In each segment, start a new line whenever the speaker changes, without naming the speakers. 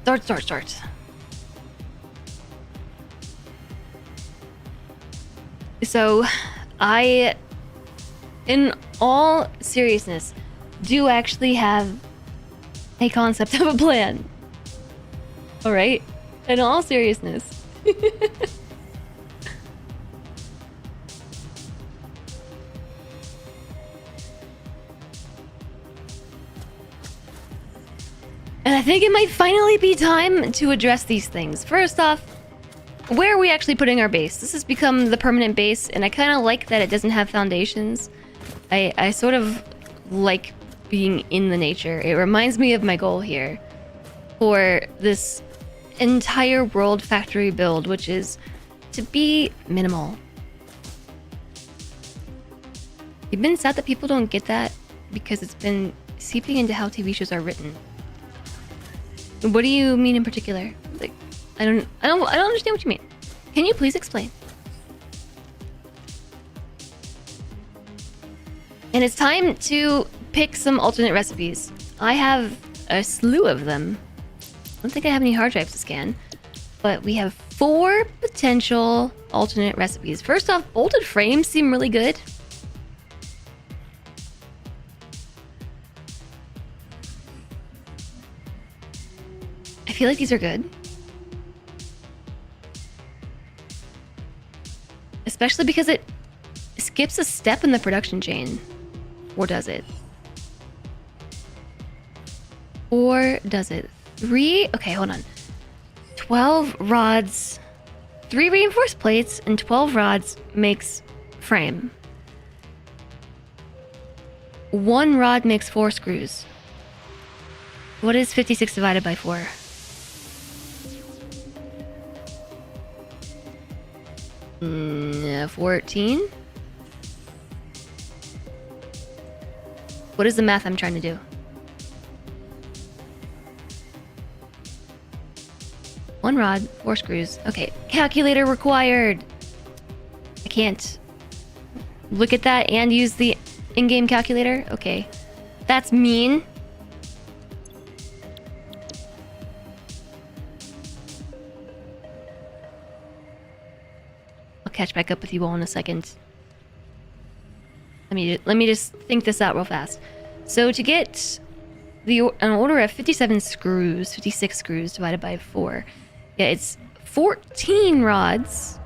Start. So, I, in all seriousness, do actually have a concept of a plan. Alright? In all seriousness. And I think it might finally be time to address these things. First off, where are we actually putting our base? This has become the permanent base, and I kind of like that it doesn't have foundations. I sort of like being in the nature. It reminds me of my goal here for this entire world factory build, which is to be minimal. You've been sad that people don't get that because it's been seeping into how TV shows are written. What do you mean in particular? Like, I don't understand what you mean. Can you please explain? And it's time to pick some alternate recipes. I have a slew of them. I don't think I have any hard drives to scan, but we have 4 potential alternate recipes. First off, bolted frames seem really good. I feel like these are good. Especially because it skips a step in the production chain. Or does it? Or does it? 3? Okay, hold on. 12 rods. 3 reinforced plates and 12 rods makes frame. 1 rod makes 4 screws. What is 56 divided by 4? 14? What is the math I'm trying to do? 1 rod, 4 screws. Okay, calculator required. I can't look at that and use the in-game calculator. Okay, that's mean. I'll catch back up with you all in a second. Let me just think this out real fast. So to get an order of 56 screws divided by 4. Yeah, it's 14 rods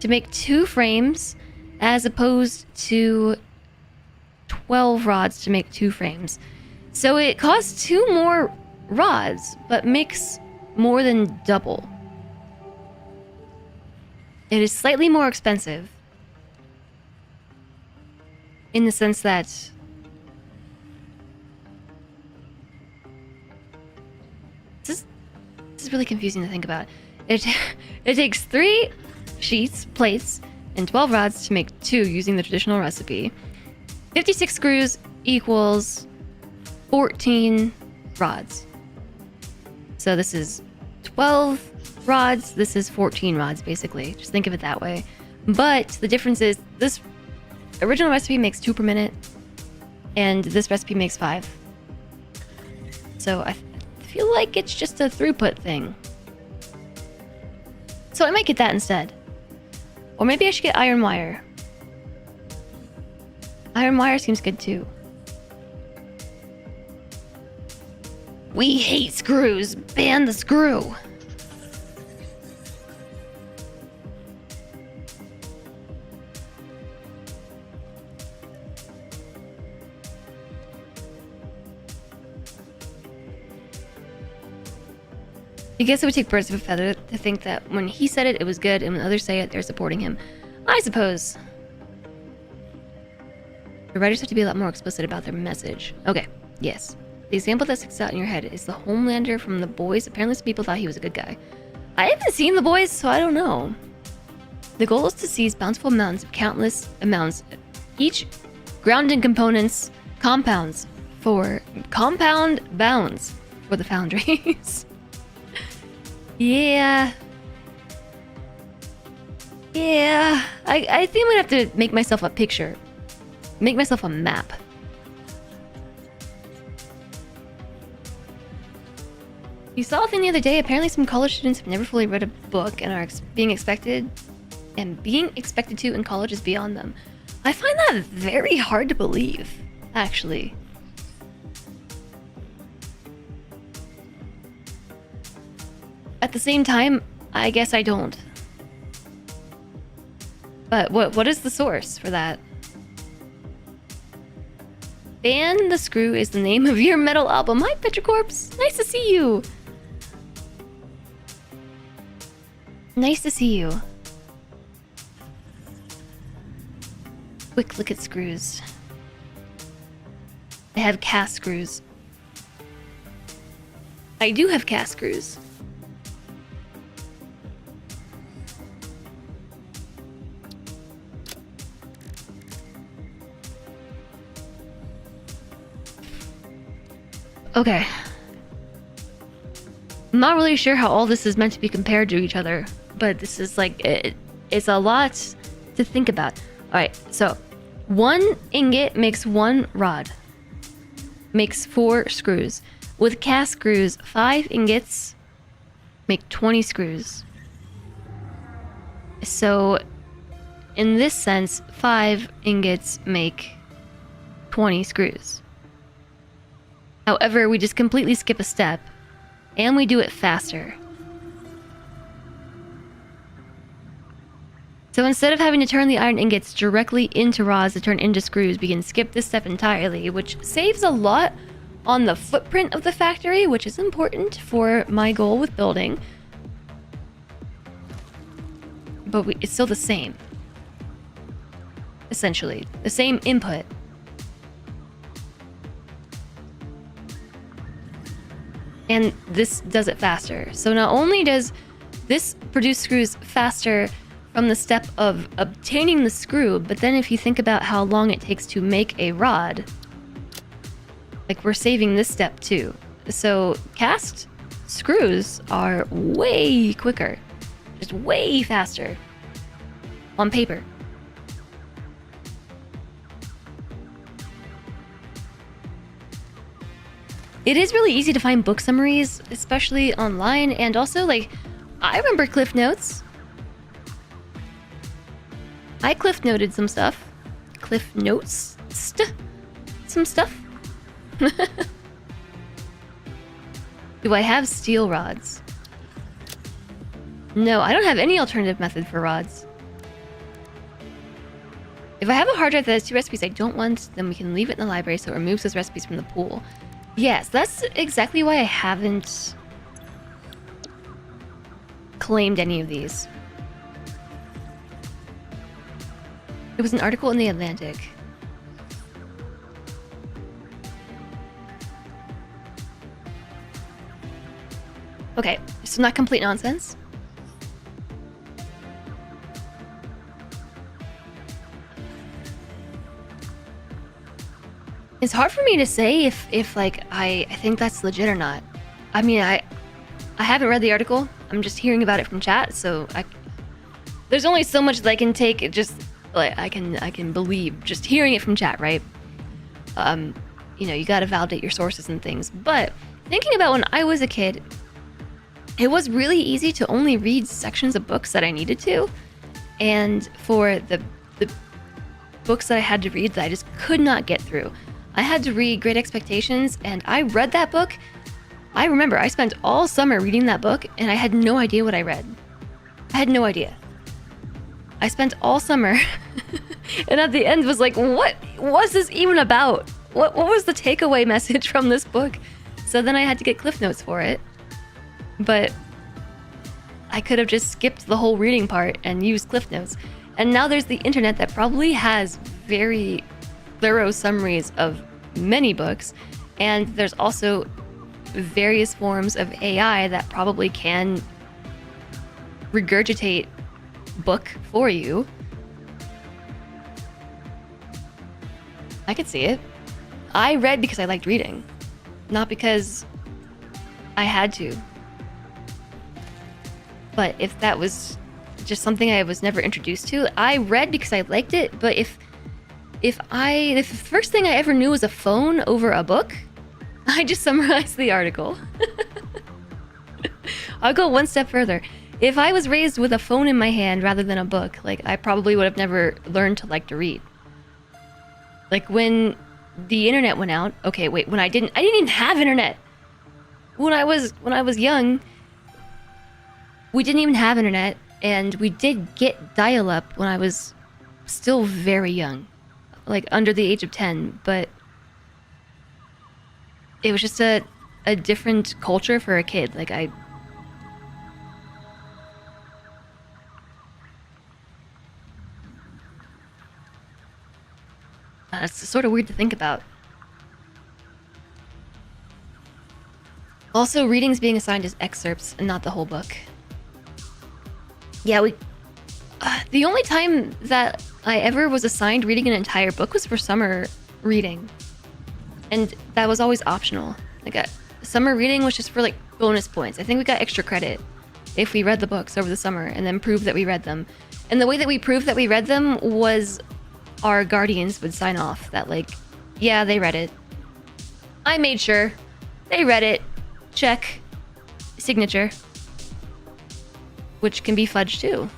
to make 2 frames as opposed to 12 rods to make 2 frames. So it costs 2 more rods, but makes more than double. It is slightly more expensive in the sense that this is really confusing to think about. It takes 3 sheets, plates, and 12 rods to make 2 using the traditional recipe. 56 screws equals 14 rods. So this is 12 rods, this is 14 rods, basically. Just think of it that way. But the difference is this original recipe makes 2 per minute, and this recipe makes 5. So I feel like it's just a throughput thing. So I might get that instead. Or maybe I should get iron wire. Iron wire seems good too. We hate screws. Ban the screw. I guess it would take birds of a feather to think that when he said it, it was good, and when others say it, they're supporting him. I suppose. The writers have to be a lot more explicit about their message. Okay, yes. The example that sticks out in your head is the Homelander from The Boys. Apparently some people thought he was a good guy. I haven't seen The Boys, so I don't know. The goal is to seize bountiful amounts of countless amounts, each ground in compounds for compound bounds for the foundries. Yeah. I think I'm gonna have to make myself a picture. Make myself a map. You saw a thing the other day. Apparently some college students have never fully read a book and are being expected to in college is beyond them. I find that very hard to believe, actually. At the same time, I guess I don't. But what is the source for that? Ban the Screw is the name of your metal album. Hi, Petrocorps. Nice to see you. Nice to see you. Quick look at screws. I have cast screws. I do have cast screws. Okay. I'm not really sure how all this is meant to be compared to each other, but this is like, it's a lot to think about. Alright, so 1 ingot makes 1 rod. Makes 4 screws. With cast screws, 5 ingots make 20 screws. So, in this sense, 5 ingots make 20 screws. However, we just completely skip a step, and we do it faster. So instead of having to turn the iron ingots directly into rods to turn into screws, we can skip this step entirely, which saves a lot on the footprint of the factory, which is important for my goal with building. But it's still the same. Essentially, the same input. And this does it faster. So not only does this produce screws faster from the step of obtaining the screw, but then if you think about how long it takes to make a rod, like we're saving this step too. So cast screws are way quicker, just way faster on paper. It is really easy to find book summaries, especially online, and also, like, I remember Cliff Notes. I Cliff Noted some stuff. Cliff Notes some stuff. Do I have steel rods? No, I don't have any alternative method for rods. If I have a hard drive that has 2 recipes I don't want, then we can leave it in the library so it removes those recipes from the pool. Yes, that's exactly why I haven't claimed any of these. It was an article in The Atlantic. Okay, so not complete nonsense. It's hard for me to say if like I think that's legit or not. I mean, I haven't read the article. I'm just hearing about it from chat, so there's only so much that I can take. It just like I can believe just hearing it from chat, right? You know, you gotta validate your sources and things. But thinking about when I was a kid, it was really easy to only read sections of books that I needed to, and for the books that I had to read that I just could not get through, I had to read Great Expectations, and I read that book. I remember I spent all summer reading that book, and I had no idea what I read. I had no idea. I spent all summer, and at the end was like, what was this even about? What was the takeaway message from this book? So then I had to get Cliff Notes for it. But I could have just skipped the whole reading part and used Cliff Notes. And now there's the internet that probably has very thorough summaries of many books, and there's also various forms of AI that probably can regurgitate book for you. I could see it. I read because I liked reading, not because I had to. But if that was just something I was never introduced to, I read because I liked it. But if the first thing I ever knew was a phone over a book, I just summarized the article. I'll go one step further. If I was raised with a phone in my hand rather than a book, like, I probably would have never learned to like to read. Like, when the internet went out, okay, wait, when I didn't even have internet. When I was young, we didn't even have internet, and we did get dial-up when I was still very young, like under the age of 10, but it was just a different culture for a kid. Like, it's sort of weird to think about. Also, readings being assigned as excerpts and not the whole book. Yeah, the only time that I ever was assigned reading an entire book was for summer reading. And that was always optional. Like, summer reading was just for, like, bonus points. I think we got extra credit if we read the books over the summer and then proved that we read them. And the way that we proved that we read them was our guardians would sign off that, like, yeah, they read it. I made sure. They read it. Check. Signature. Which can be fudged too.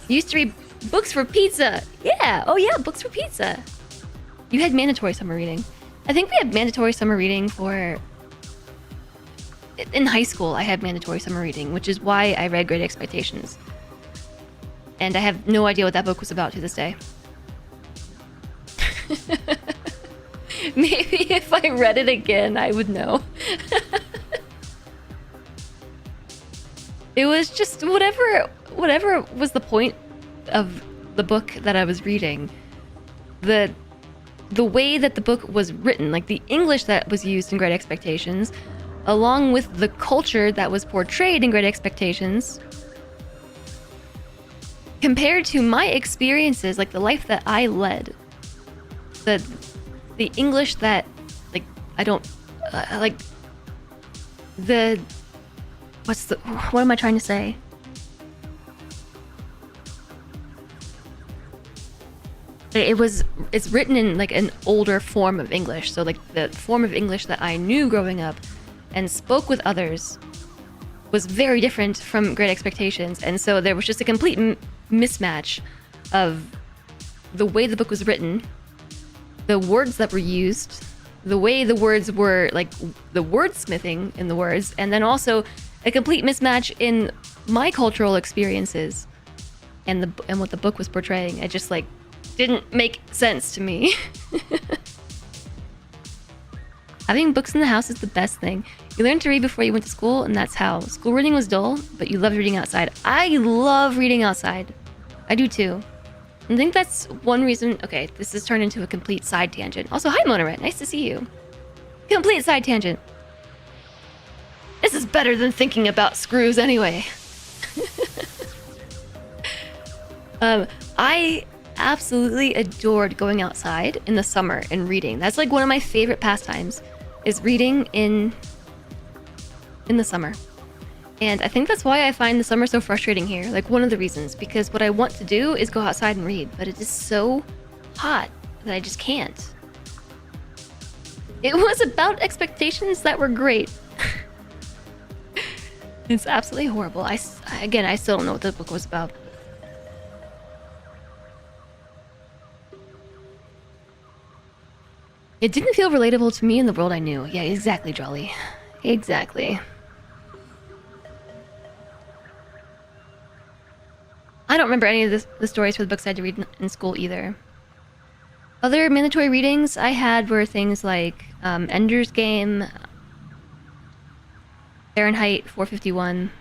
Used to read books for pizza. Yeah. Oh yeah, books for pizza. You had mandatory summer reading. I think we had mandatory summer reading for... In high school, I had mandatory summer reading, which is why I read Great Expectations. And I have no idea what that book was about to this day. Maybe if I read it again, I would know. It was just whatever was the point of the book that I was reading. The way that the book was written, like the English that was used in Great Expectations, along with the culture that was portrayed in Great Expectations, compared to my experiences, like the life that I led, the English that, like, I don't like the what am I trying to say? It's written in, like, an older form of English, so, like, the form of English that I knew growing up and spoke with others was very different from Great Expectations, and so there was just a complete mismatch of the way the book was written, the words that were used, the way the words were, like, the wordsmithing in the words, and then also a complete mismatch in my cultural experiences and what the book was portraying. It just, like, didn't make sense to me. Having books in the house is the best thing. You learned to read before you went to school, and that's how. School reading was dull, but you loved reading outside. I love reading outside. I do too. I think that's one reason... Okay, this has turned into a complete side tangent. Also, hi, Monoret. Nice to see you. Complete side tangent. This is better than thinking about screws anyway. I absolutely adored going outside in the summer and reading. That's, like, one of my favorite pastimes, is reading in the summer. And I think that's why I find the summer so frustrating here. Like, one of the reasons, because what I want to do is go outside and read, but it is so hot that I just can't. It was about expectations that were great. It's absolutely horrible. Again, I still don't know what the book was about. It didn't feel relatable to me in the world I knew. Yeah, exactly, Jolly. Exactly. I don't remember any of the stories for the books I had to read in school either. Other mandatory readings I had were things like Ender's Game, Fahrenheit 451.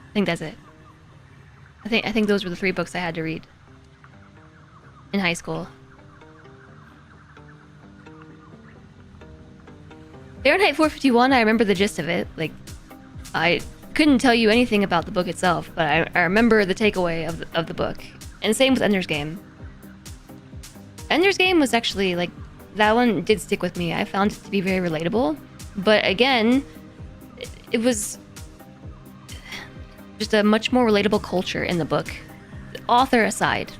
I think that's it. I think those were the 3 books I had to read in high school. Fahrenheit 451, I remember the gist of it. Like, I couldn't tell you anything about the book itself, but I remember the takeaway of the book. And same with Ender's Game. Ender's Game was actually, like, that one did stick with me. I found it to be very relatable. But again, it was just a much more relatable culture in the book, author aside.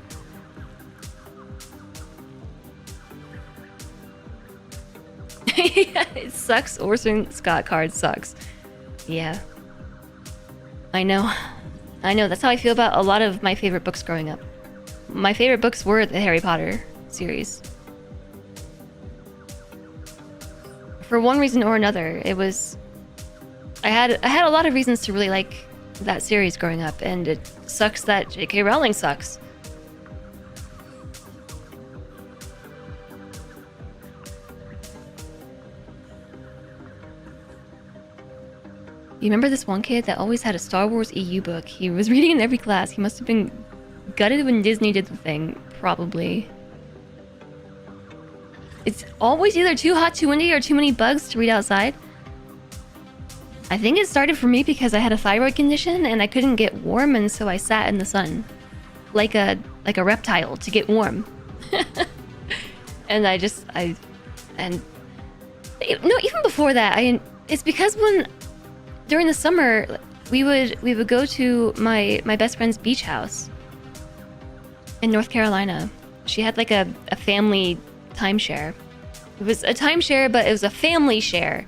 Yeah, it sucks. Orson Scott card sucks. Yeah. I know. I know. That's how I feel about a lot of my favorite books growing up. My favorite books were the Harry Potter series. For one reason or another, it was... I had a lot of reasons to really like that series growing up, and it sucks that J.K. Rowling sucks. You remember this one kid that always had a Star Wars EU book? He was reading in every class. He must have been gutted when Disney did the thing, probably. It's always either too hot, too windy, or too many bugs to read outside. I think it started for me because I had a thyroid condition and I couldn't get warm, and so I sat in the sun like a reptile to get warm. And no, even before that, it's because during the summer we would go to my best friend's beach house in North Carolina. She had like a family timeshare. It was a timeshare, but it was a family share.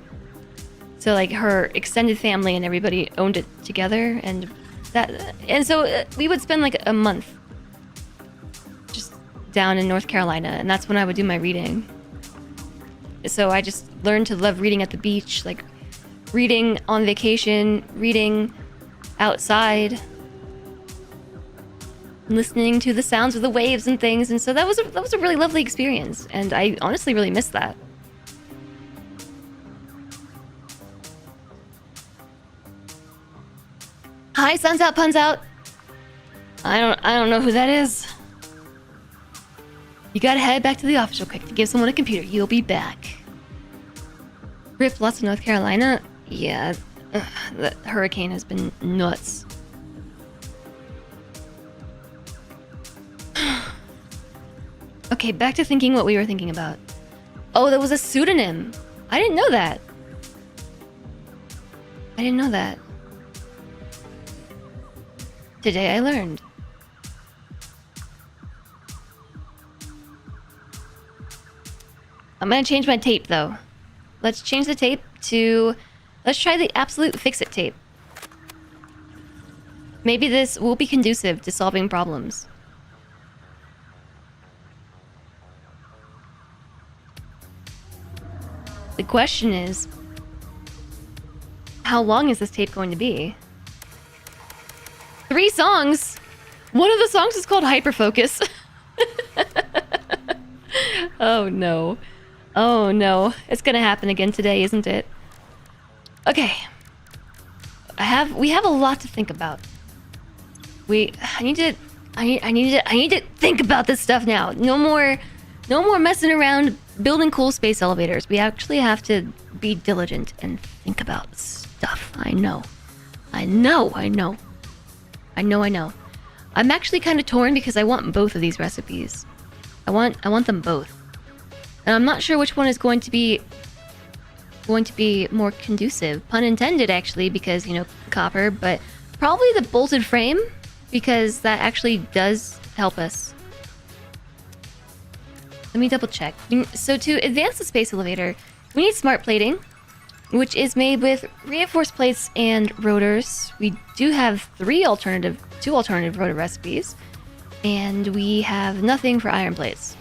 So like her extended family and everybody owned it together, and so we would spend like a month just down in North Carolina, and that's when I would do my reading. So I just learned to love reading at the beach, like reading on vacation, reading outside, listening to the sounds of the waves and things, and so that was a really lovely experience, and I honestly really miss that. Hi, sun's out, pun's out. I don't know who that is. You gotta head back to the office real quick to give someone a computer. You'll be back. Rip, lots of North Carolina. Yeah, the hurricane has been nuts. Okay, back to thinking what we were thinking about. Oh, that was a pseudonym. I didn't know that. I didn't know that. Today I learned. I'm gonna change my tape though. Let's change the tape to... Let's try the absolute fix-it tape. Maybe this will be conducive to solving problems. The question is, how long is this tape going to be? 3 songs? One of the songs is called Hyperfocus. Oh no. Oh no. It's gonna happen again today, isn't it? Okay. We have a lot to think about. I need to think about this stuff now. No more messing around building cool space elevators. We actually have to be diligent and think about stuff. I know. I'm actually kind of torn because I want both of these recipes. I want them both. And I'm not sure which one is going to be more conducive. Pun intended, actually, because, you know, copper, but probably the bolted frame, because that actually does help us. Let me double check. So to advance the space elevator, we need smart plating, which is made with reinforced plates and rotors. We do have 2 alternative rotor recipes, and we have nothing for iron plates,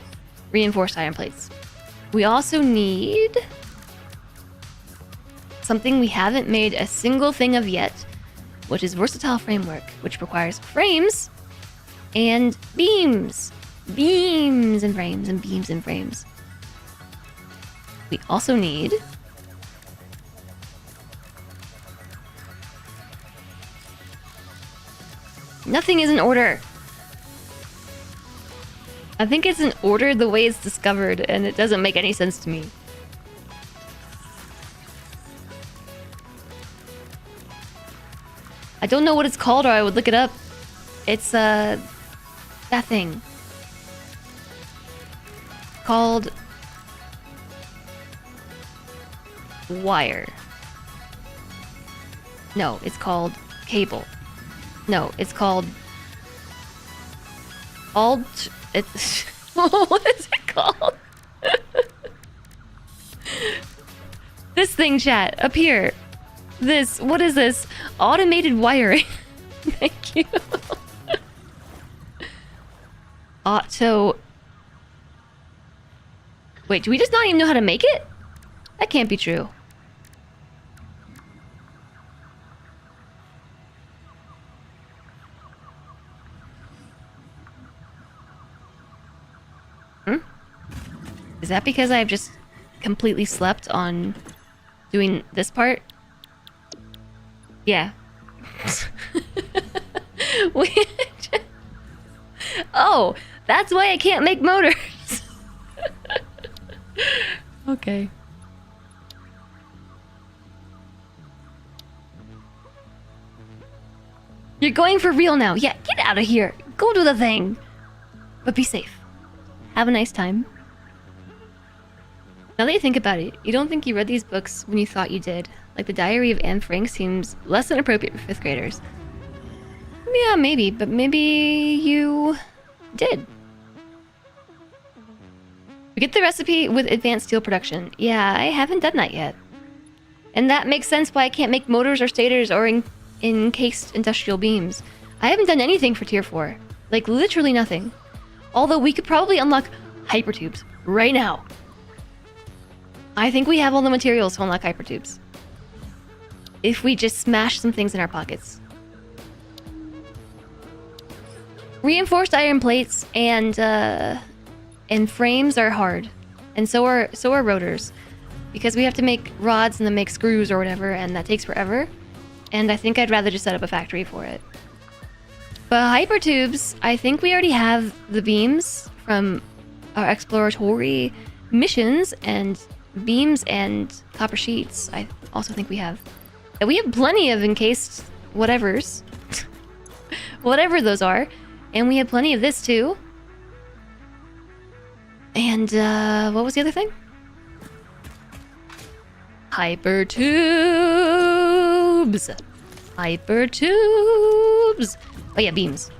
reinforced iron plates. We also need something we haven't made a single thing of yet, which is versatile framework, which requires frames and beams. Beams and frames and beams and frames. We also need nothing is in order. I think it's in order the way it's discovered, and it doesn't make any sense to me. I don't know what it's called, or I would look it up. It's that thing called wire. No, it's called cable. No, it's called it's what is it called? This thing, chat, up here. This, what is this? Automated wiring. Thank you. So... Wait, do we just not even know how to make it? That can't be true. Is that because I've just completely slept on doing this part? Yeah. Oh, that's why I can't make motors. Okay. You're going for real now. Yeah, get out of here. Go do the thing. But be safe. Have a nice time. Now that you think about it, you don't think you read these books when you thought you did. Like the Diary of Anne Frank seems less than appropriate for 5th graders. Yeah, maybe, but maybe you did. We get the recipe with advanced steel production. Yeah, I haven't done that yet. And that makes sense why I can't make motors or stators or encased industrial beams. I haven't done anything for tier 4. Like, literally nothing. Although we could probably unlock hypertubes right now. I think we have all the materials to unlock hypertubes. If we just smash some things in our pockets. Reinforced iron plates and frames are hard. And so are rotors. Because we have to make rods and then make screws or whatever, and that takes forever. And I think I'd rather just set up a factory for it. But hypertubes, I think we already have the beams from our exploratory missions and beams and copper sheets. I also think we have. And we have plenty of encased whatevers. Whatever those are. And we have plenty of this too. And what was the other thing? Hypertubes. Hypertubes. Oh yeah, beams.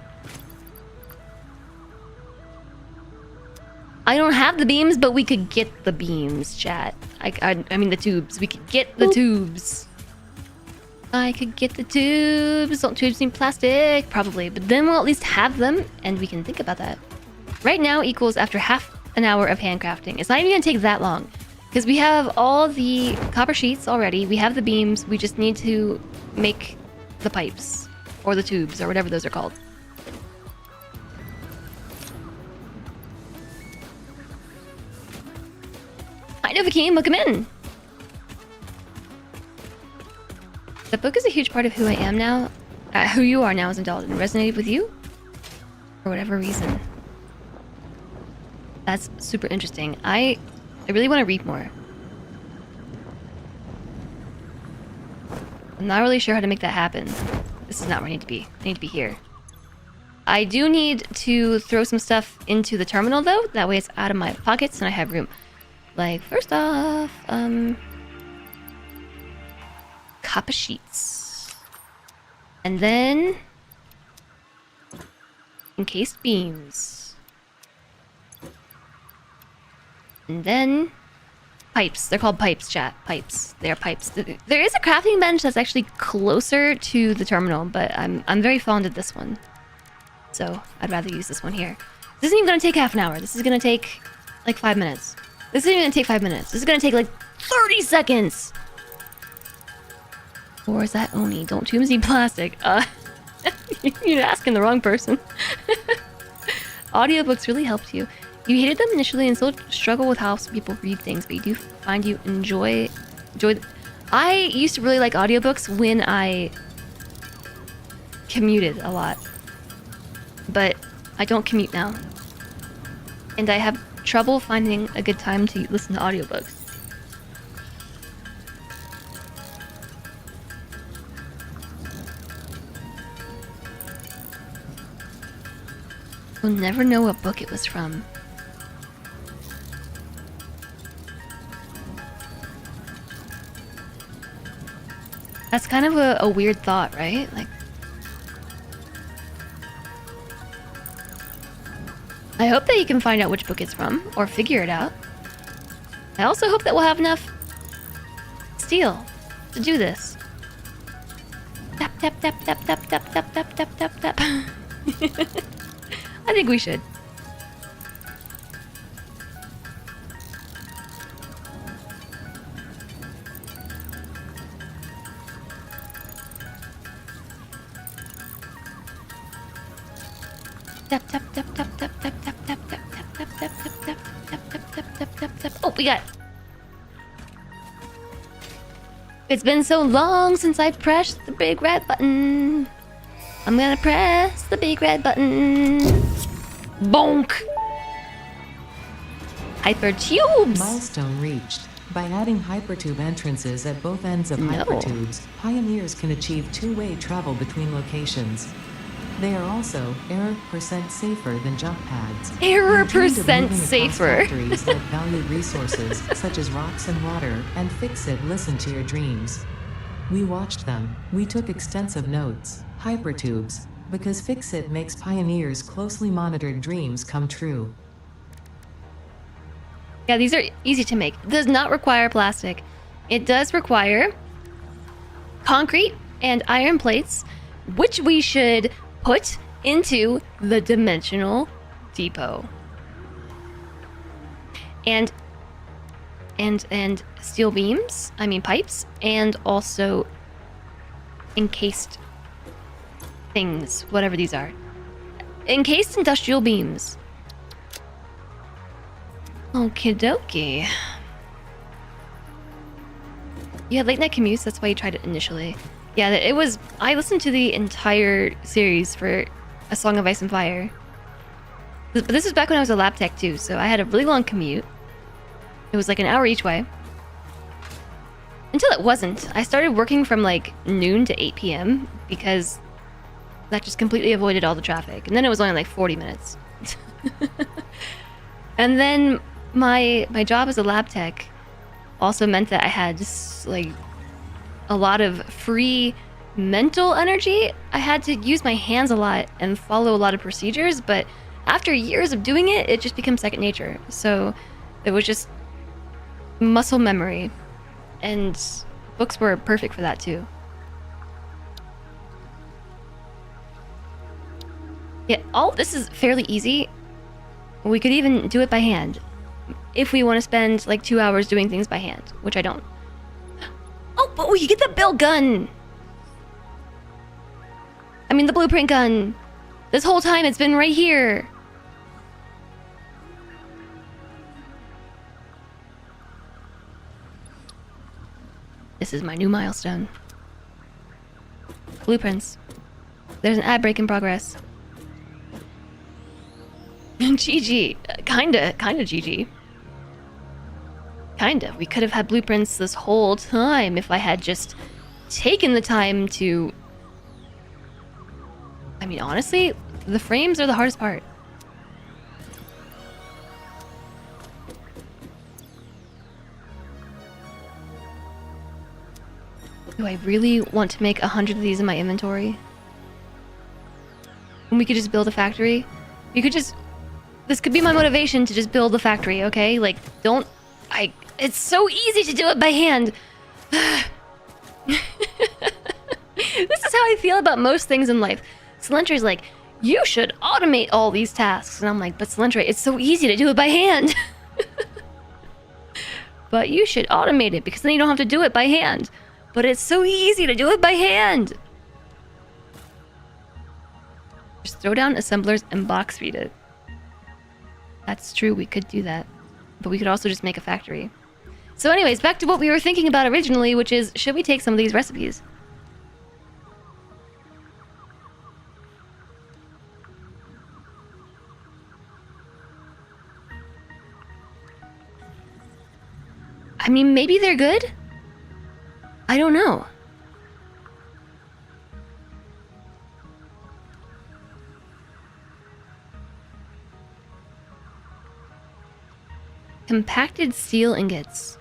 I don't have the beams, but we could get the beams, chat. I mean the tubes. We could get the tubes. I could get the tubes. Don't tubes need plastic? Probably. But then we'll at least have them, and we can think about that. Right now equals after half an hour of handcrafting. It's not even going to take that long. Because we have all the copper sheets already. We have the beams. We just need to make the pipes. Or the tubes, or whatever those are called. Hi, Novakeem. Welcome in. The book is a huge part of who I am now. Who you are now as an adult. And resonated with you? For whatever reason. That's super interesting. I really want to read more. I'm not really sure how to make that happen. This is not where I need to be. I need to be here. I do need to throw some stuff into the terminal though. That way it's out of my pockets and I have room. Like, first off, copper sheets. And then encased beams. And then pipes. They're called pipes, chat. Pipes. They're pipes. There is a crafting bench that's actually closer to the terminal, but I'm very fond of this one. So I'd rather use this one here. This isn't even gonna take half an hour. This is gonna take like 5 minutes. This isn't even gonna take 5 minutes. This is gonna take like 30 seconds. Or is that Oni? Don't tombs need plastic. You're asking the wrong person. Audiobooks really helped you. You hated them initially and still struggle with how some people read things, but you do find you enjoy. I used to really like audiobooks when I commuted a lot, but I don't commute now, and I have trouble finding a good time to listen to audiobooks. You'll never know what book it was from. That's kind of a weird thought, right? Like, I hope that you can find out which book it's from, or figure it out. I also hope that we'll have enough steel to do this. Tap, tap, tap, tap, tap, tap, tap, tap, tap, tap, tap. I think we should. Tap, tap, tap, tap, tap, tap, tap, tap, tap, tap, tap, tap, tap, tap, tap, tap, tap, tap, tap. Oh, we got it. It's been so long since I pressed the big red button. I'm gonna press the big red button. Bonk! Hypertubes!
Milestone reached. By adding hypertube entrances at both ends of hypertubes, pioneers can achieve two-way travel between locations. They are also error% safer than jump pads.
Error% safer.
Factories that value resources such as rocks and water, and Fix-It listen to your dreams. We watched them. We took extensive notes. Hypertubes, because Fix-It makes pioneers' closely monitored dreams come true.
Yeah, these are easy to make. It does not require plastic. It does require concrete and iron plates, which we should put into the dimensional depot. And steel beams, I mean pipes, and also encased things, whatever these are. Encased industrial beams. Okie dokie. You had late night commutes, that's why you tried it initially. Yeah, it was. I listened to the entire series for A Song of Ice and Fire. But this was back when I was a lab tech too, so I had a really long commute. It was like an hour each way. Until it wasn't. I started working from like noon to 8 p.m. because that just completely avoided all the traffic. And then it was only like 40 minutes. And then my job as a lab tech also meant that I had just like a lot of free mental energy. I had to use my hands a lot and follow a lot of procedures, but after years of doing it, it just becomes second nature. So it was just muscle memory, and books were perfect for that too. Yeah, all this is fairly easy. We could even do it by hand if we want to spend like 2 hours doing things by hand, which I don't. Oh, but you get the bill gun. I mean the blueprint gun. This whole time it's been right here. This is my new milestone. Blueprints. There's an ad break in progress. GG. Kinda GG. Kinda. We could have had blueprints this whole time if I had just taken the time to... I mean, honestly, the frames are the hardest part. Do I really want to make 100 of these in my inventory? And we could just build a factory? You could just... This could be my motivation to just build a factory, okay? Like, don't... It's so easy to do it by hand. This is how I feel about most things in life. Celentry's like, you should automate all these tasks. And I'm like, but Celentry, it's so easy to do it by hand. But you should automate it because then you don't have to do it by hand. But it's so easy to do it by hand. Just throw down assemblers and box feed it. That's true, we could do that. But we could also just make a factory. So anyways, back to what we were thinking about originally, which is, should we take some of these recipes? I mean, maybe they're good? I don't know. Compacted steel ingots.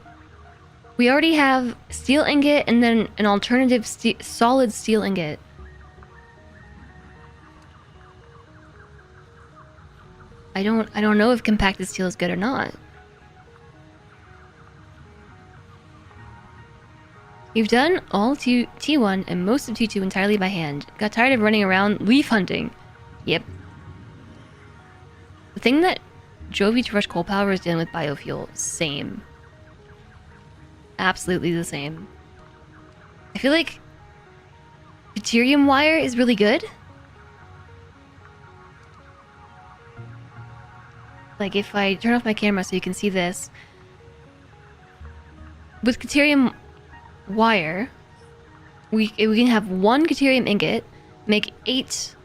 We already have steel ingot and then an alternative solid steel ingot. I don't know if compacted steel is good or not. You've done all T1 and most of T2 entirely by hand. Got tired of running around leaf hunting. Yep. The thing that drove you to rush coal power is dealing with biofuel. Same. Absolutely the same. I feel like deuterium wire is really good. Like if I turn off my camera so you can see this. With deuterium wire, we can have 1 deuterium ingot, make 8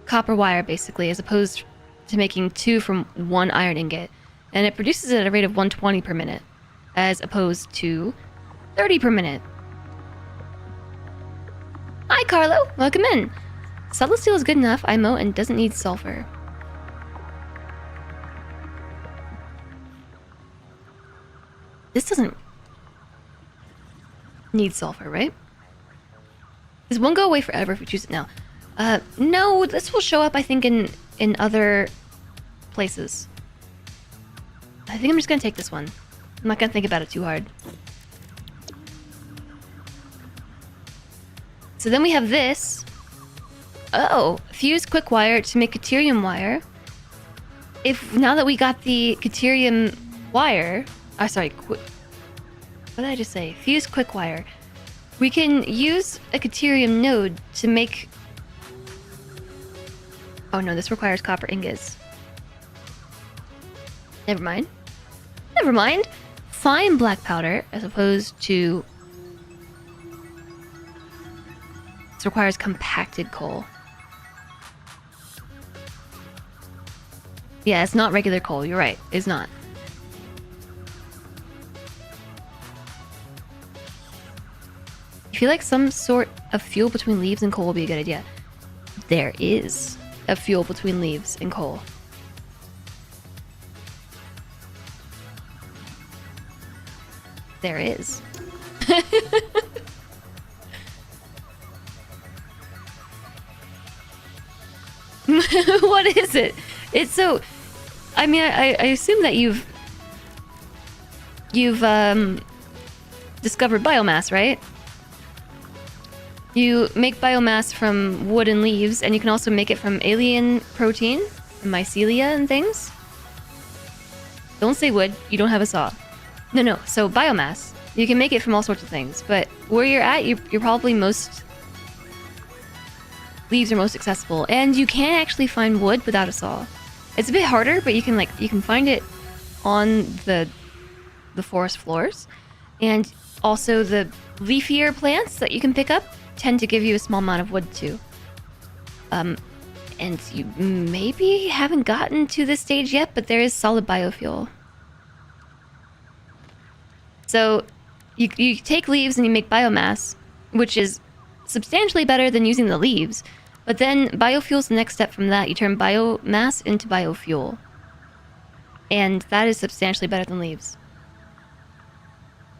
copper wire basically, as opposed to making 2 from 1 iron ingot. And it produces it at a rate of 120 per minute, as opposed to 30 per minute. Hi Carlo, welcome in. Solid steel is good enough, IMO, and doesn't need sulfur. This doesn't need sulfur, right? This won't go away forever if we choose it now. No, this will show up, I think, in other places. I think I'm just gonna take this one. I'm not gonna think about it too hard. So then we have this. Oh, fuse quick wire to make deuterium wire. If now that we got the deuterium wire, sorry, what did I just say? Fuse quick wire. We can use a deuterium node to make. Oh no, this requires copper ingots. Never mind. Never mind. Fine black powder as opposed to. This requires compacted coal. Yeah, it's not regular coal. You're right. It's not. I feel like some sort of fuel between leaves and coal will be a good idea. There is a fuel between leaves and coal. There is. What is it? It's so... I mean, I assume that you've discovered biomass, right? You make biomass from wood and leaves, and you can also make it from alien protein, and mycelia and things. Don't say wood, you don't have a saw. No, so biomass. You can make it from all sorts of things, but where you're at, you're probably most... Leaves are most accessible, and you can actually find wood without a saw. It's a bit harder, but you can find it on the forest floors, and also the leafier plants that you can pick up tend to give you a small amount of wood too. And you maybe haven't gotten to this stage yet, but there is solid biofuel. So you take leaves and you make biomass, which is substantially better than using the leaves. But then biofuel is the next step from that. You turn biomass into biofuel. And that is substantially better than leaves.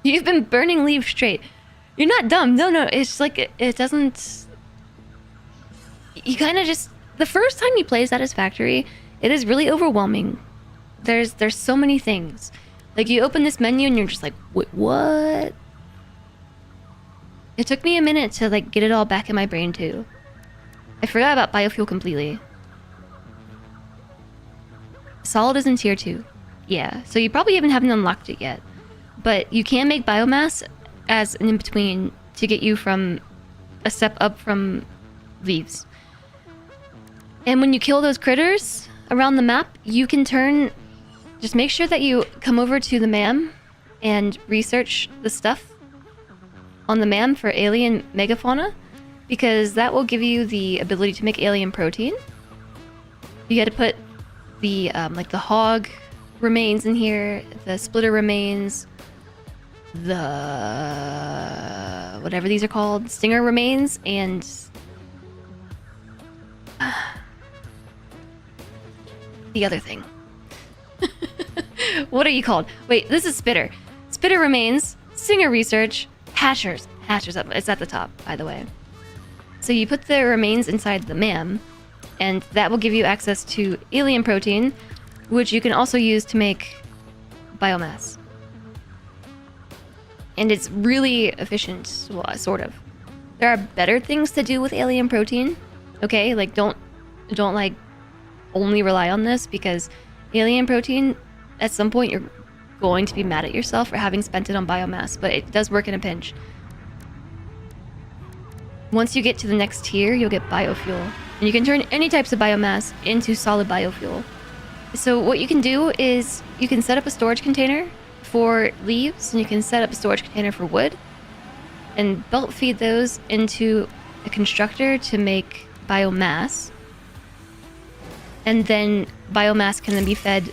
You've been burning leaves straight. You're not dumb. No. It's like, it doesn't... You kind of just... The first time you play Satisfactory, it is really overwhelming. There's so many things. Like, you open this menu and you're just like, wait, what? It took me a minute to, like, get it all back in my brain, too. I forgot about biofuel completely. Solid is in tier 2. Yeah, so you probably haven't unlocked it yet. But you can make biomass as an in-between to get you from a step up from leaves. And when you kill those critters around the map, you can turn... Just make sure that you come over to the MAM and research the stuff on the MAM for alien megafauna, because that will give you the ability to make alien protein. You got to put the like the hog remains in here, the splitter remains, the whatever these are called, stinger remains, and the other thing. What are you called? Wait, this is spitter. Spitter remains, stinger research, hatchers. Hatchers up. It's at the top, by the way. So you put the remains inside the MAM, and that will give you access to alien protein, which you can also use to make biomass. And it's really efficient, well, sort of. There are better things to do with alien protein, okay? Like, don't like only rely on this, because alien protein, at some point you're going to be mad at yourself for having spent it on biomass, but it does work in a pinch. Once you get to the next tier, you'll get biofuel, and you can turn any types of biomass into solid biofuel. So what you can do is you can set up a storage container for leaves, and you can set up a storage container for wood, and belt feed those into a constructor to make biomass. And then biomass can then be fed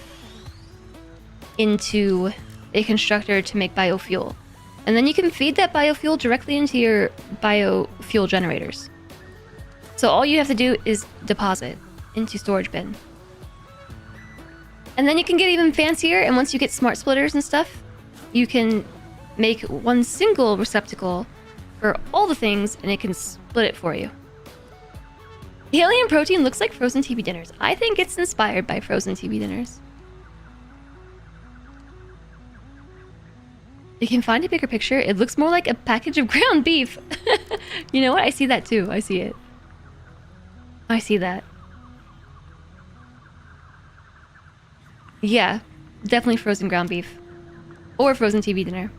into a constructor to make biofuel. And then you can feed that biofuel directly into your biofuel generators. So all you have to do is deposit into storage bin. And then you can get even fancier, and once you get smart splitters and stuff, you can make one single receptacle for all the things, and it can split it for you. Alien protein looks like frozen TV dinners. I think it's inspired by frozen TV dinners. You can find a bigger picture. It looks more like a package of ground beef. You know what? I see that too. I see it. I see that. Yeah, definitely frozen ground beef. Or frozen TV dinner.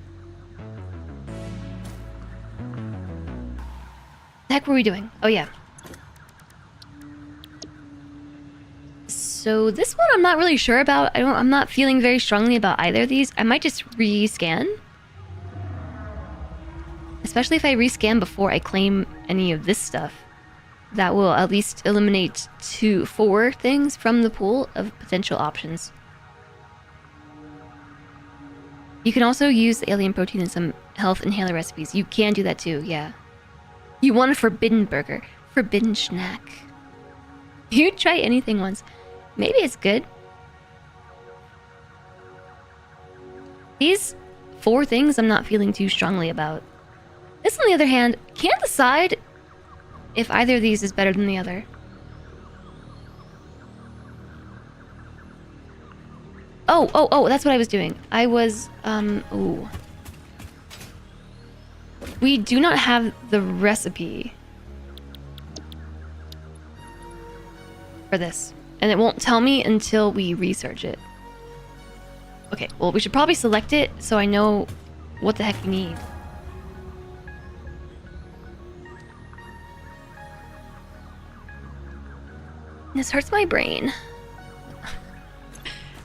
The heck were we doing? Oh yeah. So this one I'm not really sure about. I'm not feeling very strongly about either of these. I might just rescan. Especially if I rescan before I claim any of this stuff. That will at least eliminate 4 things from the pool of potential options. You can also use alien protein in some health inhaler recipes. You can do that too, yeah. You want a forbidden burger. Forbidden snack. You try anything once. Maybe it's good. These 4 things I'm not feeling too strongly about. This, on the other hand, can't decide if either of these is better than the other. Oh, that's what I was doing. I was, ooh. We do not have the recipe for this, and it won't tell me until we research it. Okay, well, we should probably select it so I know what the heck we need. This hurts my brain.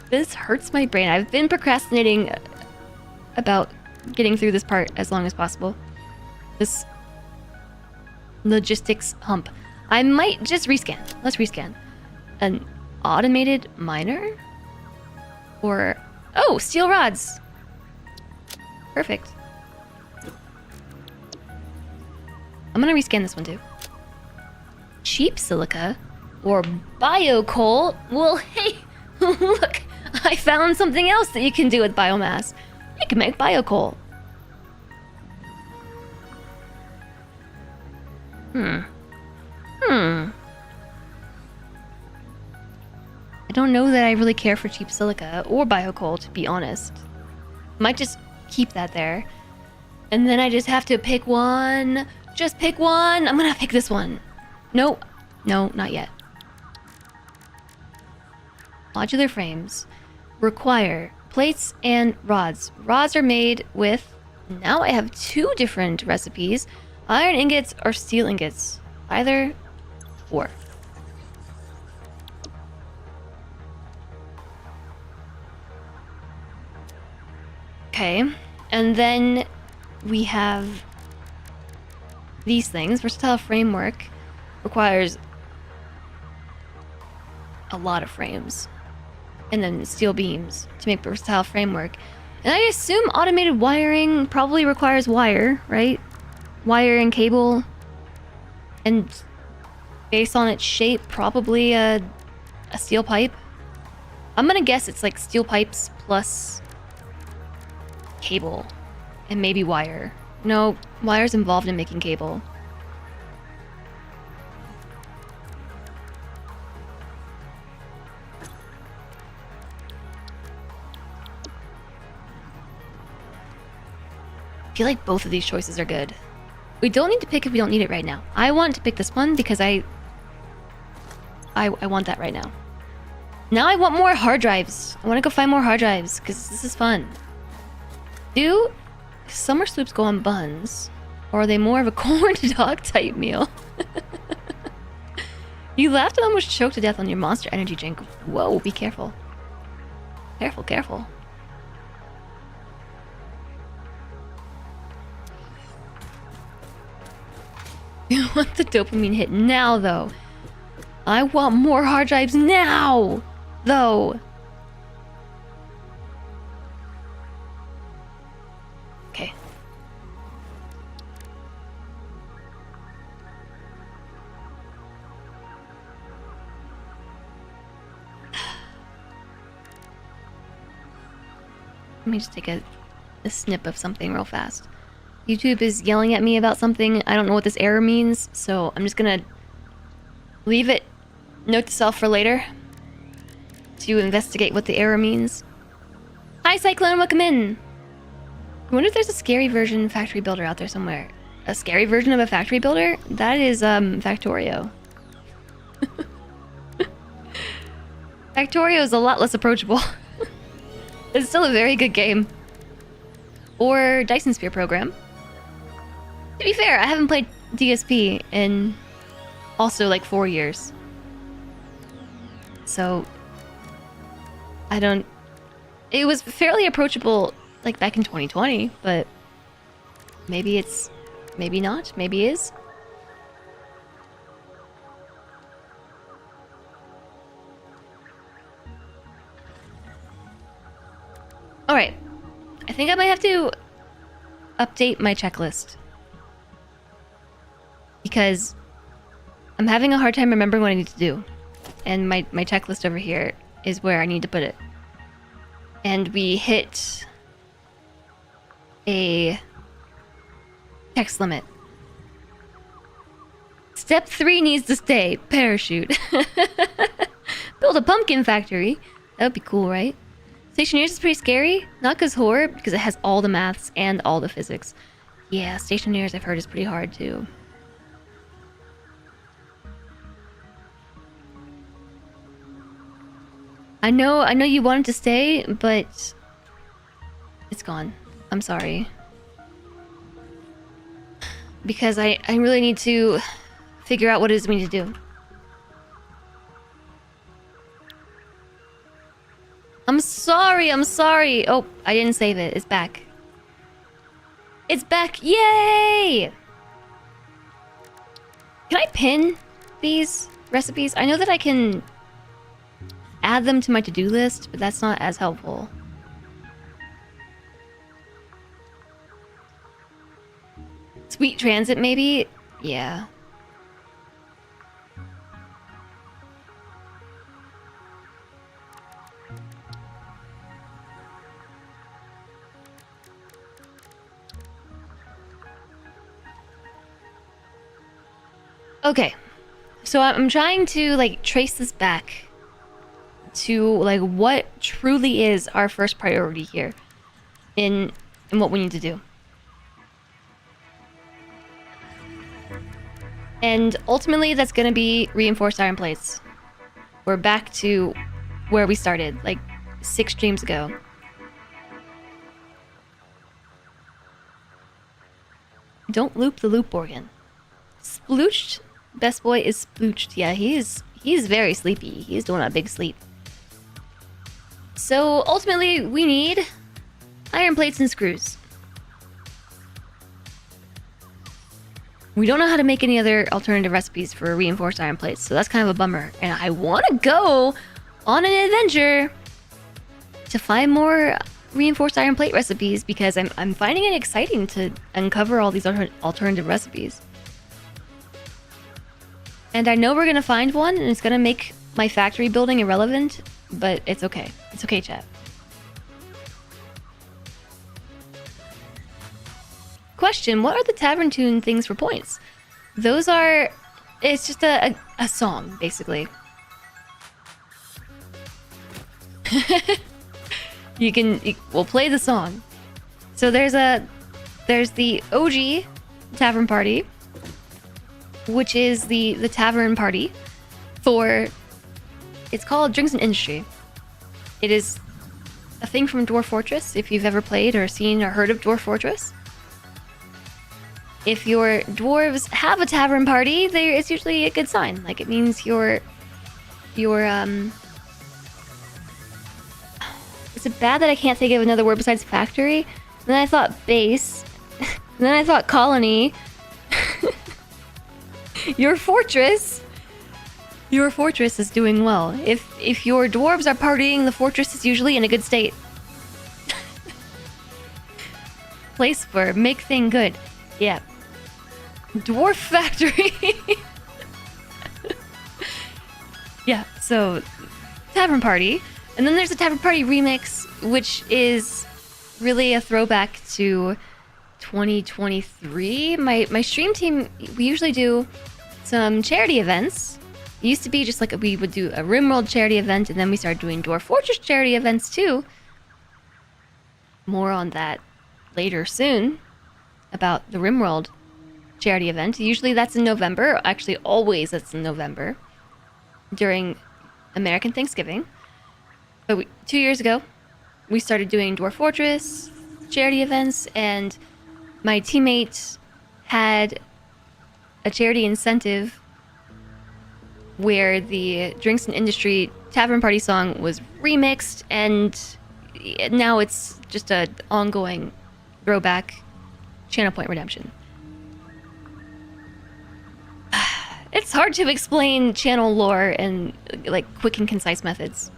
This hurts my brain. I've been procrastinating about getting through this part as long as possible. This logistics hump. I might just rescan. Let's rescan. An automated miner? Or... oh, steel rods! Perfect. I'm gonna rescan this one too. Cheap silica? Or bio coal? Well, hey, look! I found something else that you can do with biomass. You can make bio coal. I don't know that I really care for cheap silica or bio coal, to be honest. Might just keep that there. And then I just have to pick one. Just pick one. I'm gonna pick this one. Nope. No, not yet. Modular frames require plates and rods. Rods are made with... now I have 2 different recipes. Iron ingots or steel ingots. Either or. Okay, and then we have these things. Versatile framework requires a lot of frames. And then steel beams to make versatile framework. And I assume automated wiring probably requires wire, right? Wire and cable. And based on its shape, probably a steel pipe. I'm gonna guess it's like steel pipes plus cable. And maybe wire. No, wire's involved in making cable. feel like both of these choices are good. We don't need to pick if we don't need it right now. I want to pick this one because I want that right now. Now I want more hard drives. I want to go find more hard drives because this is fun. Do summer sloops go on buns? Or are they more of a corn dog type meal? You laughed and almost choked to death on your Monster Energy drink. Whoa, be careful. Careful, careful. You want the dopamine hit now, though. I want more hard drives now, though. Okay. Let me just take a snip of something real fast. YouTube is yelling at me about something. I don't know what this error means, so I'm just gonna leave it. Note to self for later to investigate what the error means. Hi, Cyclone, welcome in. I wonder if there's a scary version factory builder out there somewhere. A scary version of a factory builder? That is Factorio. Factorio is a lot less approachable. It's still a very good game. Or Dyson Sphere program. To be fair, I haven't played DSP in also like 4 years. So I don't... It was fairly approachable like back in 2020, but maybe it's... maybe not, maybe is. Alright, I think I might have to update my checklist. Because I'm having a hard time remembering what I need to do. And my checklist over here is where I need to put it. And we hit a text limit. Step 3 needs to stay. Parachute. Build a pumpkin factory. That would be cool, right? Stationeers is pretty scary. Not because horror, because it has all the maths and all the physics. Yeah, Stationeers I've heard is pretty hard too. I know you wanted to stay, but it's gone. I'm sorry. Because I really need to figure out what it is we need to do. I'm sorry. Oh, I didn't save it. It's back. It's back. Yay! Can I pin these recipes? I know that I can add them to my to-do list, but that's not as helpful. Sweet transit, maybe? Yeah. Okay. So I'm trying to, like, trace this back to, like, what truly is our first priority here in what we need to do. And ultimately, that's gonna be reinforced iron plates. We're back to where we started, like 6 streams ago. Don't loop the loop organ. Splooched? Best boy is splooched. Yeah, he's very sleepy. He's doing a big sleep. So ultimately, we need iron plates and screws. We don't know how to make any other alternative recipes for reinforced iron plates, so that's kind of a bummer. And I want to go on an adventure to find more reinforced iron plate recipes because I'm finding it exciting to uncover all these alternative recipes. And I know we're gonna find one, and it's gonna make my factory building irrelevant, but it's okay. It's okay, chat. Question, what are the tavern tune things for points? Those are... It's just a song, basically. We'll play the song. So there's a There's the OG Tavern Party, which is the tavern party for... It's called Drinks and Industry. It is a thing from Dwarf Fortress, if you've ever played or seen or heard of Dwarf Fortress. If your dwarves have a tavern party, it's usually a good sign. Like, it means your is it bad that I can't think of another word besides factory? And then I thought base. And then I thought colony. Your fortress is doing well. If your dwarves are partying, the fortress is usually in a good state. Place for make thing good. Yeah. Dwarf factory. Yeah, so tavern party. And then there's a tavern party remix, which is really a throwback to 2023. My stream team, we usually do some charity events. It used to be just like we would do a RimWorld charity event, and then we started doing Dwarf Fortress charity events too. More on that later soon about the RimWorld charity event. Usually that's in November. Actually, always that's in November during American Thanksgiving. But 2 years ago, we started doing Dwarf Fortress charity events, and my teammate had a charity incentive where the Drinks and Industry Tavern Party song was remixed, and now it's just an ongoing throwback channel point redemption. It's hard to explain channel lore and like quick and concise methods.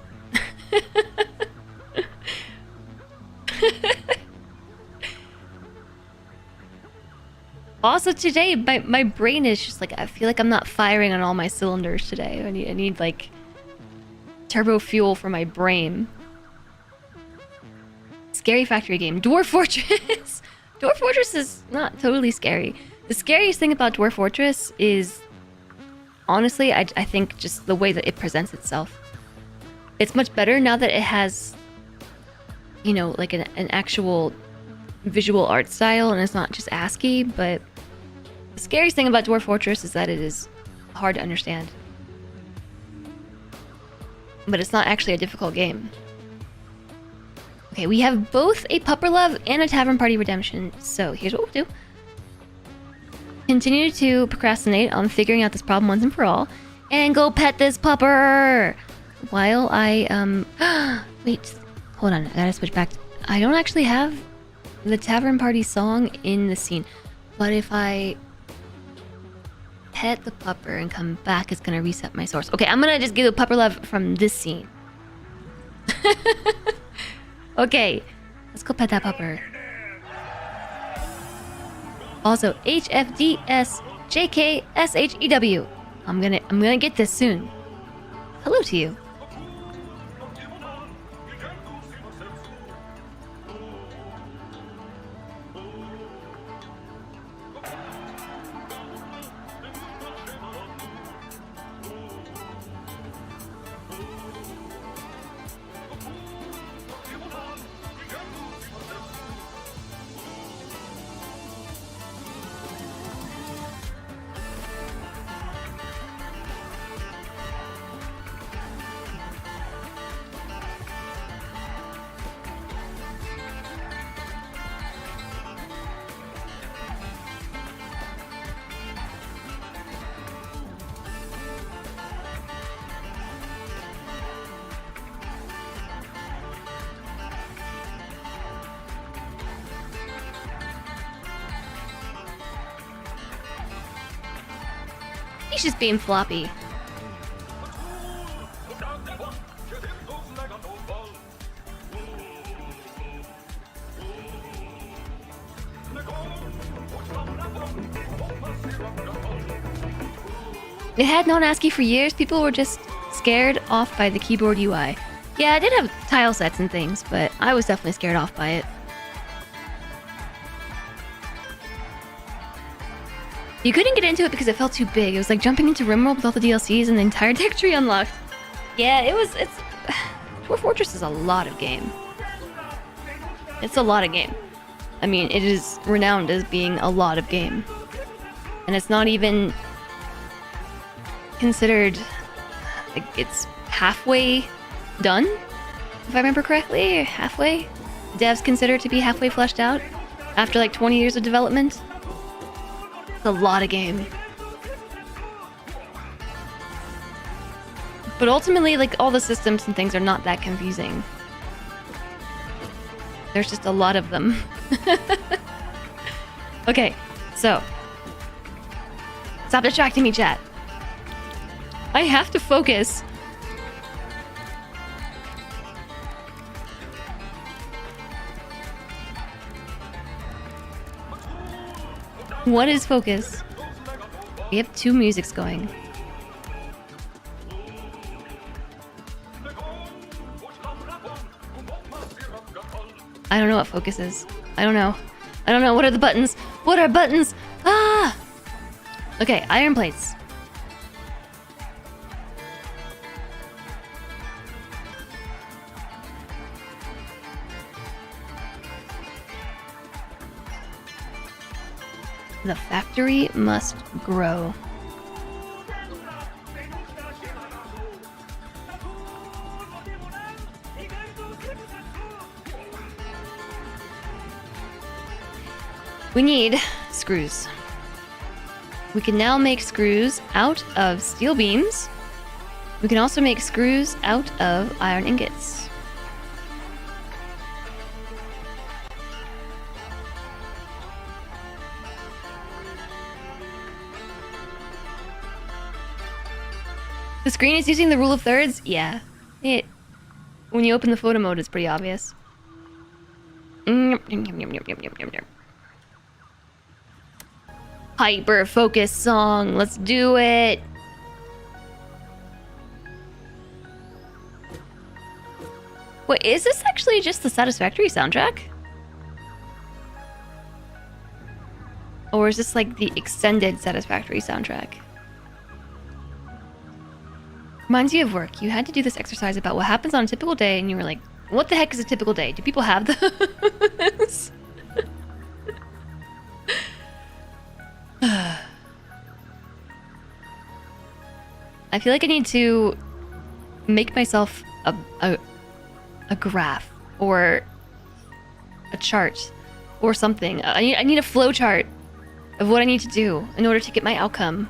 Also today, my brain is just like, I feel like I'm not firing on all my cylinders today. I need like turbo fuel for my brain. Scary factory game. Dwarf Fortress. Dwarf Fortress is not totally scary. The scariest thing about Dwarf Fortress is, honestly, I think just the way that it presents itself. It's much better now that it has, you know, like an actual visual art style and it's not just ASCII, but the scariest thing about Dwarf Fortress is that it is hard to understand. But it's not actually a difficult game. Okay, we have both a Pupper Love and a Tavern Party Redemption, so here's what we'll do. Continue to procrastinate on figuring out this problem once and for all, and go pet this pupper! While I, wait, hold on, I gotta switch back. I don't actually have the Tavern Party song in the scene, but if I pet the pupper and come back, it's gonna reset my source. Okay, I'm gonna just give a Pupper Love from this scene. Okay, let's go pet that pupper. Also, HFDSJKSHEW. I'm gonna get this soon. Hello to you. He's just being floppy. It had known ASCII for years. People were just scared off by the keyboard UI. Yeah, I did have tile sets and things, but I was definitely scared off by it. You couldn't get into it because it felt too big. It was like jumping into RimWorld with all the DLCs and the entire tech tree unlocked. Yeah, it's... Dwarf Fortress is a lot of game. It's a lot of game. I mean, it is renowned as being a lot of game. And it's not even considered, like, it's halfway done, if I remember correctly. Halfway? Devs consider it to be halfway fleshed out after like 20 years of development. It's a lot of game. But ultimately, like, all the systems and things are not that confusing. There's just a lot of them. Okay, so. Stop distracting me, chat. I have to focus. What is focus? We have 2 musics going. I don't know what focus is. I don't know. I don't know. What are the buttons? What are buttons? Ah! Okay, iron plates. The factory must grow. We need screws. We can now make screws out of steel beams. We can also make screws out of iron ingots. The screen is using the rule of thirds? Yeah. When you open the photo mode, it's pretty obvious. Hyper focus song. Let's do it. Wait, is this actually just the Satisfactory soundtrack? Or is this like the extended Satisfactory soundtrack? Reminds you of work. You had to do this exercise about what happens on a typical day, and you were like, what the heck is a typical day? Do people have this? I feel like I need to make myself a graph or a chart or something. I need a flow chart of what I need to do in order to get my outcome.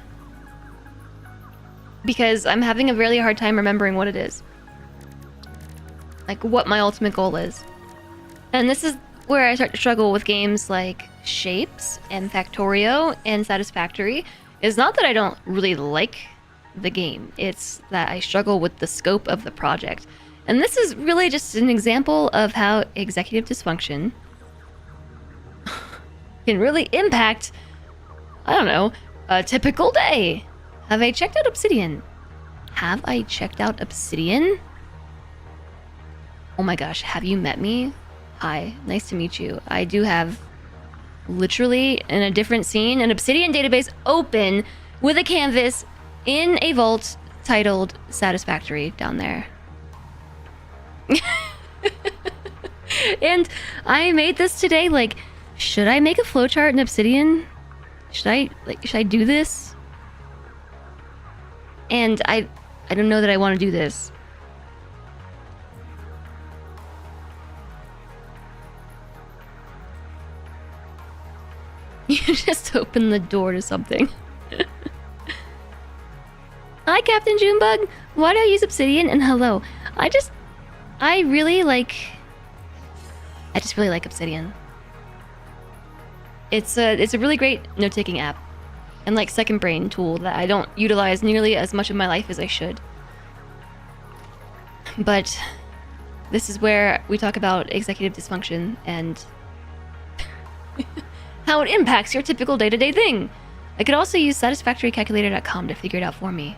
Because I'm having a really hard time remembering what it is. Like, what my ultimate goal is. And this is where I start to struggle with games like Shapes and Factorio and Satisfactory. It's not that I don't really like the game. It's that I struggle with the scope of the project. And this is really just an example of how executive dysfunction can really impact, I don't know, a typical day. Have I checked out Obsidian? Have I checked out Obsidian? Oh my gosh, have you met me? Hi, nice to meet you. I do have, literally in a different scene, an Obsidian database open with a canvas in a vault titled Satisfactory down there. And I made this today, like, should I make a flowchart in Obsidian? Should I do this? And I don't know that I want to do this. You just open the door to something. Hi, Captain Junebug. Why do I use Obsidian? And hello. I just really like Obsidian. It's a really great note-taking app. And like second brain tool that I don't utilize nearly as much of my life as I should. But this is where we talk about executive dysfunction and how it impacts your typical day-to-day thing. I could also use satisfactorycalculator.com to figure it out for me.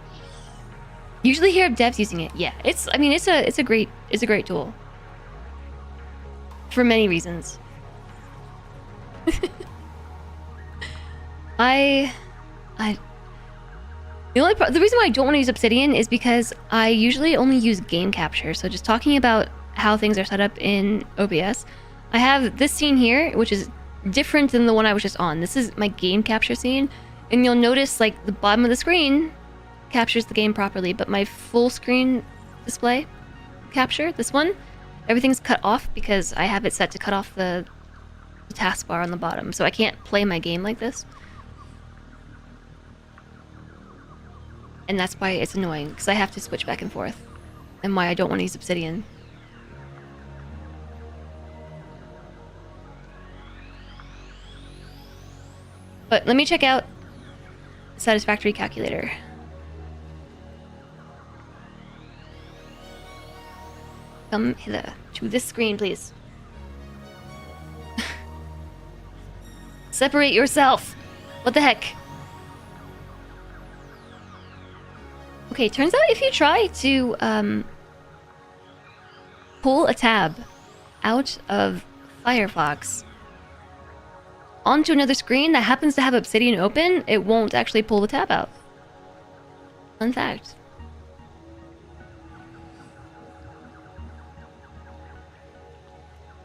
Usually hear of devs using it. Yeah, it's a great tool. For many reasons. The reason why I don't want to use Obsidian is because I usually only use game capture. So just talking about how things are set up in OBS, I have this scene here, which is different than the one I was just on. This is my game capture scene, and you'll notice like the bottom of the screen captures the game properly, but my full screen display capture, this one, everything's cut off because I have it set to cut off the taskbar on the bottom, so I can't play my game like this. And that's why it's annoying, because I have to switch back and forth, and why I don't want to use Obsidian. But let me check out Satisfactory calculator. Come hither to this screen, please. Separate yourself. What the heck? Okay, turns out if you try to pull a tab out of Firefox onto another screen that happens to have Obsidian open, it won't actually pull the tab out. Fun fact.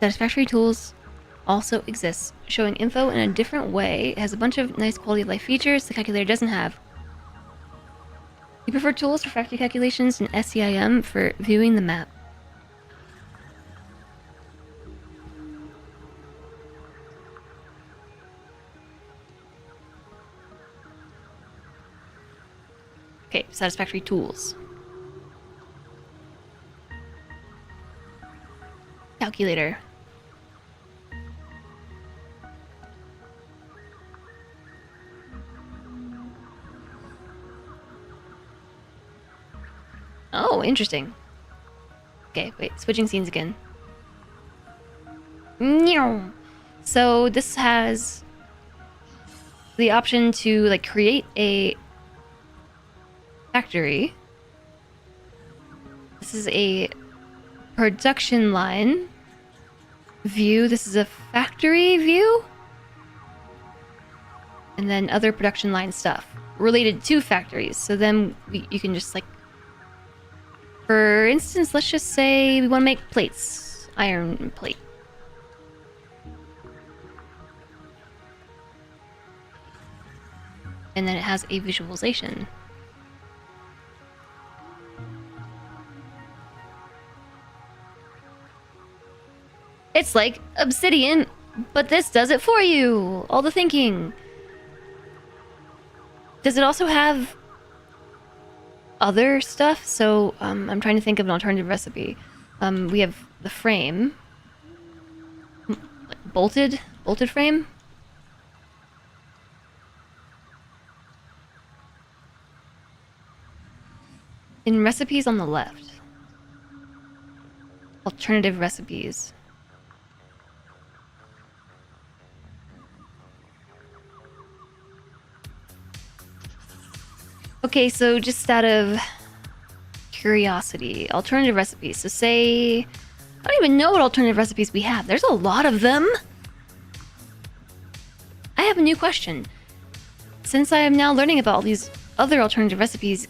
Satisfactory tools also exists, showing info in a different way. It has a bunch of nice quality of life features the calculator doesn't have. You prefer tools for factory calculations and SEIM for viewing the map. Okay, Satisfactory tools. Calculator. Oh, interesting. Okay, wait, switching scenes again. So this has the option to like create a factory. This is a production line view. This is a factory view. And then other production line stuff related to factories. So then you can just like, for instance, let's just say we want to make plates. Iron plate. And then it has a visualization. It's like Obsidian, but this does it for you. All the thinking. Does it also have other stuff? So I'm trying to think of an alternative recipe. We have the frame. Bolted frame. In recipes on the left. Alternative recipes. Okay, so just out of curiosity, alternative recipes. So say, I don't even know what alternative recipes we have. There's a lot of them. I have a new question. Since I am now learning about all these other alternative recipes,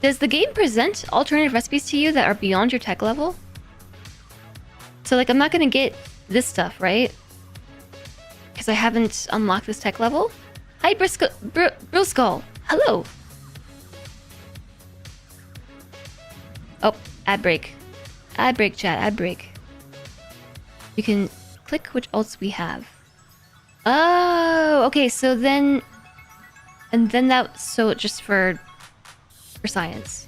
does the game present alternative recipes to you that are beyond your tech level? So like, I'm not gonna get this stuff, right? Because I haven't unlocked this tech level. Hi, Bruskull. Hello. Oh, ad break. Ad break, chat, ad break. You can click which alts we have. Oh, okay, so then... And then that... So just for science.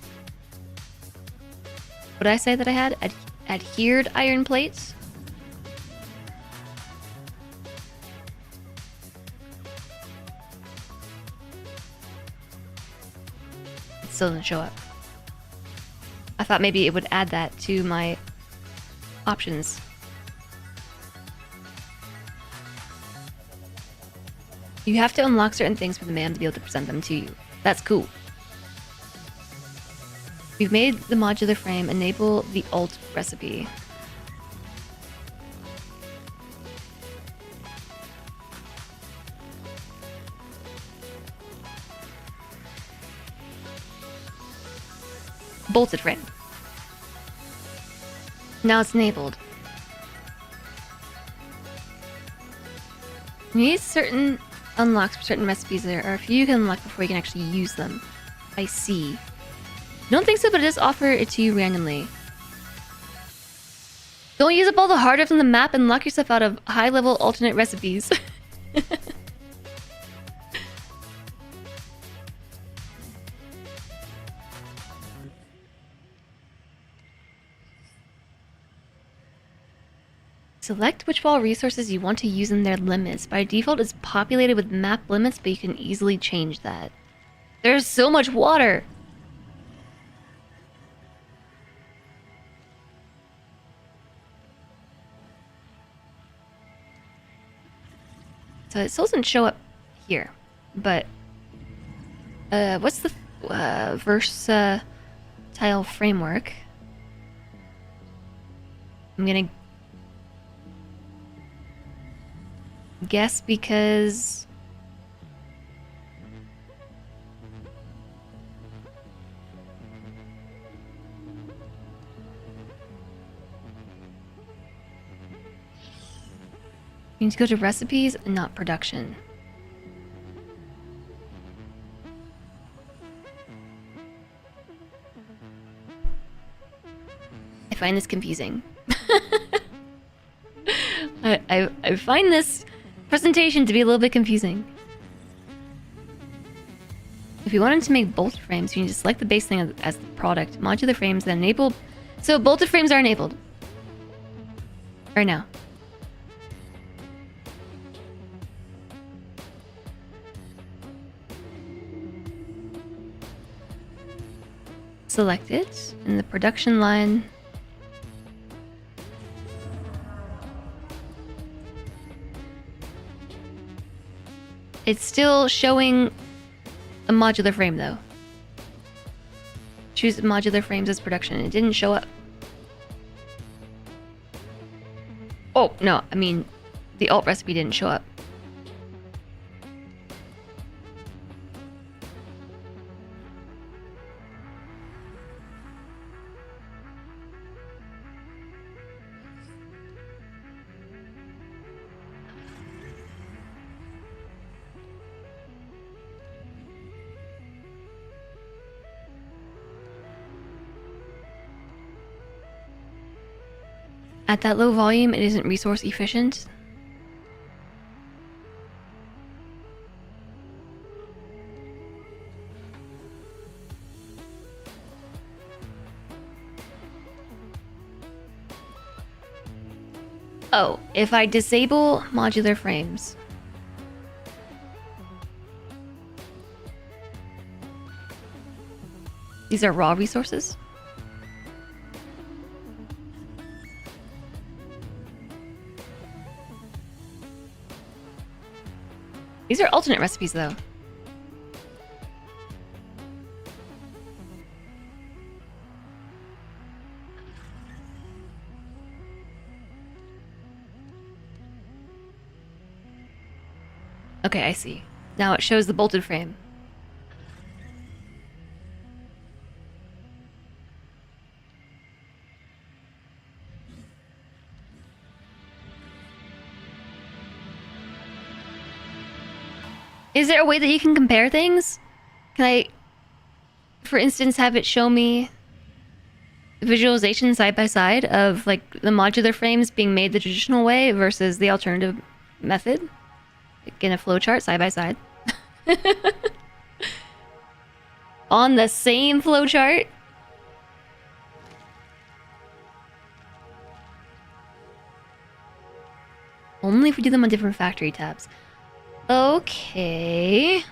What did I say that I had? Adhered iron plates? It still doesn't show up. I thought maybe it would add that to my options. You have to unlock certain things for the man to be able to present them to you. That's cool. We've made the modular frame enable the alt recipe. Bolted frame. Now it's enabled. You need certain unlocks for certain recipes. There are a few you can unlock before you can actually use them. I see. I don't think so, but it does offer it to you randomly. Don't use up all the hard drives on the map and lock yourself out of high-level alternate recipes. Select which wall resources you want to use in their limits. By default, it's populated with map limits, but you can easily change that. There's so much water! So it still doesn't show up here, but what's the versatile framework? I'm gonna guess because you need to go to recipes and not production. I find this confusing. I find this presentation to be a little bit confusing. If you wanted to make bolted frames, you need to select the base thing as the product. Modular frames that enable... So bolted frames are enabled. Right now. Select it in the production line. It's still showing a modular frame though. Choose modular frames as production. It didn't show up. Oh, no, I mean, the alt recipe didn't show up. At that low volume, it isn't resource efficient. Oh, if I disable modular frames. These are raw resources. These are alternate recipes, though. Okay, I see. Now it shows the bolted frame. Is there a way that you can compare things? Can I, for instance, have it show me visualization side by side of like the modular frames being made the traditional way versus the alternative method? Like in a flowchart side by side. On the same flowchart? Only if we do them on different factory tabs. Okay.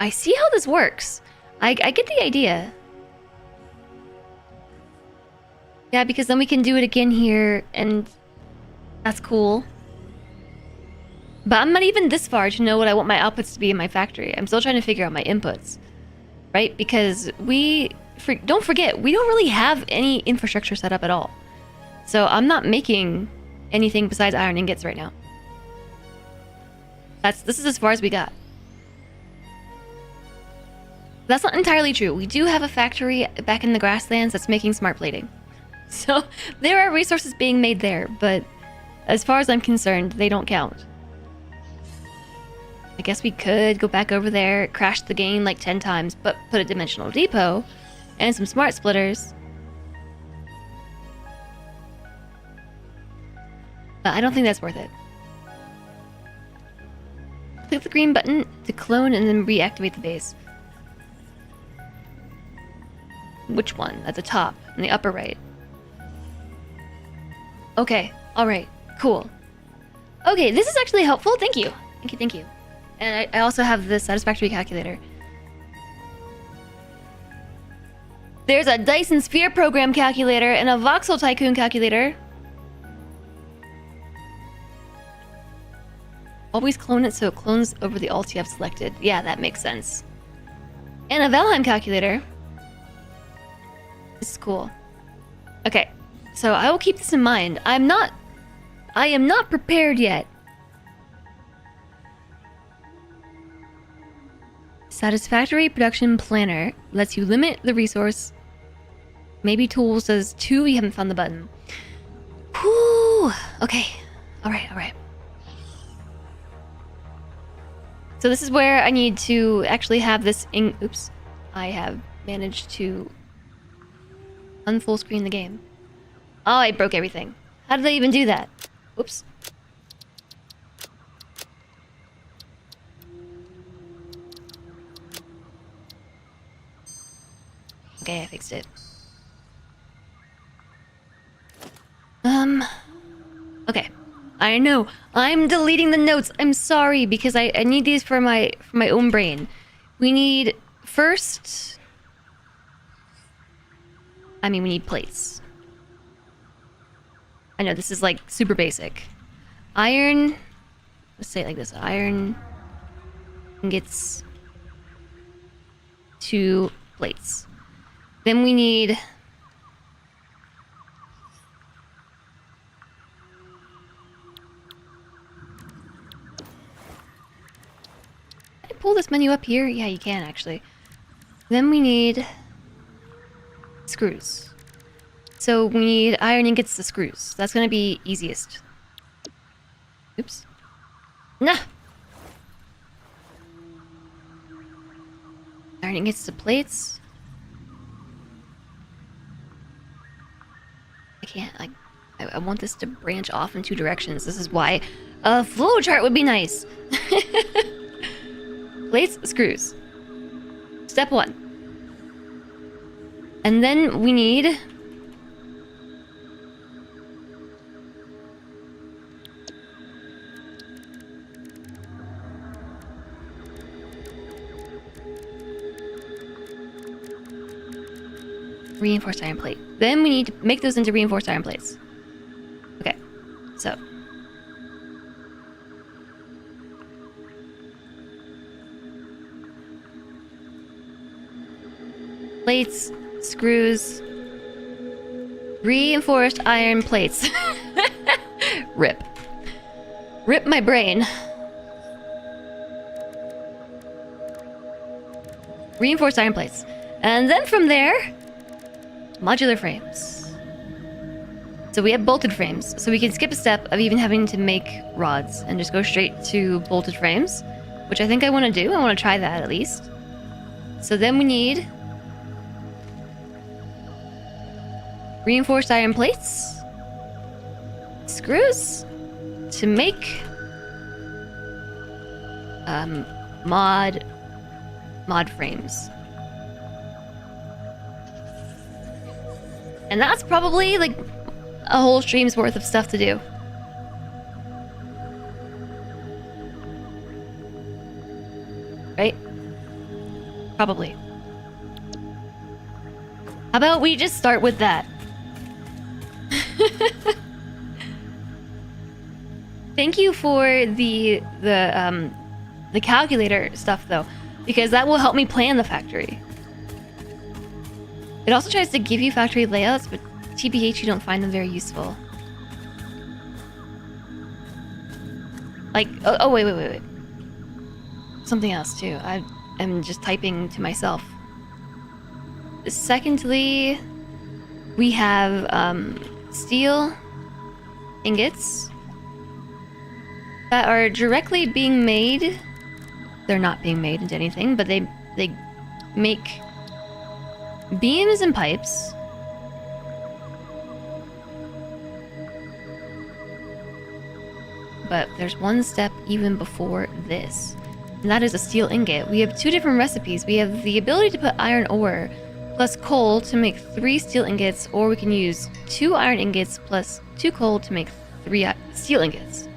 I see how this works. I get the idea. Yeah, because then we can do it again here, and that's cool. But I'm not even this far to know what I want my outputs to be in my factory. I'm still trying to figure out my inputs. Right? Because don't forget, we don't really have any infrastructure set up at all. So I'm not making anything besides iron ingots right now. This is as far as we got. That's not entirely true. We do have a factory back in the grasslands that's making smart plating. So there are resources being made there, but as far as I'm concerned, they don't count. I guess we could go back over there, crash the game like 10 times, but put a dimensional depot and some smart splitters. But I don't think that's worth it. Click the green button to clone and then reactivate the base. Which one? At the top, in the upper right. Okay, alright, cool. Okay, this is actually helpful, thank you. Thank you. And I also have the Satisfactory calculator. There's a Dyson Sphere program calculator and a Voxel Tycoon calculator. Always clone it so it clones over the alt you have selected. Yeah, that makes sense. And a Valheim calculator. This is cool. Okay, so I will keep this in mind. I am not prepared yet. Satisfactory Production Planner lets you limit the resource. Maybe Tools does 2. You haven't found the button. Whew. Okay. Alright. So this is where I need to actually have this oops. I have managed to unfull screen the game. Oh, I broke everything. How did I even do that? Whoops. Okay, I fixed it. Okay. I know. I'm deleting the notes. I'm sorry because I need these for my own brain. We need first. We need plates. I know this is like super basic. Iron. Let's say it like this. Iron ingots. 2 plates. Then we need Can I pull this menu up here? Yeah, you can actually. Then we need screws. So we need iron ingots to screws. That's gonna be easiest. Oops. Nah! Iron ingots to plates. I can't, I want this to branch off in 2 directions. This is why a flowchart would be nice. Plates, screws. Step 1. And then we need reinforced iron plate. Then we need to make those into reinforced iron plates. Okay, so plates, screws, reinforced iron plates. Rip my brain. Reinforced iron plates. And then from there, modular frames. So we have bolted frames, so we can skip a step of even having to make rods and just go straight to bolted frames, which I think I want to do. I want to try that at least. So then we need reinforced iron plates, screws to make mod frames. And that's probably like a whole stream's worth of stuff to do. Right? Probably. How about we just start with that? Thank you for the calculator stuff though, because that will help me plan the factory. It also tries to give you factory layouts, but TBH, you don't find them very useful. Like, oh wait. Something else too. I am just typing to myself. Secondly, We have steel ingots that are directly being made. They're not being made into anything, but they make beams and pipes. But there's one step even before this, and that is a steel ingot. We have two different recipes. We have the ability to put iron ore plus coal to make 3 steel ingots, or we can use 2 iron ingots plus 2 coal to make 3 steel ingots.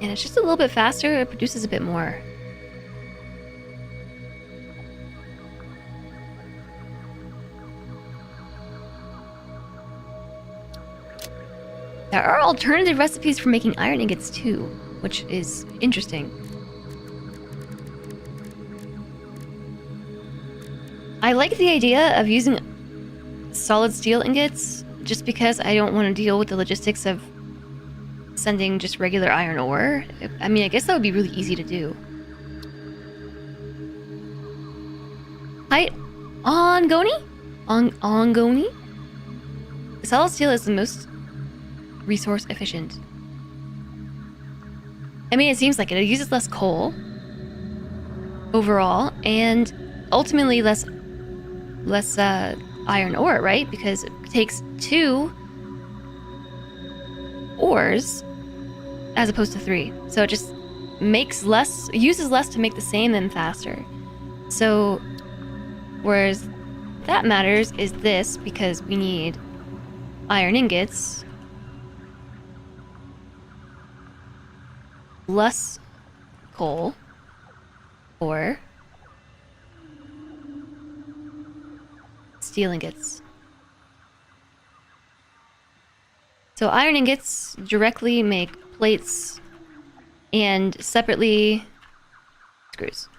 And it's just a little bit faster, it produces a bit more. There are alternative recipes for making iron ingots too, which is interesting. I like the idea of using solid steel ingots just because I don't want to deal with the logistics of sending just regular iron ore. I mean, I guess that would be really easy to do. Hi, Ongoni? Ongoni? Solid steel is the most resource efficient. I mean, it seems like it uses less coal overall, and ultimately less iron ore, right? Because it takes 2 ores as opposed to 3. So it just uses less to make the same and faster. So whereas that matters is this, because we need iron ingots, less coal, or steel ingots. So iron ingots directly make plates and separately screws.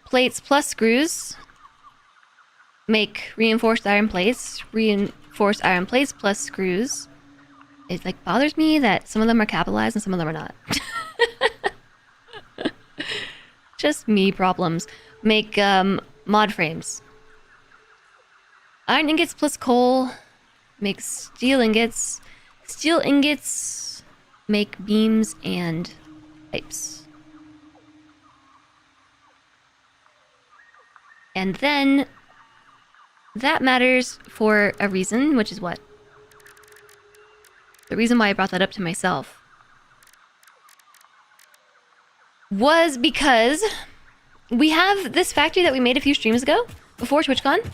Plates plus screws make reinforced iron plates. Reinforced iron plates plus screws. It like bothers me that some of them are capitalized and some of them are not. Just me problems. Make mod frames. Iron ingots plus coal make steel ingots. Steel ingots make beams and pipes. And then that matters for a reason, which is what? The reason why I brought that up to myself was because we have this factory that we made a few streams ago before TwitchCon.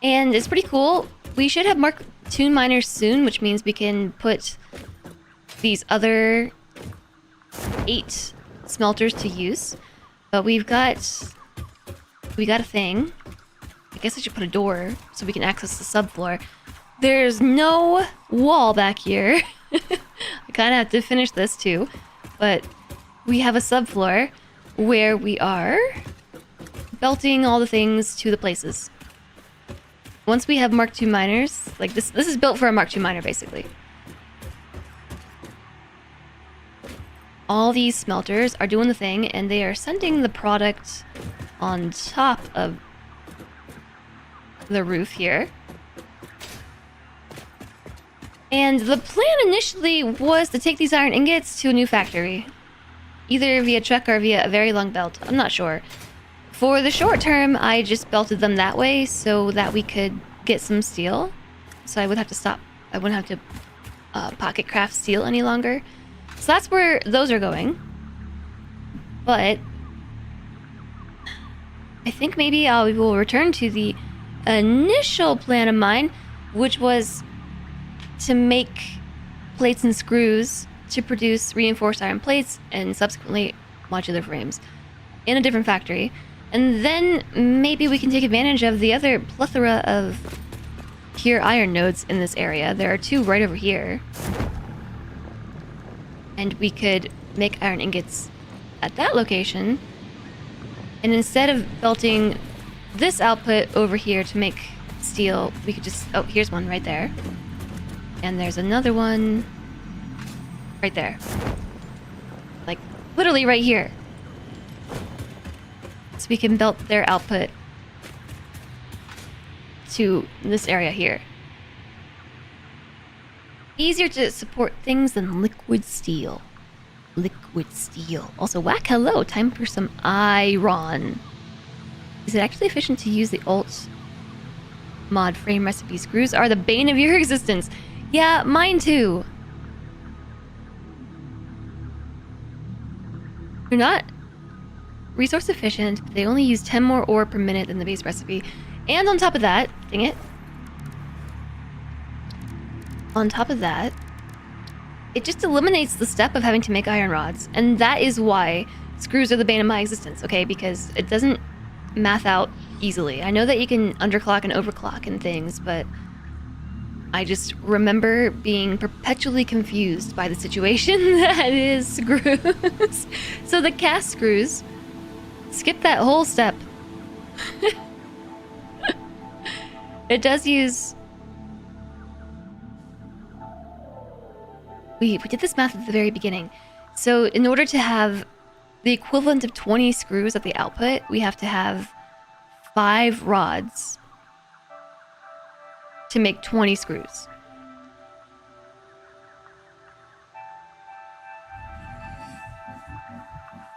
And it's pretty cool. We should have Mark II miners soon, which means we can put these other 8 smelters to use. But we got a thing. I guess I should put a door so we can access the subfloor. There's no wall back here. I kind of have to finish this too. But we have a subfloor where we are belting all the things to the places. Once we have Mark II miners, like this is built for a Mark II miner basically. All these smelters are doing the thing, and they are sending the product on top of the roof here. And the plan initially was to take these iron ingots to a new factory. Either via truck or via a very long belt. I'm not sure. For the short term, I just belted them that way so that we could get some steel. So I would have to stop. I wouldn't have to pocket craft steel any longer. So that's where those are going. But I think maybe I will return to the initial plan of mine, which was to make plates and screws to produce reinforced iron plates and subsequently modular frames in a different factory. And then maybe we can take advantage of the other plethora of pure iron nodes in this area. There are 2 right over here. And we could make iron ingots at that location. And instead of belting this output over here to make steel, we could just... Oh, here's one right there. And there's another one right there. Like, literally right here. It's we can belt their output to this area here. Easier to support things than liquid steel. Liquid steel. Also, whack hello, time for some iron. Is it actually efficient to use the alt mod frame recipe? Screws are the bane of your existence. Yeah, mine too. They're not resource efficient, but they only use 10 more ore per minute than the base recipe. And on top of that, dang it. On top of that, it just eliminates the step of having to make iron rods. And that is why screws are the bane of my existence, okay? Because it doesn't math out easily. I know that you can underclock and overclock and things, but I just remember being perpetually confused by the situation that is screws. So the cast screws skip that whole step. It does use... We did this math at the very beginning. So in order to have the equivalent of 20 screws at the output, we have to have 5 rods to make 20 screws.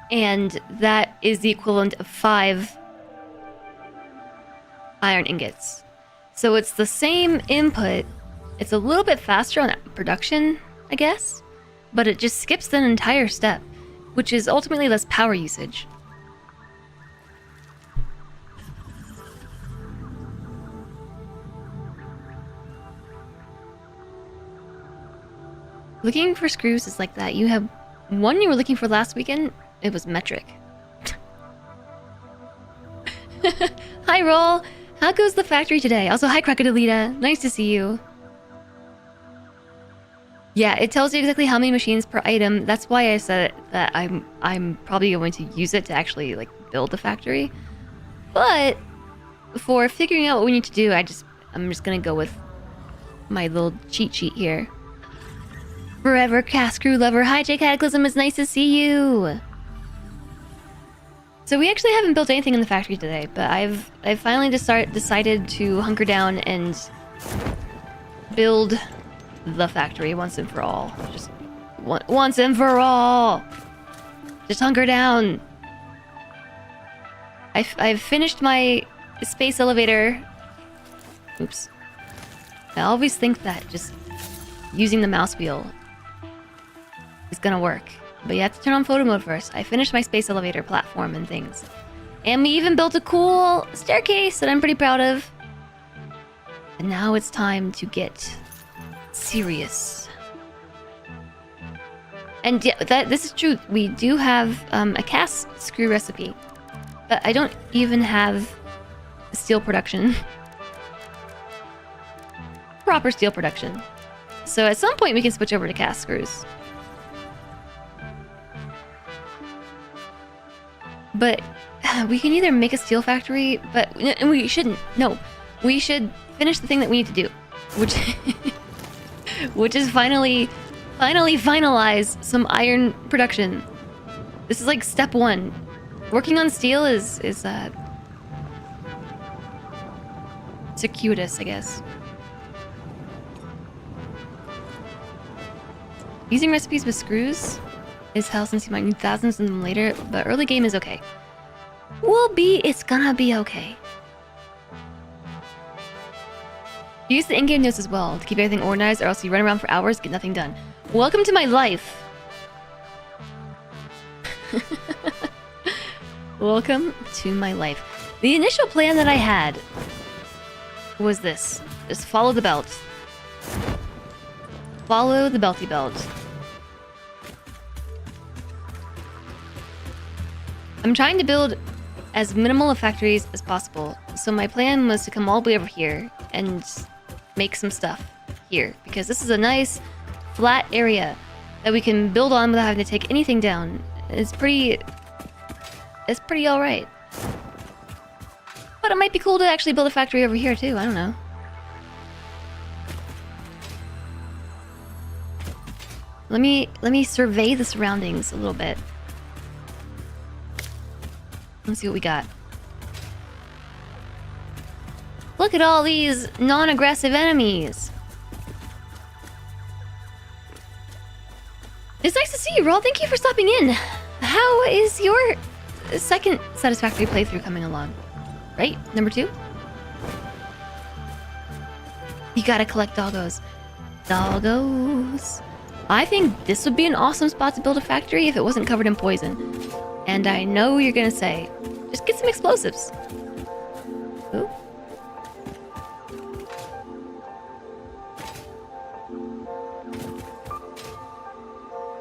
And that is the equivalent of 5 iron ingots. So it's the same input. It's a little bit faster on production, I guess, but it just skips an entire step, which is ultimately less power usage. Looking for screws is like that. You have one you were looking for last weekend. It was metric. Hi, Roll. How goes the factory today? Also, hi, Crocodilita. Nice to see you. Yeah, it tells you exactly how many machines per item. That's why I said that I'm probably going to use it to actually like build the factory. But for figuring out what we need to do, I'm just gonna go with my little cheat sheet here. Forever cast screw lover. Hi, J Cataclysm. It's nice to see you. So we actually haven't built anything in the factory today, but I've finally decided to hunker down and build the factory once and for all. Just once and for all. Just hunker down. I've finished my space elevator. Oops. I always think that just using the mouse wheel is gonna work. But you have to turn on photo mode first. I finished my space elevator platform and things. And we even built a cool staircase that I'm pretty proud of. And now it's time to get serious. And yeah, this is true. We do have a cast screw recipe. But I don't even have steel production. Proper steel production. So at some point we can switch over to cast screws. But we can either make a steel factory, but we shouldn't. No, we should finish the thing that we need to do, which is finally finalize some iron production. This is like step 1. Working on steel is circuitous, I guess. Using recipes with screws is hell since you might need thousands of them later, but early game is okay. It's gonna be okay. Use the in-game notes as well to keep everything organized, or else you run around for hours, get nothing done. Welcome to my life. Welcome to my life. The initial plan that I had was this. Just follow the belt. Follow the belty belt. I'm trying to build as minimal of factories as possible. So my plan was to come all the way over here and make some stuff here. Because this is a nice flat area that we can build on without having to take anything down. It's pretty alright. But it might be cool to actually build a factory over here too, I don't know. Let me survey the surroundings a little bit. Let's see what we got. Look at all these non-aggressive enemies. It's nice to see you, Rawl. Thank you for stopping in. How is your second Satisfactory playthrough coming along? Right? Number 2? You gotta collect doggos. Doggos. I think this would be an awesome spot to build a factory if it wasn't covered in poison. And I know you're gonna say, just get some explosives. Ooh.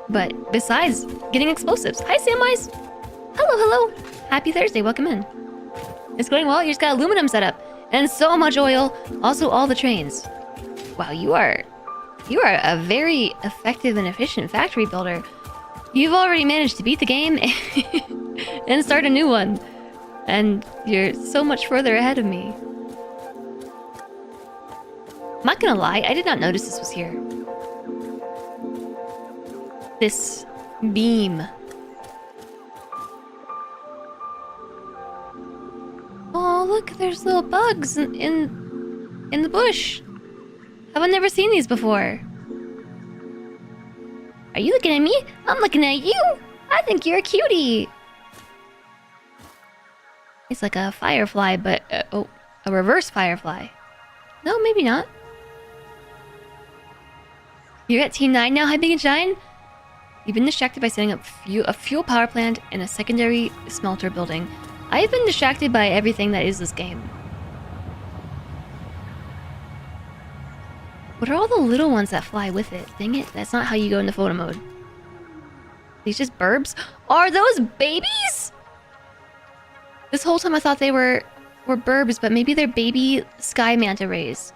But besides getting explosives, hi Samwise! Hello! Happy Thursday, welcome in. It's going well, you just got aluminum set up. And so much oil, also all the trains. Wow, you are a very effective and efficient factory builder. You've already managed to beat the game and start a new one. And you're so much further ahead of me. I'm not gonna lie, I did not notice this was here. This beam. Oh, look, there's little bugs in the bush. Have I never seen these before? Are you looking at me? I'm looking at you. I think you're a cutie. It's like a firefly, but a reverse firefly. No, maybe not. You're at Team 9 now, Hi Big and Shine? You've been distracted by setting up a fuel power plant and a secondary smelter building. I have been distracted by everything that is this game. What are all the little ones that fly with it? Dang it, that's not how you go into photo mode. These just burbs? Are those babies? This whole time I thought they were burbs, but maybe they're baby sky manta rays.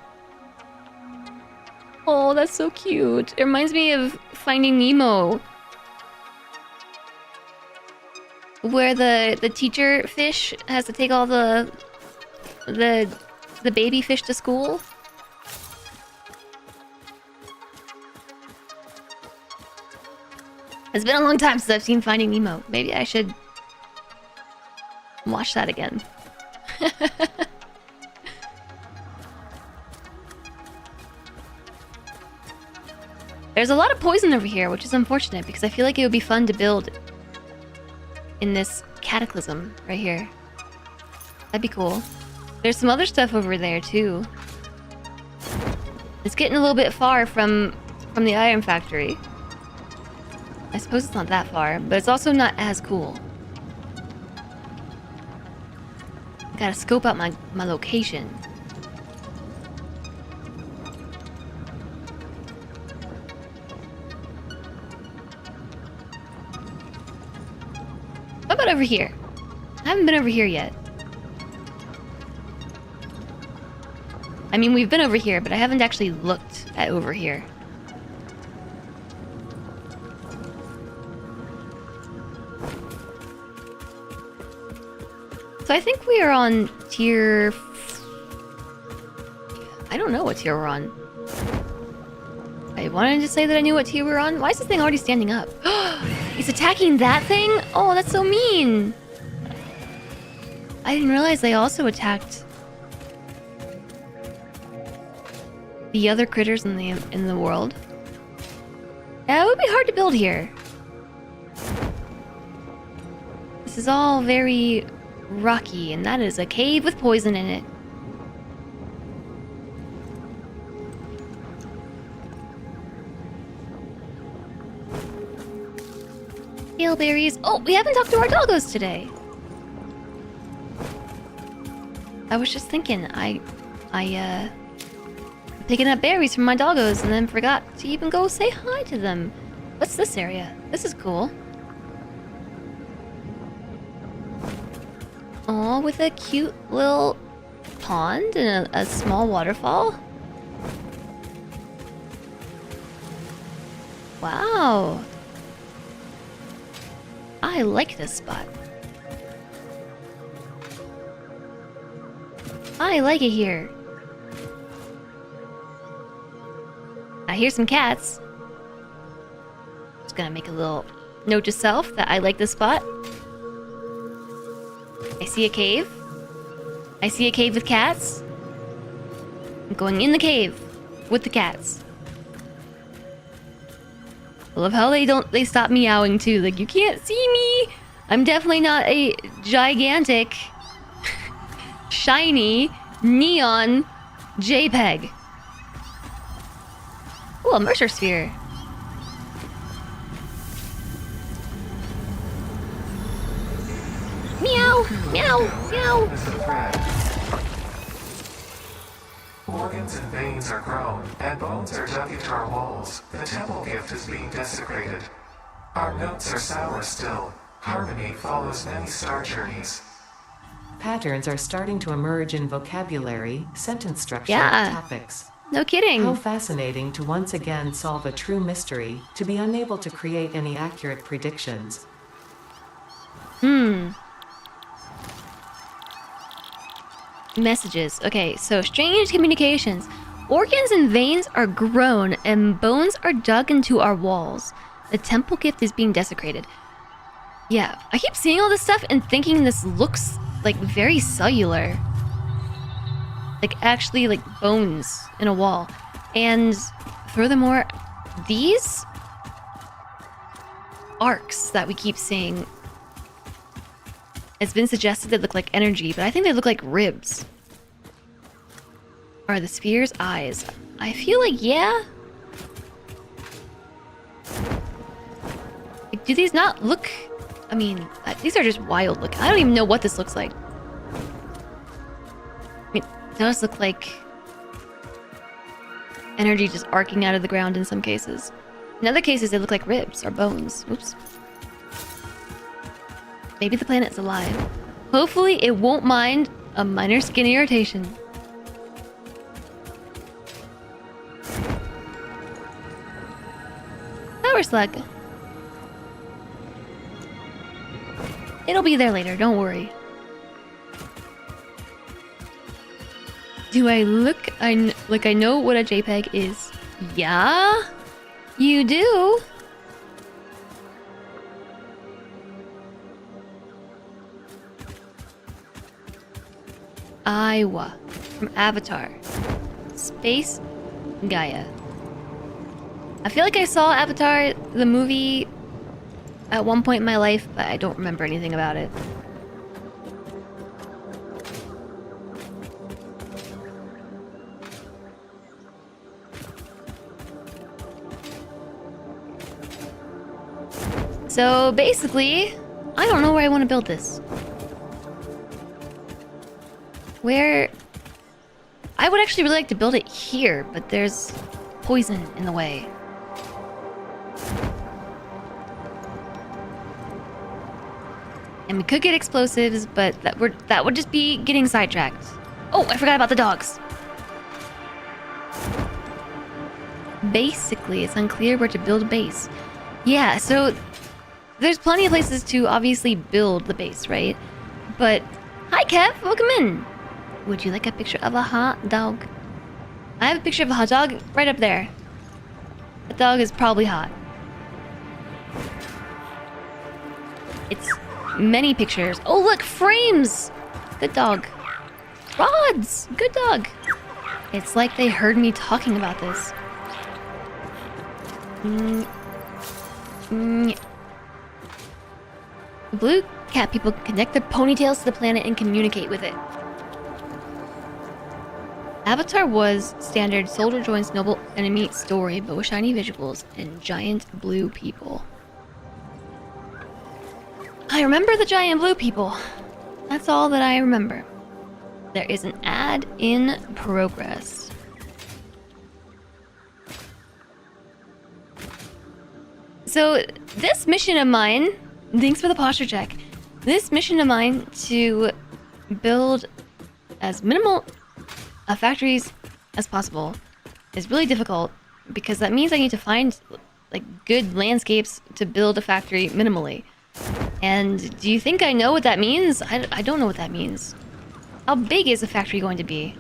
Oh, that's so cute. It reminds me of Finding Nemo. Where the teacher fish has to take all the baby fish to school. It's been a long time since I've seen Finding Nemo. Maybe I should watch that again. There's a lot of poison over here, which is unfortunate because I feel like it would be fun to build in this cataclysm right here. That'd be cool. There's some other stuff over there too. It's getting a little bit far from the iron factory. I suppose it's not that far, but it's also not as cool. Gotta scope out my location. What about over here? I haven't been over here yet. I mean, we've been over here, but I haven't actually looked at over here. So I think we are on tier... I don't know what tier we're on. I wanted to say that I knew what tier we're on. Why is this thing already standing up? He's attacking that thing? Oh, that's so mean. I didn't realize they also attacked the other critters in the world. Yeah, it would be hard to build here. This is all very rocky, and that is a cave with poison in it. Berries. Oh, we haven't talked to our doggos today. I was just thinking, I picking up berries from my doggos and then forgot to even go say hi to them. What's this area? This is cool. Oh, with a cute little pond and a small waterfall. Wow. I like this spot. I like it here. I hear some cats. Just gonna make a little note to self that I like this spot. I see a cave. I see a cave with cats. I'm going in the cave with the cats. I love how they stop meowing too. Like, you can't see me. I'm definitely not a gigantic, shiny, neon JPEG. Ooh, a Mercer sphere. Meow, meow, meow.
Is a threat. Organs and veins are grown, and bones are dug into our walls. The temple gift is being desecrated. Our notes are sour still. Harmony follows many star journeys.
Patterns are starting to emerge in vocabulary, sentence structure,
Yeah.
topics.
No kidding.
How fascinating to once again solve a true mystery, to be unable to create any accurate predictions.
Messages. Okay, so strange communications. Organs and veins are grown and bones are dug into our walls. The temple gift is being desecrated. Yeah, I keep seeing all this stuff and thinking this looks like very cellular. Like actually like bones in a wall. And furthermore, these arcs that we keep seeing, it's been suggested they look like energy, but I think they look like ribs. Are the sphere's eyes? I feel like, yeah. Like, do these not look... I mean, these are just wild looking. I don't even know what this looks like. I mean, it does look like energy just arcing out of the ground in some cases. In other cases, they look like ribs or bones. Oops. Maybe the planet's alive. Hopefully, it won't mind a minor skin irritation. Power slug. It'll be there later, don't worry. Do I look like I know what a JPEG is? Yeah? You do? Iowa from Avatar. Space Gaia. I feel like I saw Avatar, the movie, at one point in my life, but I don't remember anything about it. So basically, I don't know where I want to build this. Where... I would actually really like to build it here, but there's poison in the way. And we could get explosives, but that would just be getting sidetracked. Oh, I forgot about the dogs. Basically, it's unclear where to build a base. Yeah, so there's plenty of places to obviously build the base, right? But hi, Kev, welcome in. Would you like a picture of a hot dog? I have a picture of a hot dog right up there. That dog is probably hot. It's many pictures. Oh, look, frames. Good dog. Rods. Good dog. It's like they heard me talking about this. Blue cat people can connect their ponytails to the planet and communicate with it. Avatar was standard soldier joins noble enemy story, but with shiny visuals and giant blue people. I remember the giant blue people. That's all that I remember. There is an ad in progress. So this mission of mine, thanks for the posture check. This mission of mine to build as minimal factories as possible is really difficult because that means I need to find like good landscapes to build a factory minimally. And do you think I know what that means? I don't know what that means. How big is a factory going to be?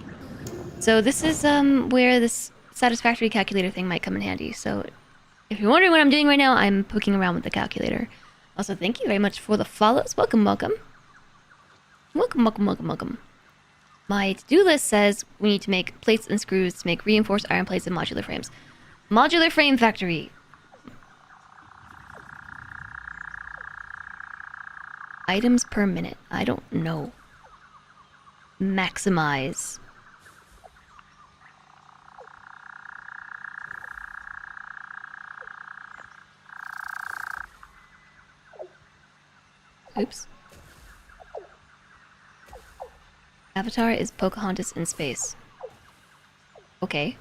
So this is where this Satisfactory calculator thing might come in handy. So if you're wondering what I'm doing right now, I'm poking around with the calculator. Also, thank you very much for the follows. Welcome, welcome. Welcome, welcome, welcome, welcome. My to-do list says we need to make plates and screws to make reinforced iron plates and modular frames. Modular frame factory. Items per minute. I don't know. Maximize. Oops. Avatar is Pocahontas in space. Okay.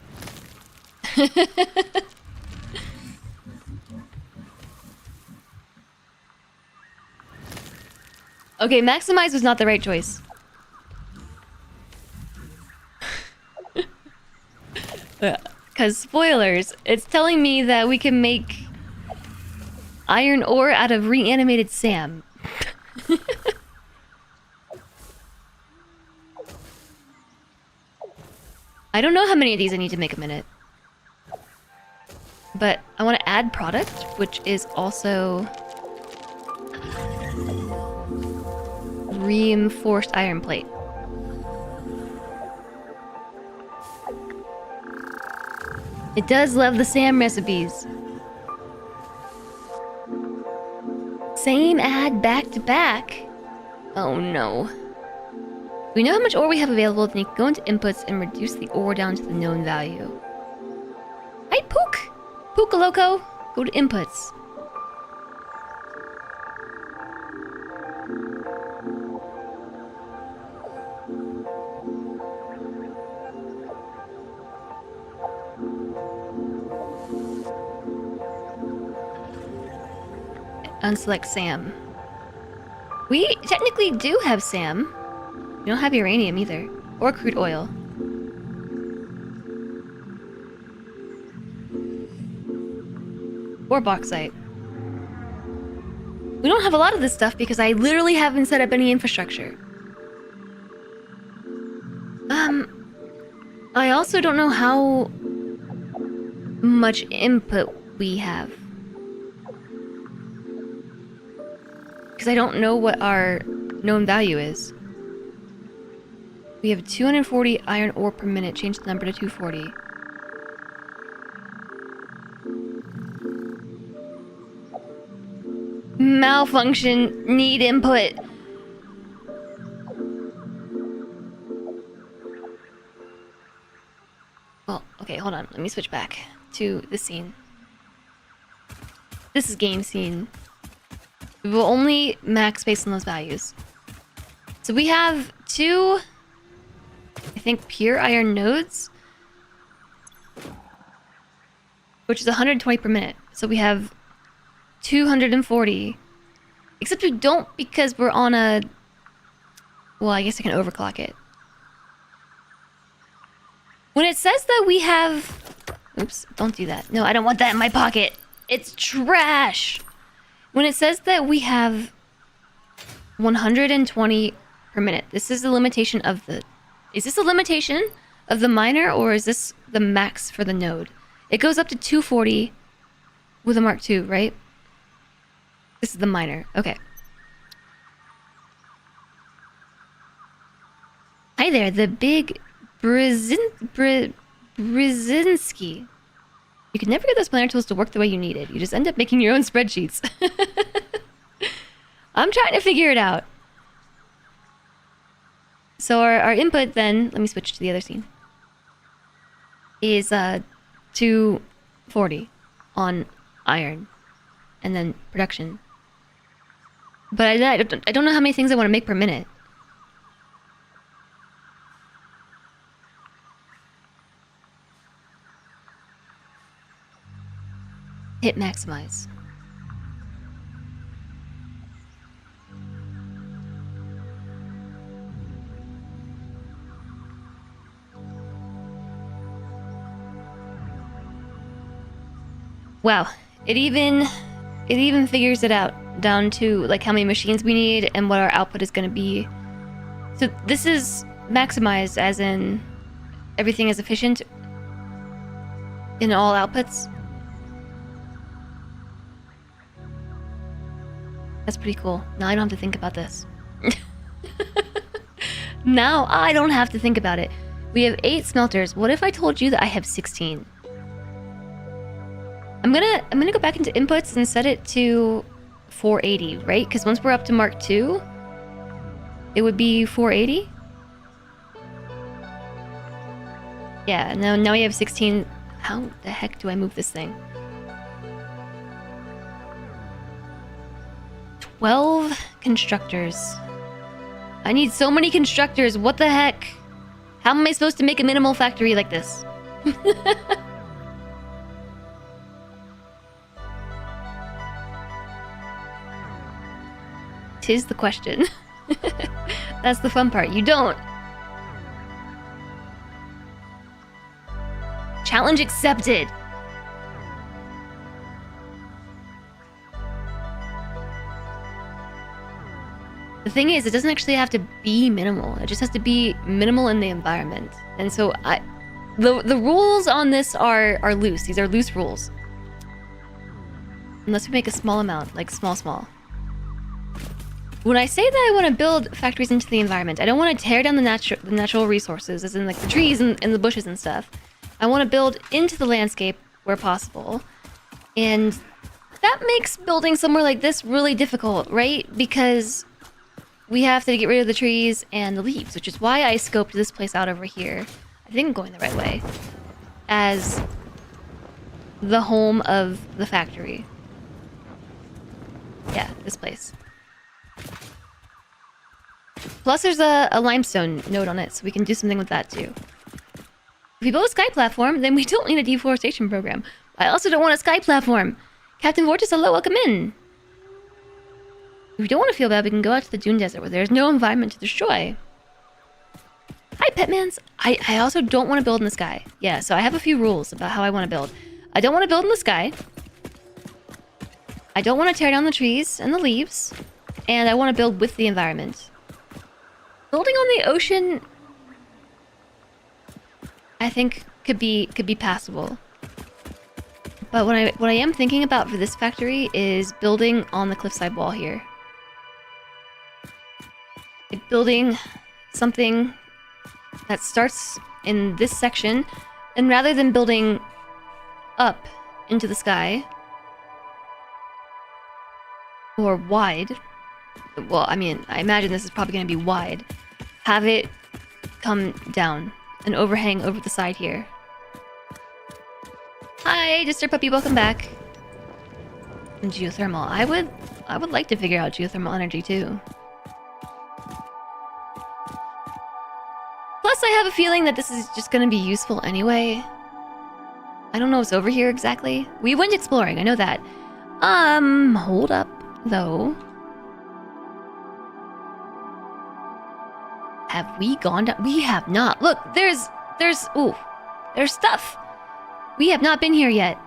Okay, maximize was not the right choice. Because spoilers, it's telling me that we can make iron ore out of reanimated Sam. I don't know how many of these I need to make a minute. But I want to add product, which is also reinforced iron plate. It does love the Sam recipes. Same ad back to back. Oh no. We know how much ore we have available, then you can go into inputs and reduce the ore down to the known value. Hi, Pook! Pooka Loco! Go to inputs. Unselect Sam. We technically do have Sam. We don't have uranium either. Or crude oil. Or bauxite. We don't have a lot of this stuff because I literally haven't set up any infrastructure. I also don't know how much input we have. Because I don't know what our known value is. We have 240 iron ore per minute. Change the number to 240. Malfunction. Need input. Well, okay, hold on. Let me switch back to the scene. This is game scene. We will only max based on those values. So we have two, I think, pure iron nodes, which is 120 per minute. So we have 240. Except we don't because we're on a... Well, I guess I can overclock it. When it says that we have... Oops, don't do that. No, I don't want that in my pocket. It's trash. When it says that we have 120 per minute, this is the limitation of the... Is this a limitation of the miner, or is this the max for the node? It goes up to 240 with a Mark II, right? This is the miner. Okay. Hi there, the big Brzezinski. You can never get those planner tools to work the way you need it. You just end up making your own spreadsheets. I'm trying to figure it out. So our input then, let me switch to the other scene, is 240 on iron and then production. But I don't know how many things I want to make per minute. Hit maximize. Wow, it even figures it out down to like how many machines we need and what our output is going to be. So this is maximized as in everything is efficient in all outputs. That's pretty cool. Now I don't have to think about this. Now I don't have to think about it. We have 8 smelters. What if I told you that I have 16? I'm gonna go back into inputs and set it to 480, right? Because once we're up to Mark 2, it would be 480. Yeah, now we have 16. How the heck do I move this thing? 12 constructors. I need so many constructors. What the heck? How am I supposed to make a minimal factory like this? Tis the question. That's the fun part. You don't. Challenge accepted. The thing is, it doesn't actually have to be minimal. It just has to be minimal in the environment. And so the rules on this are loose. These are loose rules. Unless we make a small amount, like small. When I say that I want to build factories into the environment, I don't want to tear down the natural resources, as in like the trees and the bushes and stuff. I want to build into the landscape where possible. And that makes building somewhere like this really difficult, right? Because we have to get rid of the trees and the leaves, which is why I scoped this place out over here. I think I'm going the right way. As the home of the factory. Yeah, this place. Plus there's a limestone node on it, so we can do something with that too. If we build a sky platform, then we don't need a deforestation program. I also don't want a sky platform. Captain Vortis, hello, welcome in. If we don't want to feel bad, we can go out to the dune desert where there's no environment to destroy. Hi, Petmans. I also don't want to build in the sky. Yeah, so I have a few rules about how I want to build. I don't want to build in the sky. I don't want to tear down the trees and the leaves. And I want to build with the environment. Building on the ocean, I think could be passable. But what I am thinking about for this factory is building on the cliffside wall here. Like building something that starts in this section, and rather than building up into the sky or wide, well, I mean, I imagine this is probably going to be wide, have it come down, an overhang over the side here. Hi, Disturb Puppy, welcome back. And geothermal. I would like to figure out geothermal energy too. Plus, I have a feeling that this is just going to be useful anyway. I don't know what's over here exactly. We went exploring, I know that. Hold up, though. Have we gone down? We have not. Look, there's stuff. We have not been here yet.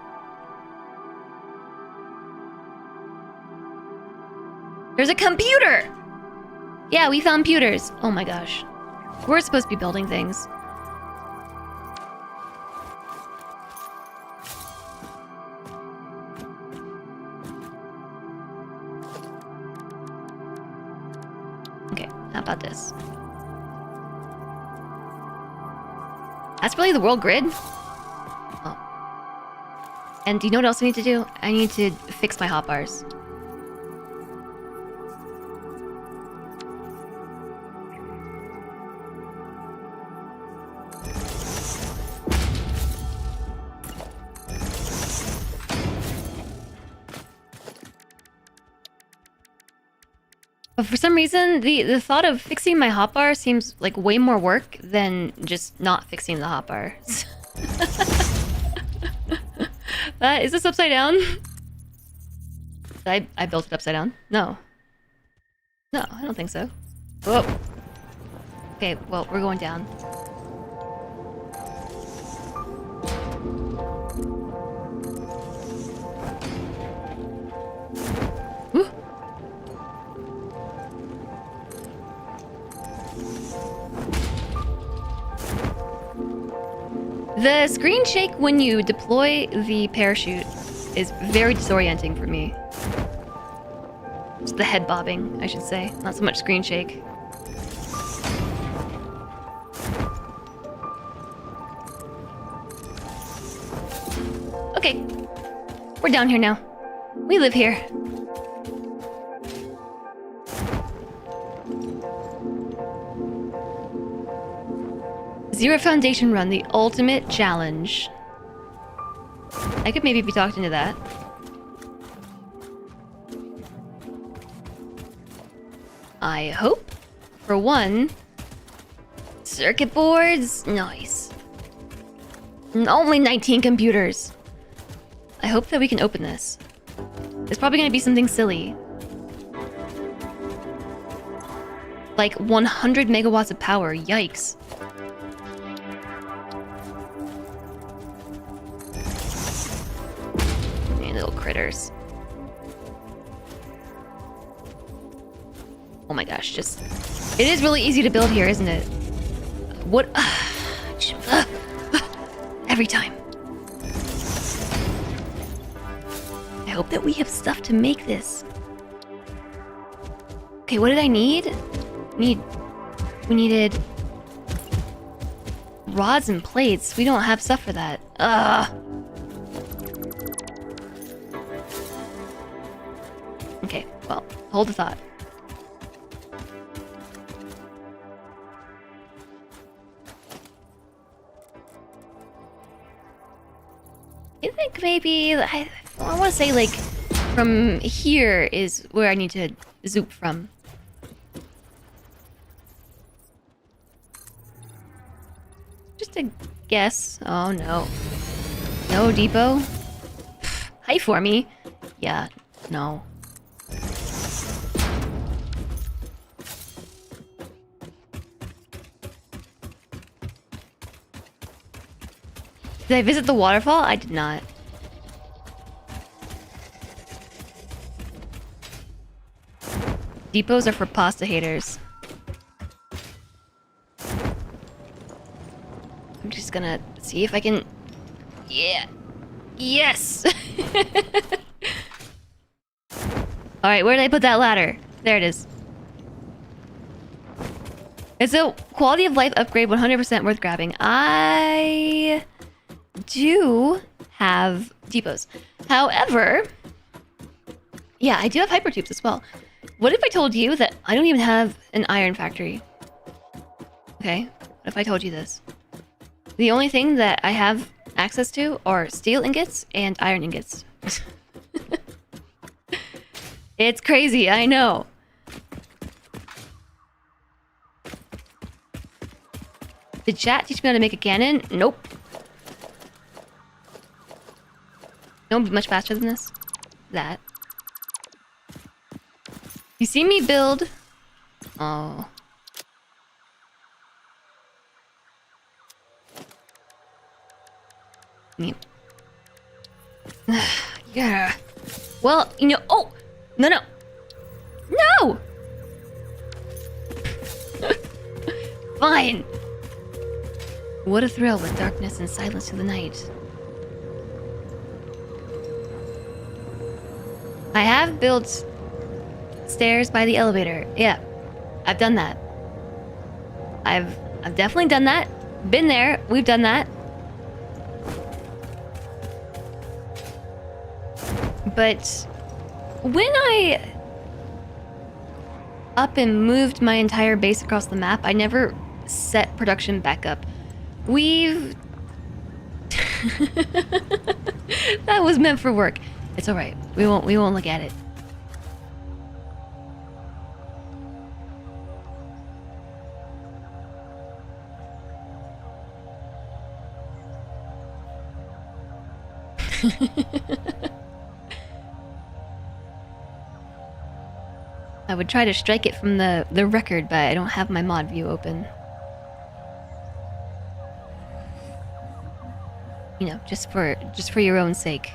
There's a computer! Yeah, we found computers. Oh my gosh. We're supposed to be building things. Okay, how about this? That's really the world grid? Oh. And do you know what else I need to do? I need to fix my hotbars. But for some reason, the thought of fixing my hotbar seems like way more work than just not fixing the hotbar. Is this upside down? I built it upside down? No. No, I don't think so. Whoa. Okay, well, we're going down. Whew. The screen shake when you deploy the parachute is very disorienting for me. Just the head bobbing, I should say. Not so much screen shake. okay. We're down here now. We live here. Zero Foundation Run, the ultimate challenge. I could maybe be talked into that. I hope. For one, circuit boards, nice. Only 19 computers. I hope that we can open this. It's probably gonna be something silly. Like 100 megawatts of power, yikes. Hey, little critters. Oh my gosh, just... It is really easy to build here, isn't it? What... every time. I hope that we have stuff to make this. Okay, what did I need? We needed... rods and plates. We don't have stuff for that. Ugh. Okay, well, hold the thought. I think maybe... I want to say, like, from here is where I need to zoop from. Just a guess. Oh, no. No depot? Hi for me. Yeah, no. Did I visit the waterfall? I did not. Depots are for pasta haters. I'm just gonna see if I can... Yeah. Yes! Alright, where did I put that ladder? There it is. It's a quality of life upgrade, 100% worth grabbing. I do have depots. However, yeah, I do have hypertubes as well. What if I told you that I don't even have an iron factory? Okay, what if I told you this? The only thing that I have access to are steel ingots and iron ingots. It's crazy, I know. Did chat teach me how to make a cannon? Nope. Don't be much faster than this. That. You see me build... Oh. Yeah. Well, you know... Oh! No, no! No! Fine! What a thrill with darkness and silence to the night. I have built stairs by the elevator. Yeah, I've done that. I've definitely done that. Been there. We've done that. But when I up and moved my entire base across the map, I never set production back up. We've... That was meant for work. It's alright. We won't look at it. I would try to strike it from the record, but I don't have my mod view open. You know, just for your own sake.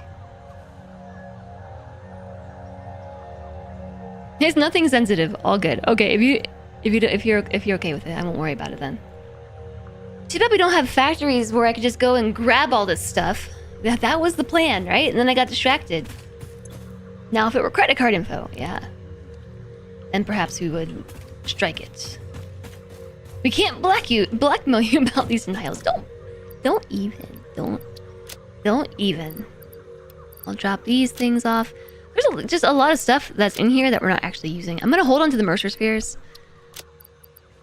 There's nothing sensitive. All good. Okay, if you're okay with it, I won't worry about it then. Too bad we don't have factories where I could just go and grab all this stuff. That was the plan, right? And then I got distracted. Now, if it were credit card info, yeah. And perhaps we would strike it. We can't blackmail you about these denials. Don't even. I'll drop these things off. There's just a lot of stuff that's in here that we're not actually using. I'm gonna hold on to the Mercer spheres.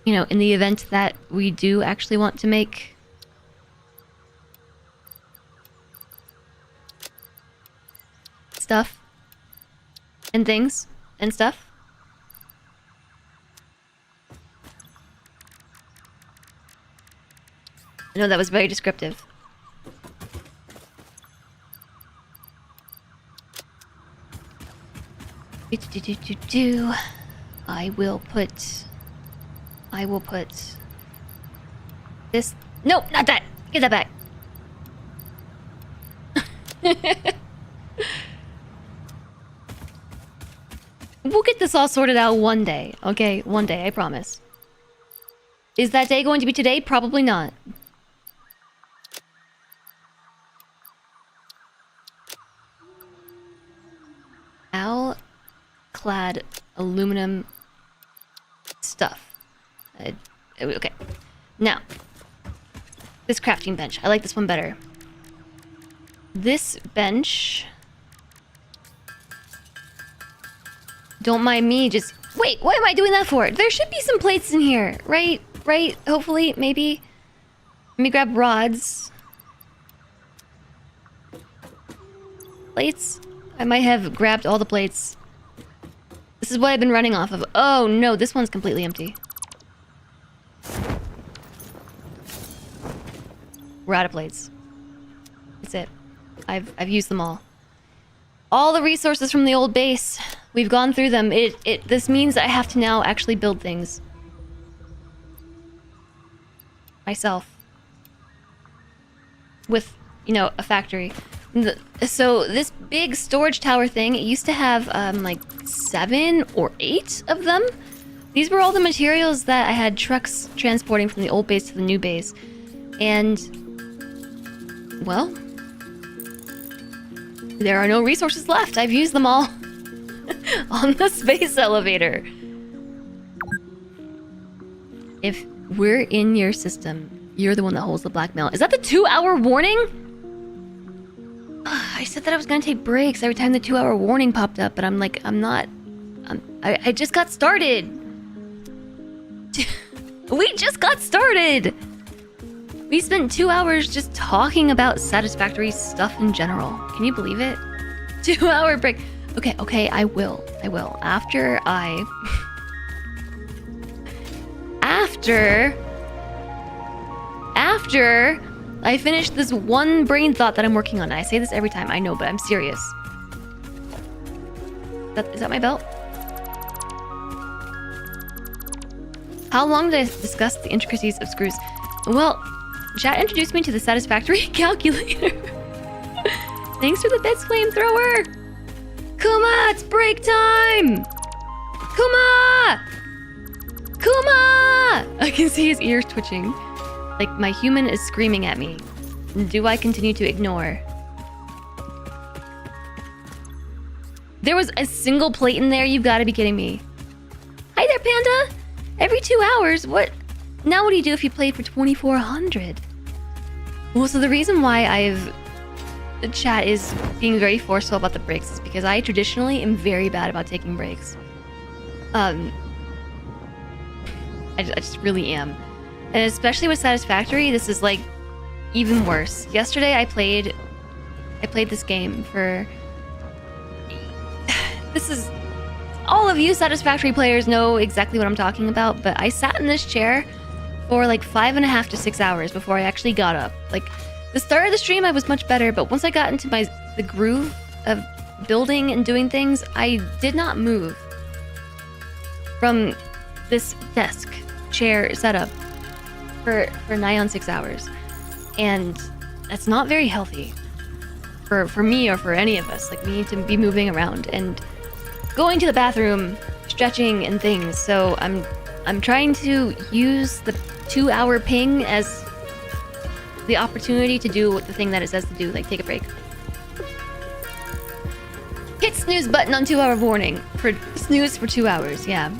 You know, in the event that we do actually want to make stuff and things and stuff. I know that was very descriptive. I will put this. Nope, not that. Get that back. We'll get this all sorted out one day. Okay, one day, I promise. Is that day going to be today? Probably not. Clad aluminum stuff. Okay. Now, this crafting bench. I like this one better. This bench. Don't mind me, just... Wait, what am I doing that for? There should be some plates in here, right? Right? Hopefully, maybe. Let me grab rods. Plates? I might have grabbed all the plates. This is what I've been running off of. Oh no, this one's completely empty. We're out of plates. That's it. I've used them all. All the resources from the old base. We've gone through them. This means I have to now actually build things. Myself. With, you know, a factory. So this big storage tower thing, it used to have like 7 or 8 of them. These were all the materials that I had trucks transporting from the old base to the new base. And, well, there are no resources left. I've used them all on the space elevator. If we're in your system, you're the one that holds the blackmail. Is that the 2-hour warning? I said that I was gonna take breaks every time the 2-hour warning popped up, but I'm like, I'm not. I just got started. We just got started. We spent 2 hours just talking about Satisfactory stuff in general. Can you believe it? 2-hour break. Okay, I will. After I finish this one brain thought that I'm working on. I say this every time, I know, but I'm serious. Is that my belt? How long did I discuss the intricacies of screws? Well, chat introduced me to the Satisfactory calculator. Thanks for the bits, flamethrower! Kuma, it's break time! Kuma! I can see his ears twitching. Like my human is screaming at me. Do I continue to ignore? There was a single plate in there? You've got to be kidding me. Hi there, Panda! Every 2 hours? What? Now what do you do if you played for 2,400? Well, so the reason why the chat is being very forceful about the breaks is because I traditionally am very bad about taking breaks. I just really am. And especially with Satisfactory, this is like even worse. Yesterday I played this game for... This is... All of you Satisfactory players know exactly what I'm talking about, but I sat in this chair for like 5.5 to 6 hours before I actually got up. Like, the start of the stream I was much better, but once I got into the groove of building and doing things, I did not move from this desk chair setup for nigh on 6 hours. And that's not very healthy for me or for any of us. Like, we need to be moving around and going to the bathroom, stretching and things. So I'm trying to use the 2-hour ping as the opportunity to do the thing that it says to do, like take a break. Hit snooze button on 2-hour warning. For snooze for 2 hours, yeah.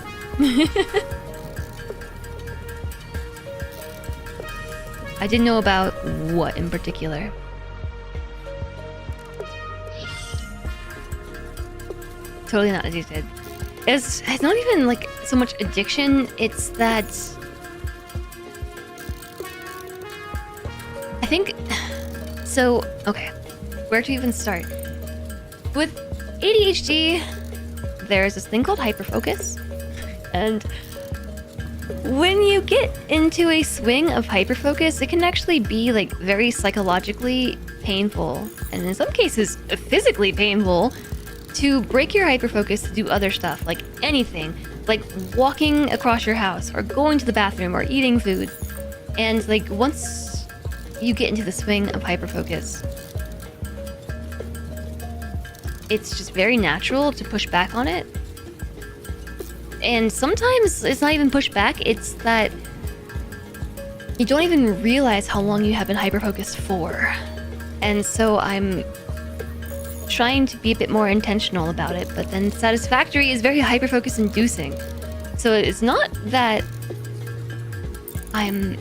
I didn't know about what in particular. totally not addicted. It's not even like so much addiction, it's that I think so okay, where to even start? With ADHD, there's this thing called hyperfocus. And when you get into a swing of hyperfocus, it can actually be like very psychologically painful, and in some cases physically painful, to break your hyperfocus to do other stuff, like anything, like walking across your house or going to the bathroom or eating food. And like once you get into the swing of hyperfocus, it's just very natural to push back on it. And sometimes it's not even push back, it's that you don't even realize how long you have been hyperfocused for. And so I'm trying to be a bit more intentional about it, but then Satisfactory is very hyperfocus inducing. So it's not that I'm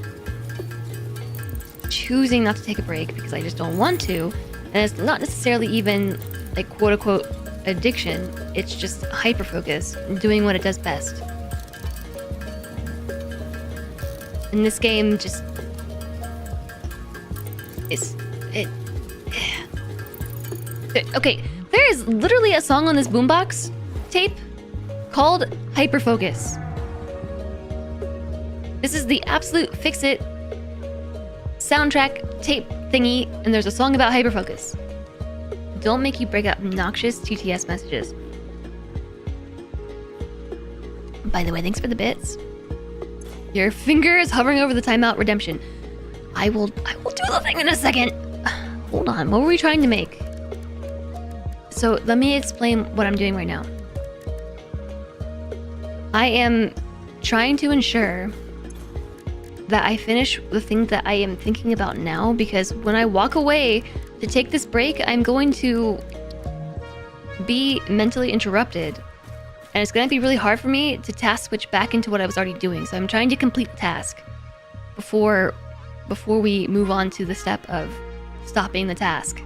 choosing not to take a break because I just don't want to, and it's not necessarily even like quote unquote addiction, it's just hyperfocus doing what it does best. And this game just okay, there is literally a song on this boombox tape called Hyperfocus. This is the absolute fix-it soundtrack tape thingy, and there's a song about hyperfocus. Don't make you break up obnoxious TTS messages. By the way, thanks for the bits. Your finger is hovering over the timeout redemption. I will do the thing in a second. Hold on, what were we trying to make? So let me explain what I'm doing right now. I am trying to ensure that I finish the thing that I am thinking about now, because when I walk away to take this break, I'm going to be mentally interrupted. And it's going to be really hard for me to task switch back into what I was already doing. So I'm trying to complete the task before we move on to the step of stopping the task.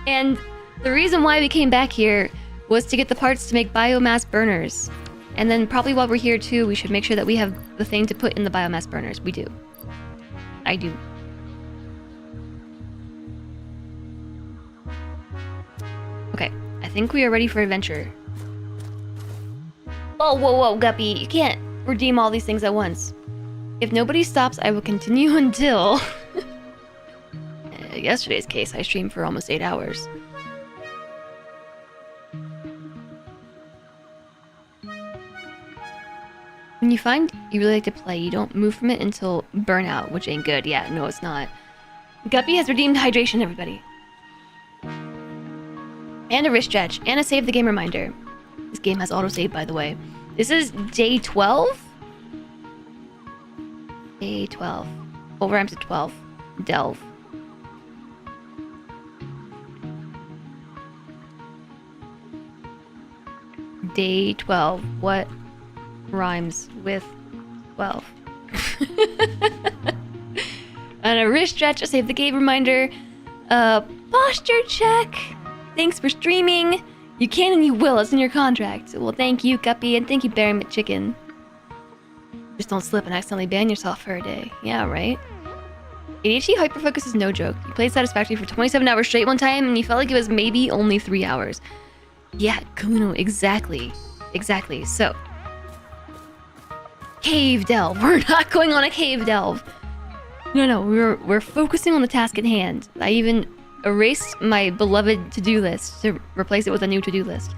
And the reason why we came back here was to get the parts to make biomass burners. And then probably while we're here too, we should make sure that we have the thing to put in the biomass burners. We do. I do. Okay, I think we are ready for adventure. Oh, whoa, Guppy. You can't redeem all these things at once. If nobody stops, I will continue until... yesterday's case, I streamed for almost 8 hours. When you find you really like to play, you don't move from it until burnout, which ain't good. Yeah, no, it's not. Guppy has redeemed hydration, everybody. And a wrist stretch, and a save the game reminder. This game has autosave, by the way. This is day 12? Day 12. Over rhymes to 12. Delve. Day 12. What rhymes with 12? And a wrist stretch, a save the game reminder. Posture check. Thanks for streaming. You can and you will. It's in your contract. Well, thank you, Guppy, and thank you, Barry McChicken. Just don't slip and accidentally ban yourself for a day. Yeah, right? ADHD hyperfocus is no joke. You played Satisfactory for 27 hours straight one time, and you felt like it was maybe only 3 hours. Yeah, Kuno, exactly. Exactly. So, cave delve. We're not going on a cave delve. No, we're focusing on the task at hand. I even erased my beloved to-do list to replace it with a new to-do list.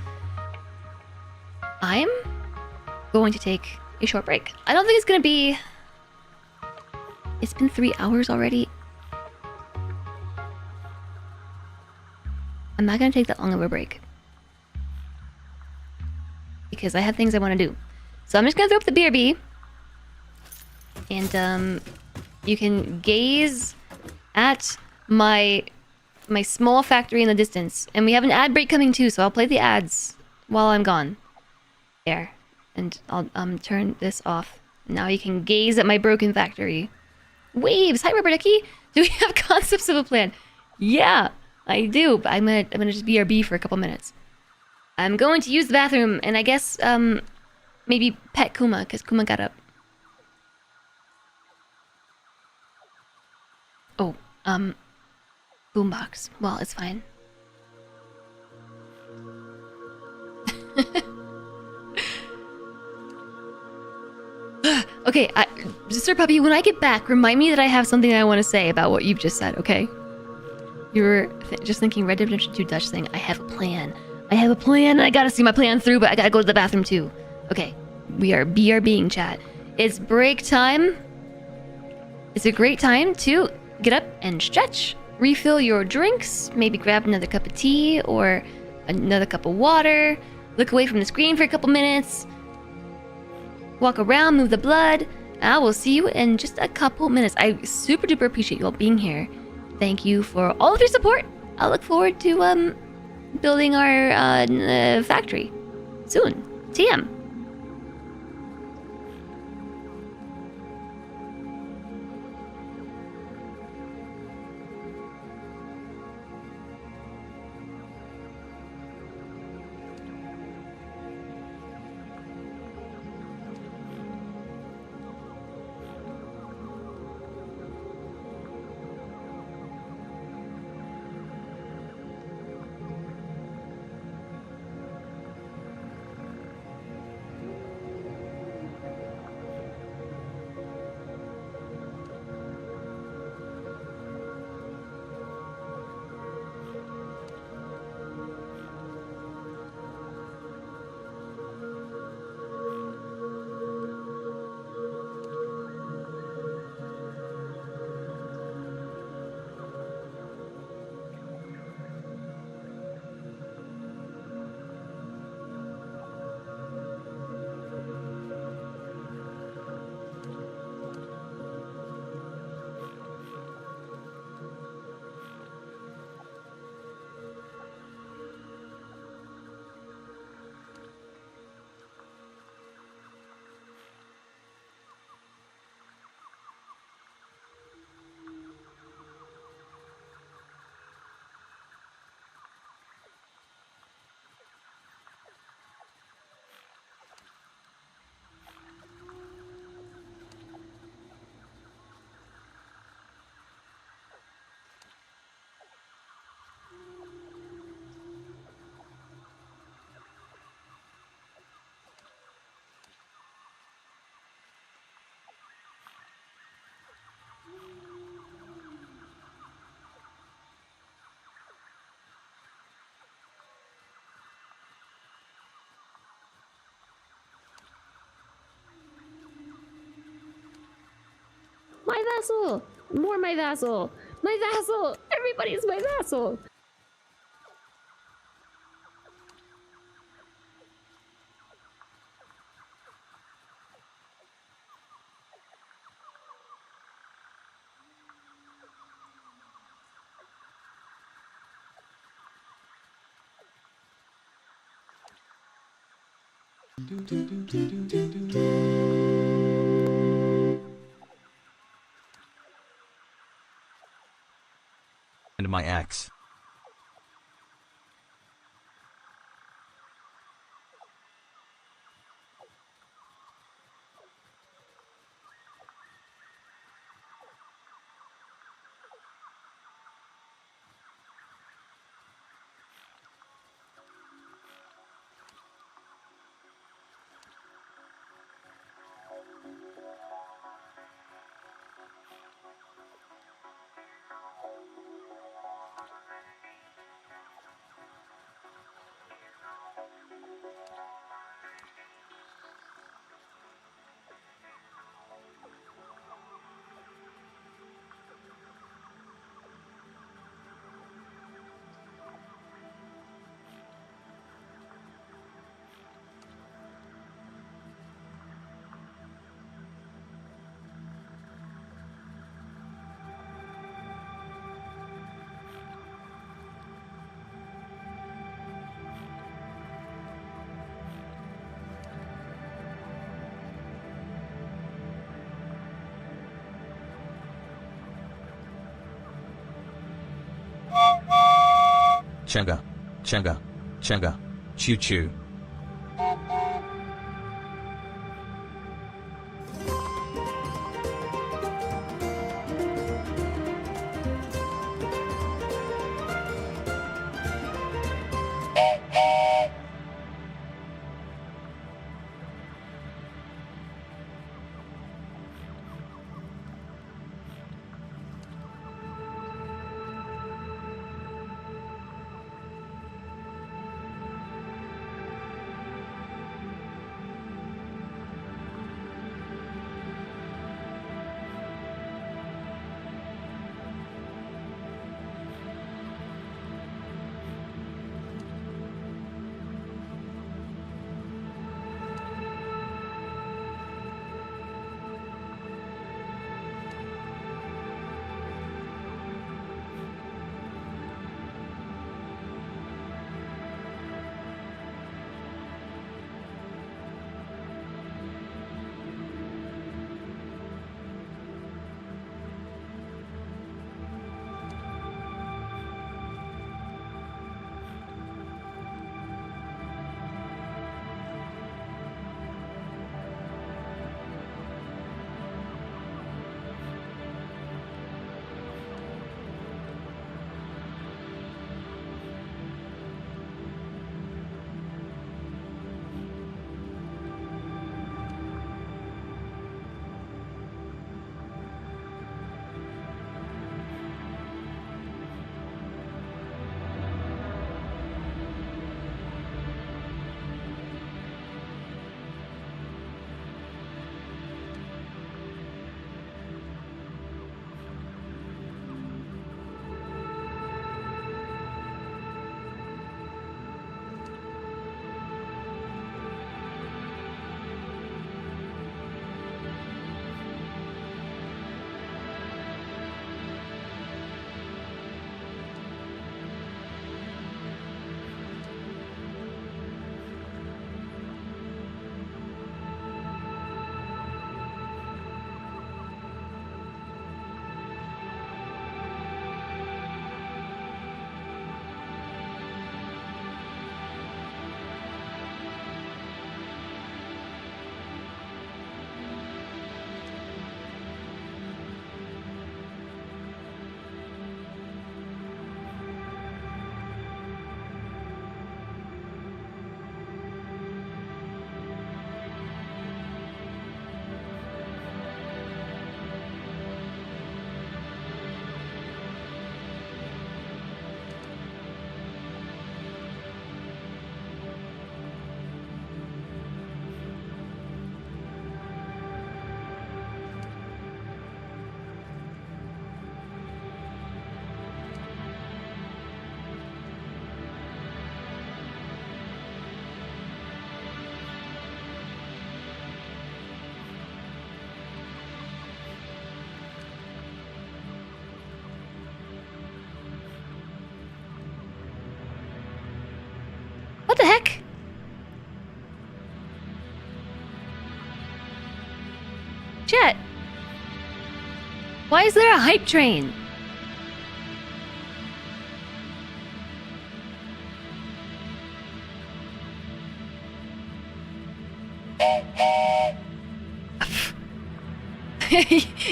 I'm going to take a short break. I don't think it's gonna be... It's been 3 hours already. I'm not gonna take that long of a break, because I have things I want to do. So I'm just gonna throw up the BRB, and you can gaze at my small factory in the distance. And we have an ad break coming too, so I'll play the ads while I'm gone. There. And I'll turn this off. Now you can gaze at my broken factory. Waves! Hi, Rubber Ducky! Do we have concepts of a plan? Yeah! I do, but I'm gonna just BRB for a couple minutes. I'm going to use the bathroom, and I guess maybe pet Kuma, because Kuma got up. Oh, boombox. Well, it's fine. Okay, Sir Puppy, when I get back, remind me that I have something I want to say about what you've just said, okay? You were just thinking Red Dead Redemption 2 Dutch thing. I have a plan. I have a plan, and I gotta see my plan through, but I gotta go to the bathroom too. Okay, we are BRBing, chat. It's break time. It's a great time to get up and stretch, refill your drinks, maybe grab another cup of tea or another cup of water, look away from the screen for a couple minutes, walk around, move the blood. I will see you in just a couple minutes. I super duper appreciate you all being here. Thank you for all of your support. I look forward to building our factory soon. TM. My vassal! More my vassal! My vassal! Everybody's my vassal!
And my ex. Chugga. Chugga. Chugga. Choo choo.
What the heck? Chat. Why is there a hype train?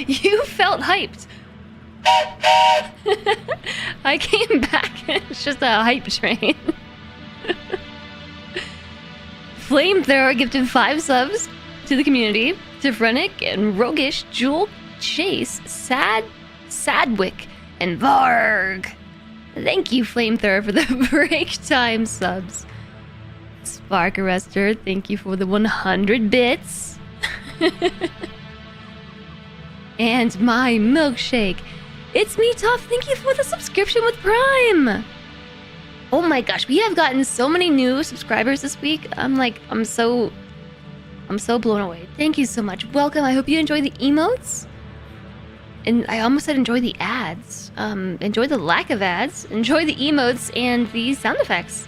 You felt hyped. I came back. It's just a hype train. Flamethrower gifted 5 subs to the community. Tifrenic and Roguish, Jewel, Chase, Sadwick, and Varg. Thank you, Flamethrower, for the break time subs. Spark Arrestor, thank you for the 100 bits. And my milkshake. It's me, Tough. Thank you for the subscription with Prime. Oh my gosh, we have gotten so many new subscribers this week. I'm so blown away. Thank you so much. Welcome. I hope you enjoy the emotes. And I almost said enjoy the ads. Enjoy the lack of ads. Enjoy the emotes and the sound effects.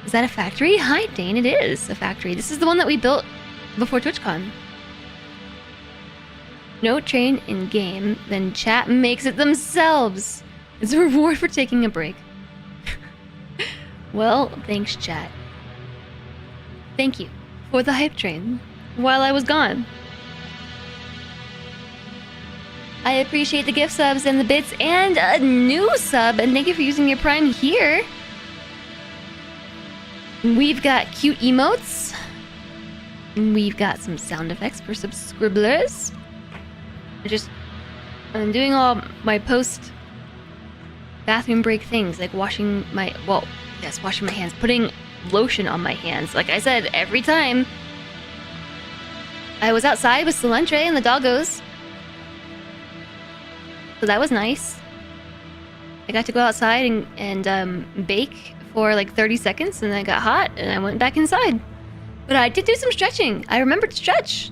Is that a factory? Hi, Dane. It is a factory. This is the one that we built before TwitchCon. No train in game, then chat makes it themselves. It's a reward for taking a break. Well, thanks, chat. Thank you for the hype train while I was gone. I appreciate the gift subs and the bits and a new sub, and thank you for using your Prime here. We've got cute emotes. We've got some sound effects for subscribers. I'm doing all my post bathroom break things, like washing my hands, putting lotion on my hands. Like I said, every time I was outside with Solantre and the doggos. So that was nice. I got to go outside and bake for like 30 seconds, and then I got hot, and I went back inside. But I did do some stretching. I remembered to stretch.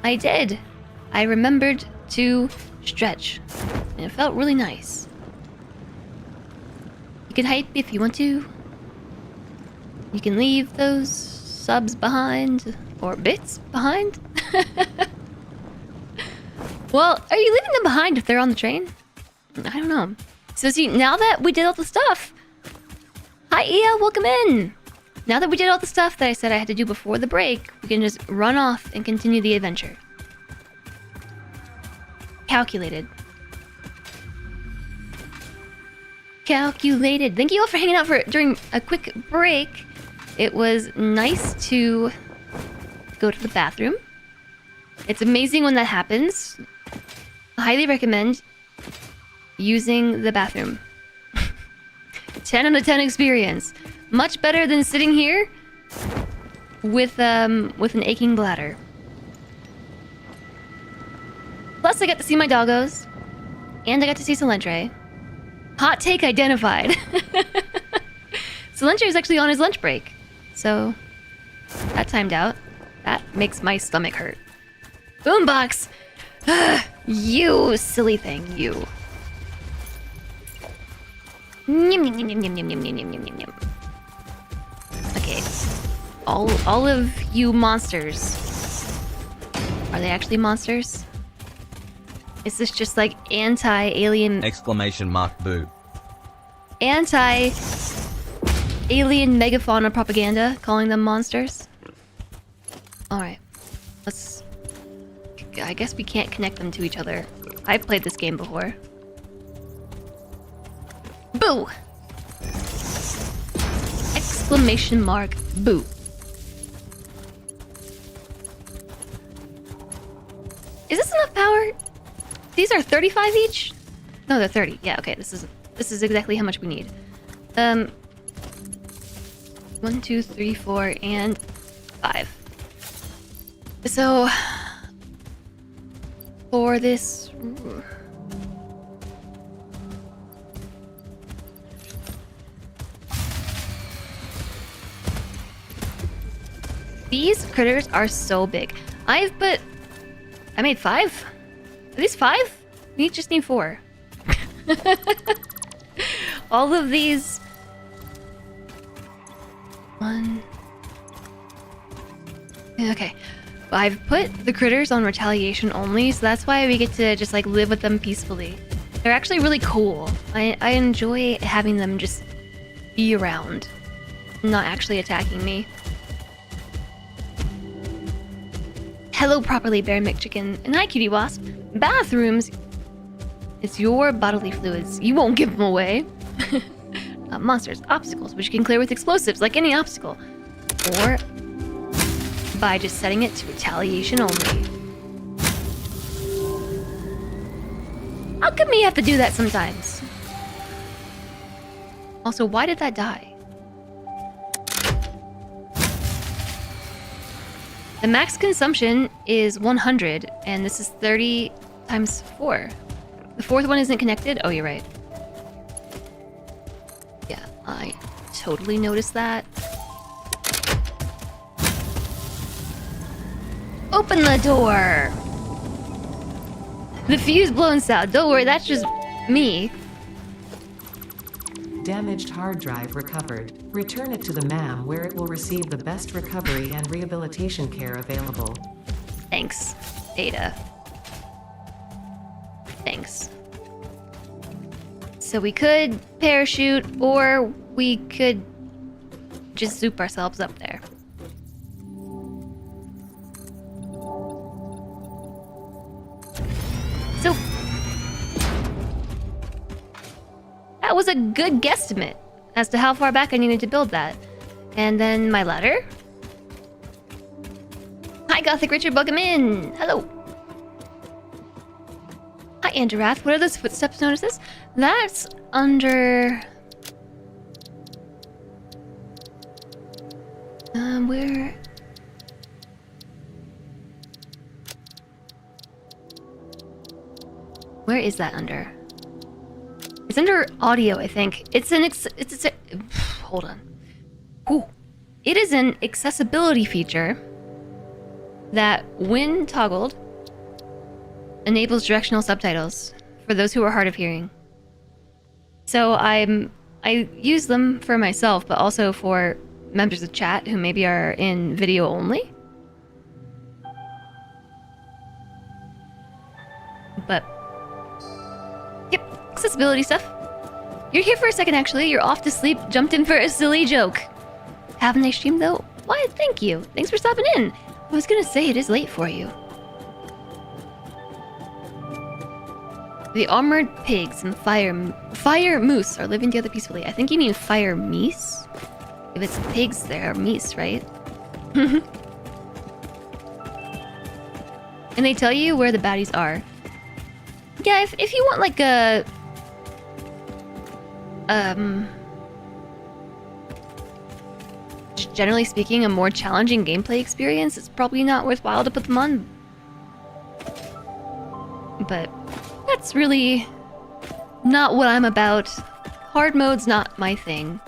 I did. I remembered to stretch. And it felt really nice. You can hype if you want to. You can leave those subs behind, or bits behind. Well, are you leaving them behind if they're on the train? I don't know. So see, now that we did all the stuff... Hi, Ia, welcome in! Now that we did all the stuff that I said I had to do before the break, we can just run off and continue the adventure. Calculated. Calculated. Thank you all for hanging out during a quick break. It was nice to go to the bathroom. It's amazing when that happens. I highly recommend using the bathroom. 10 out of 10 experience. Much better than sitting here with an aching bladder. Plus, I got to see my doggos, and I got to see Solantre. Hot take identified. Solantre is actually on his lunch break, so that timed out. That makes my stomach hurt. Boombox! You silly thing, you. Okay. All of you monsters. Are they actually monsters? Is this just like anti-alien...
Exclamation mark boo.
Anti-alien megafauna propaganda, calling them monsters? Alright. I guess we can't connect them to each other. I've played this game before. Boo! Exclamation mark boo. Is this enough power? These are 35 each? No, they're 30. Yeah, okay, this is exactly how much we need. 1, 2, 3, 4, and 5. So for this... These critters are so big. I made 5? Are these 5? We just need 4. All of these... 1... Okay. I've put the critters on retaliation only, so that's why we get to just like live with them peacefully. They're actually really cool. I enjoy having them just be around, not actually attacking me. Hello properly, Bear McChicken, and hi Cutie Wasp. Bathrooms, it's your bodily fluids. You won't give them away. Monsters, obstacles, which you can clear with explosives, like any obstacle. Or by just setting it to retaliation only. How come you have to do that sometimes? Also, why did that die? The max consumption is 100, and this is 30 times 4. The fourth one isn't connected? Oh, you're right. Yeah, I totally noticed that. Open the door! The fuse blown out. Don't worry, that's just me.
Damaged hard drive recovered. Return it to the MAM where it will receive the best recovery and rehabilitation care available.
Thanks, Ada. Thanks. So we could parachute, or we could just zoop ourselves up there. So that was a good guesstimate as to how far back I needed to build that. And then my ladder. Hi, Gothic Richard, welcome in. Hello. Hi, Anderath. What are those footsteps known as this? That's under... where... Where is that under? It's under audio, I think. It's an hold on. Ooh. It is an accessibility feature that, when toggled, enables directional subtitles for those who are hard of hearing. So I use them for myself, but also for members of chat who maybe are in video only. But yep, accessibility stuff. You're here for a second, actually. You're off to sleep. Jumped in for a silly joke. Have a nice stream, though. Why, thank you. Thanks for stopping in. I was gonna say it is late for you. The armored pigs and fire moose are living together peacefully. I think you mean fire meese? If it's pigs, they're meese, right? And they tell you where the baddies are. Yeah, if you want like a... generally speaking, a more challenging gameplay experience, it's probably not worthwhile to put them on. But that's really not what I'm about. Hard mode's not my thing.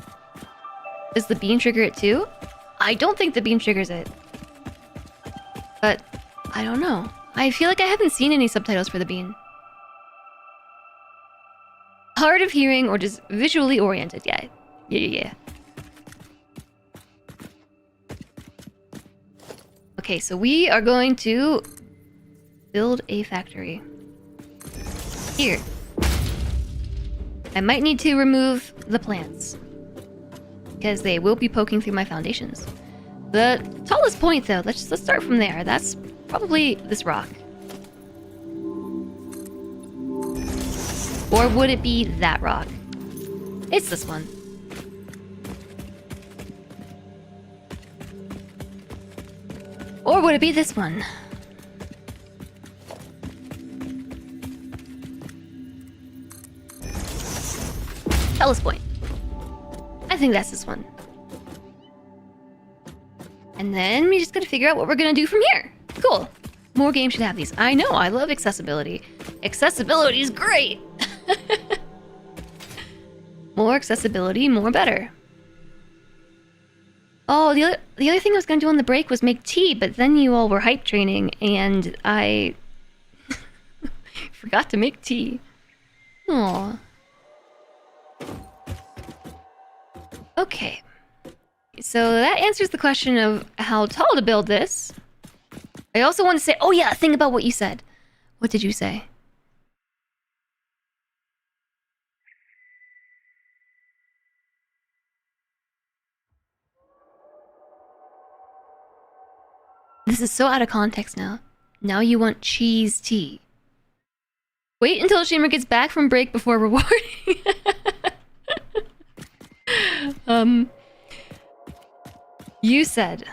Does the bean trigger it too? I don't think the bean triggers it. But I don't know. I feel like I haven't seen any subtitles for the bean. Hard of hearing or just visually oriented, yeah. Yeah. Okay, so we are going to build a factory. Here. I might need to remove the plants, because they will be poking through my foundations. The tallest point, though, let's start from there. That's probably this rock. Or would it be that rock? It's this one. Or would it be this one? Tallest point. I think that's this one. And then we just gotta figure out what we're gonna do from here. Cool. More games should have these. I know, I love accessibility. Accessibility is great! More accessibility, more better. Oh, the other thing I was gonna do on the break was make tea, but then you all were hype training, and I forgot to make tea. Aww. Okay. So that answers the question of how tall to build this. I also want to say, oh yeah, a thing about what you said. What did you say? This is so out of context now. Now you want cheese tea. Wait until Shamer gets back from break before rewarding. You said,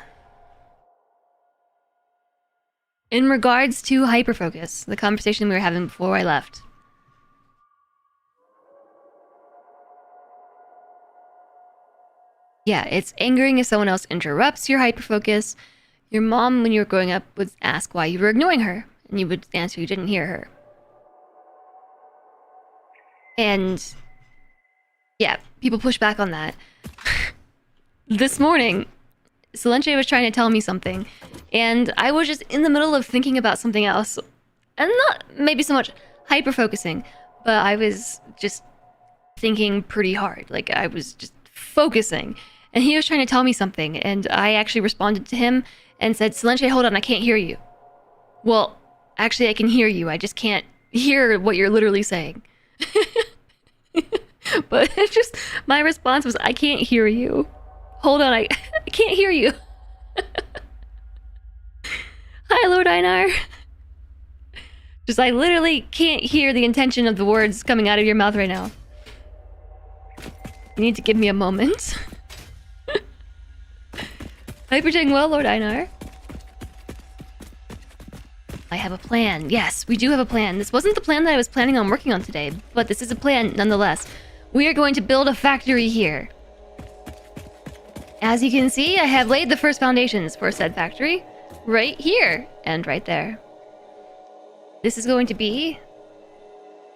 in regards to hyperfocus, the conversation we were having before I left. Yeah, it's angering if someone else interrupts your hyperfocus. Your mom, when you were growing up, would ask why you were ignoring her, and you would answer you didn't hear her. And yeah, people push back on that. This morning, Solenche was trying to tell me something, and I was just in the middle of thinking about something else. And not maybe so much hyper-focusing, but I was just thinking pretty hard. Like, I was just focusing. And he was trying to tell me something, and I actually responded to him and said, Solenche, hold on, I can't hear you. Well, actually, I can hear you. I just can't hear what you're literally saying. But it's just my response was, I can't hear you. Hold on, I can't hear you. Hi, Lord Einar. Just I literally can't hear the intention of the words coming out of your mouth right now. You need to give me a moment. I hope you're doing well, Lord Einar. I have a plan. Yes, we do have a plan. This wasn't the plan that I was planning on working on today, but this is a plan nonetheless. We are going to build a factory here. As you can see, I have laid the first foundations for said factory right here and right there. This is going to be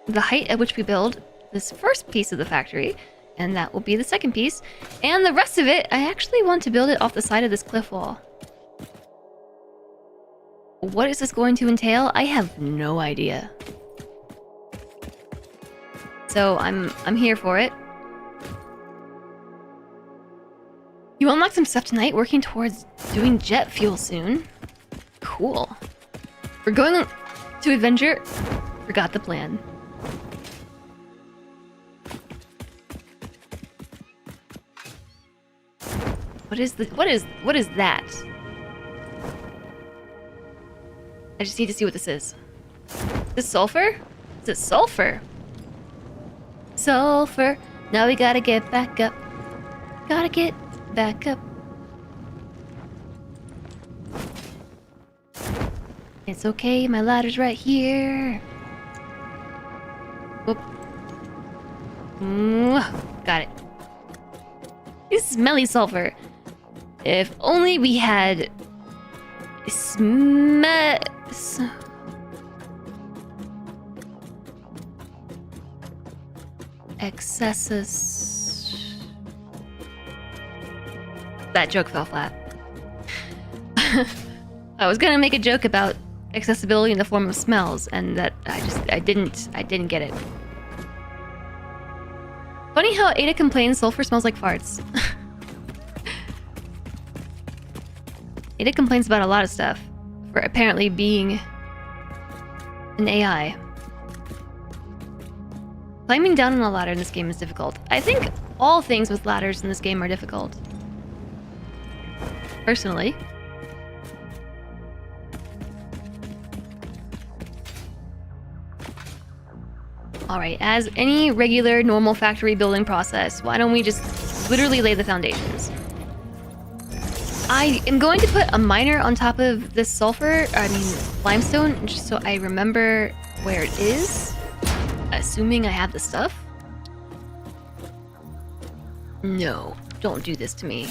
the height at which we build this first piece of the factory, and that will be the second piece. And the rest of it, I actually want to build it off the side of this cliff wall. What is this going to entail? I have no idea. So I'm here for it. You unlocked some stuff tonight, working towards doing jet fuel soon. Cool. We're going to adventure. Forgot the plan. What is that? I just need to see what this is. Is this sulfur? Is it sulfur? Sulfur. Now we gotta get back up. Gotta get back up. It's okay, my ladder's right here. Whoop. Got it. This smelly sulfur. If only we had excesses. That joke fell flat. I was gonna make a joke about accessibility in the form of smells, and that I didn't get it. Funny how Ada complains sulfur smells like farts. Ada complains about a lot of stuff for apparently being an AI. Climbing down on a ladder in this game is difficult. I think all things with ladders in this game are difficult. Personally. Alright, as any regular normal factory building process, why don't we just literally lay the foundations? I am going to put a miner on top of this limestone, just so I remember where it is. Assuming I have the stuff. No, don't do this to me.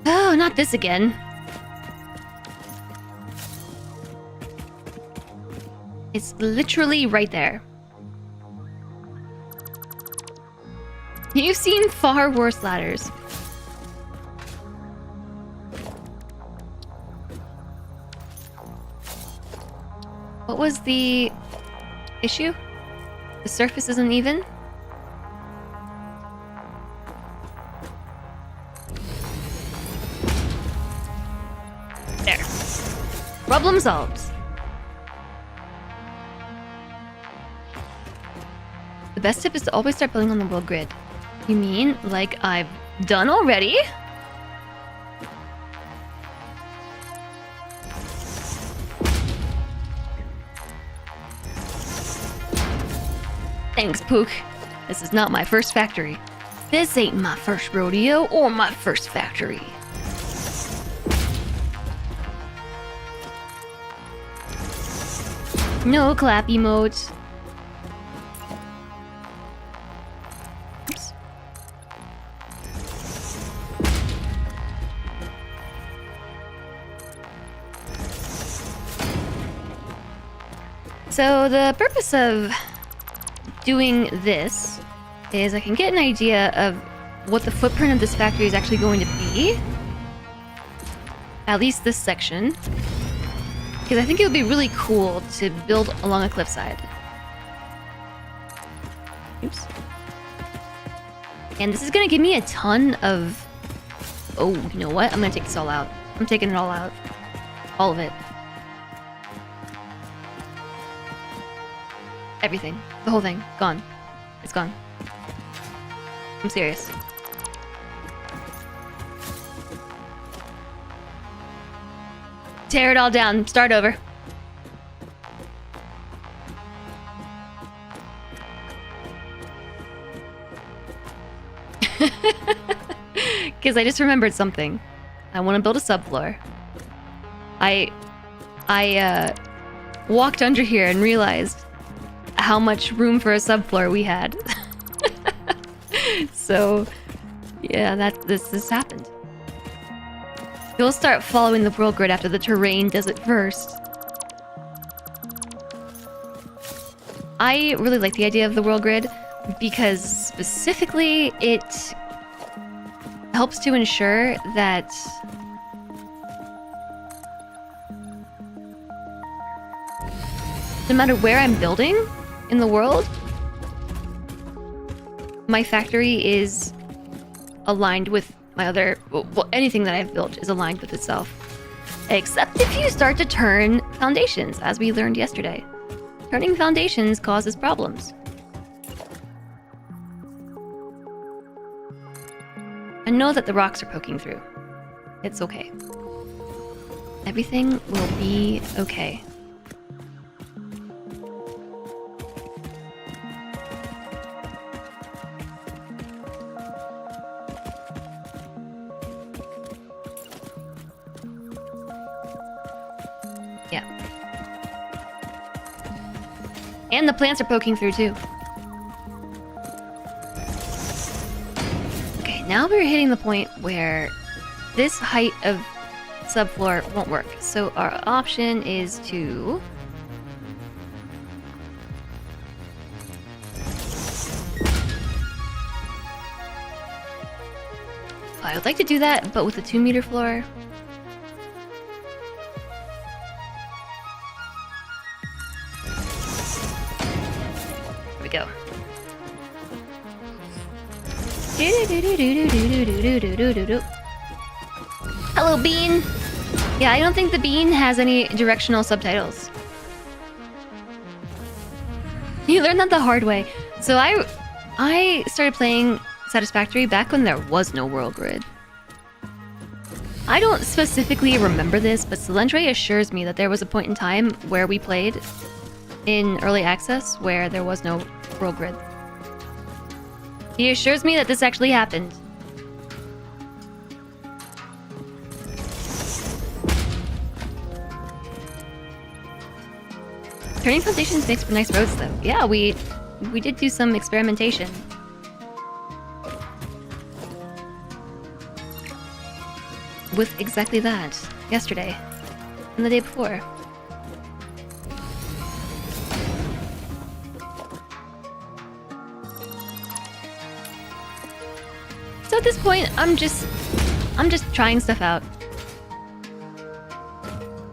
Oh, not this again. It's literally right there. You've seen far worse ladders. What was the issue? The surface isn't even? There. Problem solved. The best tip is to always start building on the world grid. You mean like I've done already? Thanks, Pook. This is not my first factory. This ain't my first rodeo or my first factory. No clap emotes. Oops. So the purpose of doing this is I can get an idea of what the footprint of this factory is actually going to be. At least this section. Because I think it would be really cool to build along a cliffside. Oops. And this is going to give me a ton of... Oh, you know what? I'm going to take this all out. I'm taking it all out. All of it. Everything. The whole thing. Gone. It's gone. I'm serious. Tear it all down. Start over. Because I just remembered something. I want to build a subfloor. I walked under here and realized how much room for a subfloor we had. So, yeah, this happened. You'll start following the world grid after the terrain does it first. I really like the idea of the world grid because specifically it helps to ensure that no matter where I'm building in the world, my factory is aligned with my other... Well, anything that I've built is aligned with itself. Except if you start to turn foundations, as we learned yesterday. Turning foundations causes problems. I know that the rocks are poking through. It's okay. Everything will be okay. Yeah. And the plants are poking through too. Okay, now we're hitting the point where this height of subfloor won't work. So our option is to... I would like to do that, but with a 2-meter floor. Here we go. Hello, Bean! Yeah, I don't think the Bean has any directional subtitles. You learned that the hard way. So I started playing Satisfactory back when there was no world grid. I don't specifically remember this, but Selendre assures me that there was a point in time where we played in early access where there was no world grid. He assures me that this actually happened. Turning foundations makes for nice roads, though. Yeah, we did do some experimentation. With exactly that yesterday and the day before. So at this point, I'm just trying stuff out.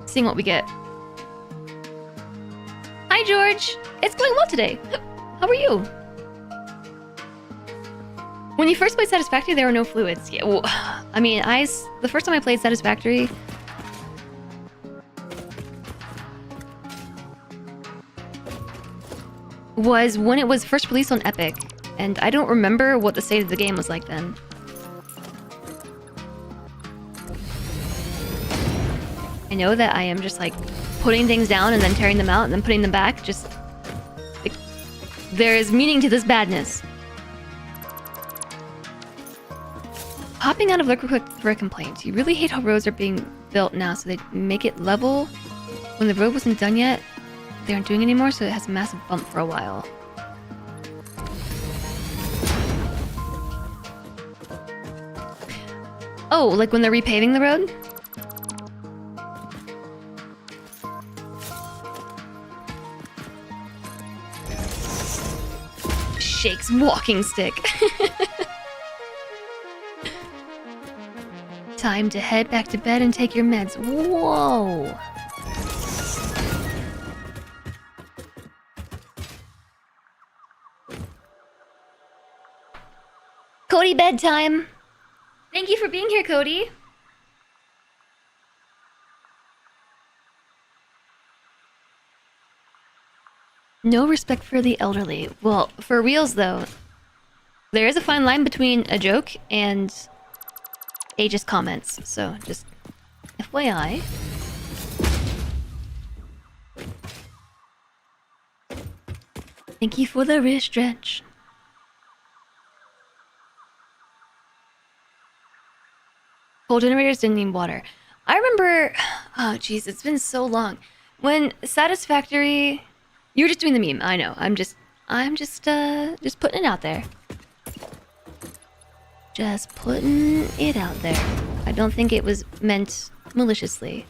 Seeing what we get. Hi, George! It's going well today. How are you? When you first played Satisfactory, there were no fluids. Yeah, well, I mean, the first time I played Satisfactory... was when it was first released on Epic. And I don't remember what the state of the game was like then. I know that I am just like putting things down and then tearing them out and then putting them back. Just... like, there is meaning to this badness. Hopping out of Lurk real quick for a complaint. You really hate how roads are being built now, so they make it level when the road wasn't done yet. They aren't doing it anymore, so it has a massive bump for a while. Oh, like when they're repaving the road? Shakes walking stick. Time to head back to bed and take your meds. Whoa! Cody, bedtime! Thank you for being here, Cody! No respect for the elderly. Well, for reals though, there is a fine line between a joke and ageist comments. So just FYI. Thank you for the wrist stretch. Coal generators didn't need water. I remember, oh jeez, it's been so long. When Satisfactory, you were just doing the meme. I know. I'm just putting it out there. Just putting it out there. I don't think it was meant maliciously.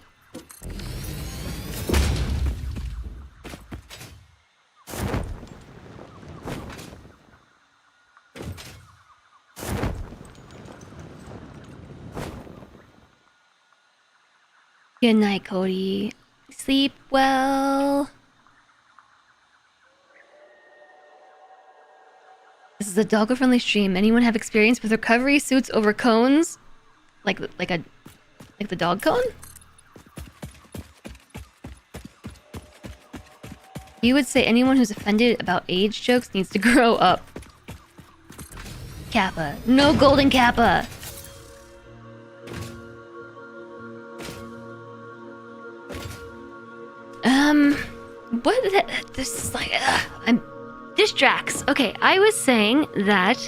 Good night, Cody. Sleep well. This is a doggo-friendly stream. Anyone have experience with recovery suits over cones? Like the dog cone? You would say anyone who's offended about age jokes needs to grow up. Kappa. No golden Kappa! What? This is like, I'm distracts. Okay, I was saying that,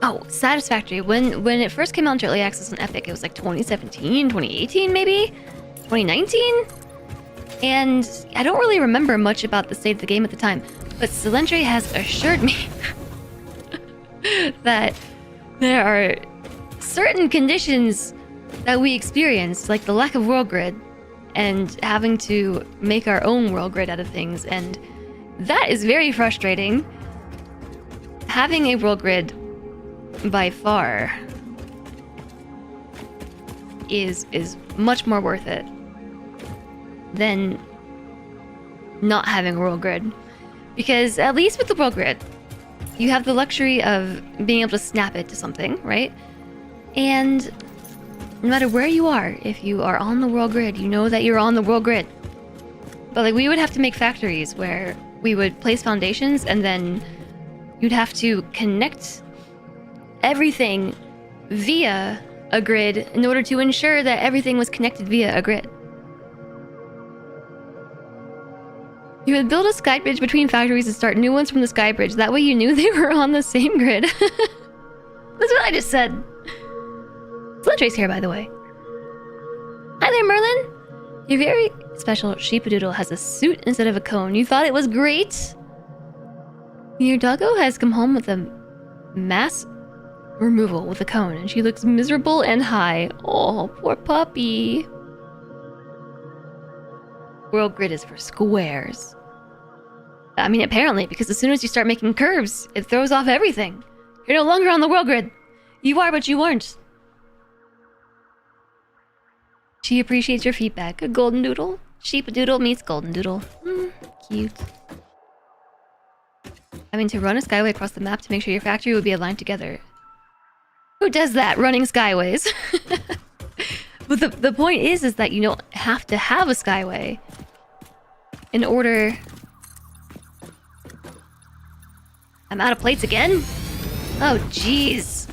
oh, Satisfactory. When it first came out into early access on Epic, it was like 2017, 2018, maybe, 2019. And I don't really remember much about the state of the game at the time, but Silentry has assured me that there are certain conditions that we experienced, like the lack of world grid and having to make our own world grid out of things, and that is very frustrating. Having a world grid by far is much more worth it than not having a world grid, because at least with the world grid you have the luxury of being able to snap it to something, right? And no matter where you are, if you are on the world grid, you know that you're on the world grid. But like, we would have to make factories where we would place foundations, and then you'd have to connect everything via a grid in order to ensure that everything was connected via a grid. You would build a sky bridge between factories and start new ones from the sky bridge. That way you knew they were on the same grid. That's what I just said. Sludge's here, by the way. Hi there, Merlin. Your very special sheepadoodle has a suit instead of a cone. You thought it was great? Your doggo has come home with a mass removal with a cone, and she looks miserable and high. Oh, poor puppy. World grid is for squares. I mean, apparently, because as soon as you start making curves, it throws off everything. You're no longer on the world grid. You are, but you weren't. She appreciates your feedback. A golden doodle. Sheepadoodle meets golden doodle. Cute. Having to run a skyway across the map to make sure your factory would be aligned together. Who does that, running skyways? But the point is that you don't have to have a skyway in order... I'm out of plates again? Oh, jeez.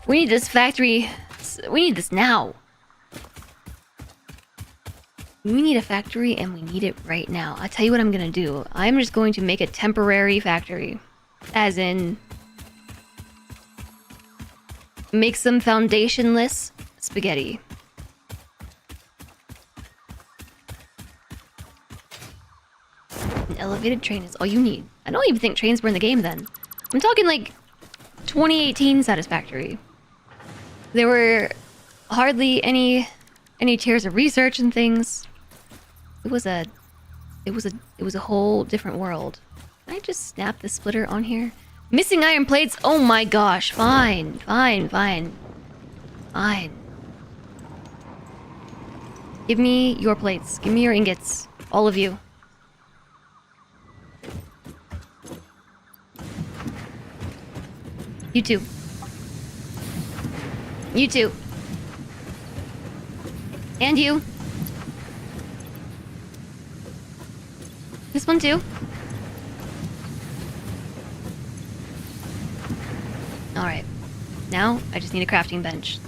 We need this factory... We need this now. We need a factory, and we need it right now. I'll tell you what I'm gonna do. I'm just going to make a temporary factory. As in... make some foundationless spaghetti. An elevated train is all you need. I don't even think trains were in the game then. I'm talking like 2018 Satisfactory. There were hardly any tiers of research and things. It was a whole different world. Can I just snap the splitter on here? Missing iron plates? Oh my gosh. Fine. Give me your plates. Give me your ingots. All of you. You too. You too. And you. This one too. Alright. Now, I just need a crafting bench.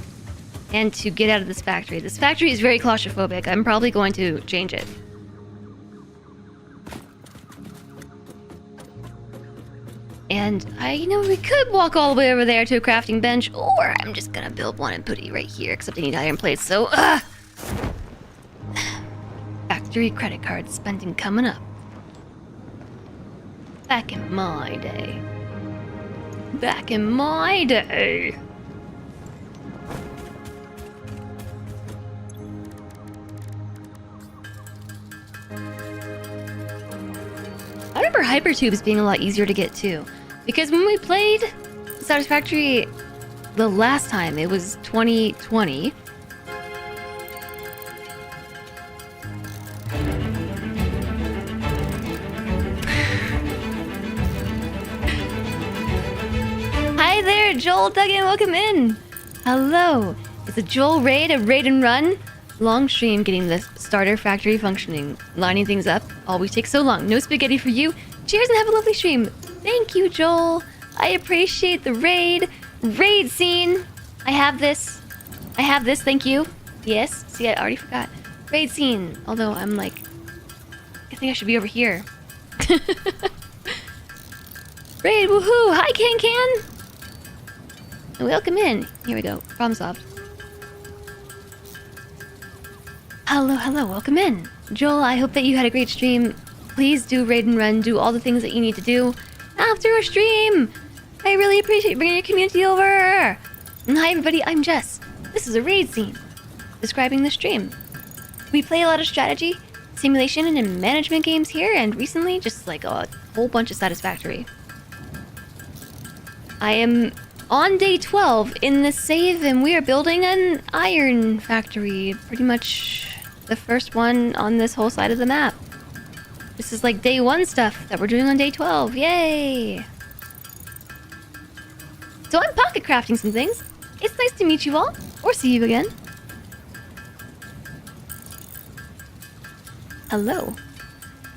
And to get out of this factory. This factory is very claustrophobic. I'm probably going to change it. And we could walk all the way over there to a crafting bench, or I'm just gonna build one and put it right here, except I need iron plates, so, Factory credit card spending coming up. Back in my day. Back in my day. I remember hypertubes being a lot easier to get too. Because when we played Satisfactory the last time, it was 2020. Hi there, Joel Duggan, welcome in. Hello. Is a Joel raid a raid and run? Long stream getting the starter factory functioning. Lining things up always takes so long. No spaghetti for you. Cheers and have a lovely stream. Thank you, Joel. I appreciate the raid. Raid scene. I have this, thank you. Yes, see, I already forgot. Raid scene. Although I'm like, I think I should be over here. Raid, woohoo! Hi, Can. Welcome in. Here we go. Problem solved. Hello, welcome in. Joel, I hope that you had a great stream. Please do raid and run, do all the things that you need to do after a stream. I really appreciate bringing your community over. And hi everybody, I'm Jess. This is a raid scene describing the stream. We play a lot of strategy, simulation, and management games here, and recently just like a whole bunch of Satisfactory. I am on day 12 in the save, and we are building an iron factory. Pretty much the first one on this whole side of the map. This is like day 1 stuff that we're doing on day 12. Yay! So I'm pocket crafting some things. It's nice to meet you all, or see you again. Hello.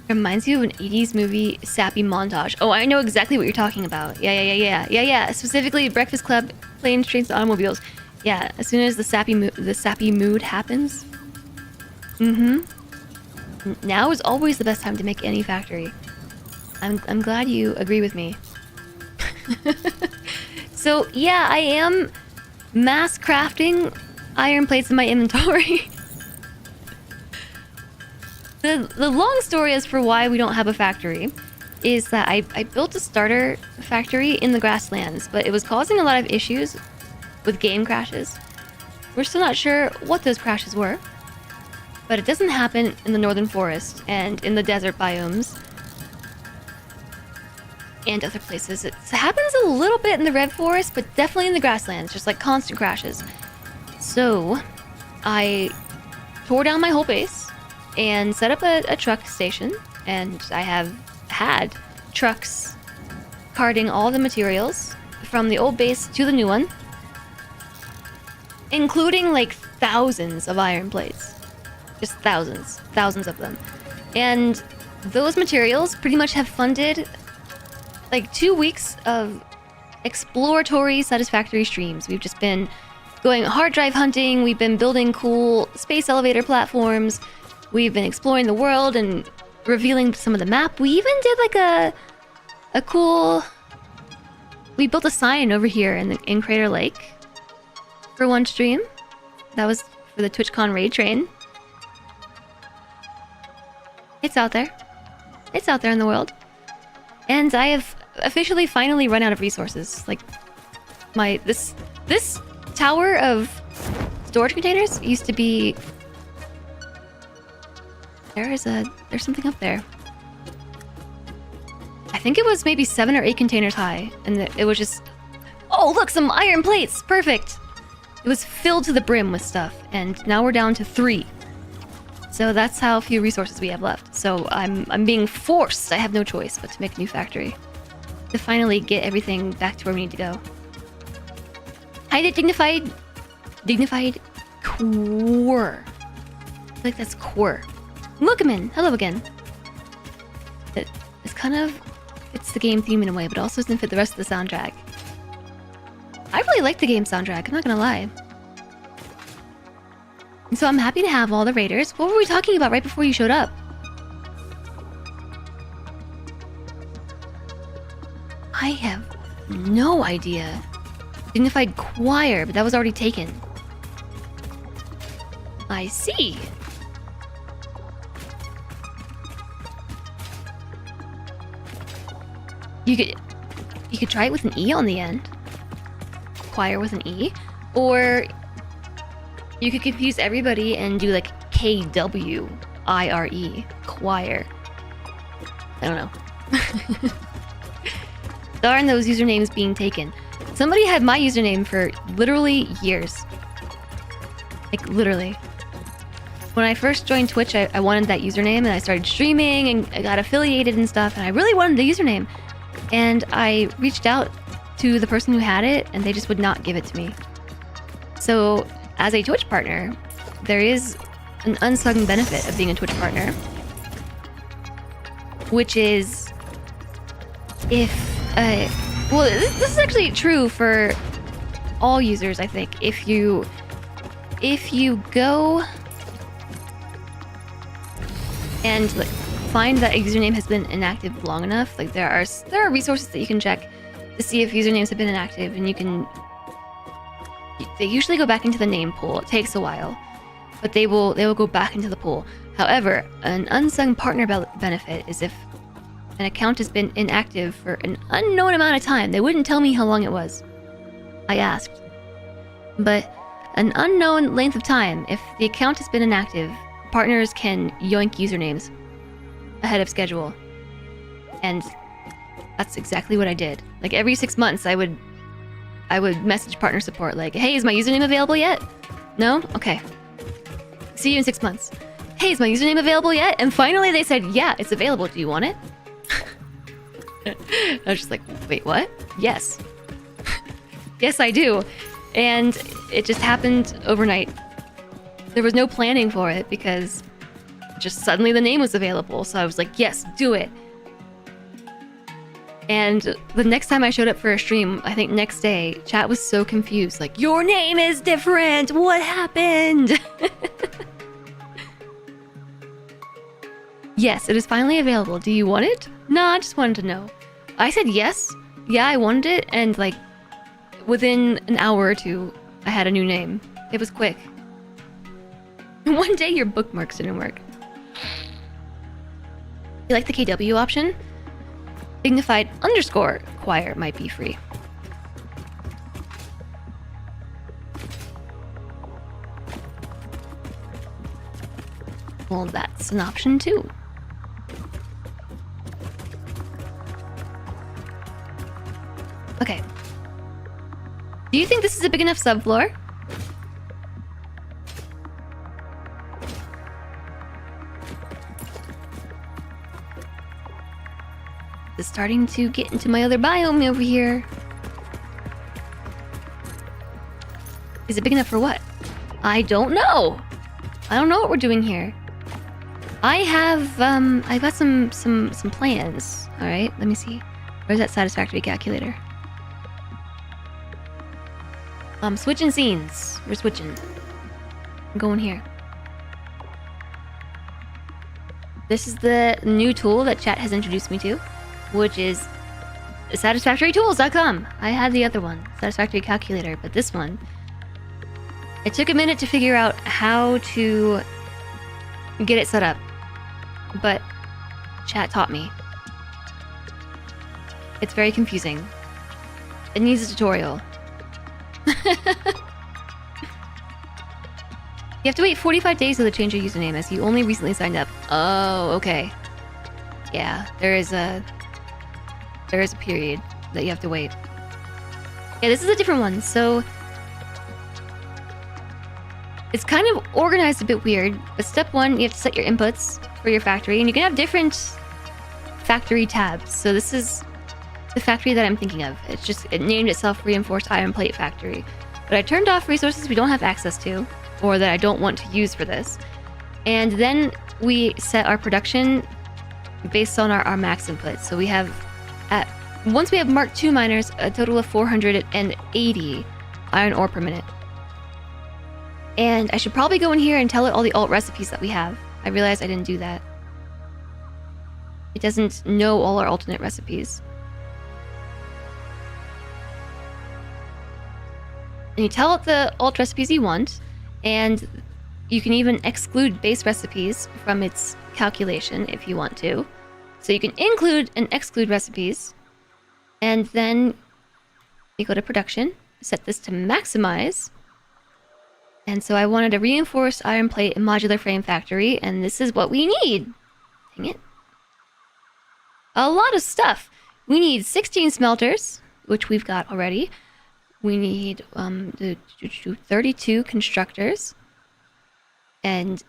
Reminds you of an 80s movie sappy montage. Oh, I know exactly what you're talking about. Yeah. Specifically, Breakfast Club, planes, trains, and automobiles. Yeah, as soon as the sappy mood happens. Now is always the best time to make any factory. I'm glad you agree with me. So yeah, I am mass crafting iron plates in my inventory. The long story as for why we don't have a factory is that I built a starter factory in the grasslands, but it was causing a lot of issues with game crashes. We're still not sure what those crashes were, but it doesn't happen in the northern forest and in the desert biomes and other places. It happens a little bit in the red forest, but definitely in the grasslands, just like constant crashes. So I tore down my whole base and set up a truck station, and I have had trucks carting all the materials from the old base to the new one, including like thousands of iron plates. Just thousands of them. And those materials pretty much have funded like 2 weeks of exploratory Satisfactory streams. We've just been going hard drive hunting, we've been building cool space elevator platforms, we've been exploring the world and revealing some of the map. We even did like a cool... We built a sign over here in Crater Lake for one stream. That was for the TwitchCon raid train. It's out there. It's out there in the world. And I have officially finally run out of resources. Like, this tower of storage containers used to be... There's something up there. I think it was maybe 7 or 8 containers high, and it was just... Oh, look, some iron plates! Perfect! It was filled to the brim with stuff, and now we're down to 3. So that's how few resources we have left. So I'm being forced, I have no choice but to make a new factory. To finally get everything back to where we need to go. Hi there, Dignified Core. I feel like that's Core. Welcome in. Hello again. kind of fits the game theme in a way, but also doesn't fit the rest of the soundtrack. I really like the game soundtrack, I'm not gonna lie. And so I'm happy to have all the raiders. What were we talking about right before you showed up? I have no idea. Dignified choir, but that was already taken. I see. You could try it with an E on the end. Choir with an E. Or you could confuse everybody and do like KWIRE. Choir. I don't know. Darn those usernames being taken. Somebody had my username for literally years. Like, literally. When I first joined Twitch, I wanted that username, and I started streaming, and I got affiliated and stuff, and I really wanted the username. And I reached out to the person who had it, and they just would not give it to me. So, as a Twitch partner, there is an unsung benefit of being a Twitch partner. Which is... well, this is actually true for all users, I think. If you go and like find that a username has been inactive long enough, like there are resources that you can check to see if usernames have been inactive, and they usually go back into the name pool. It takes a while, but they will go back into the pool. However, an unsung partner benefit is if an account has been inactive for an unknown amount of time. They wouldn't tell me how long it was. I asked. But an unknown length of time, if the account has been inactive, partners can yoink usernames ahead of schedule. And that's exactly what I did. Like every 6 months I would message partner support like, hey, is my username available yet? No? Okay. See you in 6 months. Hey, is my username available yet? And finally they said, yeah, it's available. Do you want it? I was just like, wait, what? Yes. Yes, I do. And it just happened overnight. There was no planning for it because just suddenly the name was available. So I was like, yes, do it. And the next time I showed up for a stream, I think next day, chat was so confused. Like, your name is different. What happened? Yes, it is finally available. Do you want it? Nah, I just wanted to know. I said yes. Yeah, I wanted it. And like, within an hour or two, I had a new name. It was quick. One day your bookmarks didn't work. You like the KW option? Dignified _ choir might be free. Well, that's an option too. Okay. Do you think this is a big enough subfloor? It's starting to get into my other biome over here. Is it big enough for what? I don't know. I don't know what we're doing here. I have I got some plans. All right, let me see. Where's that satisfactory calculator? Switching scenes. We're switching. I'm going here. This is the new tool that chat has introduced me to, which is satisfactorytools.com. I had the other one, Satisfactory Calculator, but this one, it took a minute to figure out how to get it set up, but chat taught me. It's very confusing. It needs a tutorial. You have to wait 45 days to change your username as you only recently signed up. Oh, okay. Yeah, there is a period that you have to wait. Yeah, this is a different one, so it's kind of organized a bit weird, but step 1, you have to set your inputs for your factory, and you can have different factory tabs. So this is the factory that I'm thinking of. It named itself Reinforced Iron Plate Factory. But I turned off resources we don't have access to, or that I don't want to use for this. And then we set our production based on our max input. So we have once we have Mark II miners, a total of 480 iron ore per minute. And I should probably go in here and tell it all the alt recipes that we have. I realized I didn't do that. It doesn't know all our alternate recipes. And you tell it the alt recipes you want, and you can even exclude base recipes from its calculation if you want to. So you can include and exclude recipes, and then you go to production, set this to maximize. And so I wanted a reinforced iron plate and modular frame factory, and this is what we need. Dang it. A lot of stuff. We need 16 smelters, which we've got already. We need 32 constructors. And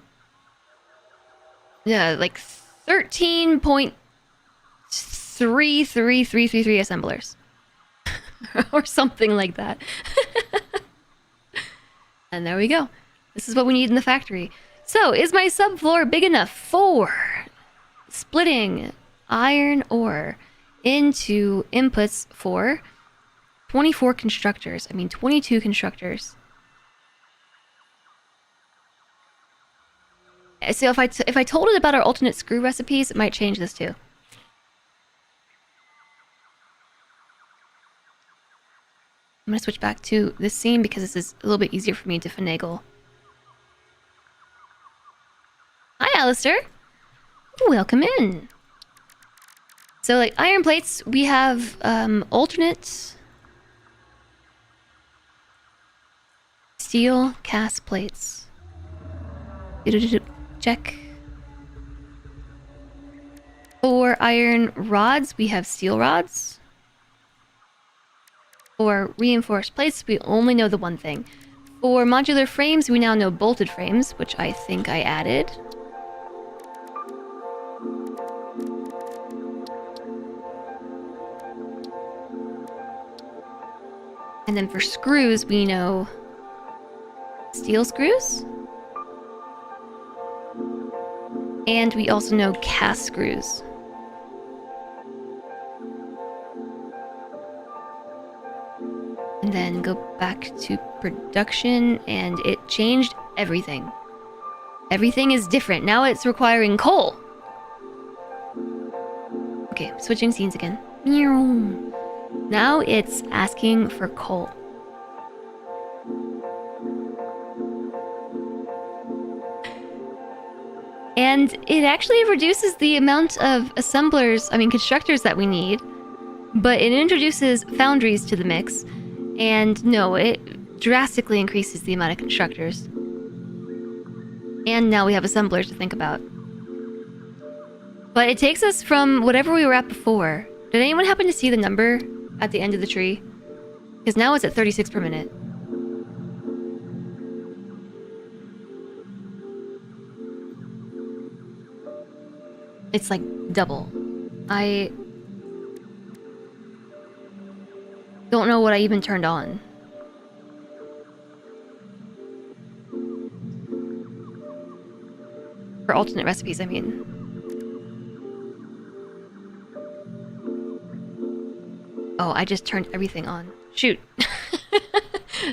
like 13.33333 assemblers. Or something like that. And there we go. This is what we need in the factory. So, is my subfloor big enough for splitting iron ore into inputs for 24 constructors? 22 constructors. So if I told it about our alternate screw recipes, it might change this too. I'm going to switch back to this scene because this is a little bit easier for me to finagle. Hi, Alistair. Welcome in. So, like, iron plates, we have alternate steel cast plates. Check. For iron rods, we have steel rods. For reinforced plates, we only know the one thing. For modular frames, we now know bolted frames, which I think I added. And then for screws, we know steel screws. And we also know cast screws. And then go back to production, and it changed everything. Everything is different. Now it's requiring coal. Okay, switching scenes again. Now it's asking for coal. And it actually reduces the amount of constructors that we need, but it introduces foundries to the mix, and no, it drastically increases the amount of constructors. And now we have assemblers to think about. But it takes us from whatever we were at before. Did anyone happen to see the number at the end of the tree? Because now it's at 36 per minute. It's like double. I don't know what I even turned on. For alternate recipes, I mean. Oh, I just turned everything on. Shoot.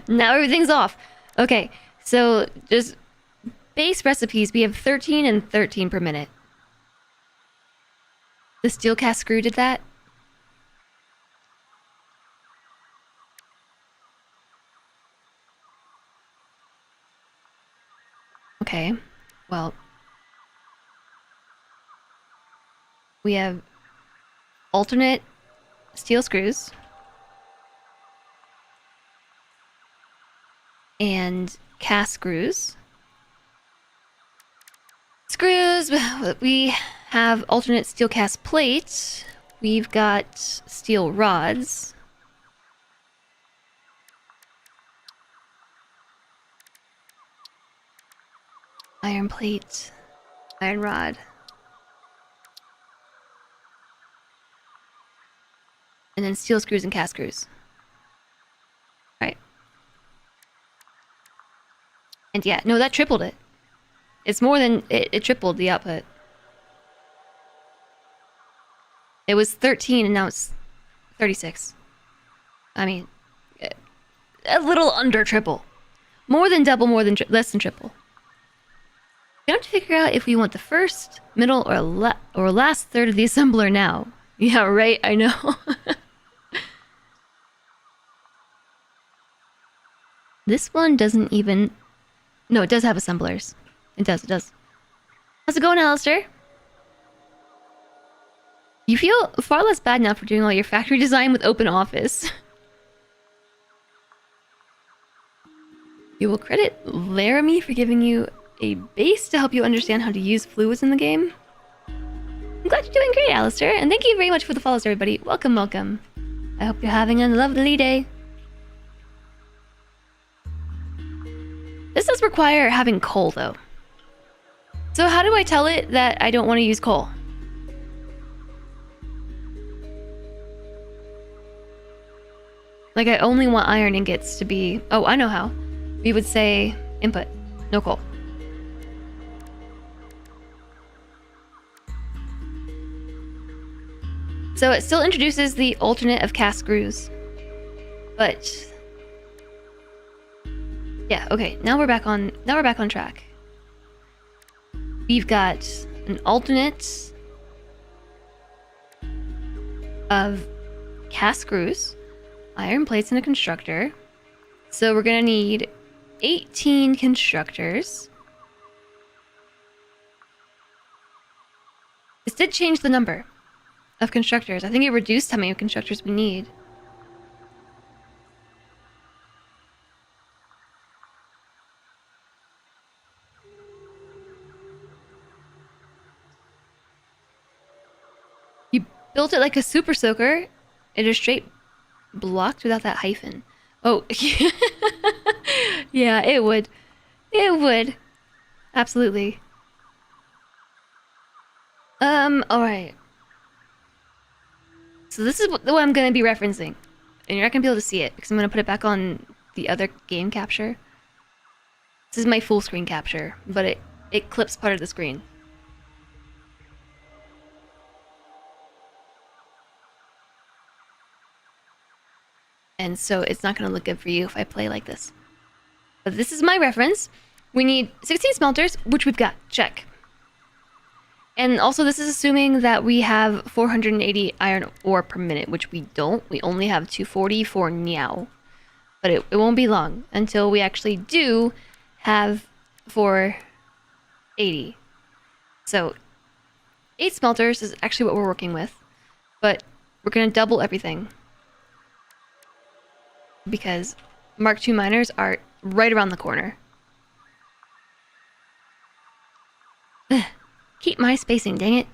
Now everything's off. Okay, so just base recipes, we have 13 and 13 per minute. The steel cast screw did that? Okay, well, we have alternate steel screws and cast screws. Screws, we have alternate steel cast plate. We've got steel rods. Iron plate, iron rod. And then steel screws and cast screws. Right. And yeah, no, that tripled it. It's more than... It tripled the output. It was 13 and now it's 36. I mean, a little under triple. More than double, less than triple. We have to figure out if we want the first, middle, or last third of the assembler now. Yeah, right, I know. This one doesn't even... No, it does have assemblers. It does. How's it going, Alistair? You feel far less bad now for doing all your factory design with Open Office. You will credit Laramie for giving you a base to help you understand how to use fluids in the game. I'm glad you're doing great, Alistair, and thank you very much for the follows, everybody. Welcome, welcome. I hope you're having a lovely day. This does require having coal, though. So how do I tell it that I don't want to use coal? Like, I only want iron ingots to be... Oh, I know how. We would say input, no coal. So it still introduces the alternate of cast screws. But... yeah, okay, now we're back on track. We've got an alternate of cast screws, iron plates, and a constructor. So we're gonna need 18 constructors. This did change the number of constructors. I think it reduced how many constructors we need. You built it like a super soaker. It is straight blocked without that hyphen. Oh, yeah, it would. It would. Absolutely. Alright. So this is what I'm going to be referencing. And you're not going to be able to see it because I'm going to put it back on the other game capture. This is my full screen capture, but it clips part of the screen. And so it's not going to look good for you if I play like this. But this is my reference. We need 16 smelters, which we've got. Check. And also this is assuming that we have 480 iron ore per minute, which we don't. We only have 240 for now. But it won't be long until we actually do have 480. So 8 smelters is actually what we're working with. But we're going to double everything. Because Mark II miners are right around the corner. Ugh, keep my spacing, dang it.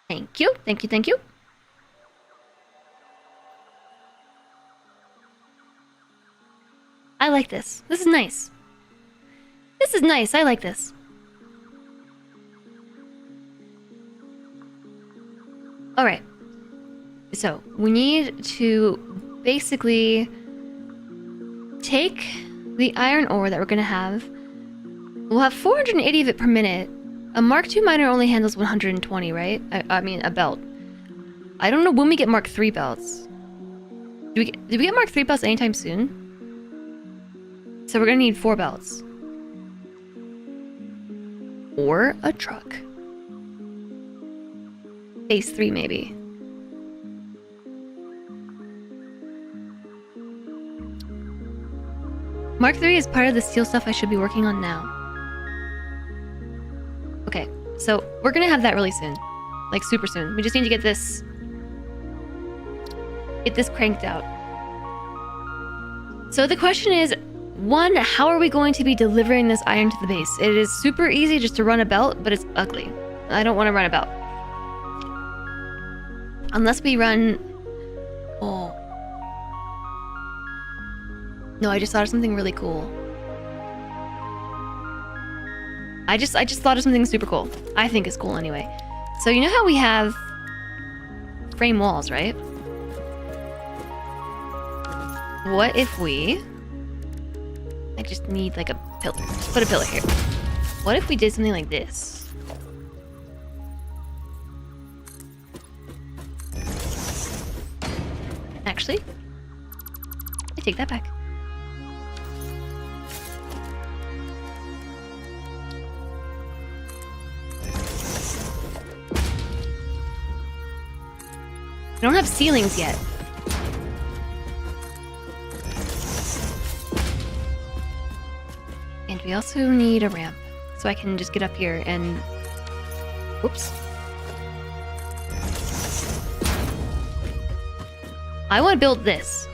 Thank you, thank you, thank you. I like this. This is nice. This is nice, I like this. Alright, so we need to basically take the iron ore that we're going to have. We'll have 480 of it per minute. A Mark II miner only handles 120, right? I mean, a belt. I don't know when we get Mark III belts. Did we get Mark III belts anytime soon? So we're going to need 4 belts. Or a truck. Phase 3, maybe. Mark 3 is part of the steel stuff I should be working on now. Okay, so we're gonna have that really soon. Like, super soon. We just need to get this cranked out. So the question is, 1, how are we going to be delivering this iron to the base? It is super easy just to run a belt, but it's ugly. I don't want to run a belt. Unless we run... Oh. No, I just thought of something really cool. I just thought of something super cool. I think it's cool anyway. So you know how we have frame walls, right? What if we... I just need like a Pillar. Just put a pillar here. What if we did something like this? Actually, I take that back. I don't have ceilings yet. And we also need a ramp, so I can just get up here and... Whoops. I want to build this.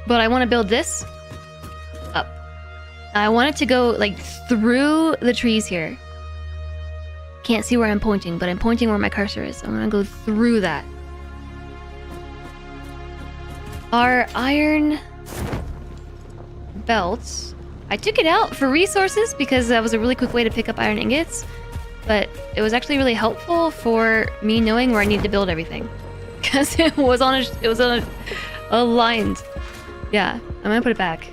But I want to build this up. I want it to go, like, through the trees here. Can't see where I'm pointing, but I'm pointing where my cursor is. I'm gonna go through that. Our iron belts. I took it out for resources because that was a really quick way to pick up iron ingots, but it was actually really helpful for me knowing where I needed to build everything because it was on a aligned. Yeah, I'm gonna put it back.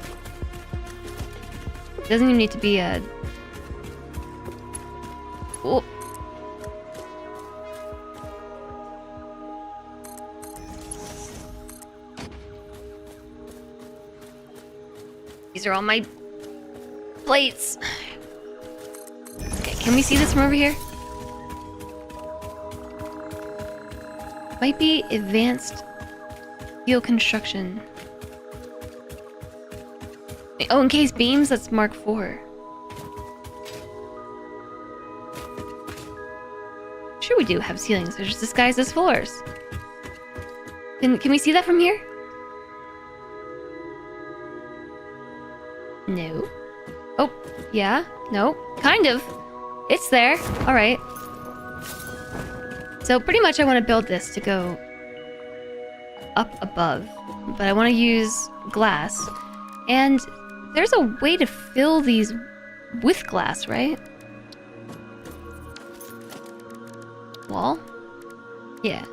It doesn't even need to be a. Oh. These are all my plates. Okay, can we see this from over here? Might be advanced steel construction. Oh, encased beams, that's Mark 4. Sure we do have ceilings, they're just disguised as floors. Can we see that from here? No. Oh, yeah. No. Kind of. It's there. Alright. So pretty much I want to build this to go up above. But I want to use glass. And there's a way to fill these with glass, right? Wall? Yeah.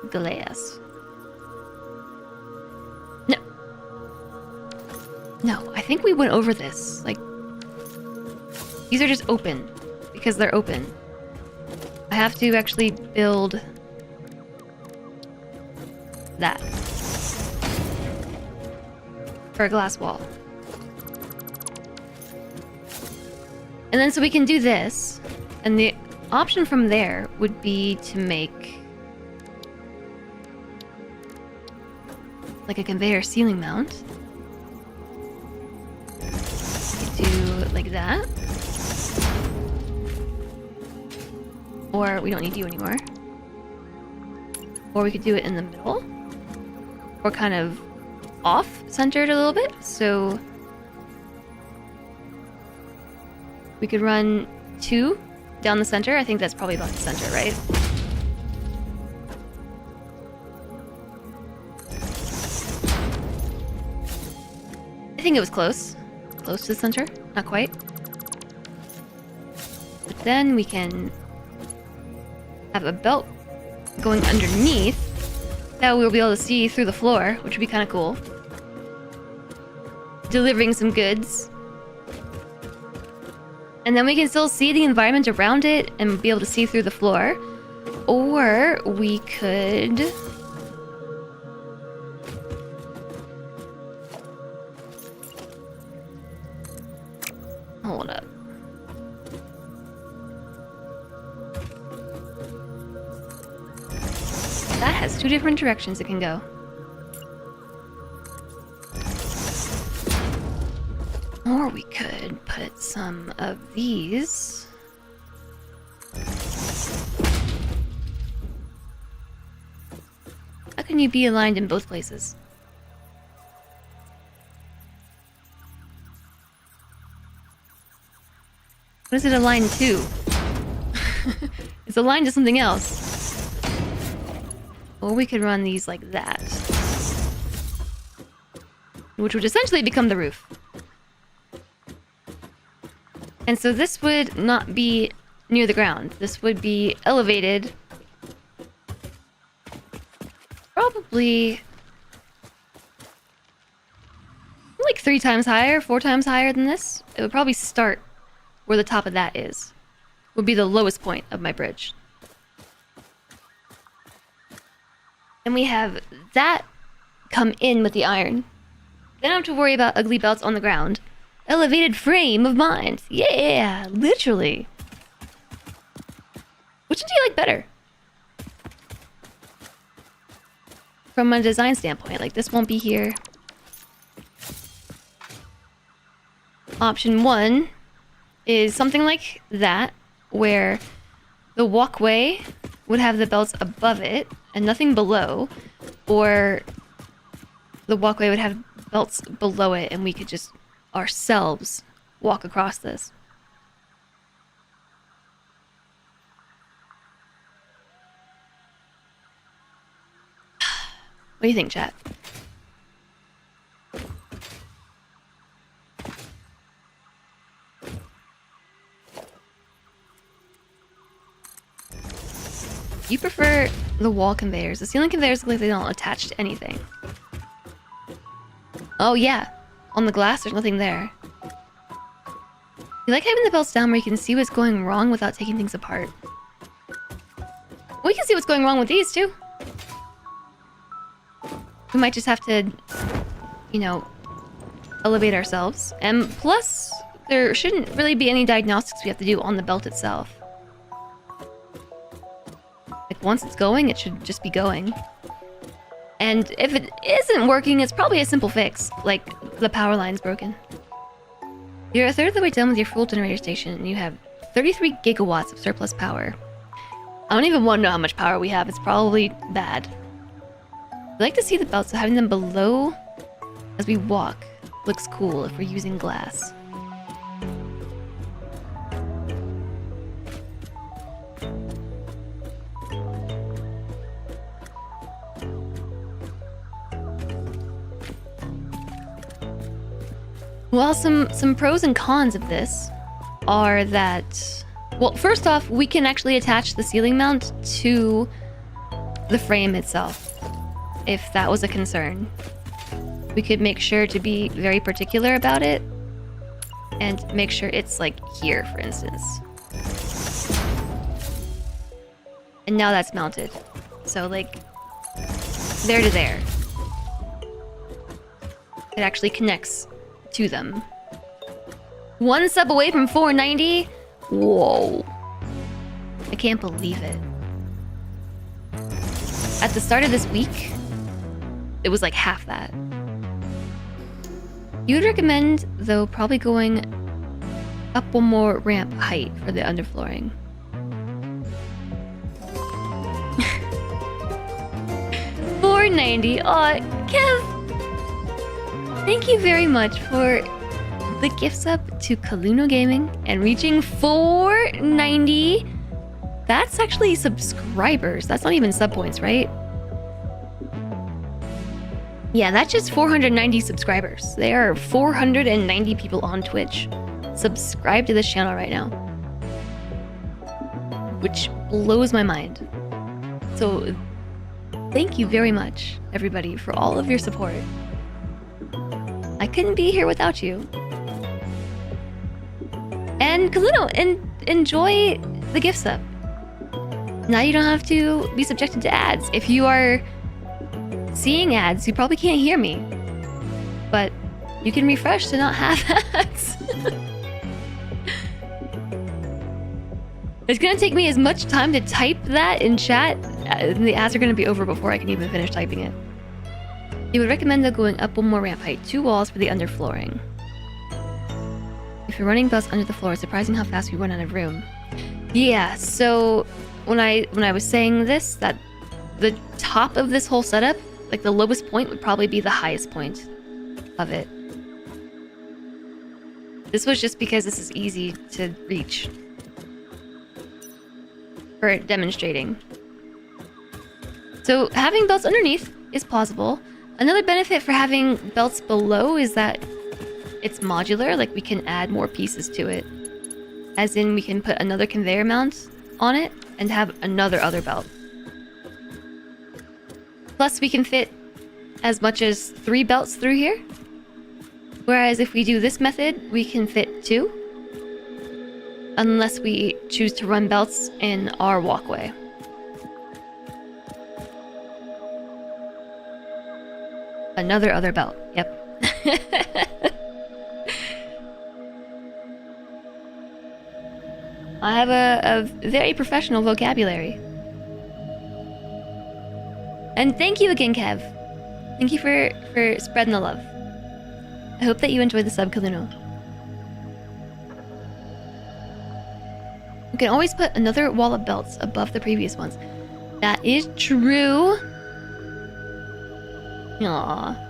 Glass. No, I think we went over this. Like, these are just open because they're open. I have to actually build that for a glass wall. And then so we can do this, and the option from there would be to make like a conveyor ceiling mount. Like that. Or we don't need you anymore. Or we could do it in the middle. Or kind of off-centered a little bit. So we could run 2 down the center. I think that's probably about the center, right? I think it was close. Close to the center. Not quite. But then we can have a belt going underneath that we'll be able to see through the floor, which would be kind of cool. Delivering some goods. And then we can still see the environment around it and be able to see through the floor. Or we could... Hold up. That has 2 different directions it can go. Or we could put some of these. How can you be aligned in both places? What is it aligned to? It's aligned to something else. Or we could run these like that. Which would essentially become the roof. And so this would not be near the ground. This would be elevated. Probably... like 3 times higher, 4 times higher than this, it would probably start where the top of that is. Would be the lowest point of my bridge. And we have that come in with the iron. Then I don't have to worry about ugly belts on the ground. Elevated frame of mind. Yeah, literally. Which one do you like better? From a design standpoint, like this won't be here. Option 1 is something like that, where the walkway would have the belts above it and nothing below, or the walkway would have belts below it and we could just ourselves walk across this. What do you think, chat? You prefer the wall conveyors. The ceiling conveyors look like they don't attach to anything. Oh yeah, on the glass there's nothing there. You like having the belts down where you can see what's going wrong without taking things apart. We can see what's going wrong with these too. We might just have to, you know, elevate ourselves. And plus, there shouldn't really be any diagnostics we have to do on the belt itself. Like, once it's going, it should just be going. And if it isn't working, it's probably a simple fix, like the power line's broken. You're a third of the way done with your fuel generator station, and you have 33 gigawatts of surplus power. I don't even want to know how much power we have. It's probably bad. I like to see the belts, so having them below as we walk looks cool if we're using glass. Well, some pros and cons of this are that, well, first off, we can actually attach the ceiling mount to the frame itself, if that was a concern. We could make sure to be very particular about it and make sure it's like here, for instance. And now that's mounted. So like there to there. It actually connects to them. 1 sub away from 490? Whoa. I can't believe it. At the start of this week, it was like half that. You would recommend, though, probably going up 1 more ramp height for the underflooring. $4.90. Aw, Kev! Thank you very much for the gift sub to Kaluno Gaming and reaching $4.90. That's actually subscribers. That's not even sub points, right? Yeah, that's just 490 subscribers. There are 490 people on Twitch subscribed to this channel right now, which blows my mind. So thank you very much, everybody, for all of your support. I couldn't be here without you. And Kaluno, enjoy the gift sub. Now you don't have to be subjected to ads. If you are seeing ads, you probably can't hear me. But you can refresh to not have ads. It's gonna take me as much time to type that in chat. The ads are gonna be over before I can even finish typing it. You would recommend though going up 1 more ramp height, 2 walls for the underflooring. If you're running belts under the floor, it's surprising how fast we run out of room. Yeah, so when I was saying this, that the top of this whole setup, like the lowest point would probably be the highest point of it. This was just because this is easy to reach for demonstrating. So having belts underneath is possible. Another benefit for having belts below is that it's modular, like we can add more pieces to it. As in, we can put another conveyor mount on it and have another other belt. Plus, we can fit as much as 3 belts through here. Whereas if we do this method, we can fit 2. Unless we choose to run belts in our walkway. Another other belt. Yep. I have a very professional vocabulary. And thank you again, Kev. Thank you for spreading the love. I hope that you enjoyed the sub, Kaluno. You can always put another wall of belts above the previous ones. That is true. Aww.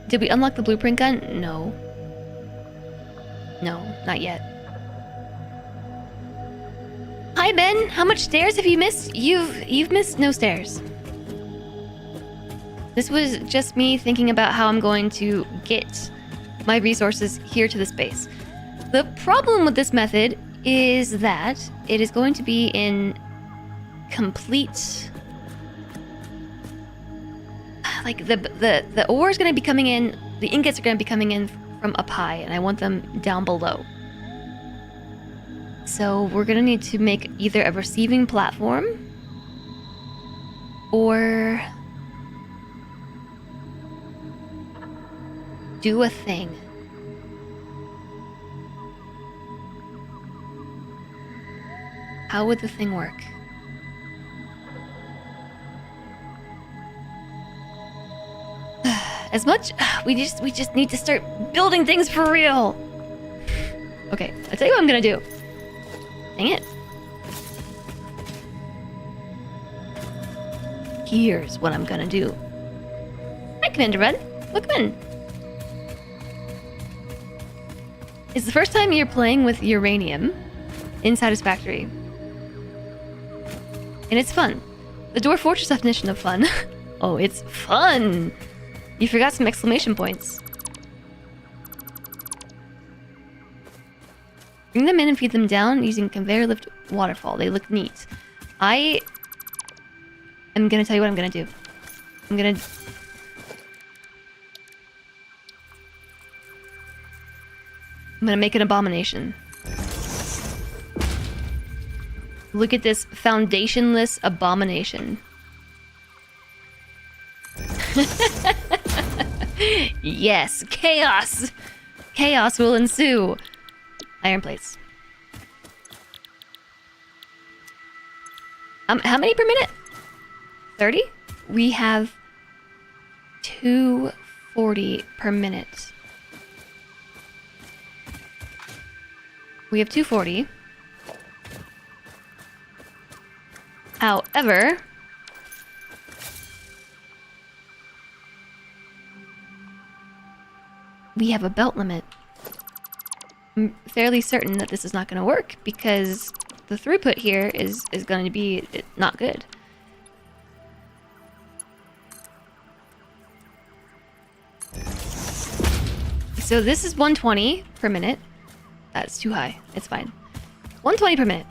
Did we unlock the blueprint gun? No. No, not yet. Hi Ben, how much stairs have you missed? You've missed no stairs. This was just me thinking about how I'm going to get my resources here to this base. The problem with this method is that it is going to be in complete, like the ore is going to be coming in, the ingots are going to be coming in from up high, and I want them down below. So we're going to need to make either a receiving platform or do a thing. How would the thing work? As much we just need to start building things for real. Okay, I'll tell you what I'm gonna do. Dang it. Here's what I'm gonna do. Hi, Commander Red. Welcome in. It's the first time you're playing with uranium in Satisfactory. And it's fun. The Dwarf Fortress definition of fun. Oh, it's fun! You forgot some exclamation points. Bring them in and feed them down using conveyor lift waterfall. They look neat. I am gonna tell you what I'm gonna do. I'm gonna make an abomination. Look at this foundationless abomination. Yes, chaos! Chaos will ensue. Iron plates. How many per minute? 30? We have 240 per minute. We have 240. However, we have a belt limit. I'm fairly certain that this is not going to work because the throughput here is going to be not good. So this is 120 per minute. That's too high. It's fine. 120 per minute.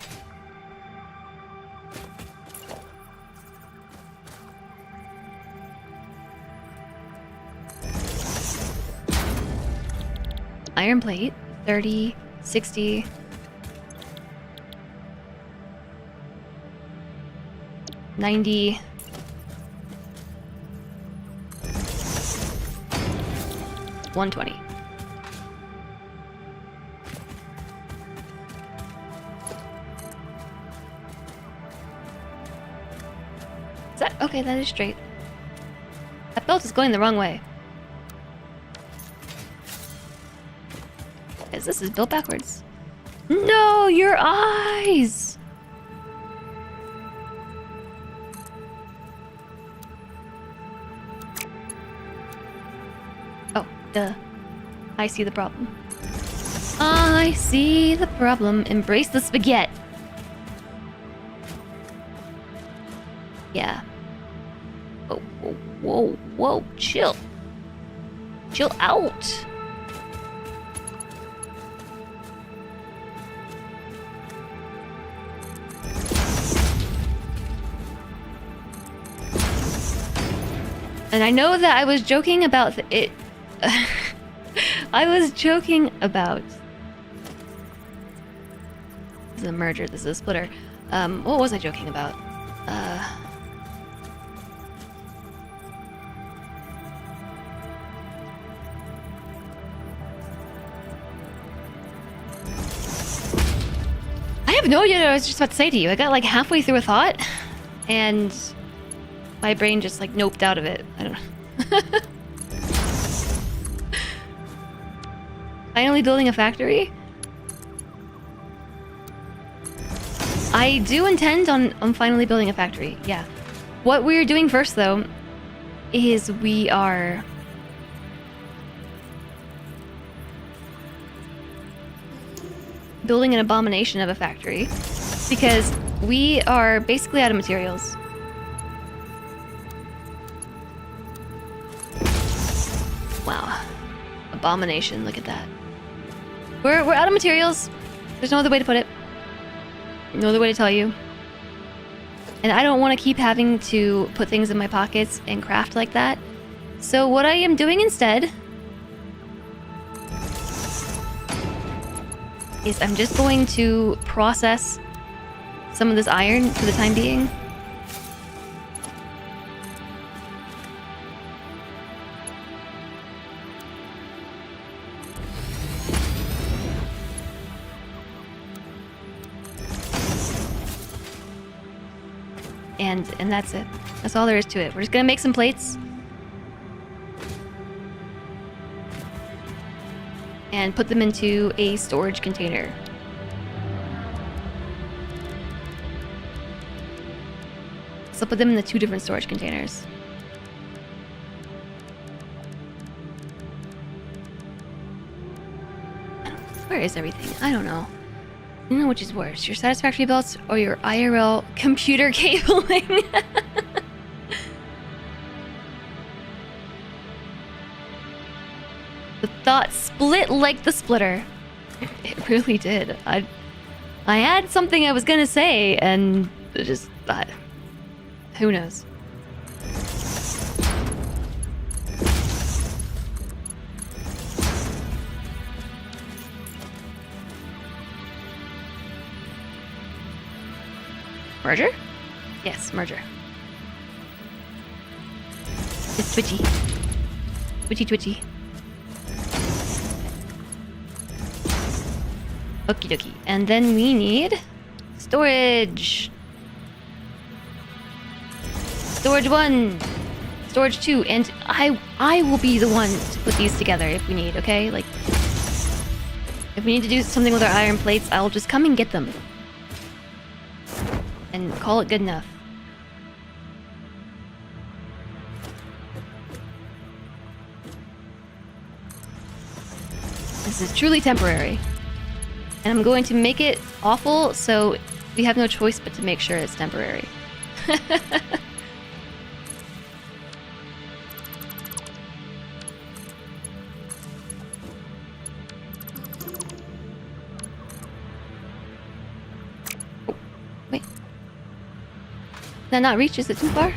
Iron plate, 30, 60. $90. $120. Is that okay? That is straight. That belt is going the wrong way. This is built backwards. No, your eyes! Oh, duh. I see the problem. I see the problem. Embrace the spaghetti. Yeah. Whoa, whoa, whoa, whoa. Chill. Chill out. And I know that I was joking about it. I was joking about. This is a merger. This is a splitter. What was I joking about? I have no idea what I was just about to say to you. I got like halfway through a thought, and my brain just like noped out of it. I don't know. Finally building a factory? I do intend on finally building a factory, yeah. What we're doing first, though, is we are... building an abomination of a factory. Because we are basically out of materials. Wow. Abomination, look at that. We're out of materials. There's no other way to put it. No other way to tell you. And I don't want to keep having to put things in my pockets and craft like that. So what I am doing instead is I'm just going to process some of this iron for the time being. And that's it. That's all there is to it. We're just gonna make some plates. And put them into a storage container. So put them in the 2 different storage containers. Where is everything? I don't know. I don't know which is worse, your Satisfactory belts or your IRL computer cabling. The thought split like the splitter. It really did. I had something I was gonna say, and it just who knows. Merger? Yes, merger. It's twitchy. Twitchy, twitchy. Okie dokie. And then we need storage. Storage 1. Storage 2. And I will be the one to put these together if we need, okay? Like, if we need to do something with our iron plates, I'll just come and get them. And call it good enough. This is truly temporary. And I'm going to make it awful, so we have no choice but to make sure it's temporary. Oh, wait. Did that not reach? Is it too far?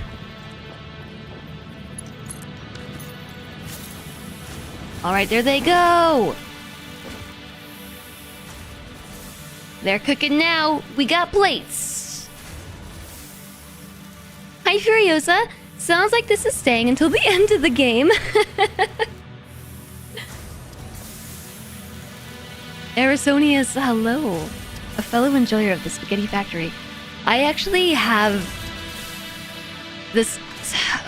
Alright, there they go! They're cooking now. We got plates. Hi, Furiosa. Sounds like this is staying until the end of the game. Arisonius, hello. A fellow enjoyer of the Spaghetti Factory. I actually have this...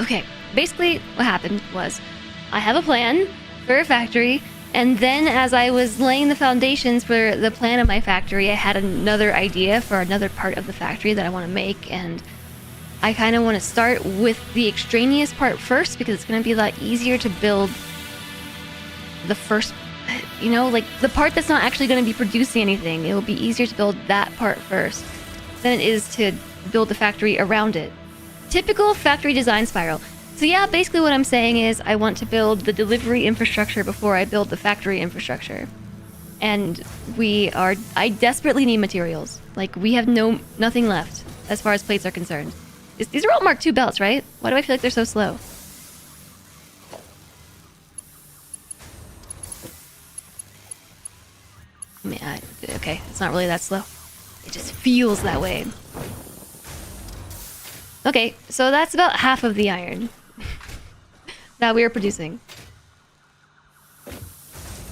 Okay, basically what happened was I have a plan for a factory, and then as I was laying the foundations for the plan of my factory, I had another idea for another part of the factory that I want to make, and I kind of want to start with the extraneous part first because it's going to be a lot easier to build the first, you know, like the part that's not actually going to be producing anything. It will be easier to build that part first than it is to build the factory around it. Typical factory design spiral. So yeah, basically what I'm saying is I want to build the delivery infrastructure before I build the factory infrastructure. And I desperately need materials. Like, we have nothing left as far as plates are concerned. These are all Mark II belts, right? Why do I feel like they're so slow? Okay, it's not really that slow. It just feels that way. Okay, so that's about half of the iron that we are producing.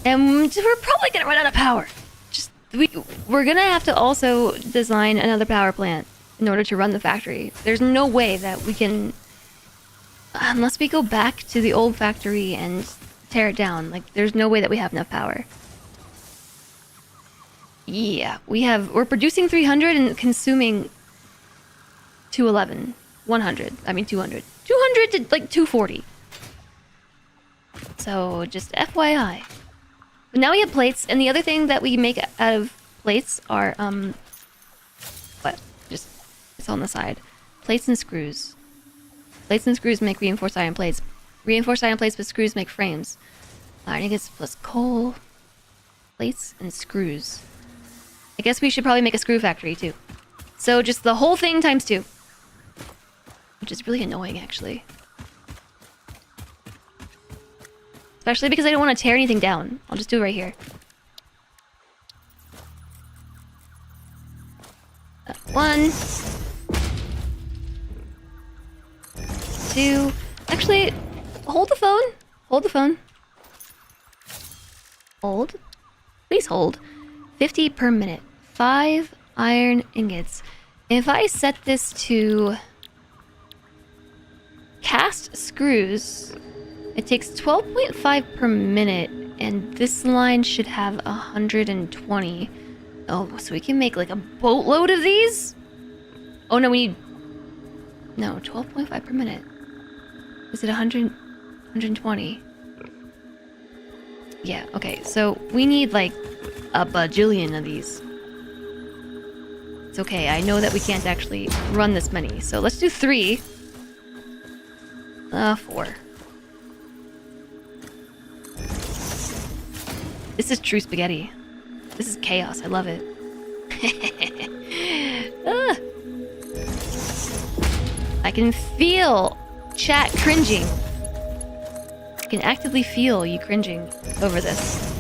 And we're probably gonna run out of power. We're gonna have to also design another power plant in order to run the factory. There's no way that we can, unless we go back to the old factory and tear it down. Like, there's no way that we have enough power. Yeah, we're producing 300 and consuming 211. 100. I mean 200. 200 to like 240. So just FYI. But now we have plates, and the other thing that we make out of plates are what? Just it's on the side. Plates and screws. Plates and screws make reinforced iron plates. Reinforced iron plates with screws make frames. Iron ingots plus coal, plates, and screws. I guess we should probably make a screw factory too. So just the whole thing times 2. Which is really annoying, actually. Especially because I don't want to tear anything down. I'll just do it right here. 1. 2. Actually, hold the phone. Hold the phone. Hold. Please hold. 50 per minute. 5 iron ingots. If I set this to cast screws, it takes 12.5 per minute, and this line should have 120. Oh, so we can make like a boatload of these? Oh no, we need... No, 12.5 per minute. Is it 100... 120? Yeah, okay, so we need like a bajillion of these. It's okay, I know that we can't actually run this many, so let's do 3. 4. This is true spaghetti. This is chaos, I love it. I can feel chat cringing. I can actively feel you cringing over this.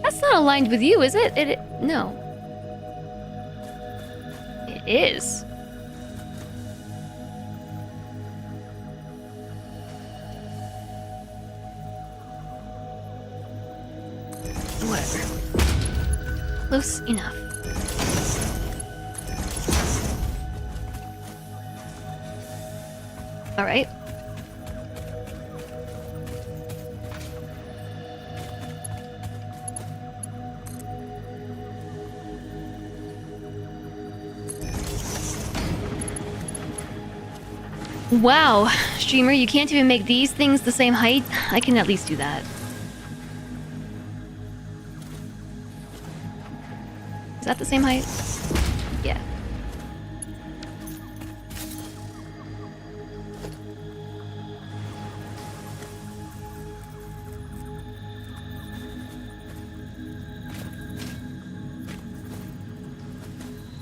That's not aligned with you, is it? No. It is. Whatever. Close enough. All right. Wow, streamer, you can't even make these things the same height? I can at least do that. Is that the same height? Yeah.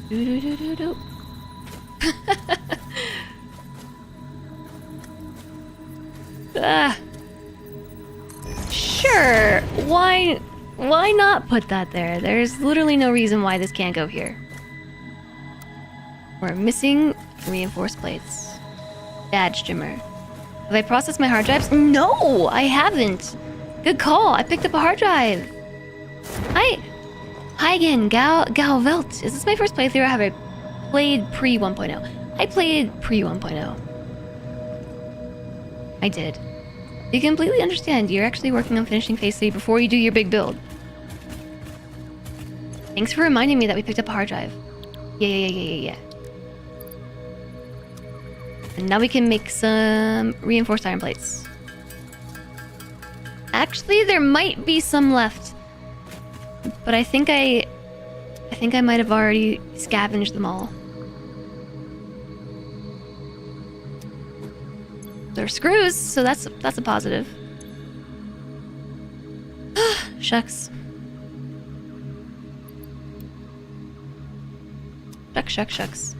Do. Sure. Why not put that there? There's literally no reason why this can't go here. We're missing reinforced plates. Bad streamer. Have I processed my hard drives? No, I haven't. Good call. I picked up a hard drive. Hi again, Gal Velt. Is this my first playthrough or have I played pre 1.0? I played pre 1.0. I did. You completely understand. You're actually working on finishing Phase 3 before you do your big build. Thanks for reminding me that we picked up a hard drive. Yeah. And now we can make some reinforced iron plates. Actually, there might be some left. But I think I might have already scavenged them all. They're screws, so that's a positive. Shucks. Shucks.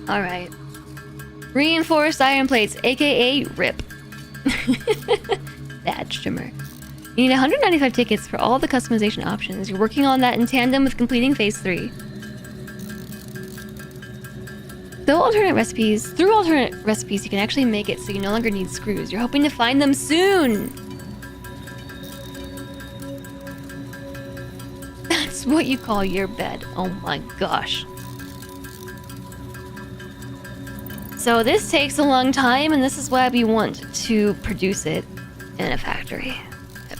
Alright. Reinforced iron plates, aka RIP. Badge trimmer. You need 195 tickets for all the customization options. You're working on that in tandem with completing phase 3. Through alternate recipes, you can actually make it so you no longer need screws. You're hoping to find them soon! That's what you call your bed. Oh my gosh. So this takes a long time, and this is why we want to produce it in a factory.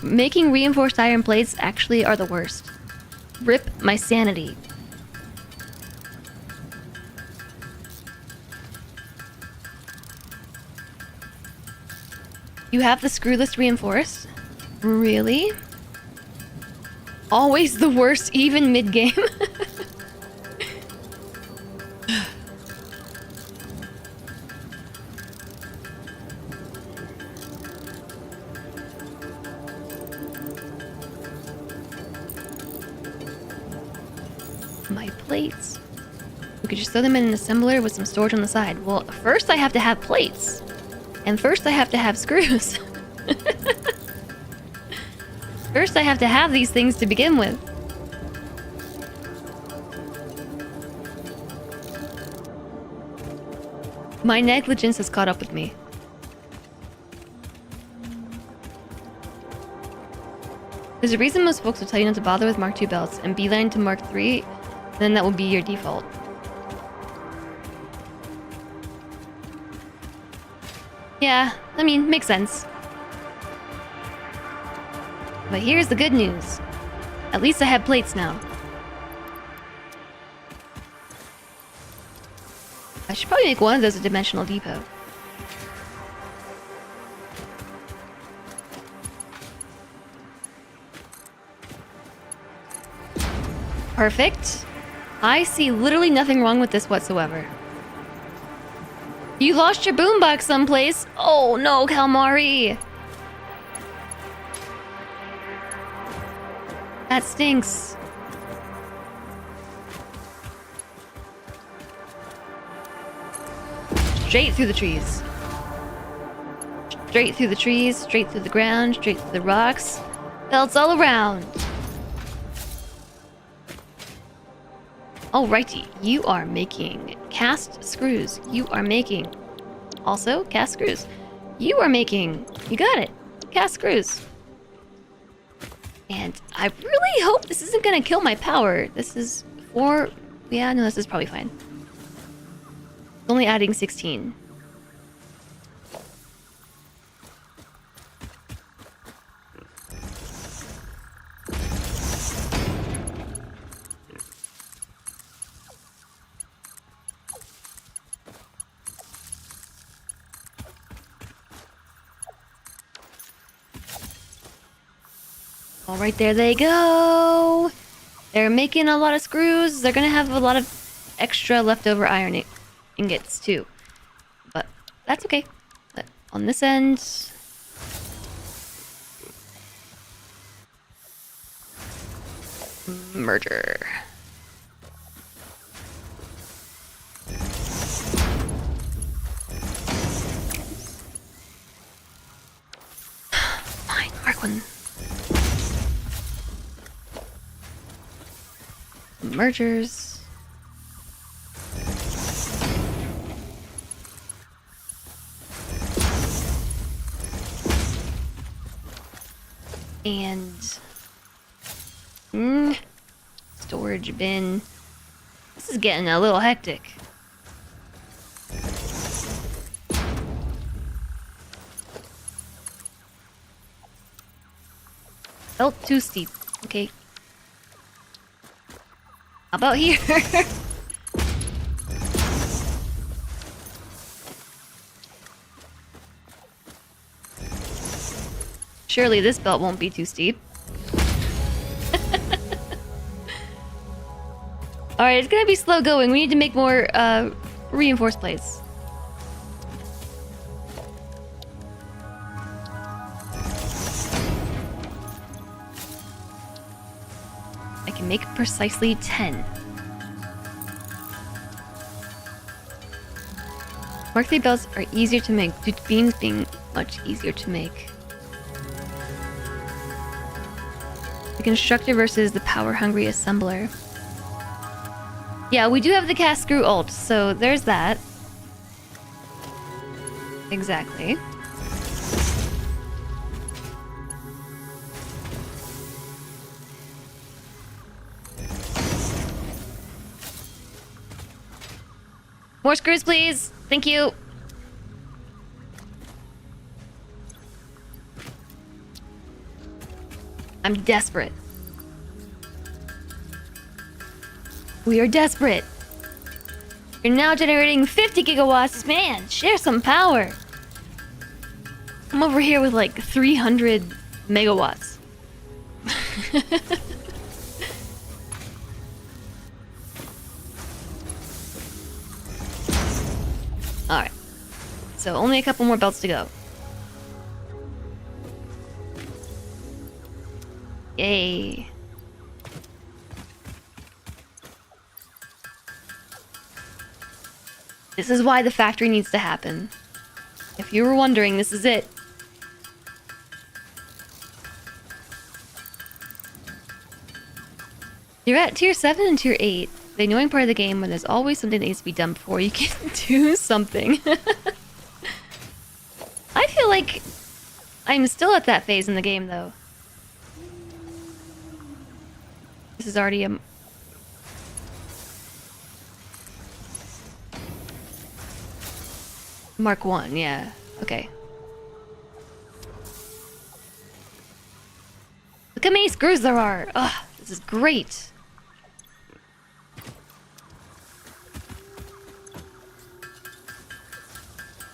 Making reinforced iron plates actually are the worst. RIP my sanity. You have the screwless reinforced? Really? Always the worst, even mid-game? My plates. We could just throw them in an assembler with some storage on the side. Well, first I have to have plates. And first I have to have screws. First I have to have these things to begin with. My negligence has caught up with me. There's a reason most folks will tell you not to bother with Mark II belts and beeline to Mark III, then that will be your default. Yeah, I mean, makes sense. But here's the good news. At least I have plates now. I should probably make one of those a dimensional depot. Perfect. I see literally nothing wrong with this whatsoever. You lost your boombox someplace. Oh no, Calamari. That stinks. Straight through the trees. Straight through the trees, straight through the ground, straight through the rocks. Belts all around. Alrighty, you are making cast screws. You are making also cast screws. You are making, you got it, cast screws. And I really hope this isn't gonna kill my power. This is 4, yeah, no, this is probably fine. Only adding 16. All right, there they go. They're making a lot of screws. They're gonna have a lot of extra leftover iron ingots too, but that's okay. But on this end, merger. Fine, mark one. Mergers. And storage bin. This is getting a little hectic. Felt too steep. Okay. How about here? Surely this belt won't be too steep. Alright, it's gonna be slow going. We need to make more reinforced plates. I can make precisely 10. Mark 3 belts are easier to make due to beams being much easier to make. The constructor versus the power-hungry assembler. Yeah, we do have the cast screw ult, so there's that. Exactly. More screws, please. Thank you. I'm desperate. We are desperate. You're now generating 50 gigawatts. Man, share some power. I'm over here with like 300 megawatts. Alright. So only a couple more belts to go. Yay. This is why the factory needs to happen. If you were wondering, this is it. You're at tier 7 and tier 8. The annoying part of the game when there's always something that needs to be done before you can do something. I feel like I'm still at that phase in the game, though. This is already a... Mark 1, yeah. Okay. Look how many screws there are! Ugh, this is great!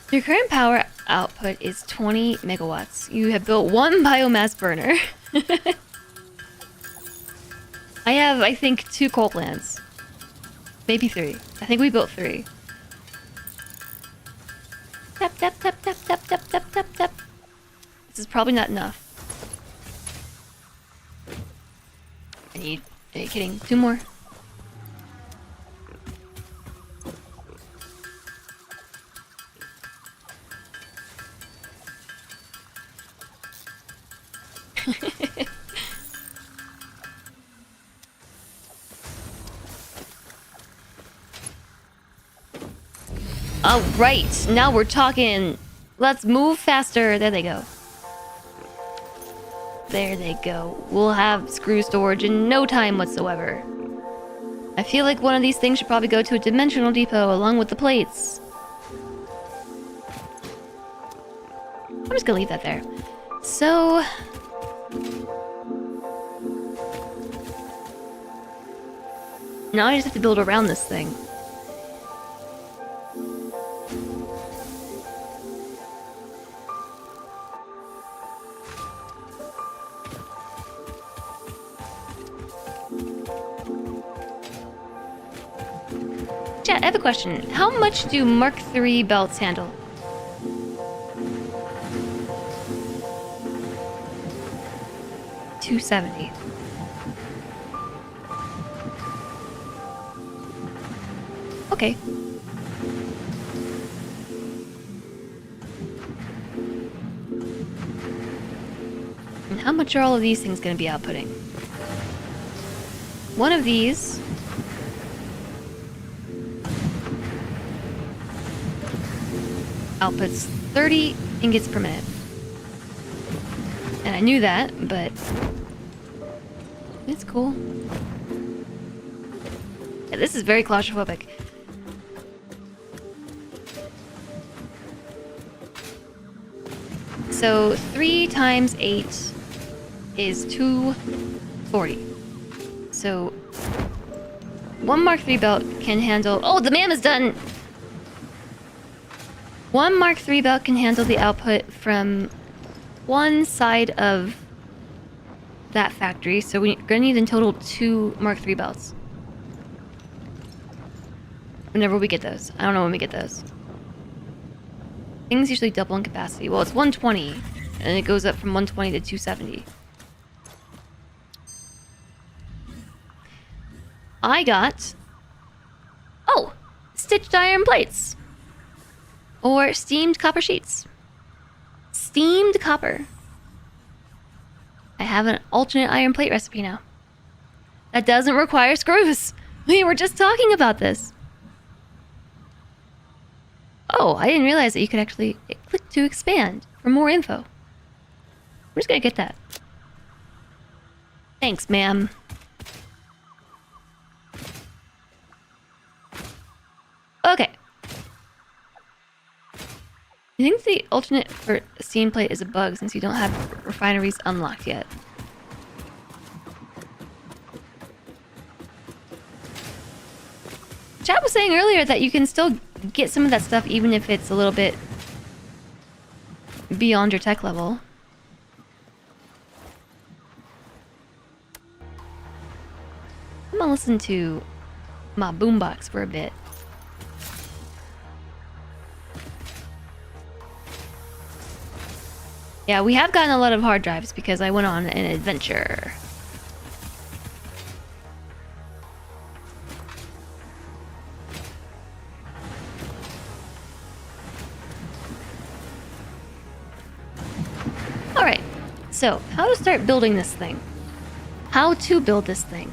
Your current power output is 20 megawatts. You have built one biomass burner. I have, I think, 2 coal plants. Maybe 3. I think we built 3. Tap, tap, tap, tap, tap, tap, tap, tap, tap. This is probably not enough. I need... Are you kidding? 2 more. Alright, now we're talking. Let's move faster. There they go. There they go. We'll have screw storage in no time whatsoever. I feel like one of these things should probably go to a dimensional depot along with the plates. I'm just gonna leave that there. So... now I just have to build around this thing. Chat, I have a question. How much do Mark III belts handle? $270. Okay. And how much are all of these things going to be outputting? One of these... outputs 30 ingots per minute. And I knew that, but... it's cool. Yeah, this is very claustrophobic. So 3 times 8 is 240. So 1 Mark III belt can handle... oh, the man is done! 1 Mark III belt can handle the output from one side of that factory, so we're gonna need in total 2 Mark III belts. Whenever we get those. I don't know when we get those. Things usually double in capacity. Well, it's 120, and it goes up from 120 to 270. I got... oh! Stitched iron plates! Or steamed copper sheets. Steamed copper. I have an alternate iron plate recipe now. That doesn't require screws. We were just talking about this. Oh, I didn't realize that you could actually click to expand for more info. We're just gonna get that. Thanks, ma'am. Okay. I think the alternate for steam plate is a bug since you don't have refineries unlocked yet. Chat was saying earlier that you can still get some of that stuff even if it's a little bit beyond your tech level. I'm gonna listen to my boombox for a bit. Yeah, we have gotten a lot of hard drives because I went on an adventure. Alright, so how to start building this thing? How to build this thing?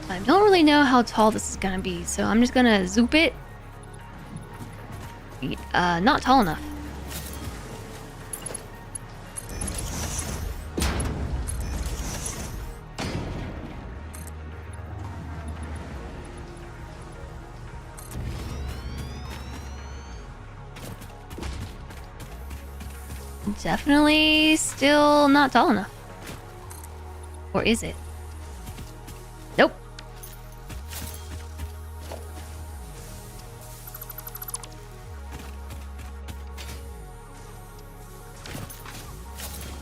I don't really know how tall this is gonna be, so I'm just gonna zoop it. Not tall enough. Definitely still not tall enough. Or is it? Nope.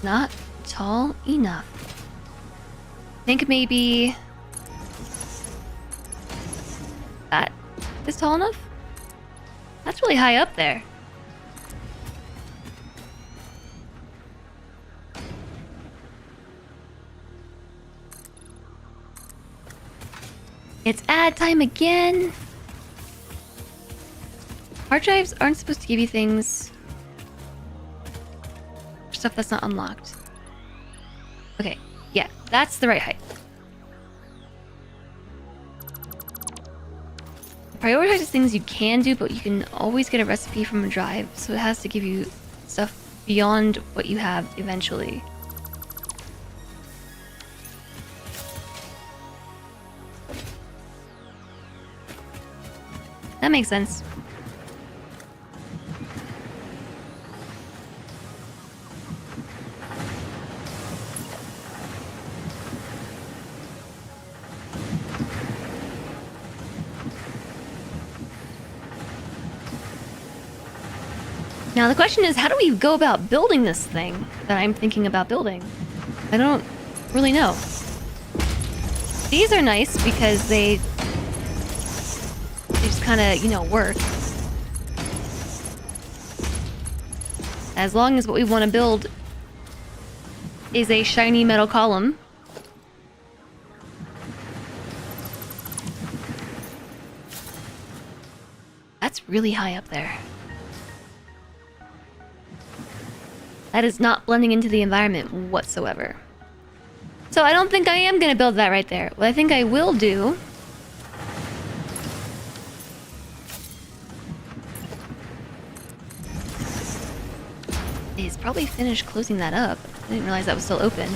Not tall enough. Think maybe that is tall enough? That's really high up there. It's ad time again. Hard drives aren't supposed to give you things for stuff that's not unlocked. Okay, yeah, that's the right height. Prioritize things you can do, but you can always get a recipe from a drive, so it has to give you stuff beyond what you have eventually. That makes sense. Now the question is, how do we go about building this thing that I'm thinking about building? I don't really know. These are nice because they just kind of, you know, work. As long as what we want to build is a shiny metal column. That's really high up there. That is not blending into the environment whatsoever. So I don't think I am going to build that right there. What I think I will do is probably finish closing that up. I didn't realize that was still open.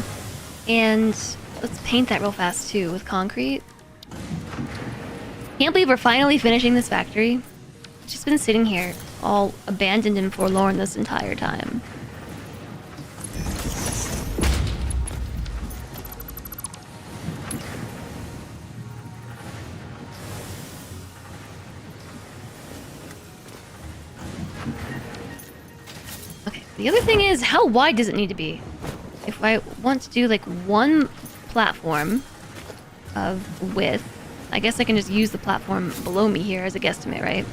And let's paint that real fast too with concrete. Can't believe we're finally finishing this factory. It's just been sitting here all abandoned and forlorn this entire time. The other thing is, how wide does it need to be? If I want to do like one platform, of width. I guess I can just use the platform below me here as a guesstimate, right?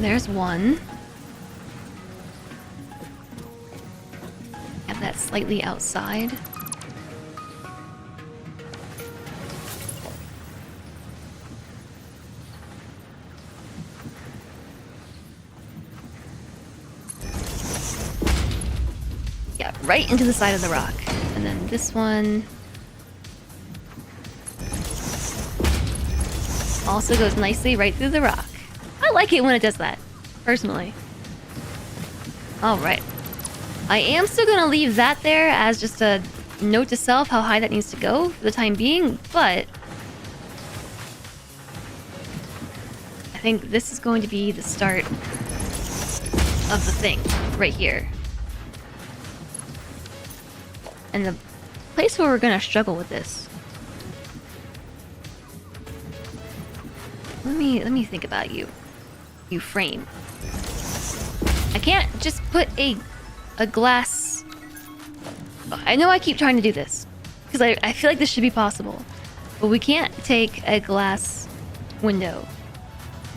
There's one. Have that slightly outside. Yeah, right into the side of the rock. And then this one also goes nicely right through the rock. I like it when it does that, personally. Alright. I am still gonna leave that there as just a note to self how high that needs to go for the time being, but I think this is going to be the start of the thing right here. And the place where we're gonna struggle with this. Let me think about you. You frame. I can't just put a glass. I know I keep trying to do this because I feel like this should be possible, but we can't take a glass window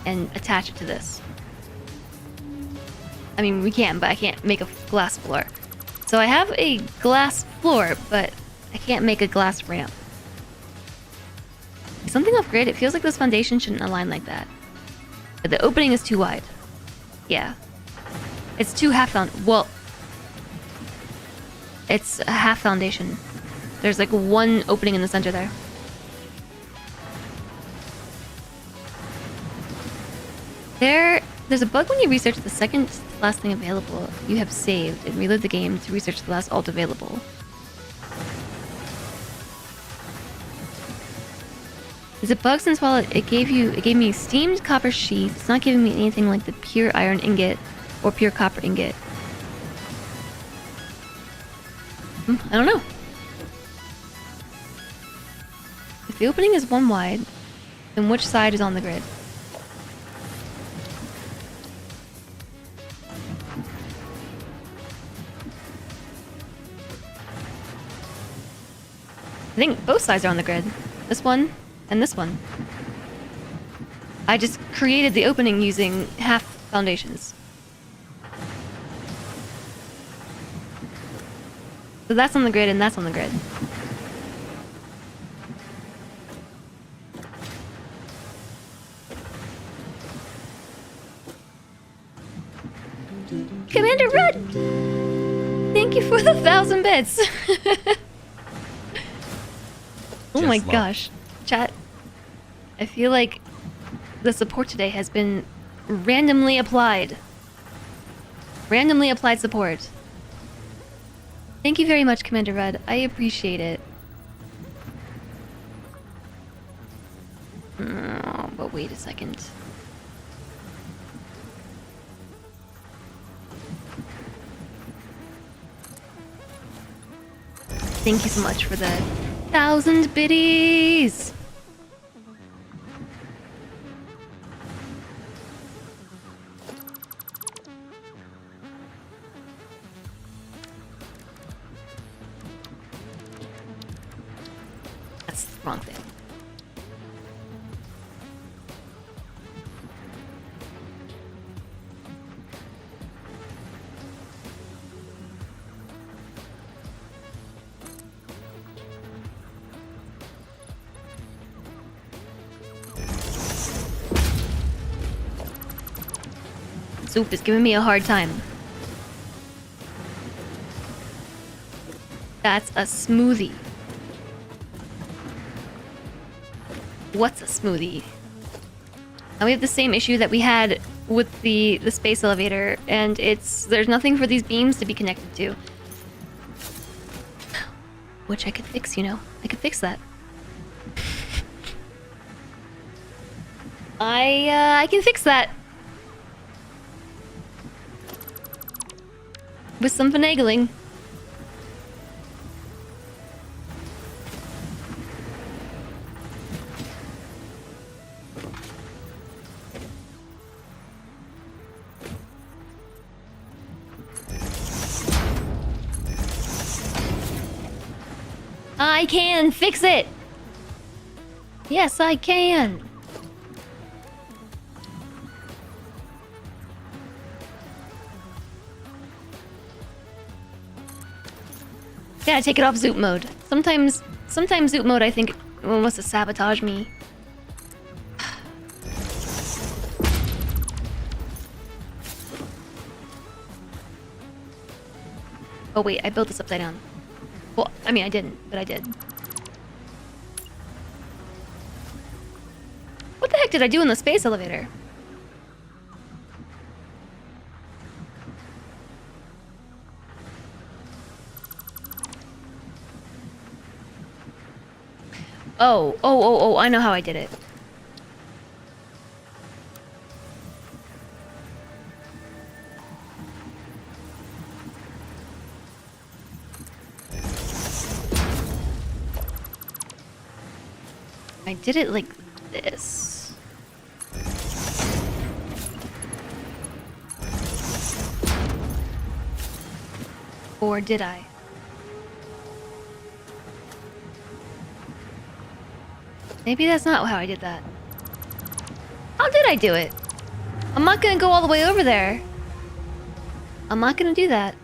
and attach it to this. I mean, we can, but I can't make a glass floor. So I have a glass floor, but I can't make a glass ramp. Something off grid. It feels like this foundation shouldn't align like that. The opening is too wide. Yeah. It's too half found. Well, it's a half foundation. There's like one opening in the center there. There's a bug when you research the second last thing available you have saved and reload the game to research the last alt available. Is it bug since while it gave me steamed copper sheath, it's not giving me anything like the pure iron ingot or pure copper ingot? I don't know. If the opening is one wide, then which side is on the grid? I think both sides are on the grid. This one and this one. I just created the opening using half foundations. So that's on the grid and that's on the grid. Commander Rudd! Thank you for the 1,000 bits! Oh my gosh. Chat, I feel like the support today has been randomly applied. Randomly applied support. Thank you very much, Commander Red. I appreciate it. Oh, but wait a second. Thank you so much for the 1,000 biddies! That's the wrong thing. Soup is giving me a hard time. That's a smoothie. What's a smoothie? And we have the same issue that we had with the space elevator, and there's nothing for these beams to be connected to. Which I could fix, you know. I could fix that. I can fix that. with some finagling. I can fix it! Yes, I can! Gotta take it off zoop mode. Sometimes zoop mode I think wants to sabotage me. Oh wait, I built this upside down. Well, I mean I didn't, but I did. What the heck did I do in the space elevator? Oh, I know how I did it. I did it like this. Or did I? Maybe that's not how I did that. How did I do it? I'm not gonna go all the way over there. I'm not gonna do that.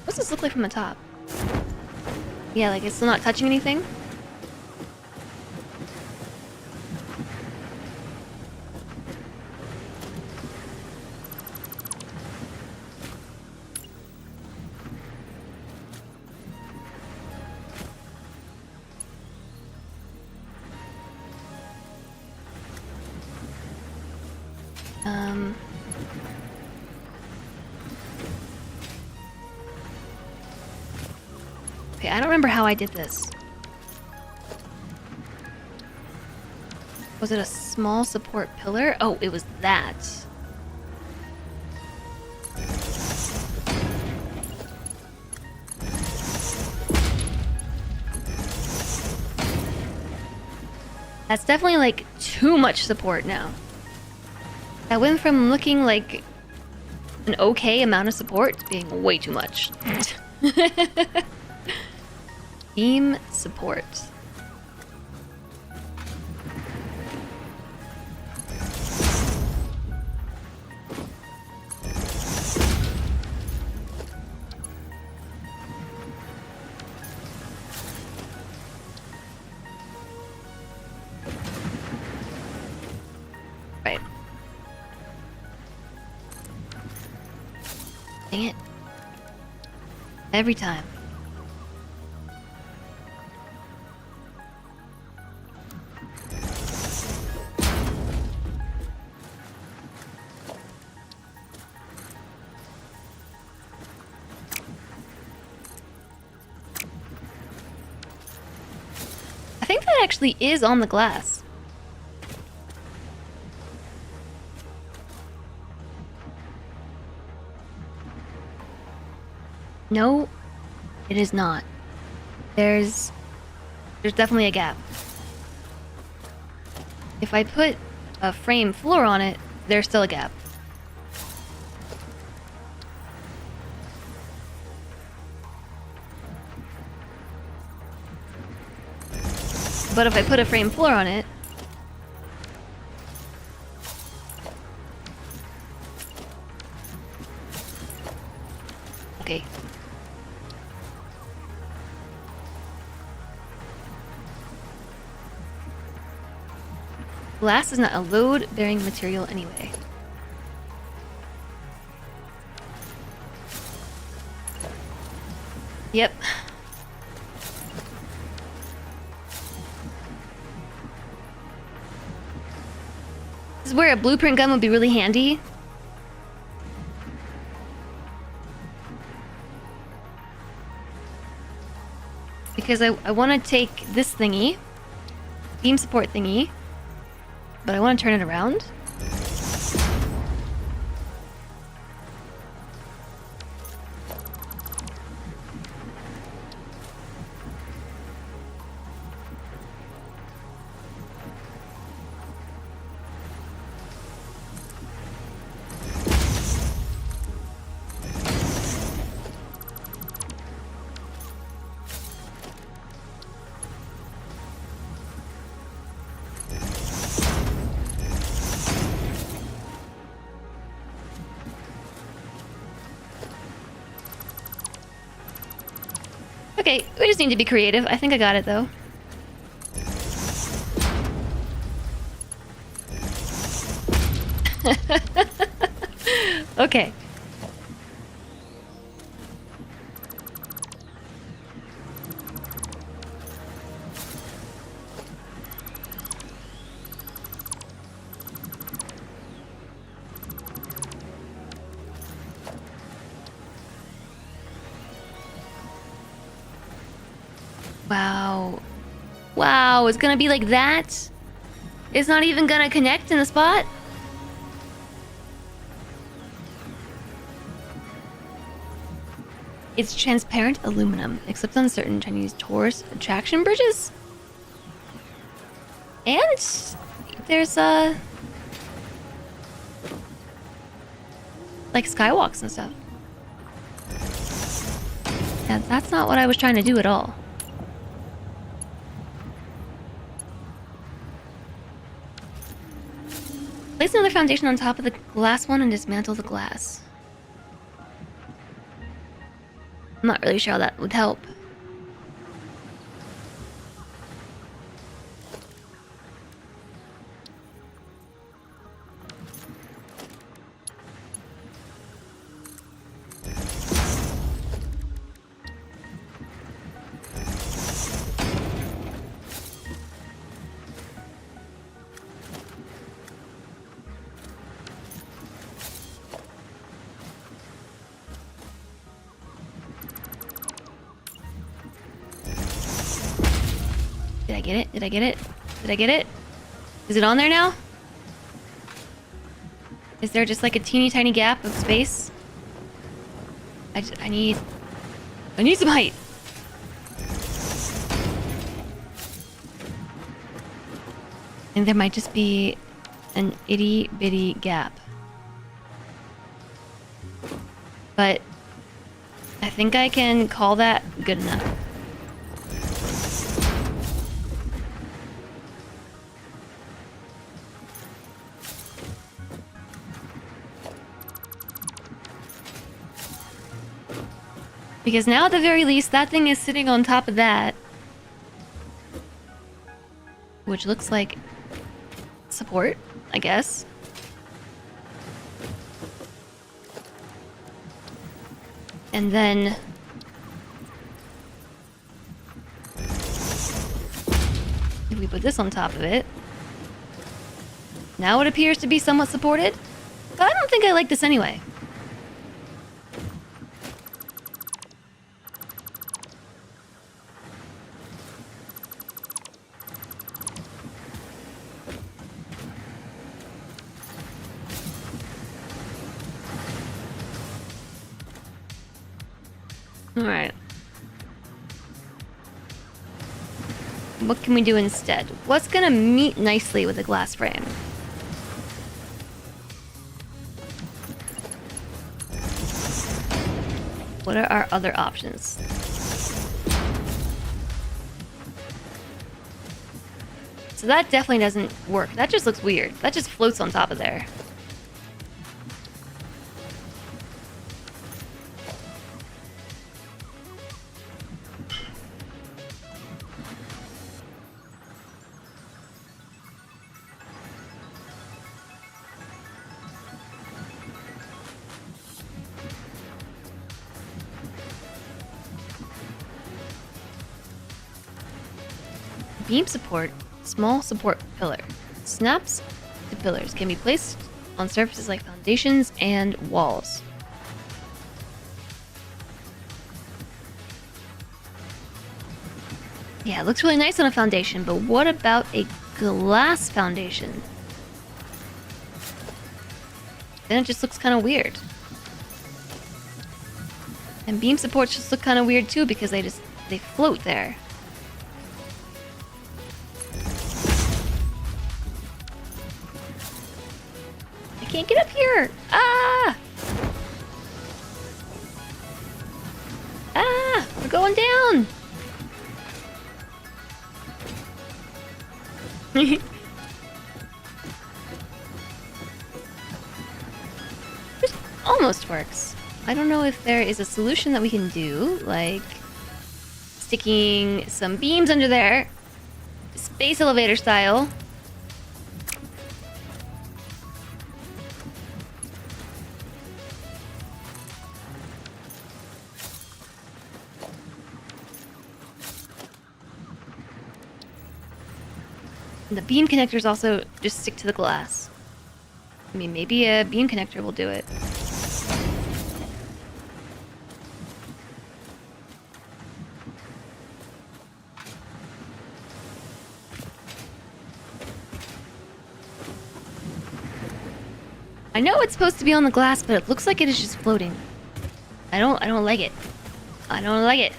What's this look like from the top? Yeah, like it's still not touching anything? Okay, I don't remember how I did this. Was it a small support pillar? Oh, it was that. That's definitely like too much support now. That went from looking like an okay amount of support to being way too much. Beam support. Right. Dang it. Every time. I think that actually is on the glass. No, it is not. There's definitely a gap. If I put a frame floor on it, there's still a gap. But if I put a frame floor on it, okay. Glass is not a load-bearing material anyway. Yep. This is where a blueprint gun would be really handy. Because I want to take this thingy, beam support thingy, but I want to turn it around. Okay, we just need to be creative. I think I got it though. Okay. Wow. Wow, it's gonna be like that? It's not even gonna connect in the spot? It's transparent aluminum, except on certain Chinese tourist attraction bridges. And there's like skywalks and stuff. Yeah, that's not what I was trying to do at all. Place another foundation on top of the glass one and dismantle the glass. I'm not really sure how that would help. Did I get it? Did I get it? Did I get it? Is it on there now? Is there just like a teeny tiny gap of space? I need some height. And there might just be an itty bitty gap. But I think I can call that good enough. Because now at the very least, that thing is sitting on top of that. Which looks like support, I guess. And then if we put this on top of it, now it appears to be somewhat supported. But I don't think I like this anyway. Alright. What can we do instead? What's gonna meet nicely with a glass frame? What are our other options? So that definitely doesn't work. That just looks weird. That just floats on top of there. Beam support, small support pillar. Snaps to pillars can be placed on surfaces like foundations and walls. Yeah, it looks really nice on a foundation, but what about a glass foundation? then it just looks kind of weird. And beam supports just look kind of weird too because they float there. I can't get up here! Ah! Ah! We're going down! It almost works. I don't know if there is a solution that we can do, like sticking some beams under there, space elevator style. And the beam connectors also just stick to the glass. I mean, maybe a beam connector will do it. I know it's supposed to be on the glass, but it looks like it is just floating. I don't like it. I don't like it.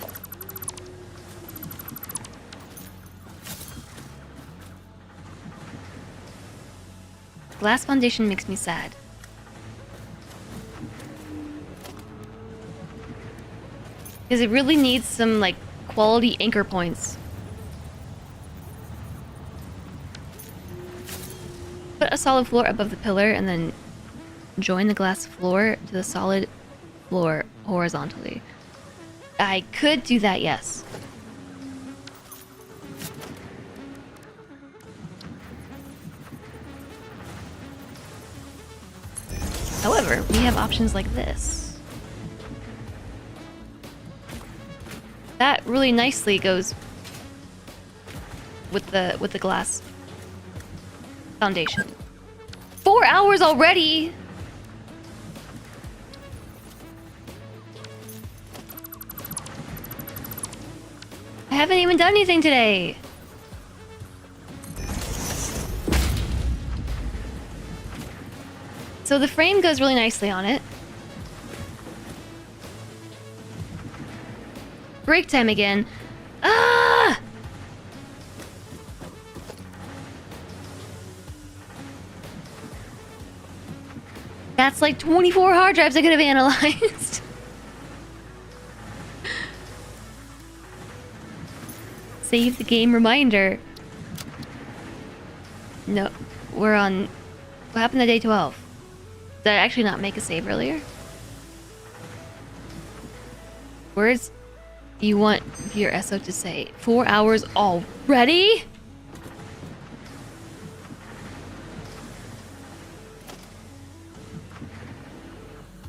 Glass foundation makes me sad. Because it really needs some, like, quality anchor points. Put a solid floor above the pillar and then join the glass floor to the solid floor horizontally. I could do that, yes. However, we have options like this. That really nicely goes with the glass foundation. 4 hours already. I haven't even done anything today. So the frame goes really nicely on it. Break time again. Ah! That's like 24 hard drives I could have analyzed. Save the game reminder. No, we're on... What happened to day 12? Did I actually not make a save earlier? Words you want your SO to say. 4 hours already?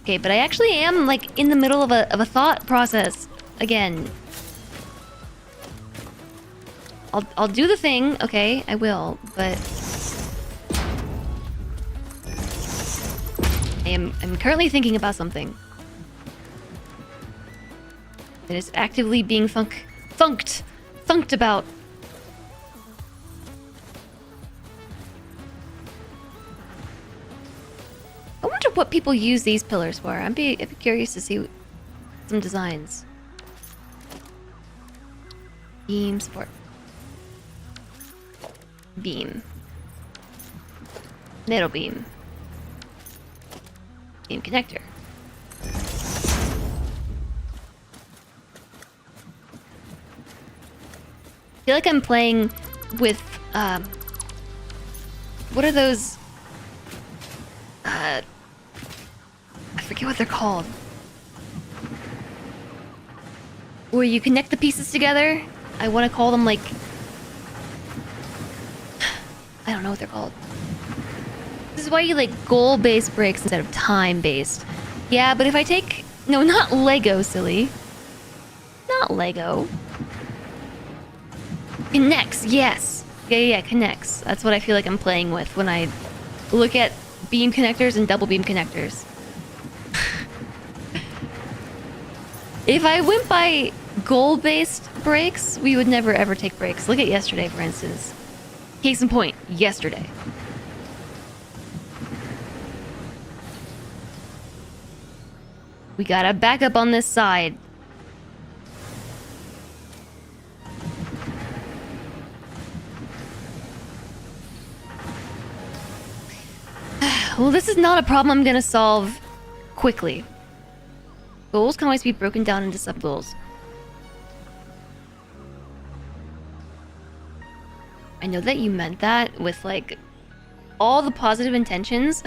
Okay, but I actually am like in the middle of a thought process again. I'll do the thing, okay? I will, but I'm currently thinking about something. It is actively being funked about. I wonder what people use these pillars for. I'd be curious to see some designs. Beam support. Beam. Middle beam. Beam connector. I feel like I'm playing with what are those I forget what they're called. Where you connect the pieces together. I want to call them like I don't know what they're called. This is why you like goal-based breaks instead of time-based. Yeah, but if I take... No, not Lego, silly. Not Lego. Connects, yes. Yeah, connects. That's what I feel like I'm playing with when I look at beam connectors and double beam connectors. If I went by goal-based breaks, we would never ever take breaks. Look at yesterday, for instance. Case in point, yesterday. We gotta back up on this side. Well, this is not a problem I'm gonna solve quickly. Goals can always be broken down into sub-goals. I know that you meant that with, like, all the positive intentions.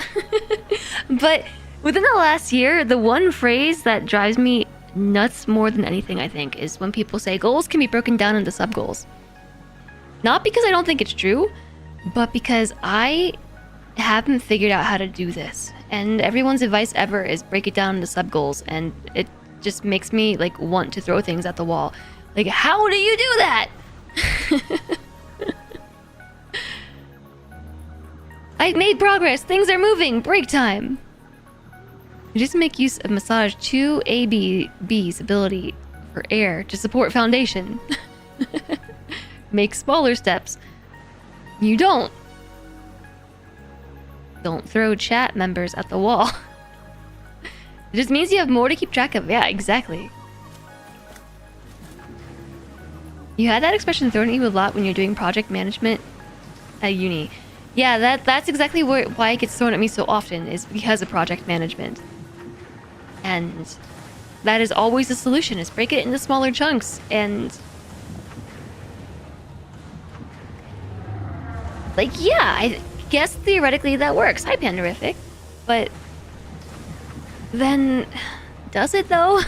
But within the last year, the one phrase that drives me nuts more than anything, I think, is when people say goals can be broken down into sub-goals. Not because I don't think it's true, but because I haven't figured out how to do this. And everyone's advice ever is break it down into sub-goals, and it just makes me, like, want to throw things at the wall. Like, how do you do that? I've made progress. Things are moving. Break time. You just make use of massage 2AB's ability for air to support foundation. Make smaller steps. You don't. Don't throw chat members at the wall. It just means you have more to keep track of. Yeah, exactly. You had that expression thrown at you a lot when you're doing project management at uni. Yeah, that's exactly why it gets thrown at me so often, is because of project management. And that is always the solution, is break it into smaller chunks. And like, yeah, I guess theoretically that works. Hi, Panderific. But then, does it though?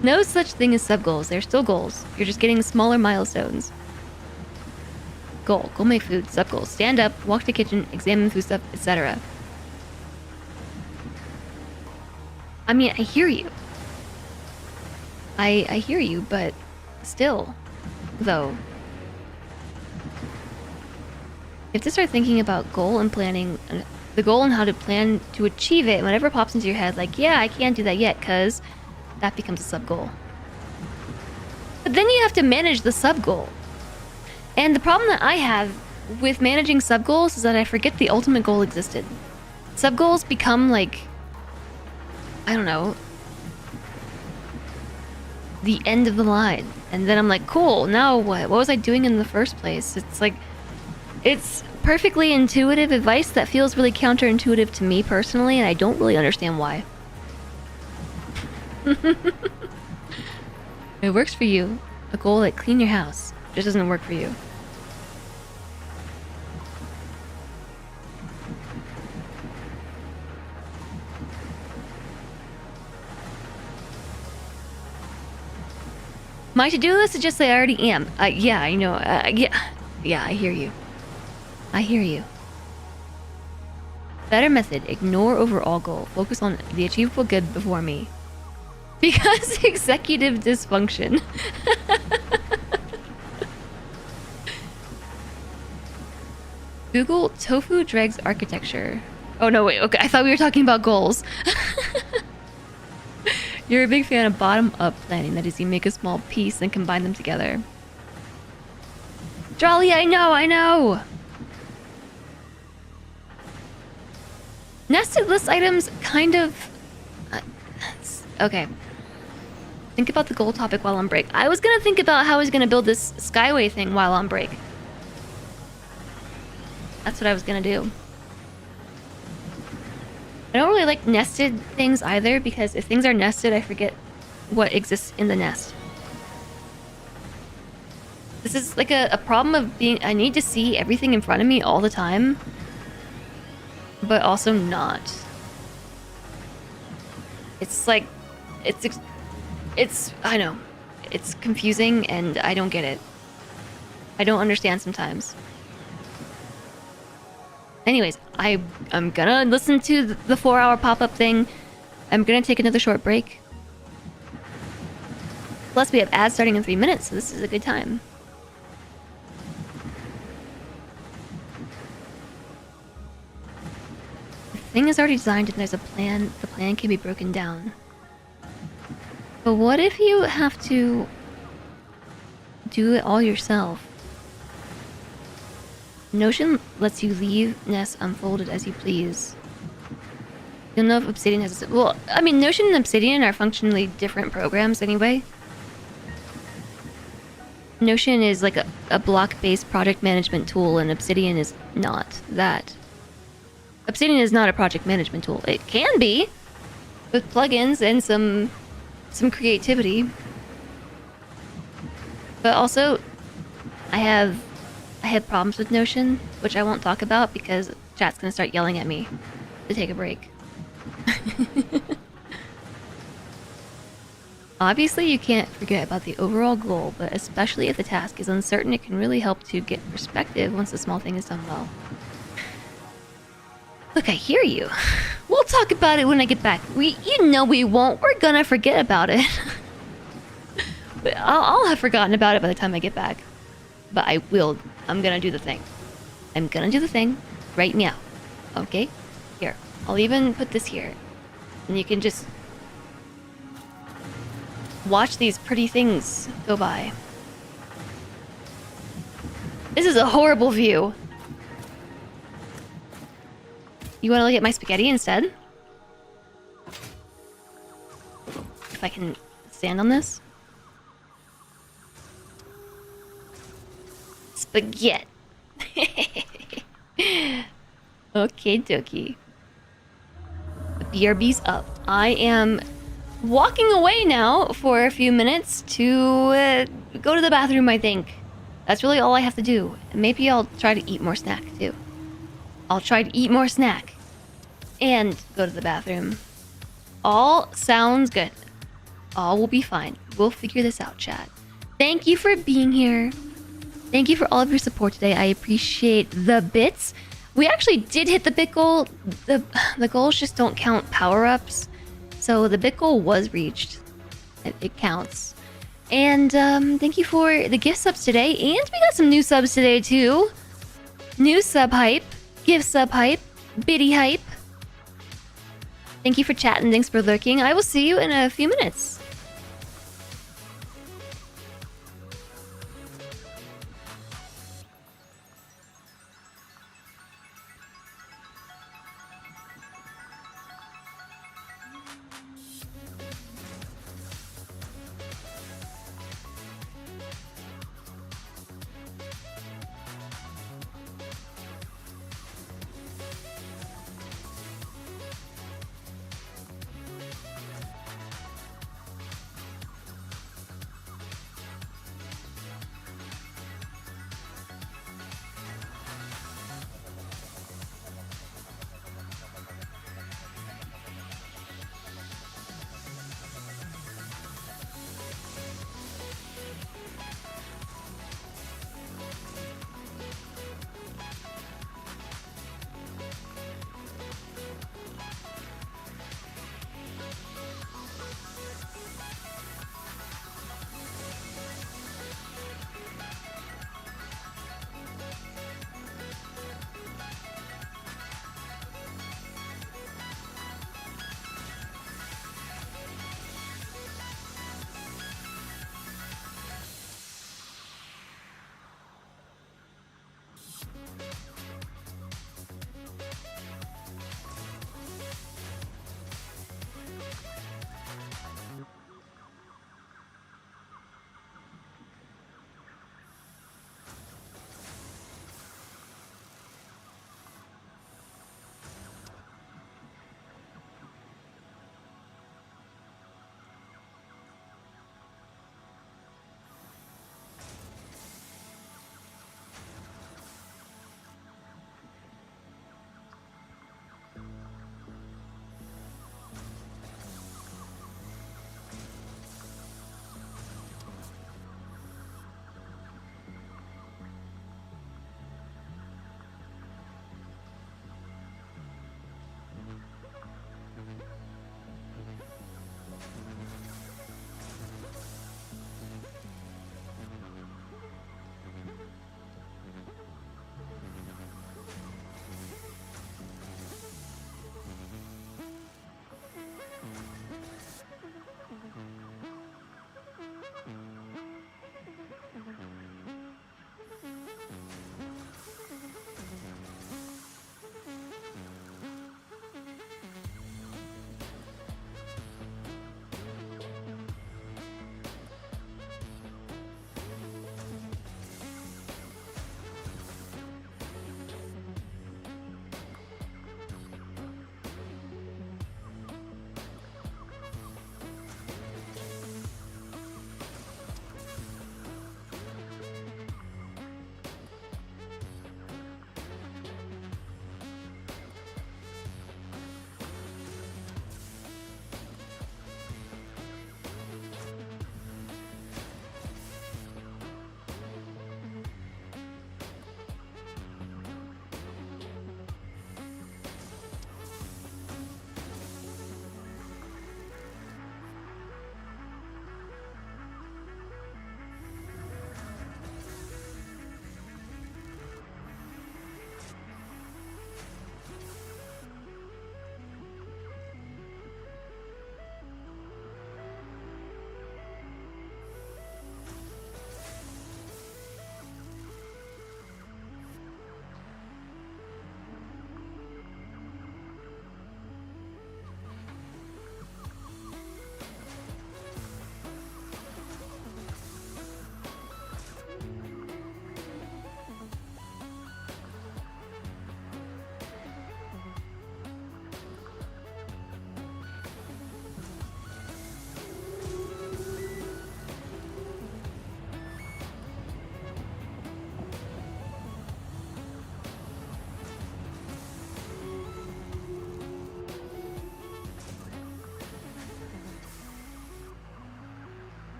No such thing as sub-goals. They're still goals. You're just getting smaller milestones. Goal. Go make food. Sub-goal. Stand up, walk to kitchen, examine food stuff, etc. I mean, I hear you. I hear you, but still, though. You have to start thinking about goal and planning, the goal and how to plan to achieve it. Whenever it pops into your head, like, yeah, I can't do that yet, because that becomes a sub-goal. But then you have to manage the sub-goal. And the problem that I have with managing sub-goals is that I forget the ultimate goal existed. Sub-goals become, like, I don't know, the end of the line. And then I'm like, cool, now what? What was I doing in the first place? It's like, it's perfectly intuitive advice that feels really counterintuitive to me personally, and I don't really understand why. It works for you. A goal like clean your house just doesn't work for you. My to-do list is just that I already am. Yeah, I know. Yeah, I hear you. I hear you. Better method. Ignore overall goal. Focus on the achievable good before me. Because executive dysfunction. Google tofu dregs architecture. Oh no, wait, okay, I thought we were talking about goals. You're a big fan of bottom-up planning. That is, you make a small piece and combine them together. Jolly, I know! Nested list items kind of... okay. Think about the goal topic while on break. I was gonna think about how I was gonna build this Skyway thing while on break. That's what I was gonna do. I don't really like nested things either, because if things are nested, I forget what exists in the nest. This is like a problem of being... I need to see everything in front of me all the time, but also not. It's like... It's... I know. It's confusing, and I don't get it. I don't understand sometimes. Anyways, I'm gonna listen to the 4-hour pop-up thing. I'm gonna take another short break. Plus, we have ads starting in 3 minutes, so this is a good time. The thing is already designed and there's a plan. The plan can be broken down. But what if you have to do it all yourself? Notion lets you leave nests unfolded as you please. You'll know if Obsidian has... Well, I mean, Notion and Obsidian are functionally different programs anyway. Notion is like a block-based project management tool, and Obsidian is not that. Obsidian is not a project management tool. It can be, with plugins and some creativity. But also, I have problems with Notion, which I won't talk about because chat's gonna start yelling at me to take a break. Obviously, you can't forget about the overall goal, but especially if the task is uncertain, it can really help to get perspective once the small thing is done well. Look, I hear you. We'll talk about it when I get back. You know we won't. We're gonna forget about it. But I'll have forgotten about it by the time I get back. But I will. I'm gonna do the thing. I'm gonna do the thing right now. Okay? Here. I'll even put this here. And you can just watch these pretty things go by. This is a horrible view. You want to look at my spaghetti instead? If I can stand on this. Spaghetti. Okay, dokie. The BRB's up. I am walking away now for a few minutes to go to the bathroom, I think. That's really all I have to do. Maybe I'll try to eat more snack, too. I'll try to eat more snack. And go to the bathroom. All sounds good. All will be fine. We'll figure this out, chat. Thank you for being here. Thank you for all of your support today. I appreciate the bits. We actually did hit the bit goal. The goals just don't count power-ups. So the bit goal was reached. It counts. And thank you for the gift subs today. And we got some new subs today too. New sub hype. Gift sub hype. Biddy hype. Thank you for chatting. Thanks for lurking. I will see you in a few minutes.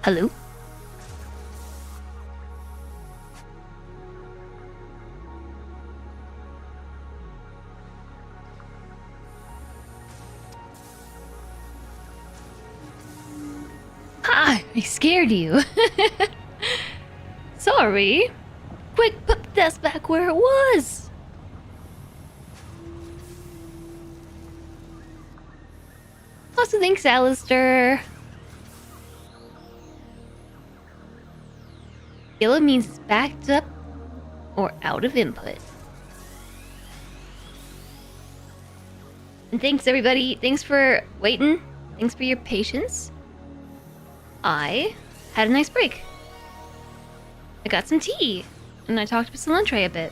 Hello? Ah, I scared you. Sorry. Quick, put the desk back where it was. Also, thanks, Alistair. Yellow means it's backed up or out of input. And thanks, everybody. Thanks for waiting. Thanks for your patience. I had a nice break. I got some tea, and I talked with Solantre a bit.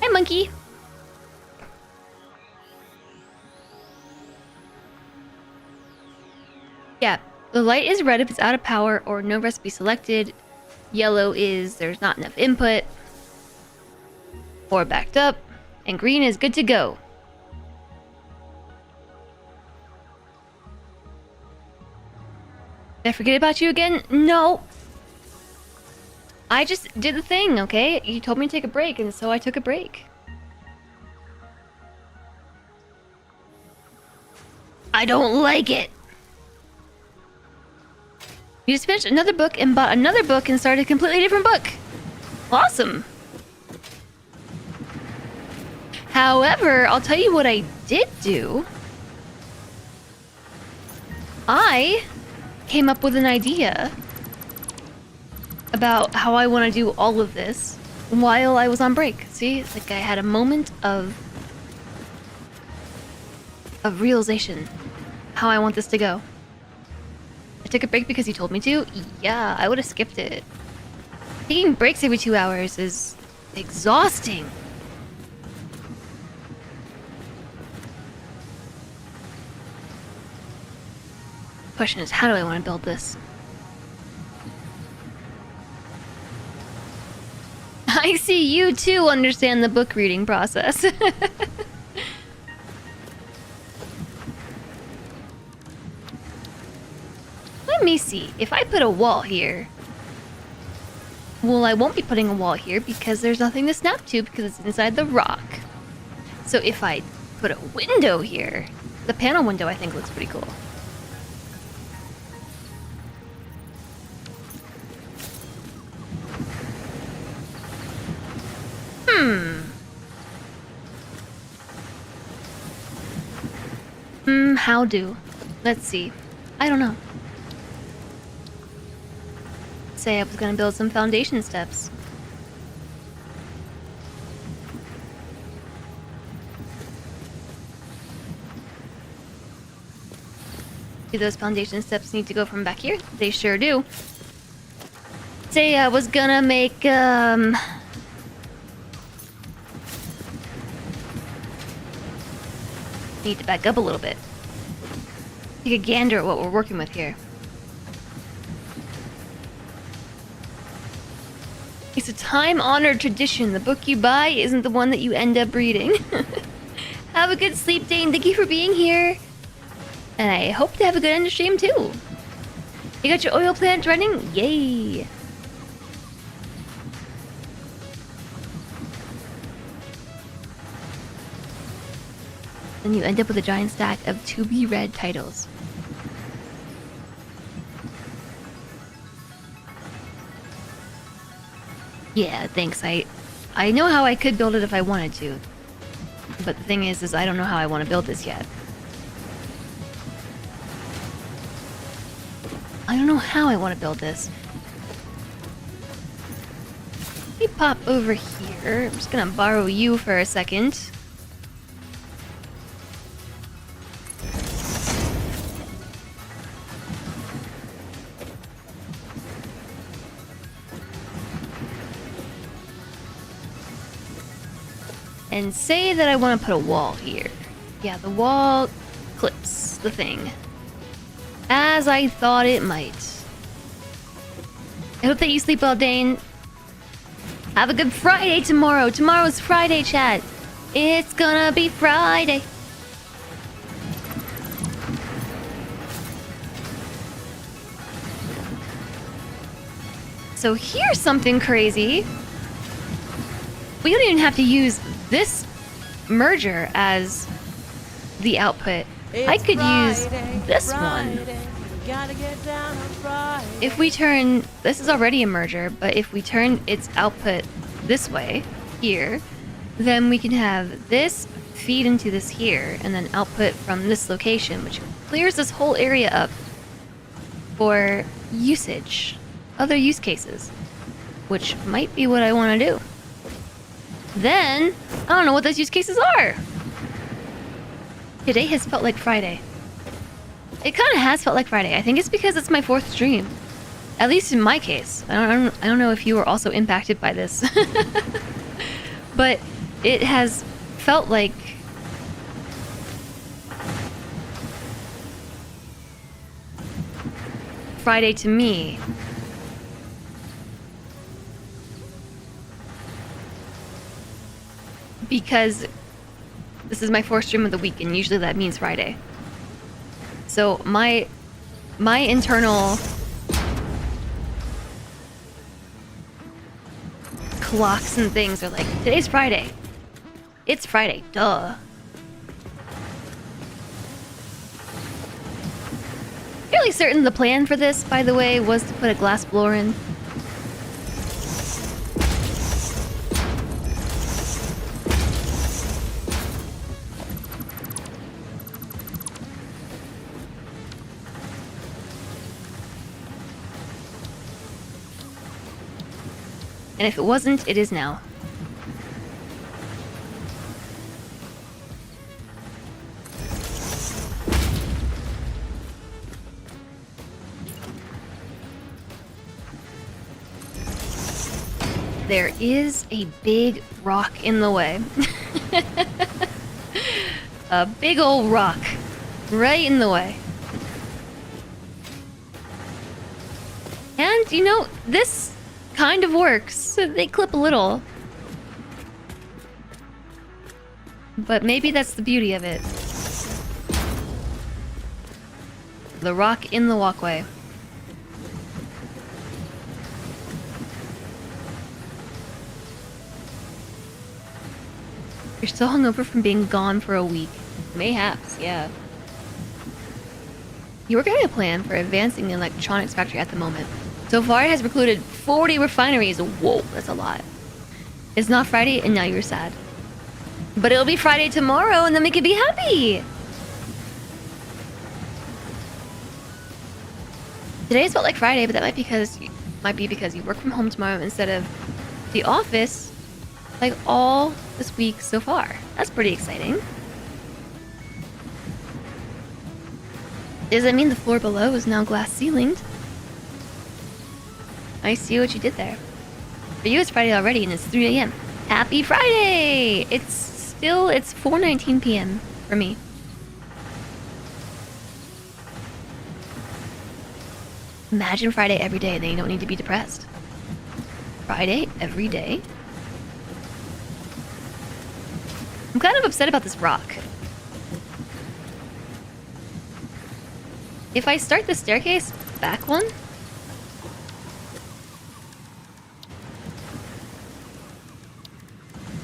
Hi, monkey. Yeah, the light is red if it's out of power or no recipe selected. Yellow is there's not enough input or backed up. And green is good to go. Did I forget about you again? No. I just did the thing, okay? You told me to take a break, and so I took a break. I don't like it. You just finished another book and bought another book and started a completely different book. Awesome. However, I'll tell you what I did do. I came up with an idea about how I want to do all of this while I was on break. See, it's like I had a moment of realization how I want this to go. I took a break because you told me to. Yeah, I would have skipped it. Taking breaks every 2 hours is exhausting. Question is, how do I want to build this? I see you too understand the book reading process. Let me see. If I put a wall here... Well, I won't be putting a wall here because there's nothing to snap to because it's inside the rock. So if I put a window here, the panel window I think looks pretty cool. How do? Let's see. I don't know. Say I was gonna build some foundation steps. Do those foundation steps need to go from back here? They sure do. Say I was gonna make, need to back up a little bit. Take a gander at what we're working with here. It's a time-honored tradition. The book you buy isn't the one that you end up reading. Have a good sleep, Dane. Thank you for being here. And I hope to have a good end of stream, too. You got your oil plant running? Yay. Then you end up with a giant stack of to-be-read titles. Yeah, thanks. I know how I could build it if I wanted to. But the thing is I don't know how I want to build this yet. I don't know how I want to build this. Let me pop over here. I'm just gonna borrow you for a second. And say that I want to put a wall here. Yeah, the wall clips the thing. As I thought it might. I hope that you sleep well, Dane. Have a good Friday tomorrow. Tomorrow's Friday, chat. It's gonna be Friday. So here's something crazy. We don't even have to use this merger as the output. I could use this one. If we turn, this is already a merger, but if we turn its output this way, here, then we can have this feed into this here, and then output from this location, which clears this whole area up for usage, other use cases, which might be what I want to do. Then, I don't know what those use cases are. Today has felt like Friday. It kind of has felt like Friday. I think it's because it's my 4th stream. At least in my case. I don't know if you were also impacted by this. But it has felt like Friday to me. Because this is my 4th stream of the week, and usually that means Friday. So my internal clocks and things are like, today's Friday. It's Friday, duh. Fairly certain the plan for this, by the way, was to put a glass blower in. And if it wasn't, it is now. There is a big rock in the way. A big old rock right in the way. And, you know, this kind of works. They clip a little. But maybe that's the beauty of it. The rock in the walkway. You're still hungover from being gone for a week. Mayhaps, yeah. You work on a plan for advancing the electronics factory at the moment. So far, it has recruited 40 refineries. Whoa, that's a lot. It's not Friday, and now you're sad. But it'll be Friday tomorrow, and then we can be happy! Today's felt like Friday, but that might be because you work from home tomorrow instead of the office, like all this week so far. That's pretty exciting. Does that mean the floor below is now glass ceilinged? I see what you did there. For you, it's Friday already, and it's 3 a.m. Happy Friday! It's 4:19 p.m. for me. Imagine Friday every day, then you don't need to be depressed. Friday every day? I'm kind of upset about this rock. If I start the staircase back one,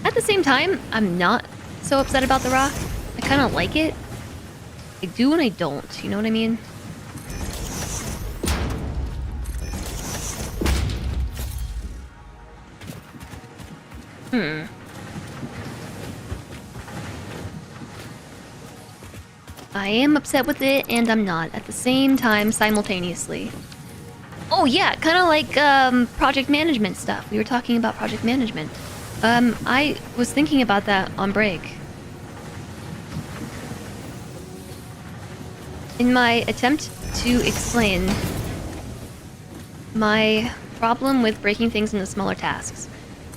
at the same time, I'm not so upset about the rock. I kind of like it. I do and I don't, you know what I mean? I am upset with it, and I'm not at the same time simultaneously. Oh yeah, kind of like project management stuff. We were talking about project management. I was thinking about that on break. In my attempt to explain my problem with breaking things into smaller tasks.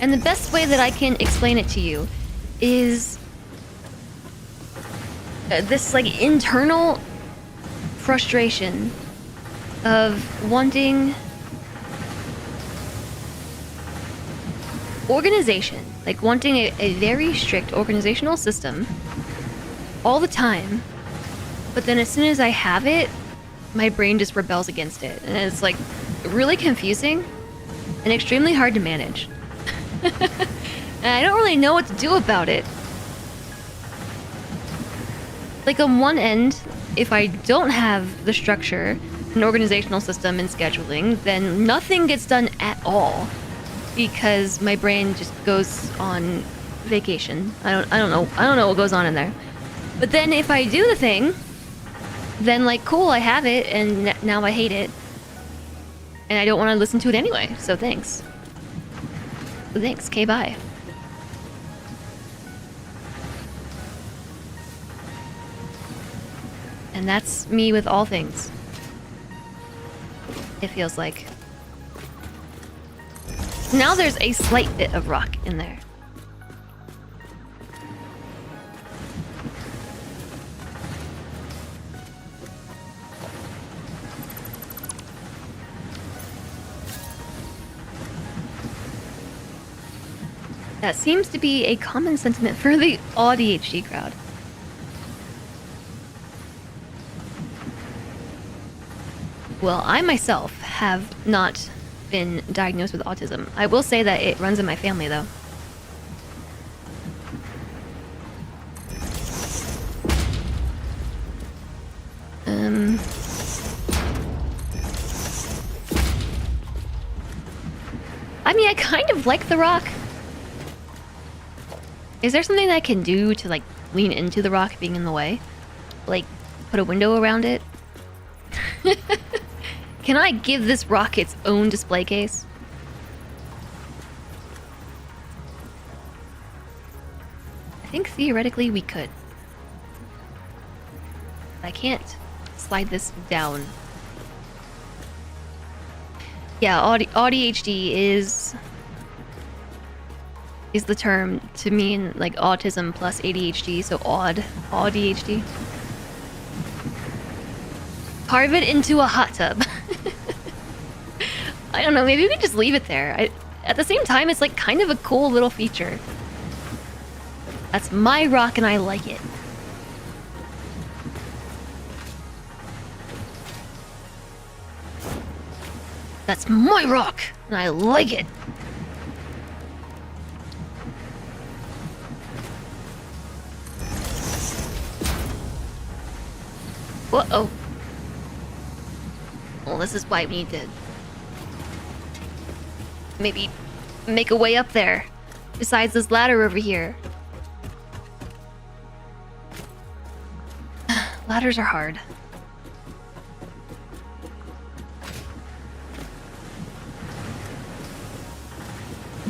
And the best way that I can explain it to you is this like internal frustration of wanting organization, like wanting a very strict organizational system all the time, but then as soon as I have it, my brain just rebels against it, and it's like really confusing and extremely hard to manage. And I don't really know what to do about it. Like on one end, if I don't have the structure, an organizational system and scheduling, then nothing gets done at all because my brain just goes on vacation. I don't know what goes on in there. But then if I do the thing, then like cool, I have it, and now I hate it. And I don't want to listen to it anyway, so thanks. Thanks, okay, bye. And that's me with all things. It feels like. Now there's a slight bit of rock in there. That seems to be a common sentiment for the ADHD crowd. Well, I myself have not been diagnosed with autism. I will say that it runs in my family, though. I mean, I kind of like the rock. Is there something that I can do to, like, lean into the rock being in the way? Like, put a window around it? Can I give this rock its own display case? I think theoretically we could. I can't slide this down. Yeah, ADHD is the term to mean like autism plus ADHD, so ADHD. Carve it into a hot tub. I don't know, maybe we can just leave it there. At the same time, it's like kind of a cool little feature. That's my rock and I like it. That's my rock and I like it. Uh-oh. Well, this is why we need to maybe make a way up there, besides this ladder over here. Ladders are hard.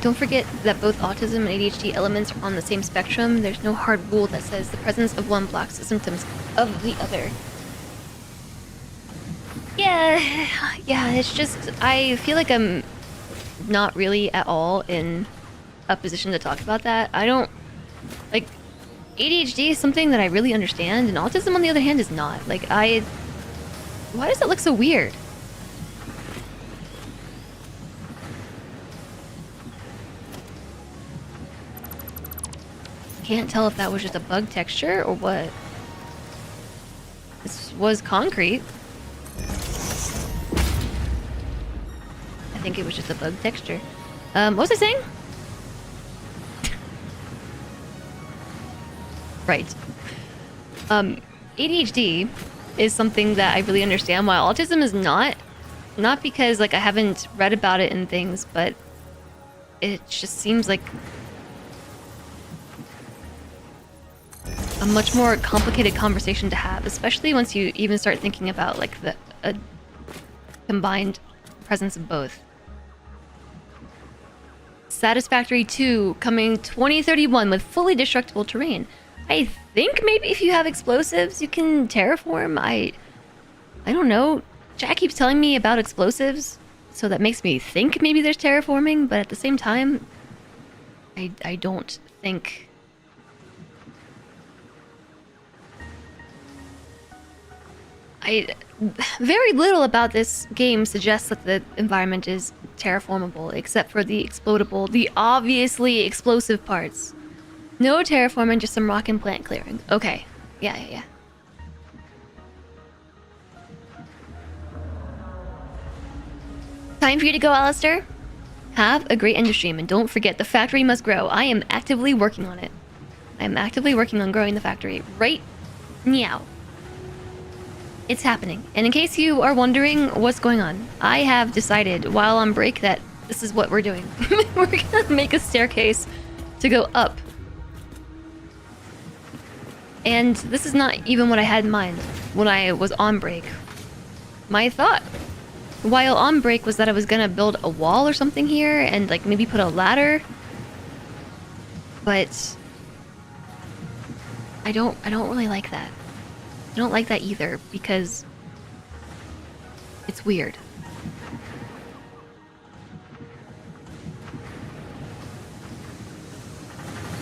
Don't forget that both autism and ADHD elements are on the same spectrum. There's no hard rule that says the presence of one blocks the symptoms of the other. Yeah, it's just, I feel like I'm not really at all in a position to talk about that. I don't, like, ADHD is something that I really understand, and autism, on the other hand, is not. Like, why does it look so weird? Can't tell if that was just a bug texture or what. This was concrete. I think it was just a bug texture. What was I saying? Right. ADHD is something that I really understand, while autism is not. Not because, like, I haven't read about it and things, but it just seems like a much more complicated conversation to have, especially once you even start thinking about, like, a combined presence of both. Satisfactory 2 coming 2031 with fully destructible terrain. I think maybe if you have explosives, you can terraform. I don't know. Jack keeps telling me about explosives, so that makes me think maybe there's terraforming, but at the same time, I don't think. Very little about this game suggests that the environment is terraformable except for the explodable, the obviously explosive parts. No terraforming, just some rock and plant clearing. Okay. Yeah. Time for you to go, Alistair. Have a great end of stream, and don't forget, the factory must grow. I am actively working on it. I am actively working on growing the factory right now. It's happening. And in case you are wondering what's going on, I have decided while on break that this is what we're doing. We're gonna make a staircase to go up. And this is not even what I had in mind when I was on break. My thought while on break was that I was gonna build a wall or something here and like maybe put a ladder. But I don't really like that. I don't like that either because it's weird.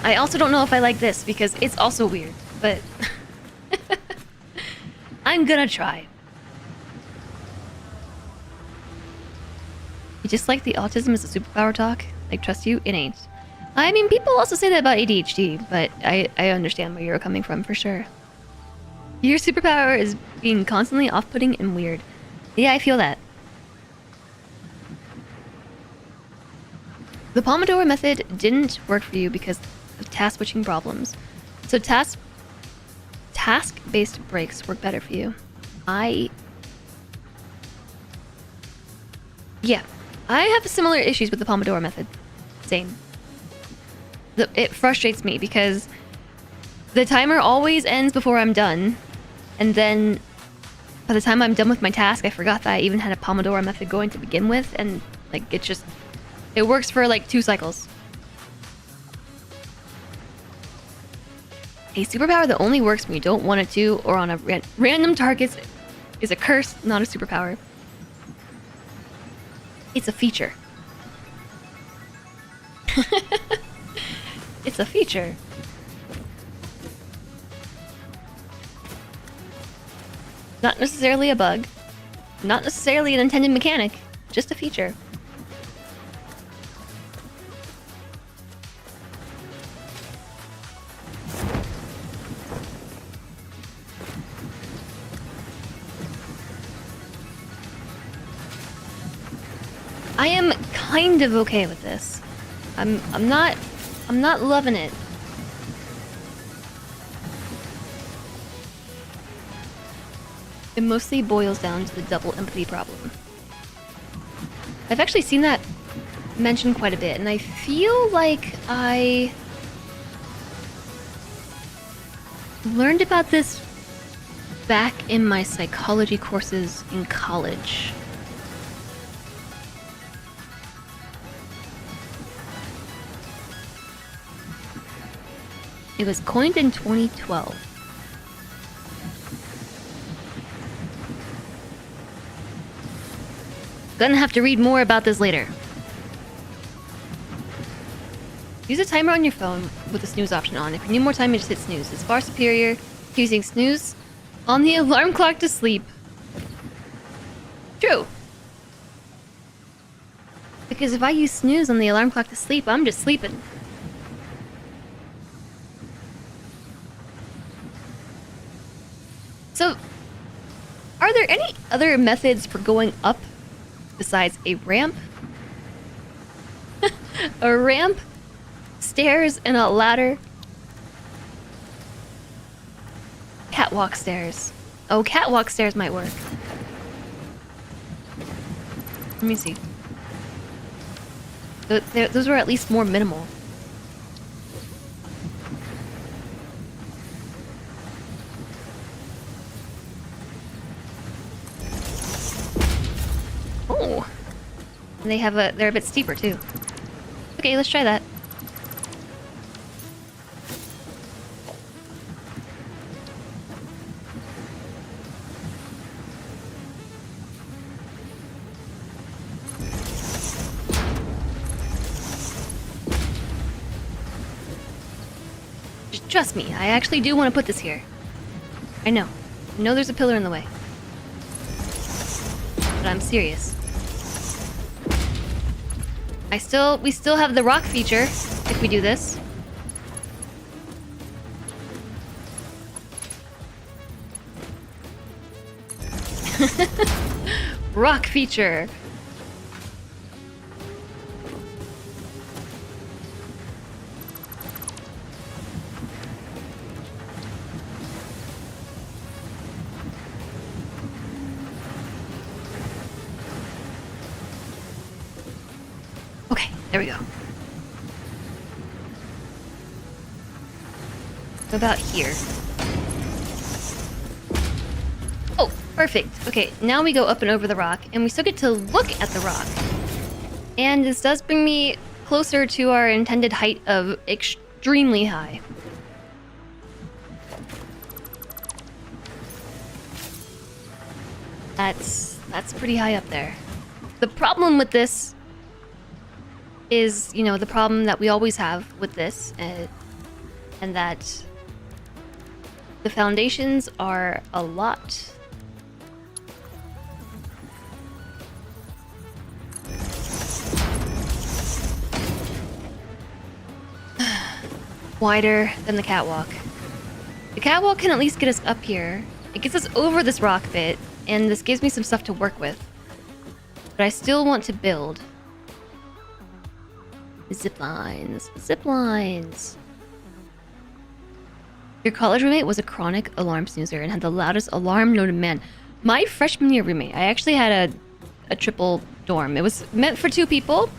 I also don't know if I like this because it's also weird, but I'm gonna try. You just like the autism is a superpower talk? Like, trust you? It ain't. I mean, people also say that about ADHD, but I understand where you're coming from for sure. Your superpower is being constantly off-putting and weird. Yeah, I feel that. The Pomodoro method didn't work for you because of task switching problems. So task-based breaks work better for you. Yeah, I have similar issues with the Pomodoro method. Same. It frustrates me because the timer always ends before I'm done. And then by the time I'm done with my task, I forgot that I even had a Pomodoro method going to begin with. And like, it works for like 2 cycles. A superpower that only works when you don't want it to or on a random targets is a curse, not a superpower. It's a feature. It's a feature. Not necessarily a bug. Not necessarily an intended mechanic. Just a feature. I am kind of okay with this. I'm not loving it. It mostly boils down to the double empathy problem. I've actually seen that mentioned quite a bit, and I feel like I learned about this back in my psychology courses in college. It was coined in 2012. Gonna have to read more about this later. Use a timer on your phone with the snooze option on. If you need more time, you just hit snooze. It's far superior to using snooze on the alarm clock to sleep. True. Because if I use snooze on the alarm clock to sleep, I'm just sleeping. So, are there any other methods for going up besides a ramp? A ramp, stairs, and a ladder? Catwalk stairs. Oh, catwalk stairs might work. Let me see. Those were at least more minimal. Oh, and they're a bit steeper too. Okay, let's try that. Just trust me, I actually do want to put this here. I know there's a pillar in the way. But I'm serious. We still have the rock feature if we do this. Rock feature. Okay, there we go. About here. Oh, perfect. Okay, now we go up and over the rock, and we still get to look at the rock. And this does bring me closer to our intended height of extremely high. That's pretty high up there. The problem with this is, you know, the problem that we always have with this, and that the foundations are a lot wider than the catwalk. The catwalk can at least get us up here. It gets us over this rock bit, and this gives me some stuff to work with. But I still want to build zip lines. Zip lines. Your college roommate was a chronic alarm snoozer and had the loudest alarm known to man. My freshman year roommate, I actually had a triple dorm. It was meant for 2 people,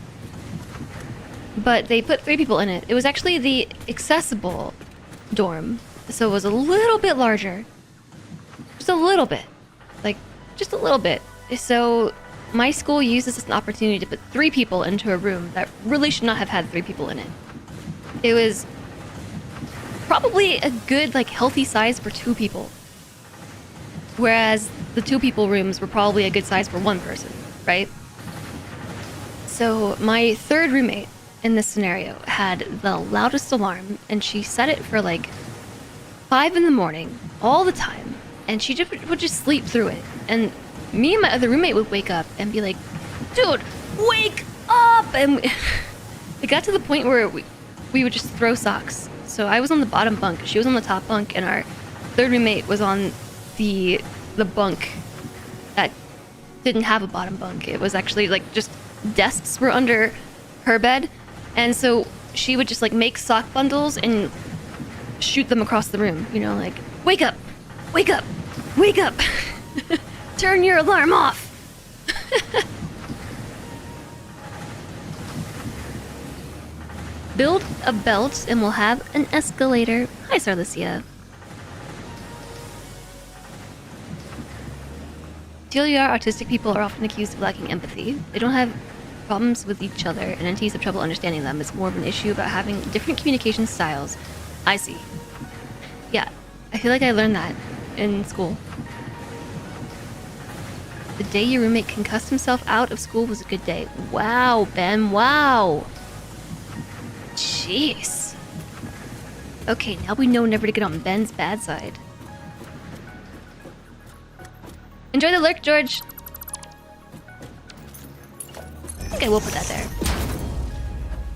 but they put 3 people in it. It was actually the accessible dorm, so it was a little bit larger. Just a little bit. Like, just a little bit. So my school used this as an opportunity to put 3 people into a room that really should not have had 3 people in it. It was probably a good, like, healthy size for 2 people. Whereas the 2 people rooms were probably a good size for 1 person, right? So my third roommate in this scenario had the loudest alarm, and she set it for like 5 in the morning all the time, and she would just sleep through it. And me and my other roommate would wake up and be like, dude, wake up! And it got to the point where we would just throw socks. So I was on the bottom bunk, she was on the top bunk, and our third roommate was on the bunk that didn't have a bottom bunk. It was actually like just desks were under her bed, and so she would just like make sock bundles and shoot them across the room, you know, like, wake up, wake up, wake up, turn your alarm off. Build a belt and we'll have an escalator. Hi, Sarlicia. TLDR, autistic people are often accused of lacking empathy. They don't have problems with each other, and entities have trouble understanding them. It's more of an issue about having different communication styles. I see. Yeah, I feel like I learned that in school. The day your roommate concussed himself out of school was a good day. Wow, Ben, wow. Jeez. Okay, now we know never to get on Ben's bad side. Enjoy the lurk, George. I think I will put that there.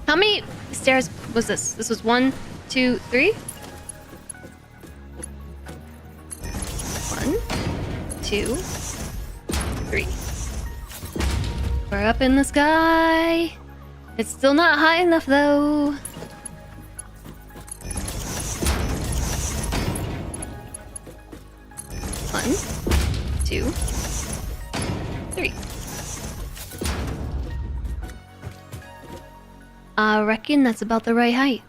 How many stairs was this? This was 1, 2, 3? 1, 2, 3. We're up in the sky. It's still not high enough though. One, 2, 3. I reckon that's about the right height.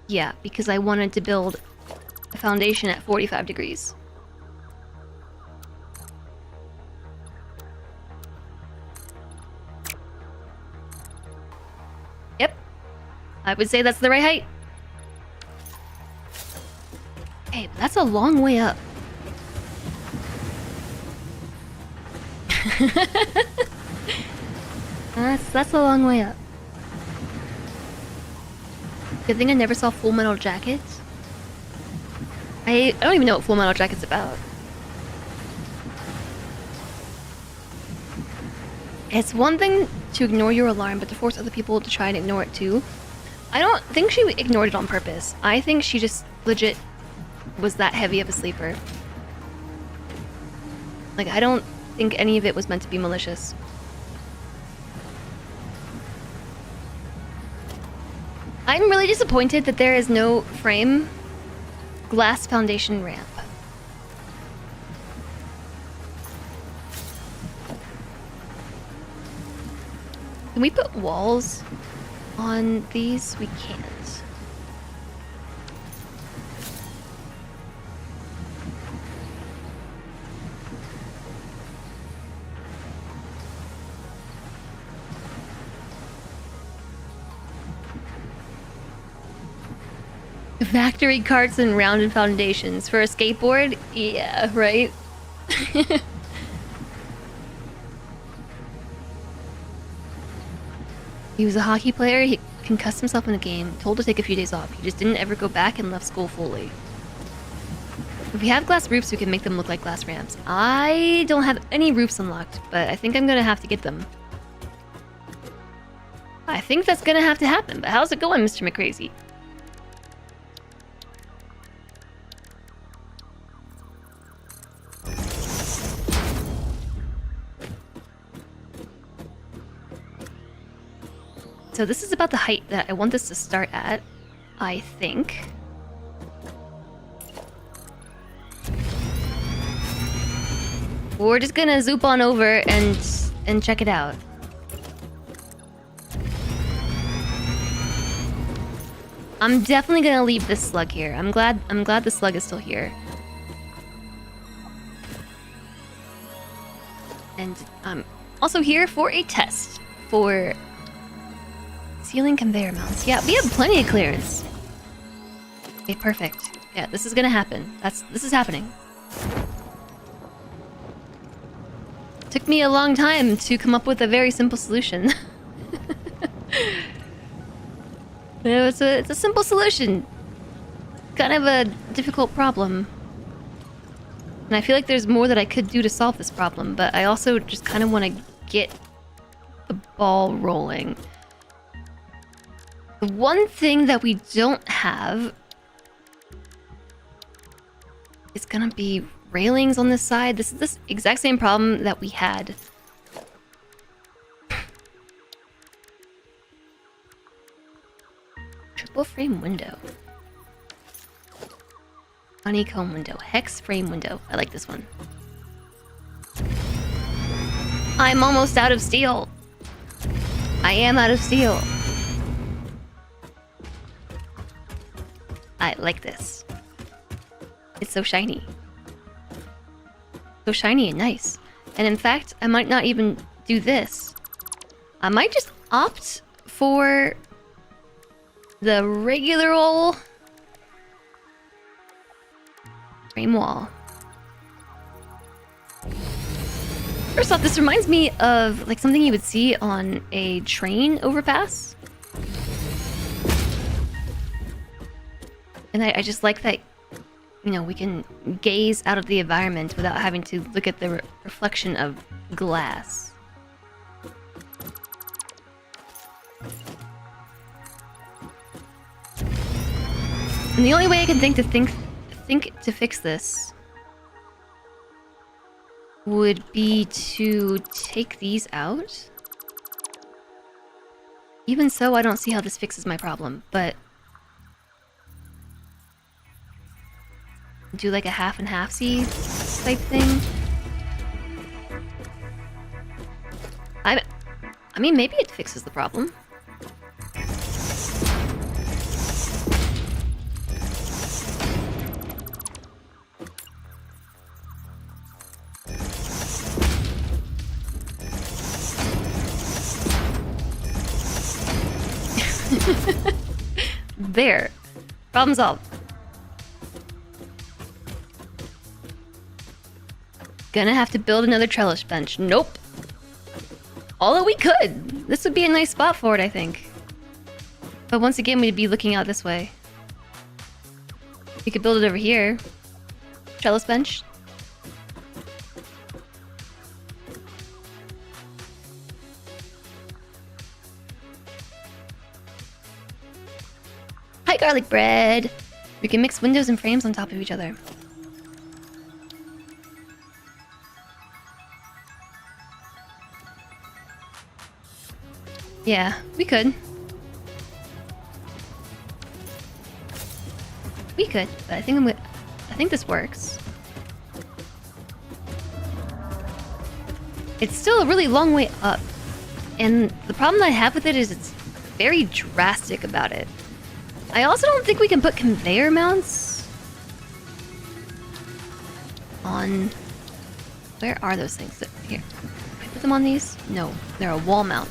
Yeah, because I wanted to build a foundation at 45 degrees. Yep. I would say that's the right height. Hey, but that's a long way up. That's a long way up. Good thing I never saw Full Metal Jacket. I don't even know what Full Metal Jacket's about. It's one thing to ignore your alarm, but to force other people to try and ignore it too. I don't think she ignored it on purpose. I think she just legit was that heavy of a sleeper. Like, I don't think any of it was meant to be malicious. I'm really disappointed that there is no frame glass foundation ramp. Can we put walls on these? We can't. Factory carts and rounded foundations for a skateboard? Yeah, right? He was a hockey player, he concussed himself in the game, told to take a few days off. He just didn't ever go back and left school fully. If we have glass roofs, we can make them look like glass ramps. I don't have any roofs unlocked, but I think I'm gonna have to get them. I think that's gonna have to happen, but how's it going, Mr. McCrazy? So this is about the height that I want this to start at, I think. We're just gonna zoop on over and check it out. I'm definitely gonna leave this slug here. I'm glad the slug is still here. And I'm also here for a test for ceiling conveyor mounts. Yeah, we have plenty of clearance. Okay, perfect. Yeah, this is gonna happen. This is happening. Took me a long time to come up with a very simple solution. It's a simple solution. Kind of a difficult problem. And I feel like there's more that I could do to solve this problem, but I also just kind of want to get the ball rolling. The one thing that we don't have is gonna be railings on this side. This is the exact same problem that we had. Triple frame window. Honeycomb window. Hex frame window. I like this one. I'm almost out of steel. I am out of steel. I like this. It's so shiny. So shiny and nice. And in fact, I might not even do this. I might just opt for the regular old frame wall. First off, this reminds me of like something you would see on a train overpass. And I just like that, you know, we can gaze out of the environment without having to look at the reflection of glass. And the only way I can think to fix this would be to take these out. Even so, I don't see how this fixes my problem, but do like a half and half-see type thing. I mean, maybe it fixes the problem. There. Problem solved. Gonna have to build another trellis bench. Nope. Although we could. This would be a nice spot for it, I think. But once again, we'd be looking out this way. We could build it over here. Trellis bench. garlic bread. We can mix windows and frames on top of each other. Yeah, we could. We could, but I think this works. It's still a really long way up. And the problem I have with it is it's very drastic about it. I also don't think we can put conveyor mounts on... Where are those things? Here. Can I put them on these? No, they're a wall mount.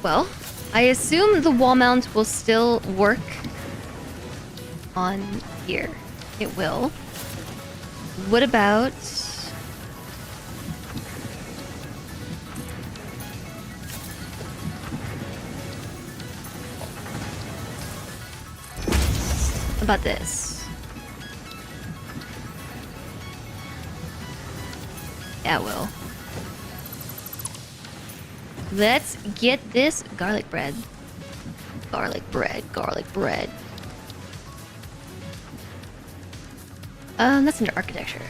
Well, I assume the wall mount will still work on here. It will. What about... about this? Yeah, it will. Let's get this garlic bread. Garlic bread, garlic bread. That's under architecture.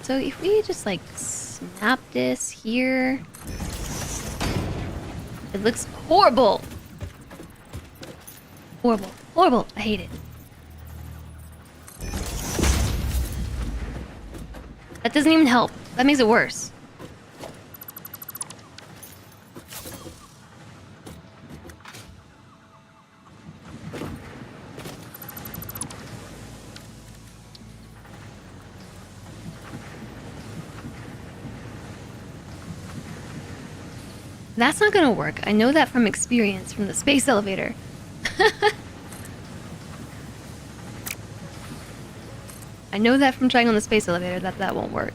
So if we just like snap this here, it looks horrible. Horrible, horrible. I hate it. That doesn't even help. That makes it worse. That's not gonna work. I know that from experience from the space elevator. I know that from trying on the space elevator that won't work.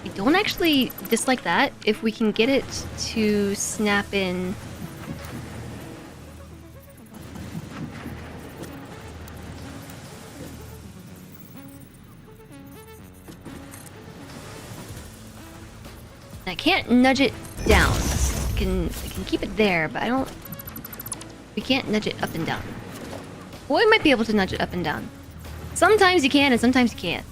I don't actually dislike that if we can get it to snap in. I can't nudge it down. I can keep it there, but I don't... We can't nudge it up and down. Well, we might be able to nudge it up and down. Sometimes you can, and sometimes you can't.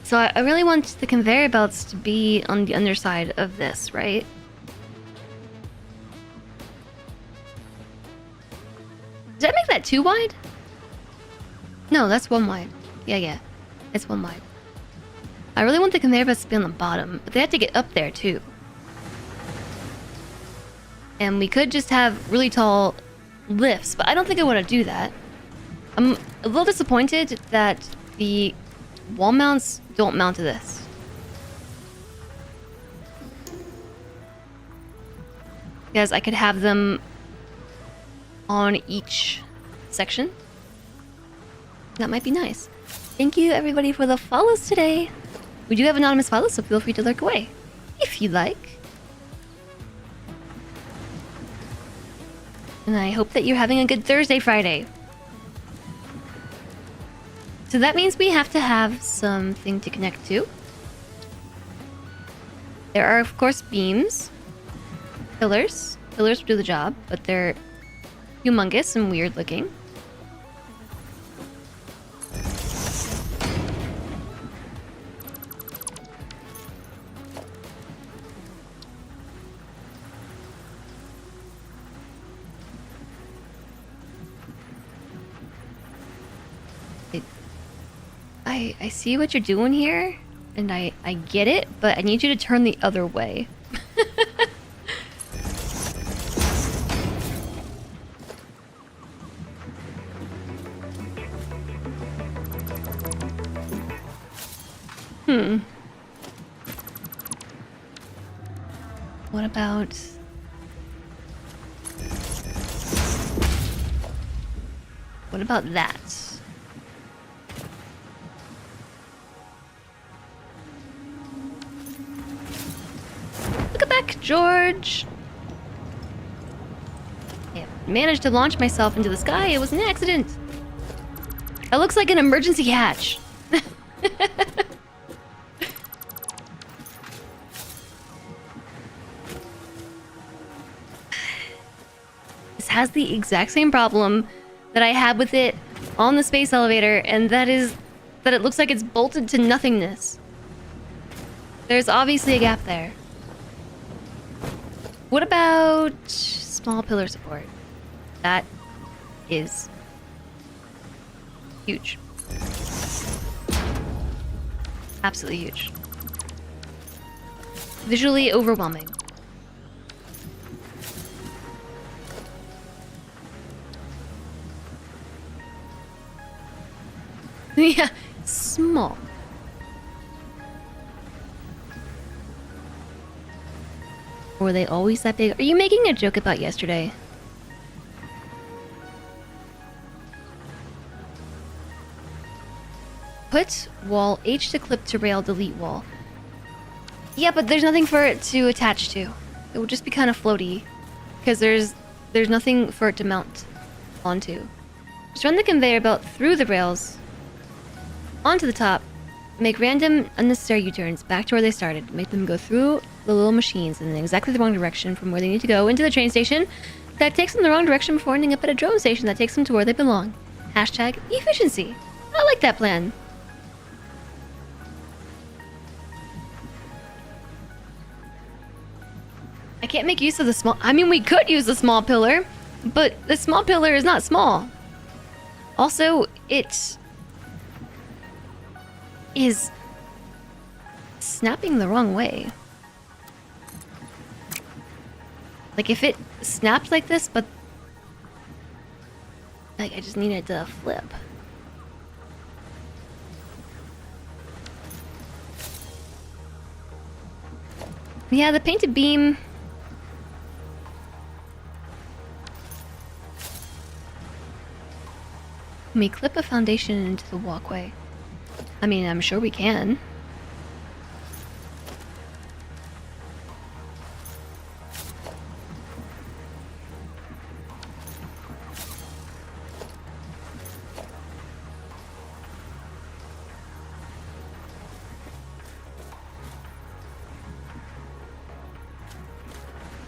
So I really want the conveyor belts to be on the underside of this, right? Did I make that too wide? No, that's one wide. Yeah. It's one wide. I really want the conveyor belts to be on the bottom, but they have to get up there too. And we could just have really tall lifts, but I don't think I want to do that. I'm a little disappointed that the wall mounts don't mount to this. Because I could have them on each section. That might be nice. Thank you everybody for the follows today. We do have anonymous follows, so feel free to lurk away if you like. And I hope that you're having a good Thursday, Friday. So that means we have to have something to connect to. There are, of course, beams. Pillars. Pillars will do the job, but they're humongous and weird looking. I see what you're doing here, and I get it, but I need you to turn the other way. What about... What about that? Welcome back, George. I managed to launch myself into the sky. It was an accident. It looks like an emergency hatch. This has the exact same problem that I had with it on the space elevator, and that is that it looks like it's bolted to nothingness. There's obviously a gap there. What about small pillar support? That is huge. Absolutely huge. Visually overwhelming. Yeah, small. Were they always that big? Are you making a joke about yesterday? Put wall H to clip to rail, delete wall. Yeah, but there's nothing for it to attach to. It would just be kind of floaty. Because there's nothing for it to mount onto. Just run the conveyor belt through the rails onto the top. Make random unnecessary U-turns back to where they started. Make them go through the little machines in exactly the wrong direction from where they need to go into the train station. That takes them the wrong direction before ending up at a drone station that takes them to where they belong. Hashtag efficiency. I like that plan. I can't make use of the small... I mean, we could use the small pillar, but the small pillar is not small. Also, it is snapping the wrong way. Like, if it snapped like this, but... like, I just need it to flip. Yeah, the painted beam... Can we clip a foundation into the walkway? I mean, I'm sure we can.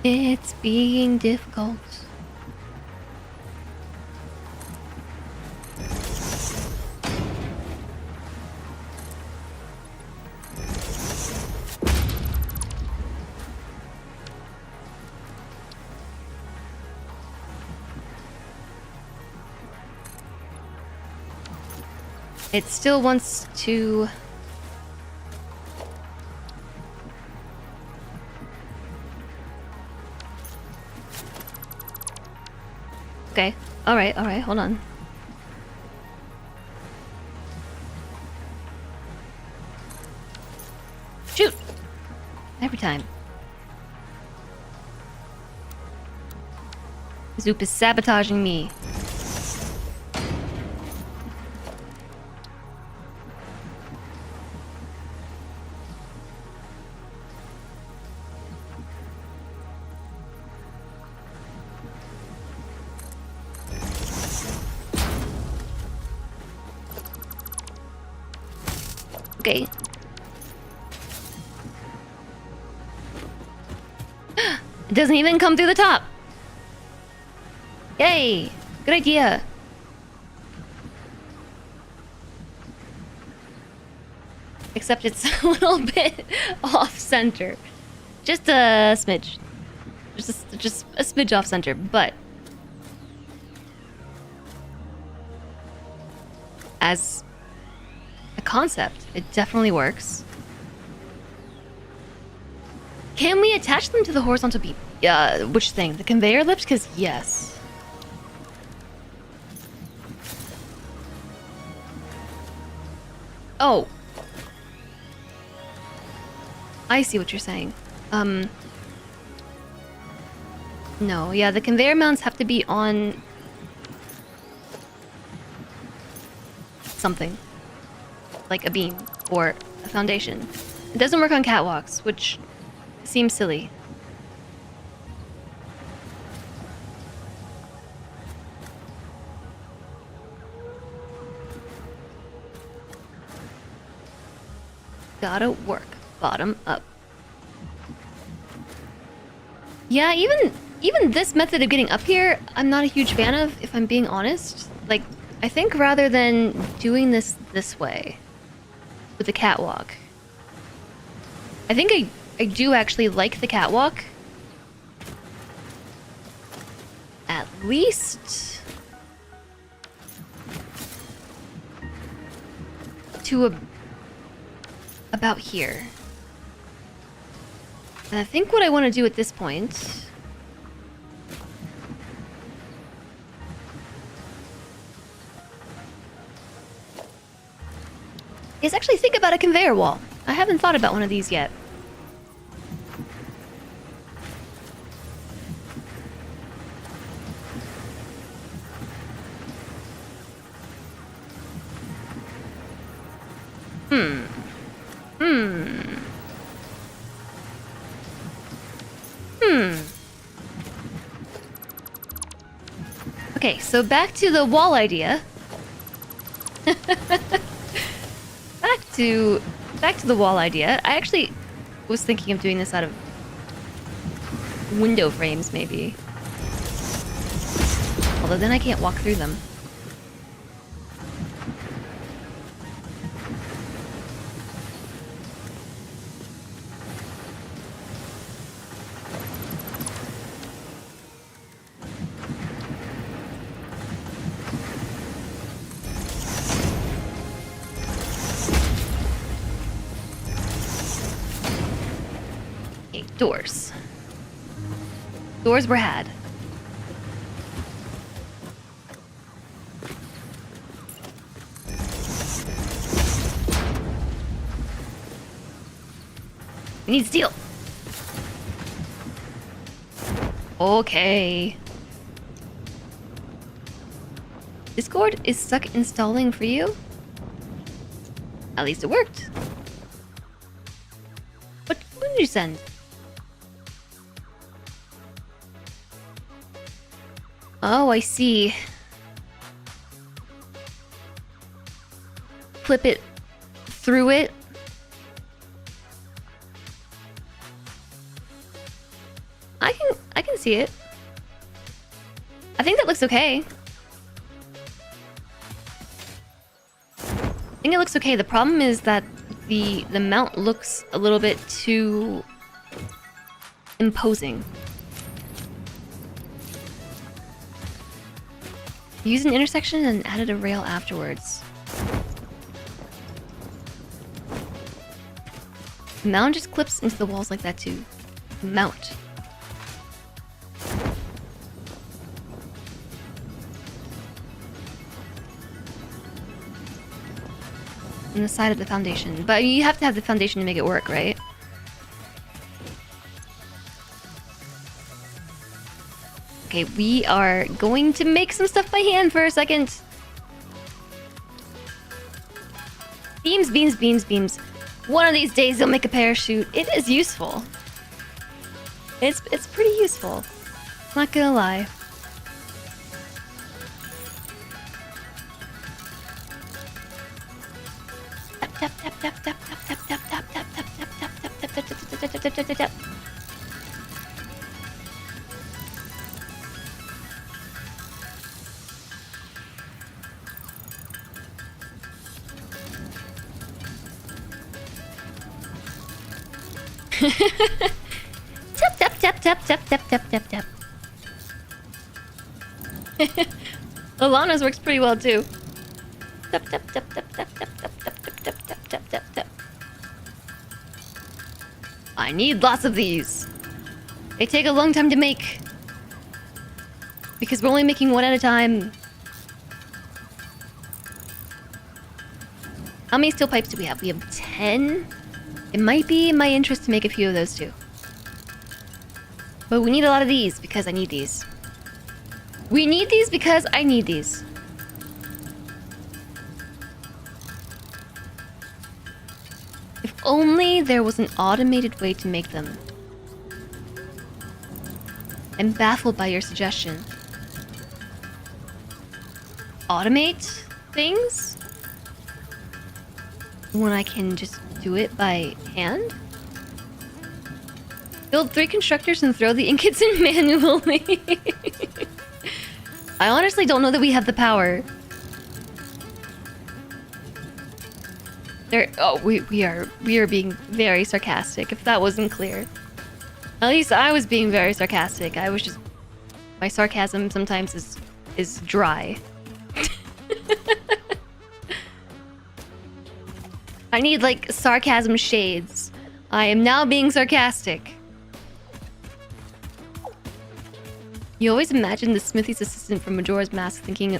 It's being difficult. It still wants to... Okay. Alright, hold on. Shoot! Every time. Zoop is sabotaging me. Okay. It doesn't even come through the top. Yay! Good idea. Except it's a little bit off center. Just a smidge. Just a smidge off center, but as a concept, it definitely works. Can we attach them to the horizontal beam? Which thing? The conveyor lift? Because yes. Oh. I see what you're saying. No, yeah, the conveyor mounts have to be on something. Like a beam or a foundation. It doesn't work on catwalks, which seems silly. Gotta work bottom up. Yeah, even this method of getting up here, I'm not a huge fan of, if I'm being honest. Like, I think rather than doing this way with the catwalk, I think I do actually like the catwalk. At least to about here. And I think what I want to do at this point is actually think about a conveyor wall. I haven't thought about one of these yet. Okay, so back to the wall idea. Back to the wall idea. I actually was thinking of doing this out of window frames, maybe. Although then I can't walk through them. Doors. Doors were had. We need steel. Okay. Discord is stuck installing for you? At least it worked. What did you send? Oh, I see. Flip it through it. I can see it. I think that looks okay. I think it looks okay. The problem is that the mount looks a little bit too imposing. Use an intersection and added a rail afterwards. The mount just clips into the walls like that too. Mount. On the side of the foundation. But you have to have the foundation to make it work, right? Okay, we are going to make some stuff by hand for a second. Beams, beams, beams, beams. One of these days you'll make a parachute. It is useful. It's pretty useful. Not gonna lie. Tap tap tap tap tap tap tap tap tap tap tap tap tap tap tap tap tap tap tap tap. Tap tap tap tap tap tap tap tap tap. Alana's works pretty well too. Tap tap tap tap tap tap tap tap tap tap tap tap tap tap. I need lots of these. They take a long time to make. Because we're only making one at a time. How many steel pipes do we have? We have 10? It might be in my interest to make a few of those too. But we need a lot of these because I need these. We need these because I need these. only there was an automated way to make them. I'm baffled by your suggestion. Automate things? When I can just do it by hand? Build 3 constructors and throw the ingots in manually. I honestly don't know that we have the power. We are being very sarcastic, if that wasn't clear. At least I was being very sarcastic. I was just... My sarcasm sometimes is dry. I need, like, sarcasm shades. I am now being sarcastic. You always imagine the Smithy's assistant from Majora's Mask tinking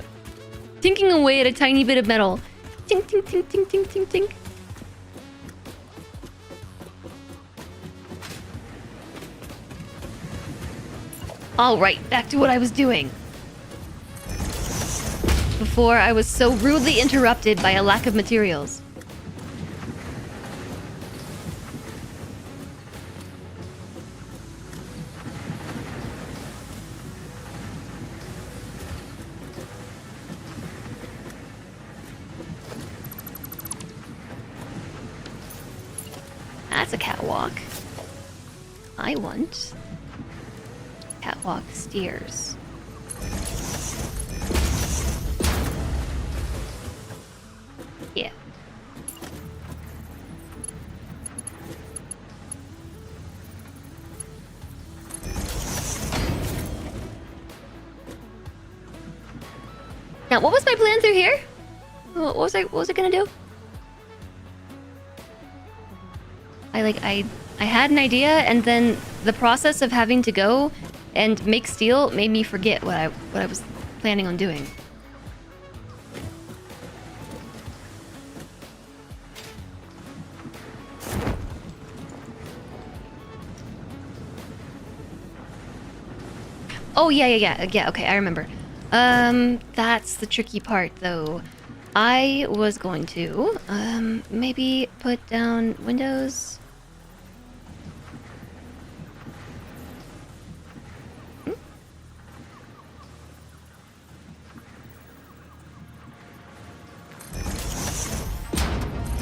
away at a tiny bit of metal. Tink, tink, tink, tink, tink, tink, tink. Alright, back to what I was doing. Before I was so rudely interrupted by a lack of materials. That's a catwalk. I want catwalk stairs. Yeah. Now, what was my plan through here? What was I gonna do? I had an idea, and then the process of having to go and make steel made me forget what I was planning on doing. Oh yeah, okay, I remember. That's the tricky part though. I was going to maybe put down windows.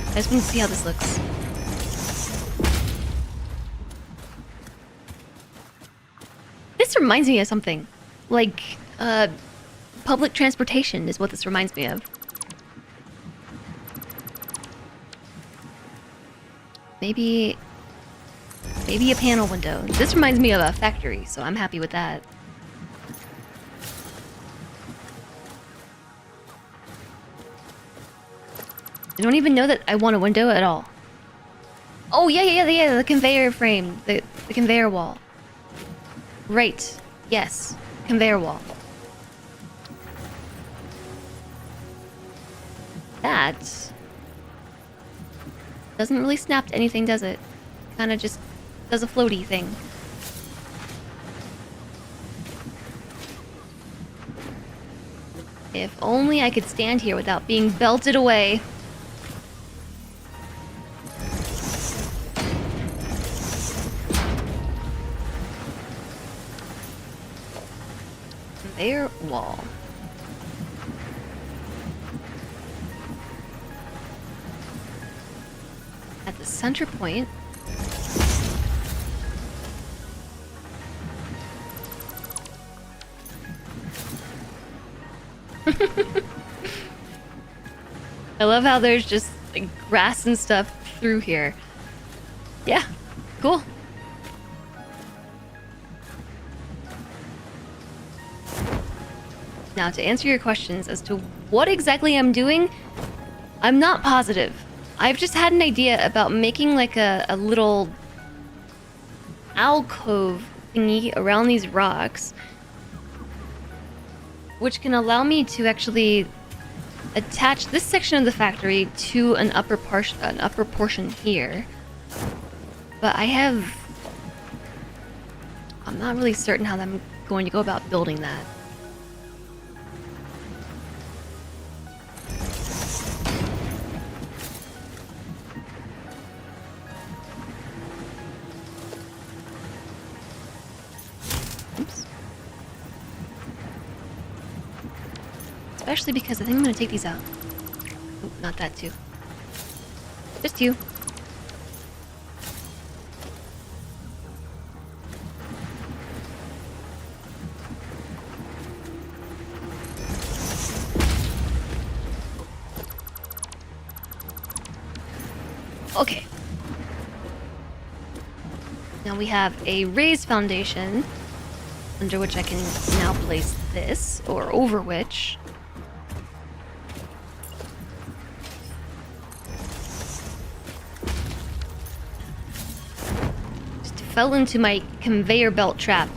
I just want to see how this looks. This reminds me of something. Like, public transportation is what this reminds me of. Maybe a panel window. This reminds me of a factory, so I'm happy with that. I don't even know that I want a window at all. Oh, yeah, the conveyor frame. The conveyor wall. Right. Yes. Conveyor wall. That doesn't really snap to anything, does it? Kinda just does a floaty thing. If only I could stand here without being belted away. Conveyor wall. At the center point. I love how there's just like grass and stuff through here. Yeah, cool. Now, to answer your questions as to what exactly I'm doing, I'm not positive. I've just had an idea about making like a little alcove thingy around these rocks, which can allow me to actually attach this section of the factory to an upper portion here. But I'm not really certain how I'm going to go about building that. especially because I think I'm gonna take these out. Oop, not that too. Just you. Okay. Now we have a raised foundation under which I can now place this, or over which. Just fell into my conveyor belt trap.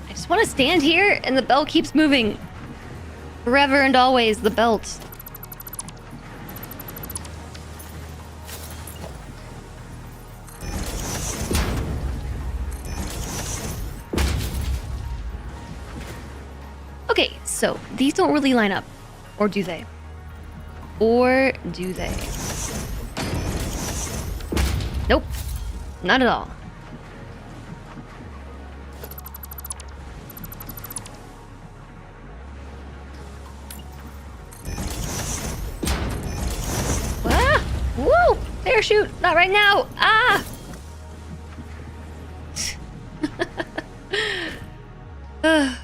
I just want to stand here and the belt keeps moving. Forever and always, the belt. Okay, so these don't really line up. Or do they? Or do they? Nope. Not at all. Ah! Woo! Parachute! Not right now! Ah! Ugh.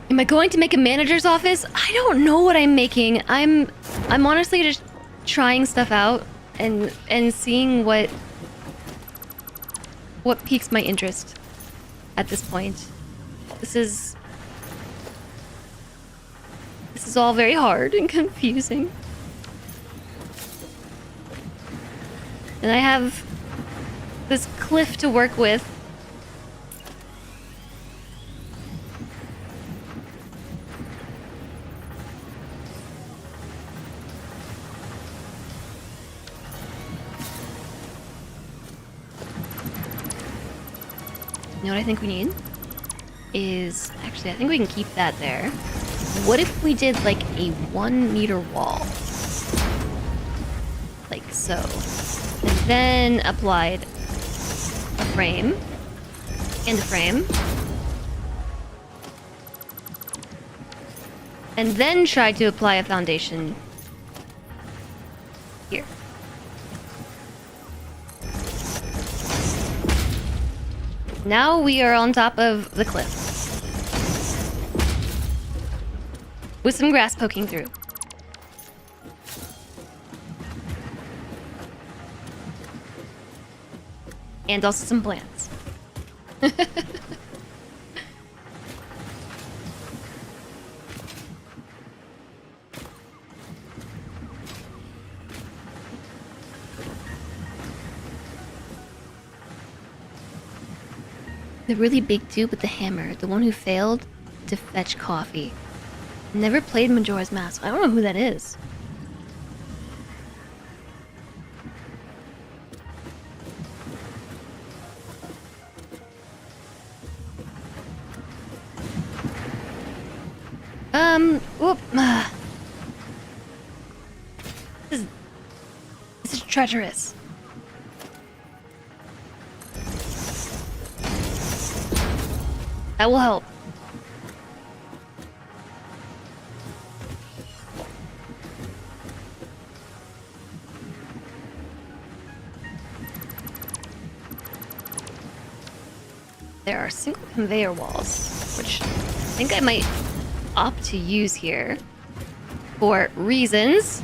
Am I going to make a manager's office? I don't know what I'm making. I'm honestly just trying stuff out and seeing what piques my interest at this point. This is all very hard and confusing. And I have this cliff to work with. You know what I think we need? Is actually, I think we can keep that there. What if we did like a 1 meter wall? Like so. And then applied a frame. And a frame. And then tried to apply a foundation here. Now we are on top of the cliff. With some grass poking through. And also some plants. The really big dude with the hammer, the one who failed to fetch coffee. Never played Majora's Mask. I don't know who that is. Whoop. This is treacherous. That will help. There are single conveyor walls, which I think I might opt to use here for reasons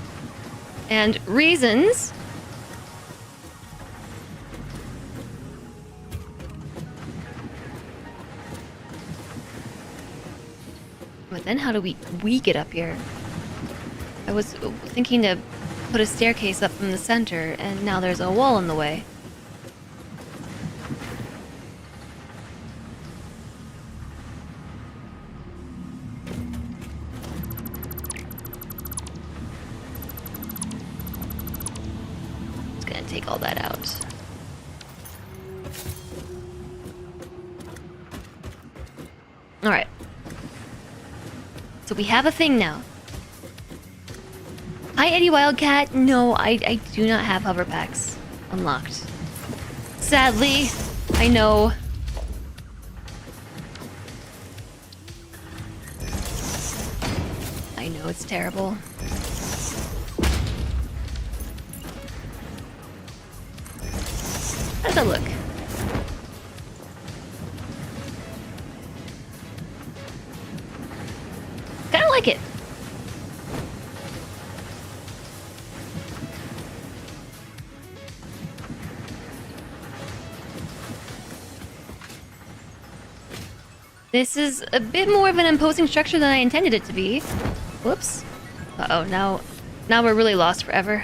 and reasons. But then how do we get up here? I was thinking to put a staircase up from the center, and now there's a wall in the way. take all that out. Alright. So we have a thing now. Hi, Eddie Wildcat. No, I do not have hover packs unlocked. Sadly, I know. I know it's terrible. How does that look? Kinda like it. This is a bit more of an imposing structure than I intended it to be. Whoops. Uh-oh, now we're really lost forever.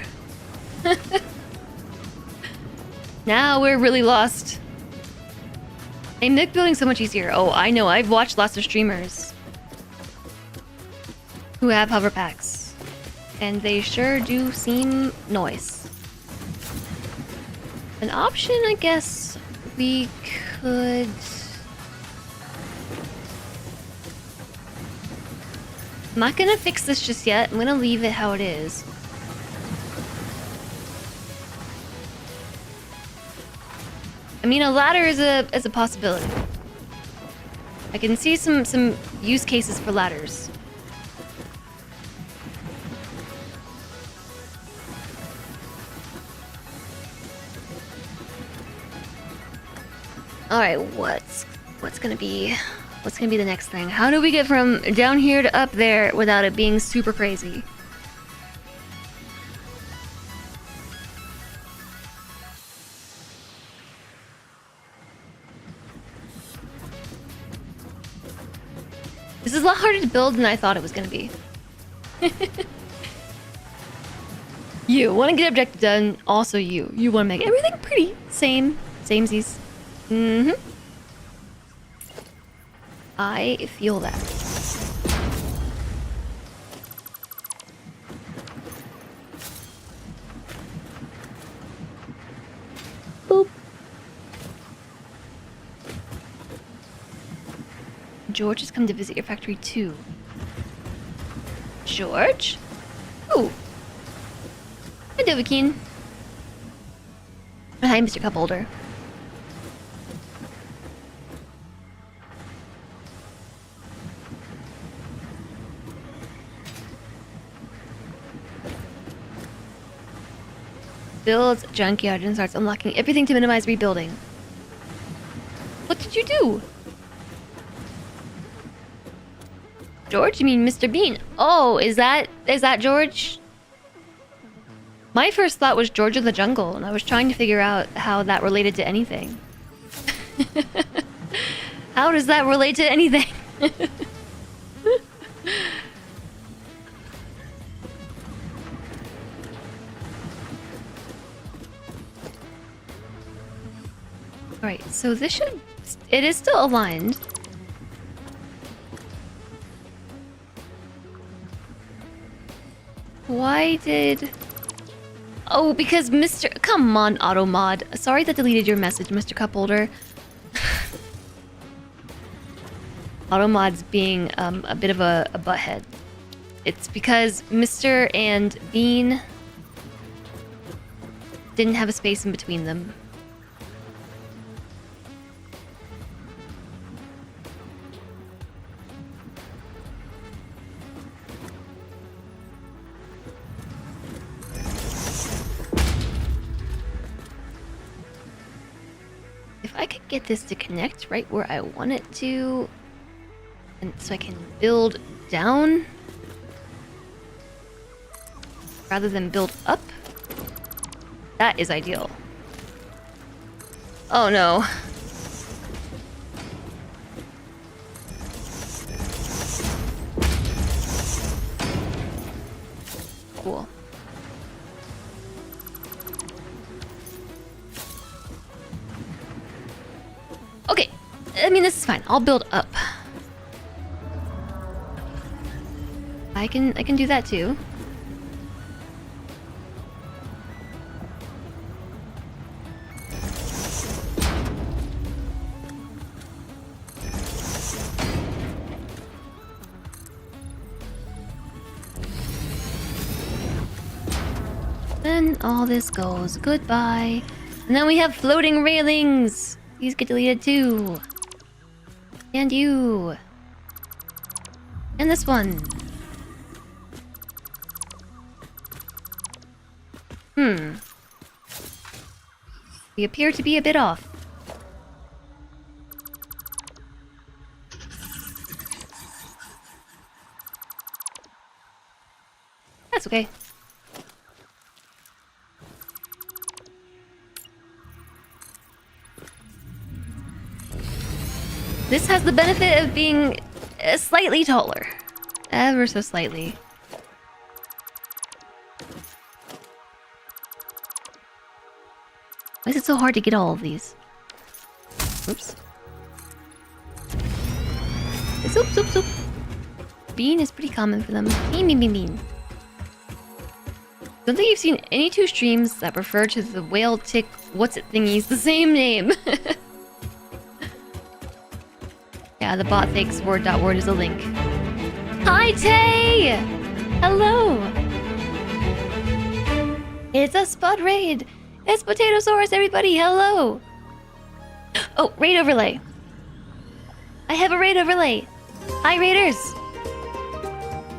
Now we're really lost. They make building so much easier. Oh, I know. I've watched lots of streamers who have hover packs, and they sure do seem nice. An option, I guess, we could... I'm not gonna fix this just yet. I'm gonna leave it how it is. I mean, a ladder is a possibility. I can see some use cases for ladders. All right, what's gonna be the next thing? How do we get from down here to up there without it being super crazy? This is a lot harder to build than I thought it was gonna be. You want to get objective done, also you want to make everything pretty. Samesies. Mm-hmm. I feel that. Boop. George has come to visit your factory too. George? Ooh. Hi, Dovahkiin. Hi, Mr. Cup Holder. Builds junkyard and starts unlocking everything to minimize rebuilding. What did you do? George? You mean Mr. Bean? Oh, is that George? My first thought was George of the Jungle, and I was trying to figure out how that related to anything. How does that relate to anything? Alright, so this should... It is still aligned. Why did... Oh, because Mr... Come on, Automod. Sorry that deleted your message, Mr. Cup Holder. Automod's being a bit of a butthead. It's because Mr. and Bean didn't have a space in between them. If I could get this to connect right where I want it to, and so I can build down rather than build up, that is ideal. Oh no. Cool. Okay, I mean, this is fine. I'll build up. I can do that too. And all this goes. Goodbye. And then we have floating railings. These get deleted too. And you. And this one. We appear to be a bit off. That's okay. This has the benefit of being slightly taller. Ever so slightly. Why is it so hard to get all of these? Oops. Oops, oops, oops. Bean is pretty common for them. Bean. Don't think you've seen any two streams that refer to the whale tick what's it thingies the same name. Yeah, the bot thinks word.word is a link. Hi, Tay! Hello! It's a spot raid! It's Potatosaurus, everybody! Hello! Oh, raid overlay. I have a raid overlay. Hi, raiders!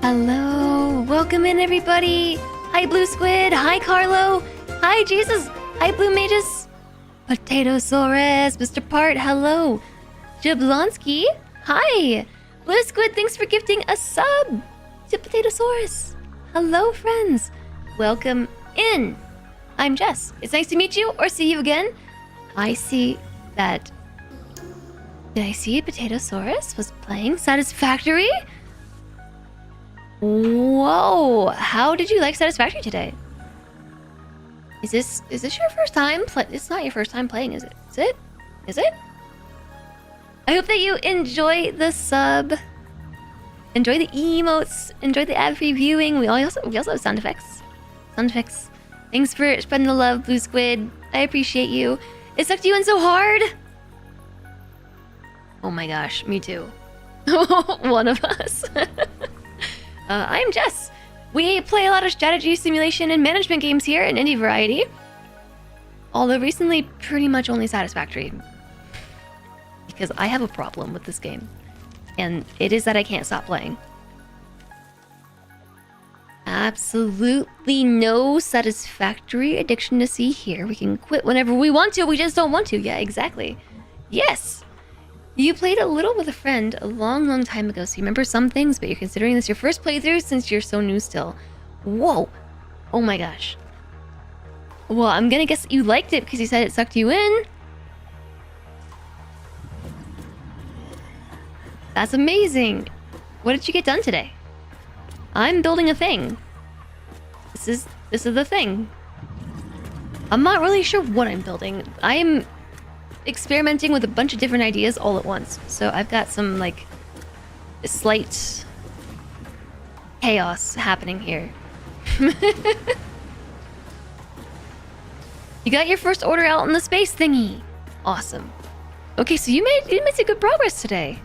Hello! Welcome in, everybody! Hi, Blue Squid! Hi, Carlo! Hi, Jesus! Hi, Blue Magus! Potatosaurus! Mr. Part, hello! Jablonski, hi! Blue Squid, thanks for gifting a sub to Potatosaurus. Hello, friends. Welcome in. I'm Jess. It's nice to meet you or see you again. I see that... Did I see Potatosaurus was playing Satisfactory? Whoa! How did you like Satisfactory today? Is this your first time? It's not your first time playing, is it? Is it? Is it? I hope that you enjoy the sub, enjoy the emotes, enjoy the ad-free viewing. We also have sound effects. Thanks for spreading the love, Blue Squid. I appreciate you. It sucked you in so hard. Oh my gosh, me too. One of us. I'm Jess. We play a lot of strategy, simulation, and management games here in Indie Variety. Although recently, pretty much only Satisfactory. Because I have a problem with this game. And it is that I can't stop playing. Absolutely no Satisfactory addiction to see here. We can quit whenever we want to, we just don't want to. Yeah, exactly. Yes! You played a little with a friend a long time ago, so you remember some things, but you're considering this your first playthrough since you're so new still. Whoa! Oh my gosh. Well, I'm gonna guess that you liked it because you said it sucked you in. That's amazing. What did you get done today? I'm building a thing. This is the thing. I'm not really sure what I'm building. I'm experimenting with a bunch of different ideas all at once. So I've got some like slight chaos happening here. You got your first order out in the space thingy. Awesome. Okay, so you made some good progress today.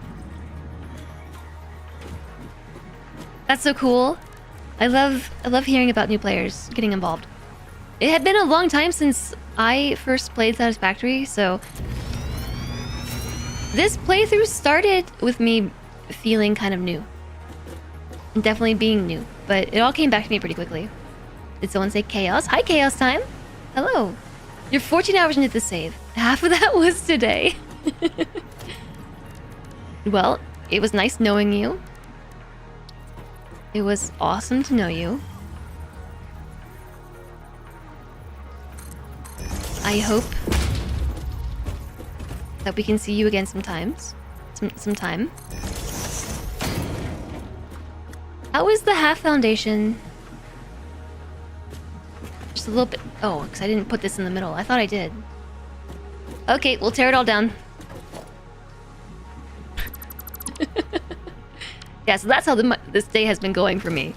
That's so cool. I love hearing about new players getting involved. It had been a long time since I first played Satisfactory, so this playthrough started with me feeling kind of new. Definitely being new, but it all came back to me pretty quickly. Did someone say chaos? Hi, chaos time. Hello. You're 14 hours into the save. Half of that was today. Well, it was nice knowing you. It was awesome to know you. I hope that we can see you again sometimes. Sometime. How is the half foundation? Just a little bit. Oh, because I didn't put this in the middle. I thought I did. Okay, we'll tear it all down. Yeah, so that's how this day has been going for me.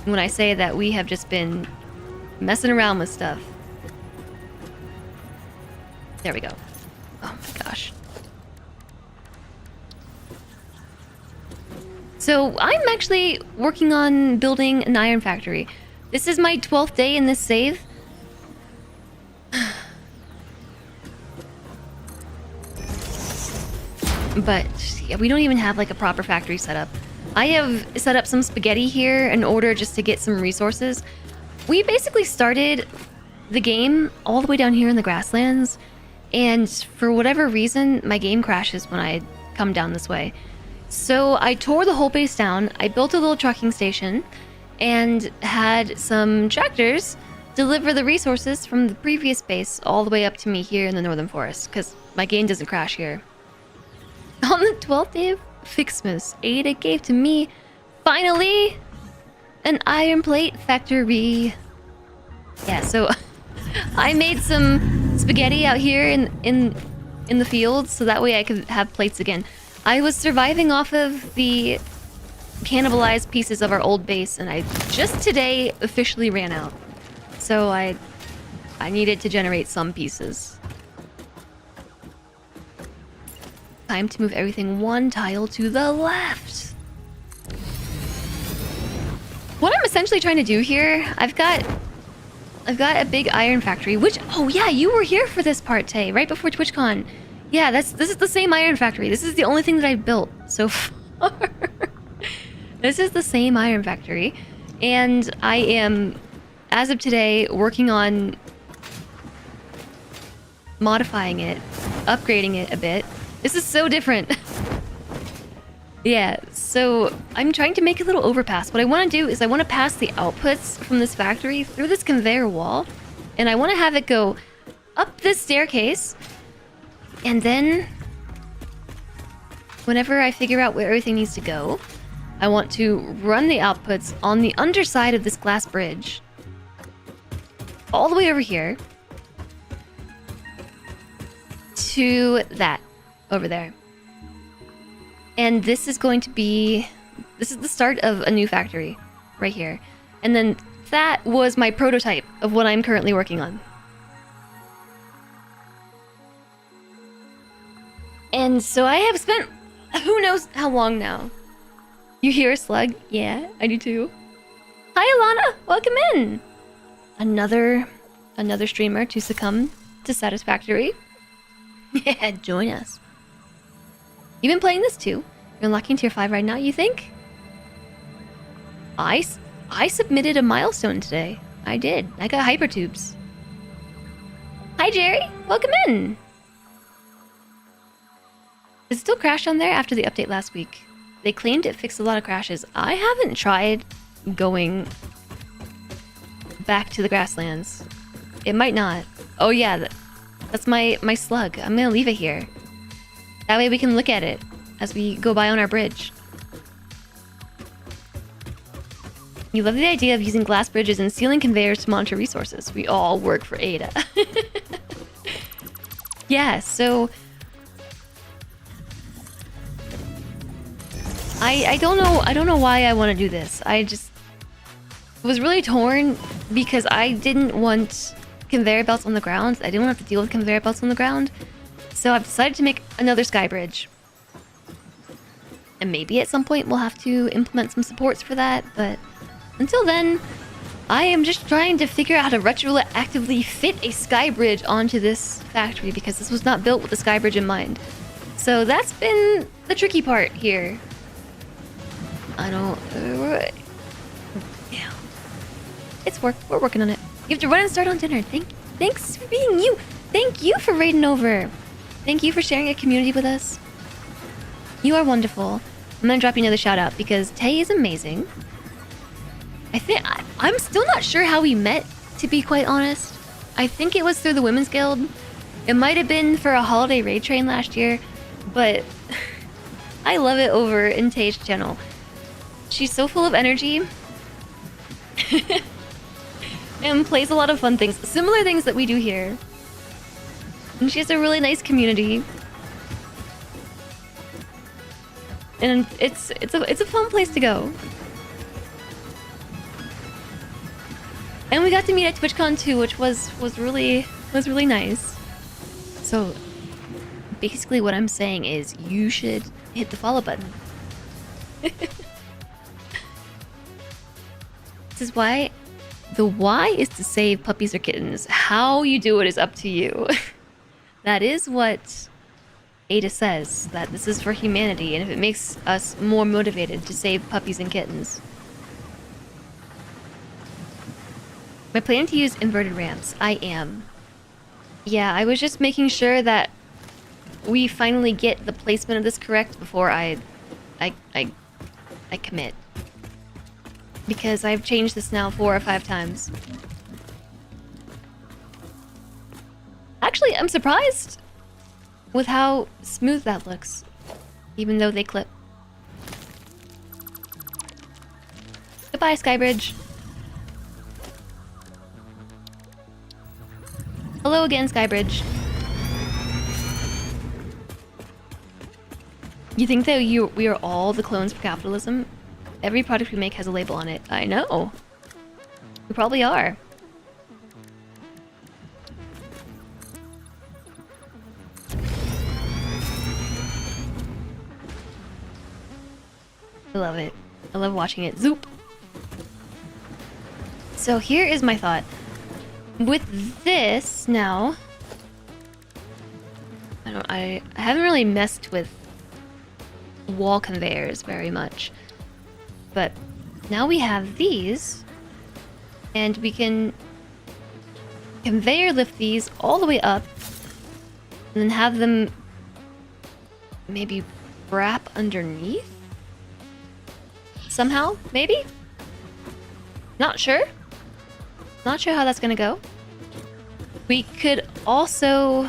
When I say that we have just been messing around with stuff. There we go. Oh my gosh. So I'm actually working on building an iron factory. This is my 12th day in this save. But yeah, we don't even have like a proper factory setup. I have set up some spaghetti here in order just to get some resources. We basically started the game all the way down here in the grasslands, and for whatever reason, my game crashes when I come down this way. So I tore the whole base down, I built a little trucking station, and had some tractors deliver the resources from the previous base all the way up to me here in the northern forest, because my game doesn't crash here. On the 12th day of Fixmas, Ada gave to me, finally, an iron plate factory. Yeah, so I made some spaghetti out here in the fields, so that way I could have plates again. I was surviving off of the cannibalized pieces of our old base, and I just today officially ran out. So I needed to generate some pieces. Time to move everything one tile to the left. What I'm essentially trying to do here, I've got a big iron factory, which, oh yeah, you were here for this part, Tay, right before TwitchCon. Yeah, this is the same iron factory. This is the only thing that I've built so far. This is the same iron factory, and I am, as of today, working on modifying it, upgrading it a bit. This is so different. Yeah, so I'm trying to make a little overpass. What I want to do is I want to pass the outputs from this factory through this conveyor wall, and I want to have it go up this staircase, and then whenever I figure out where everything needs to go, I want to run the outputs on the underside of this glass bridge all the way over here to that over there. And this is going to be, this is the start of a new factory right here. And then that was my prototype of what I'm currently working on. And so I have spent who knows how long now. You hear a slug? Yeah, I do too. Hi Alana, welcome in. Another streamer to succumb to Satisfactory. Yeah, join us. You've been playing this too. You're unlocking tier 5 right now, you think? I submitted a milestone today. I did. I got hypertubes. Hi Jerry, welcome in. It still crashed on there after the update last week. They claimed it fixed a lot of crashes. I haven't tried going back to the grasslands. It might not. Oh yeah, that's my slug. I'm gonna leave it here. That way we can look at it as we go by on our bridge. You love the idea of using glass bridges and ceiling conveyors to monitor resources. We all work for Ada. Yeah, so I don't know why I want to do this. I just was really torn because I didn't want conveyor belts on the ground. I didn't want to have to deal with conveyor belts on the ground. So I've decided to make another sky bridge. And maybe at some point we'll have to implement some supports for that, but until then, I am just trying to figure out how to retroactively fit a sky bridge onto this factory because this was not built with the sky bridge in mind. So that's been the tricky part here. Yeah. It's work. We're working on it. You have to run and start on dinner. Thanks for being you. Thank you for raiding over. Thank you for sharing a community with us. You are wonderful. I'm gonna drop you another shout out because Tay is amazing. I'm still not sure how we met, to be quite honest. I think it was through the Women's Guild. It might have been for a holiday raid train last year, but I love it over in Tay's channel. She's so full of energy and plays a lot of fun things, similar things that we do here. And she has a really nice community. And it's a fun place to go. And we got to meet at TwitchCon too, which was really nice. So basically what I'm saying is you should hit the follow button. This is why The why is to save puppies or kittens. How you do it is up to you. That is what Ada says, that this is for humanity, and if it makes us more motivated to save puppies and kittens. Am I planning to use inverted ramps? I am. Yeah, I was just making sure that we finally get the placement of this correct before I commit. Because I've changed this now 4 or 5 times. Actually, I'm surprised with how smooth that looks, even though they clip. Goodbye, Skybridge. Hello again, Skybridge. You think that we are all the clones for capitalism? Every product we make has a label on it. I know. We probably are. I love it. I love watching it. Zoop! So here is my thought. With this now, I haven't really messed with wall conveyors very much, but now we have these, and we can conveyor lift these all the way up, and then have them maybe wrap underneath somehow, maybe? Not sure. Not sure how that's gonna go. We could also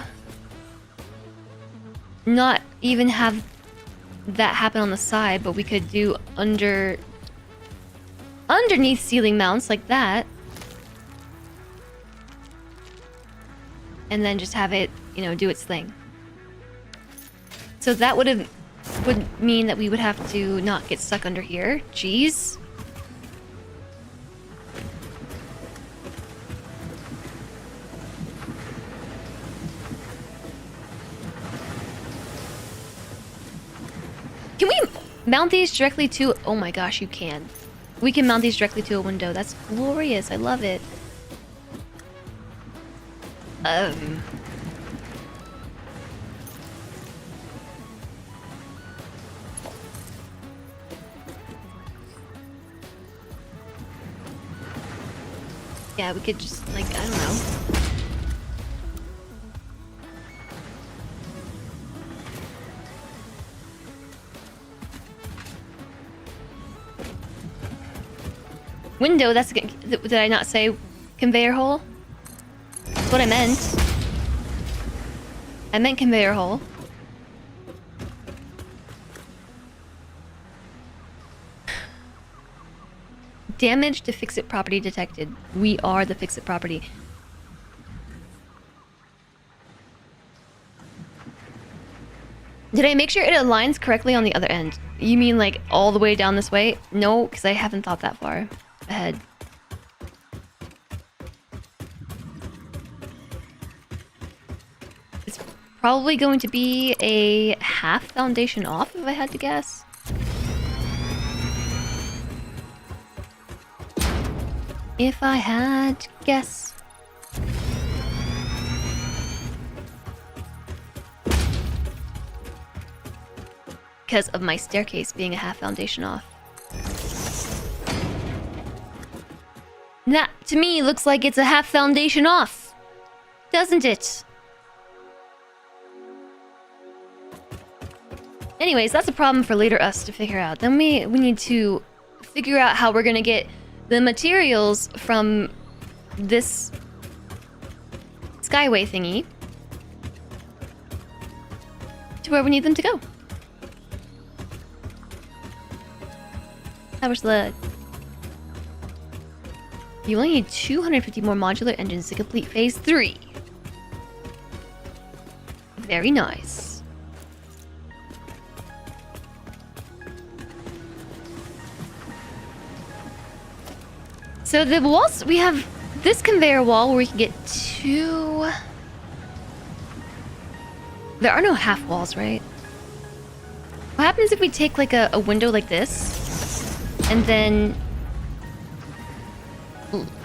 not even have that happen on the side, but we could do underneath ceiling mounts like that, and then just have it, you know, do its thing. So that would mean that we would have to not get stuck under here. Jeez. Can we mount these directly to... Oh my gosh, you can. We can mount these directly to a window. That's glorious. I love it. Yeah, we could just, like, I don't know. Window, that's... Did I not say conveyor hole? That's what I meant. I meant conveyor hole. Damage to fix-it property detected. We are the fix-it property. Did I make sure it aligns correctly on the other end? You mean like all the way down this way? No, because I haven't thought that far ahead. It's probably going to be a half foundation off if I had to guess. If I had to guess. Because of my staircase being a half foundation off. That, to me, looks like it's a half foundation off. Doesn't it? Anyways, that's a problem for later us to figure out. Then we need to figure out how we're gonna get the materials from this skyway thingy to where we need them to go. That was the... You only need 250 more modular engines to complete phase 3. Very nice. So the walls, we have this conveyor wall where we can get 2... There are no half walls, right? What happens if we take like a window like this and then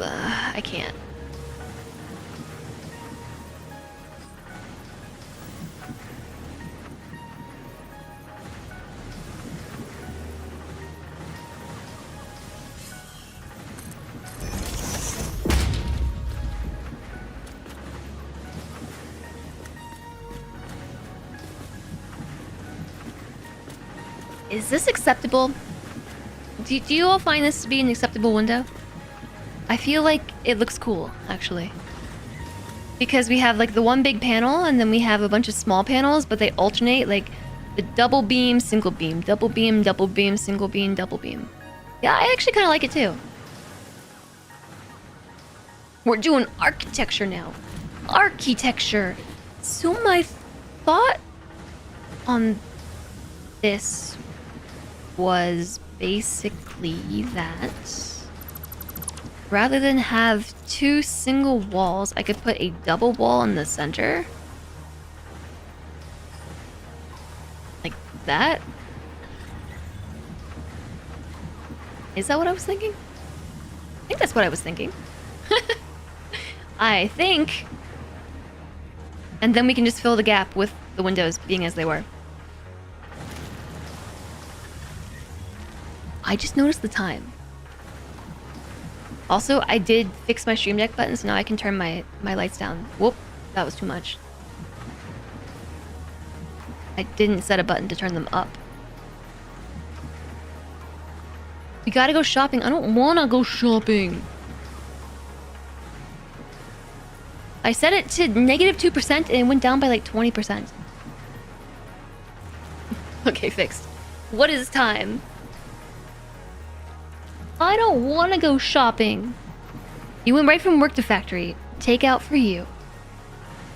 I can't. Is this acceptable? Do you all find this to be an acceptable window? I feel like it looks cool, actually. Because we have like the one big panel and then we have a bunch of small panels, but they alternate like the double beam, single beam, double beam, double beam, single beam, double beam. Yeah, I actually kind of like it too. We're doing architecture now. Architecture. So my thought on this was basically that rather than have two single walls, I could put a double wall in the center. Like that. Is that what I was thinking? I think that's what I was thinking. I think. And then we can just fill the gap with the windows being as they were. I just noticed the time. Also, I did fix my Stream Deck button, so now I can turn my lights down. Whoop, that was too much. I didn't set a button to turn them up. We gotta go shopping. I don't wanna go shopping. I set it to -2% and it went down by like 20%. Okay, fixed. What is time? I don't want to go shopping. You went right from work to factory. Takeout for you.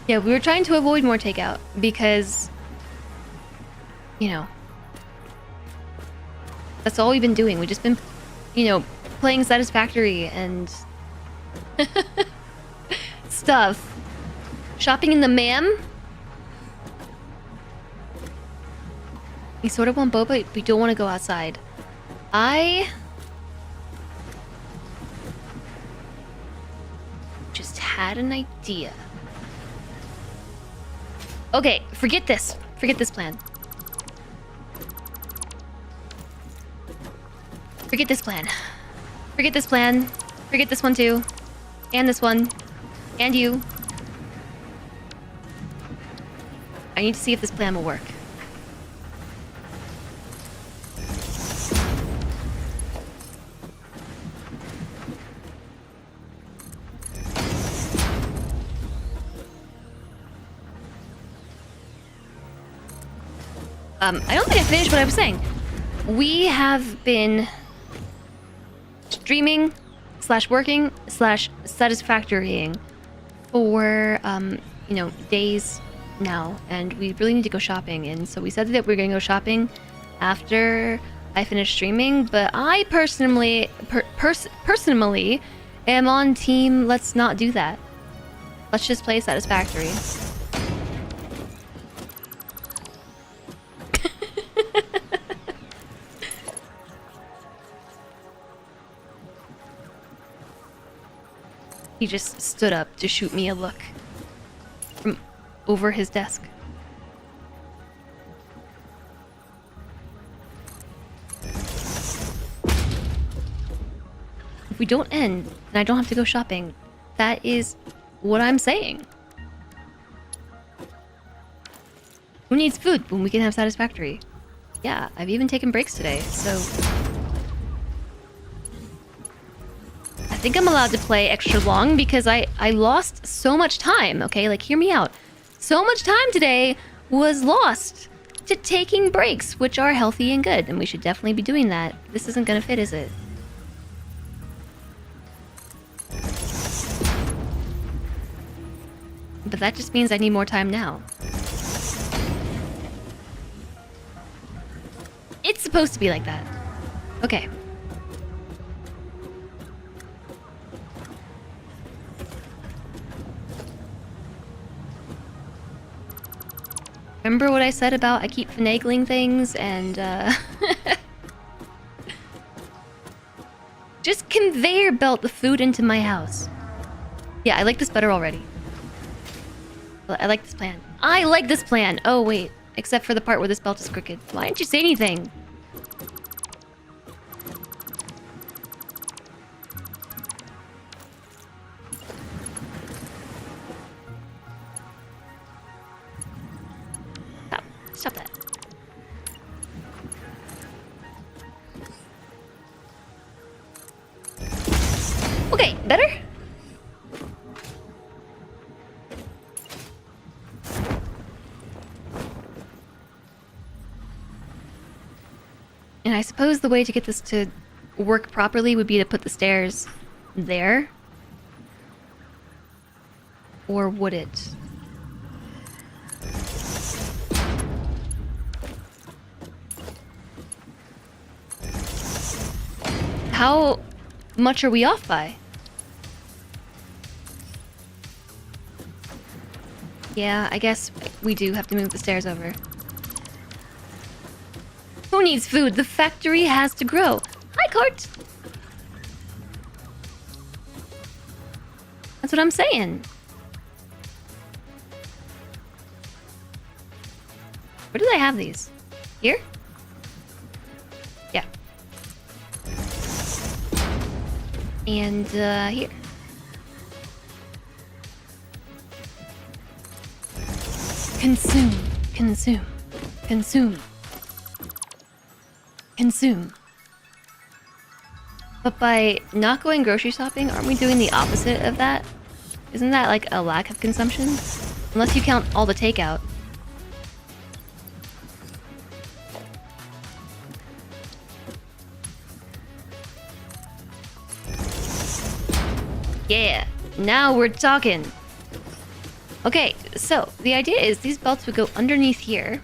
Yeah, we were trying to avoid more takeout because, you know, that's all we've been doing. We've just been, you know, playing Satisfactory and stuff. Shopping in the ma'am. We sort of want boba, but we don't want to go outside. I just had an idea. Okay, forget this. Forget this plan. Forget this plan. Forget this plan. Forget this one too. And this one. And you. I need to see if this plan will work. I don't think I finished what I was saying. We have been streaming / working / satisfactorying for you know, days now, and we really need to go shopping. And so we said that we're gonna go shopping after I finish streaming. But I personally am on team. Let's not do that. Let's just play Satisfactory. He just stood up to shoot me a look from over his desk. If we don't end, and I don't have to go shopping, that is what I'm saying. Who needs food when we can have Satisfactory? Yeah, I've even taken breaks today, so I think I'm allowed to play extra long because I lost so much time, okay? Like, hear me out. So much time today was lost to taking breaks, which are healthy and good, and we should definitely be doing that. This isn't gonna fit, is it? But that just means I need more time now. It's supposed to be like that. Okay. Remember what I said about I keep finagling things and Just conveyor belt the food into my house. Yeah, I like this better already. I like this plan. I like this plan. Oh, wait. Except for the part where this belt is crooked. Why didn't you say anything? Stop. Stop that. Okay, better? And I suppose the way to get this to work properly would be to put the stairs there. Or would it? How much are we off by? Yeah, I guess we do have to move the stairs over. Who needs food? The factory has to grow. Hi, Court! That's what I'm saying. Where did I have these? Here? Yeah. And, here. Consume, consume, consume. Consume. But by not going grocery shopping, aren't we doing the opposite of that? Isn't that like a lack of consumption? Unless you count all the takeout. Yeah, now we're talking. Okay, so the idea is these belts would go underneath here.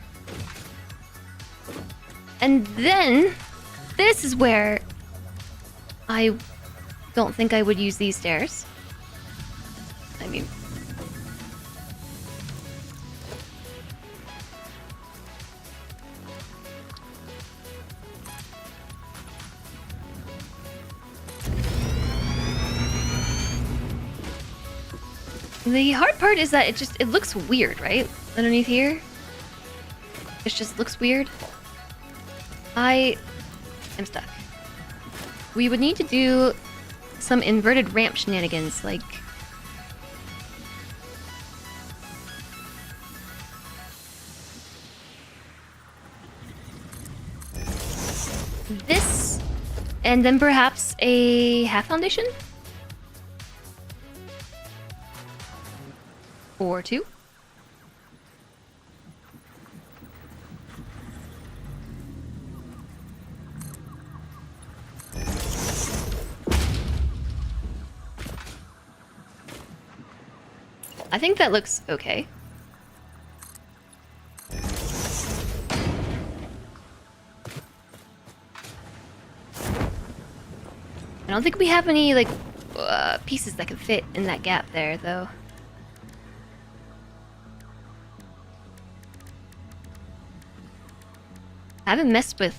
And then, this is where I don't think I would use these stairs. I mean... The hard part is that it looks weird, right? Underneath here. It just looks weird. I am stuck. We would need to do some inverted ramp shenanigans, like... this, and then perhaps a half foundation? Or two? I think that looks okay. I don't think we have any, like, pieces that can fit in that gap there, though. I haven't messed with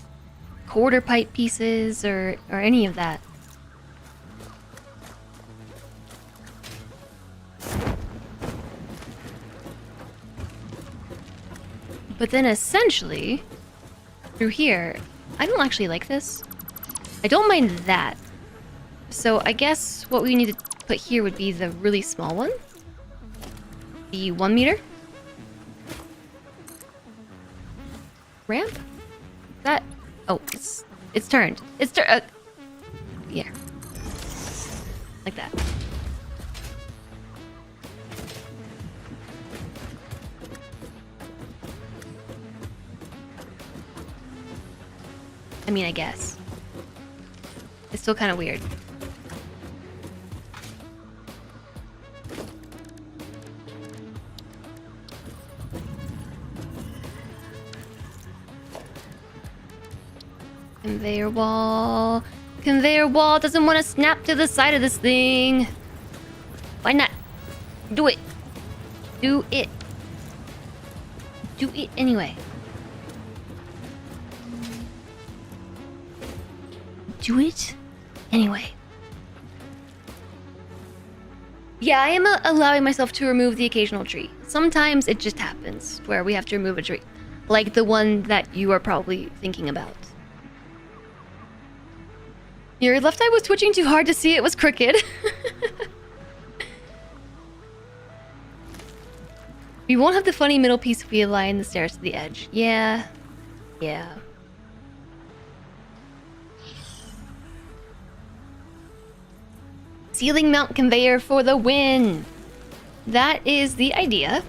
quarter pipe pieces or any of that. But then essentially, through here, I don't actually like this. I don't mind that. So I guess what we need to put here would be the really small one. The 1 meter. Ramp? That... Oh, it's turned. It's turned. Yeah. Like that. I mean, I guess. It's still kind of weird. Conveyor wall. Conveyor wall doesn't want to snap to the side of this thing. Why not? Do it. Do it. Do it anyway. Do it. Anyway. Yeah, I am allowing myself to remove the occasional tree. Sometimes it just happens where we have to remove a tree. Like the one that you are probably thinking about. Your left eye was twitching too hard to see it was crooked. We won't have the funny middle piece if we align the stairs to the edge. Yeah. Yeah. Ceiling mount conveyor for the win! That is the idea.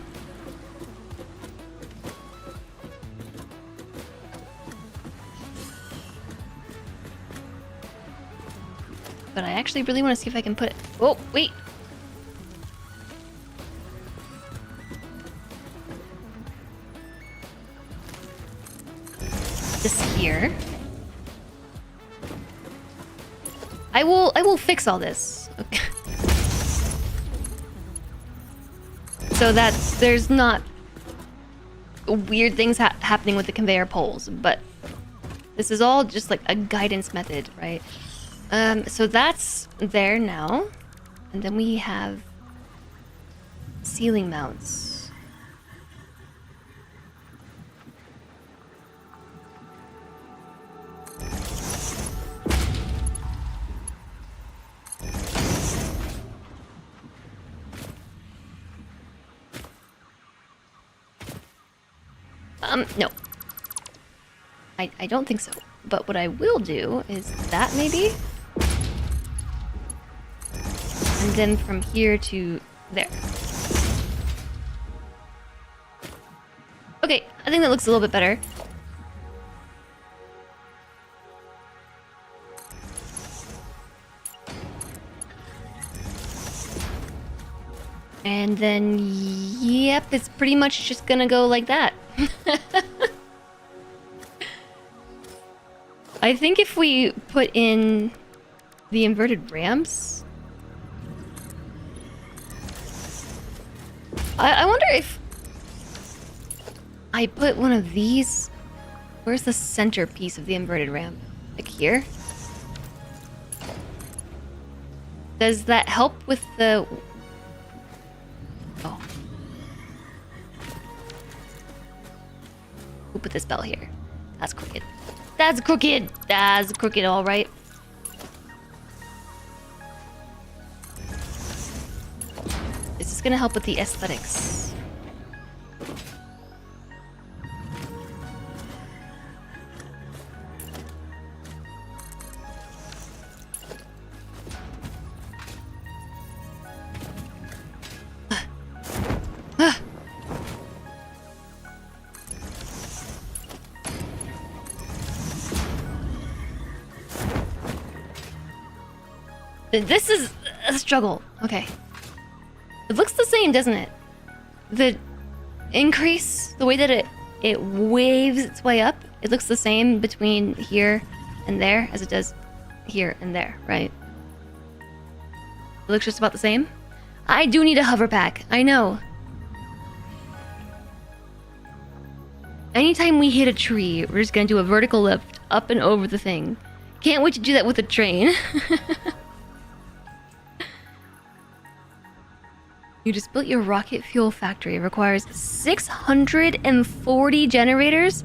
But I actually really want to see if I can put it... Oh, wait! This here. I will fix all this. Okay. So that there's not weird things happening with the conveyor poles, but this is all just like a guidance method, right? So that's there now. And then we have ceiling mounts. No. I don't think so. But what I will do is that maybe? And then from here to there. Okay, I think that looks a little bit better. And then, yep, it's pretty much just gonna go like that. I think if we put in the inverted ramps... I wonder if I put one of these... Where's the center piece of the inverted ramp? Like here? Does that help with the... Oh. We'll put this bell here. That's crooked. That's crooked! That's crooked, alright. This is gonna help with the aesthetics. This is a struggle. Okay. It looks the same, doesn't it? The increase, the way that it waves its way up, it looks the same between here and there as it does here and there, right? It looks just about the same. I do need a hover pack. I know. Anytime we hit a tree, we're just gonna do a vertical lift up and over the thing. Can't wait to do that with a train. You just built your rocket fuel factory. It requires 640 generators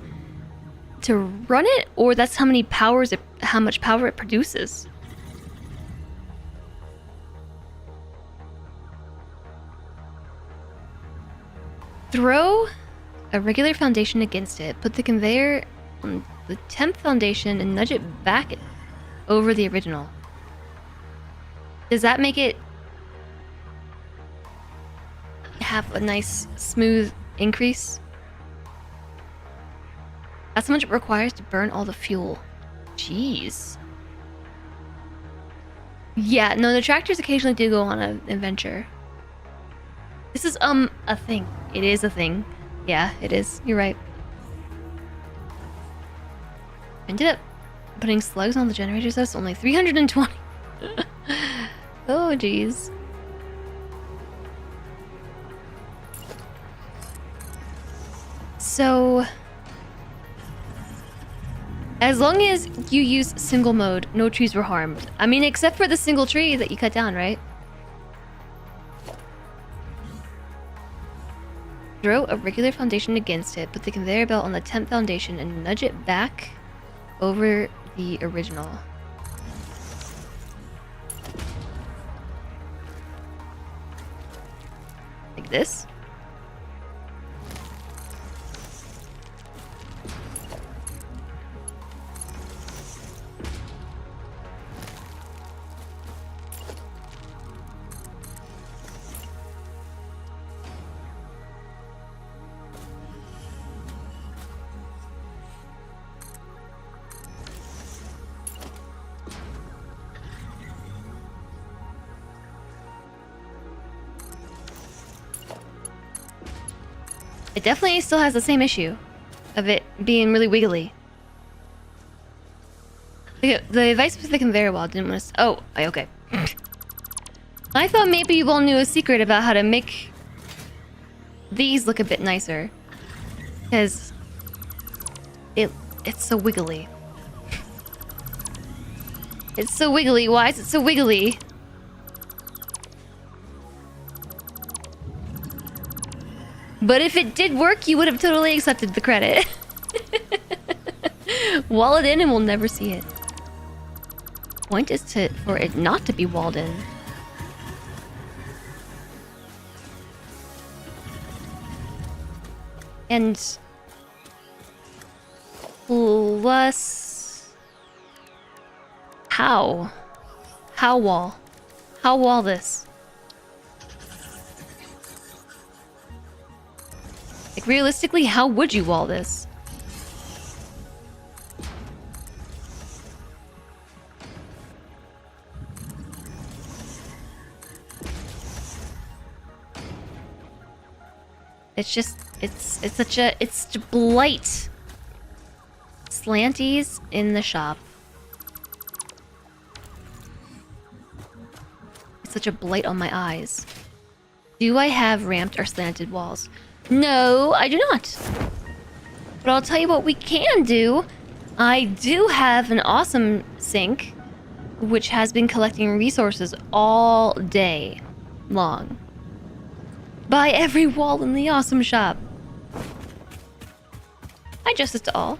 to run it, or that's how much power it produces. Throw a regular foundation against it. Put the conveyor on the 10th foundation and nudge it back over the original. Does that make it have a nice smooth increase? That's how much it requires to burn all the fuel. Jeez. Yeah, no, the tractors occasionally do go on an adventure. This is a thing. It is a thing. Yeah, it is. You're right. Ended up putting slugs on the generators. That's only 320. Oh, jeez. So As long as you use single mode, no trees were harmed. I mean, except for the single tree that you cut down, right? Throw a regular foundation against it, put the conveyor belt on the 10th foundation, and nudge it back over the original. Like this. It definitely still has the same issue of it being really wiggly. The device with the conveyor belt didn't want to... Oh, okay. I thought maybe you all knew a secret about how to make these look a bit nicer. Because it's so wiggly. It's so wiggly. Why is it so wiggly? But if it did work, you would have totally accepted the credit. Wall it in and we'll never see it. Point is for it not to be walled in. And plus how wall this? Like, realistically, how would you wall this? It's just, it's such a blight. Slanties in the shop. It's such a blight on my eyes. Do I have ramped or slanted walls? No, I do not. But I'll tell you what we can do. I do have an awesome sink, which has been collecting resources all day long. Buy every wall in the awesome shop. I adjust this to all.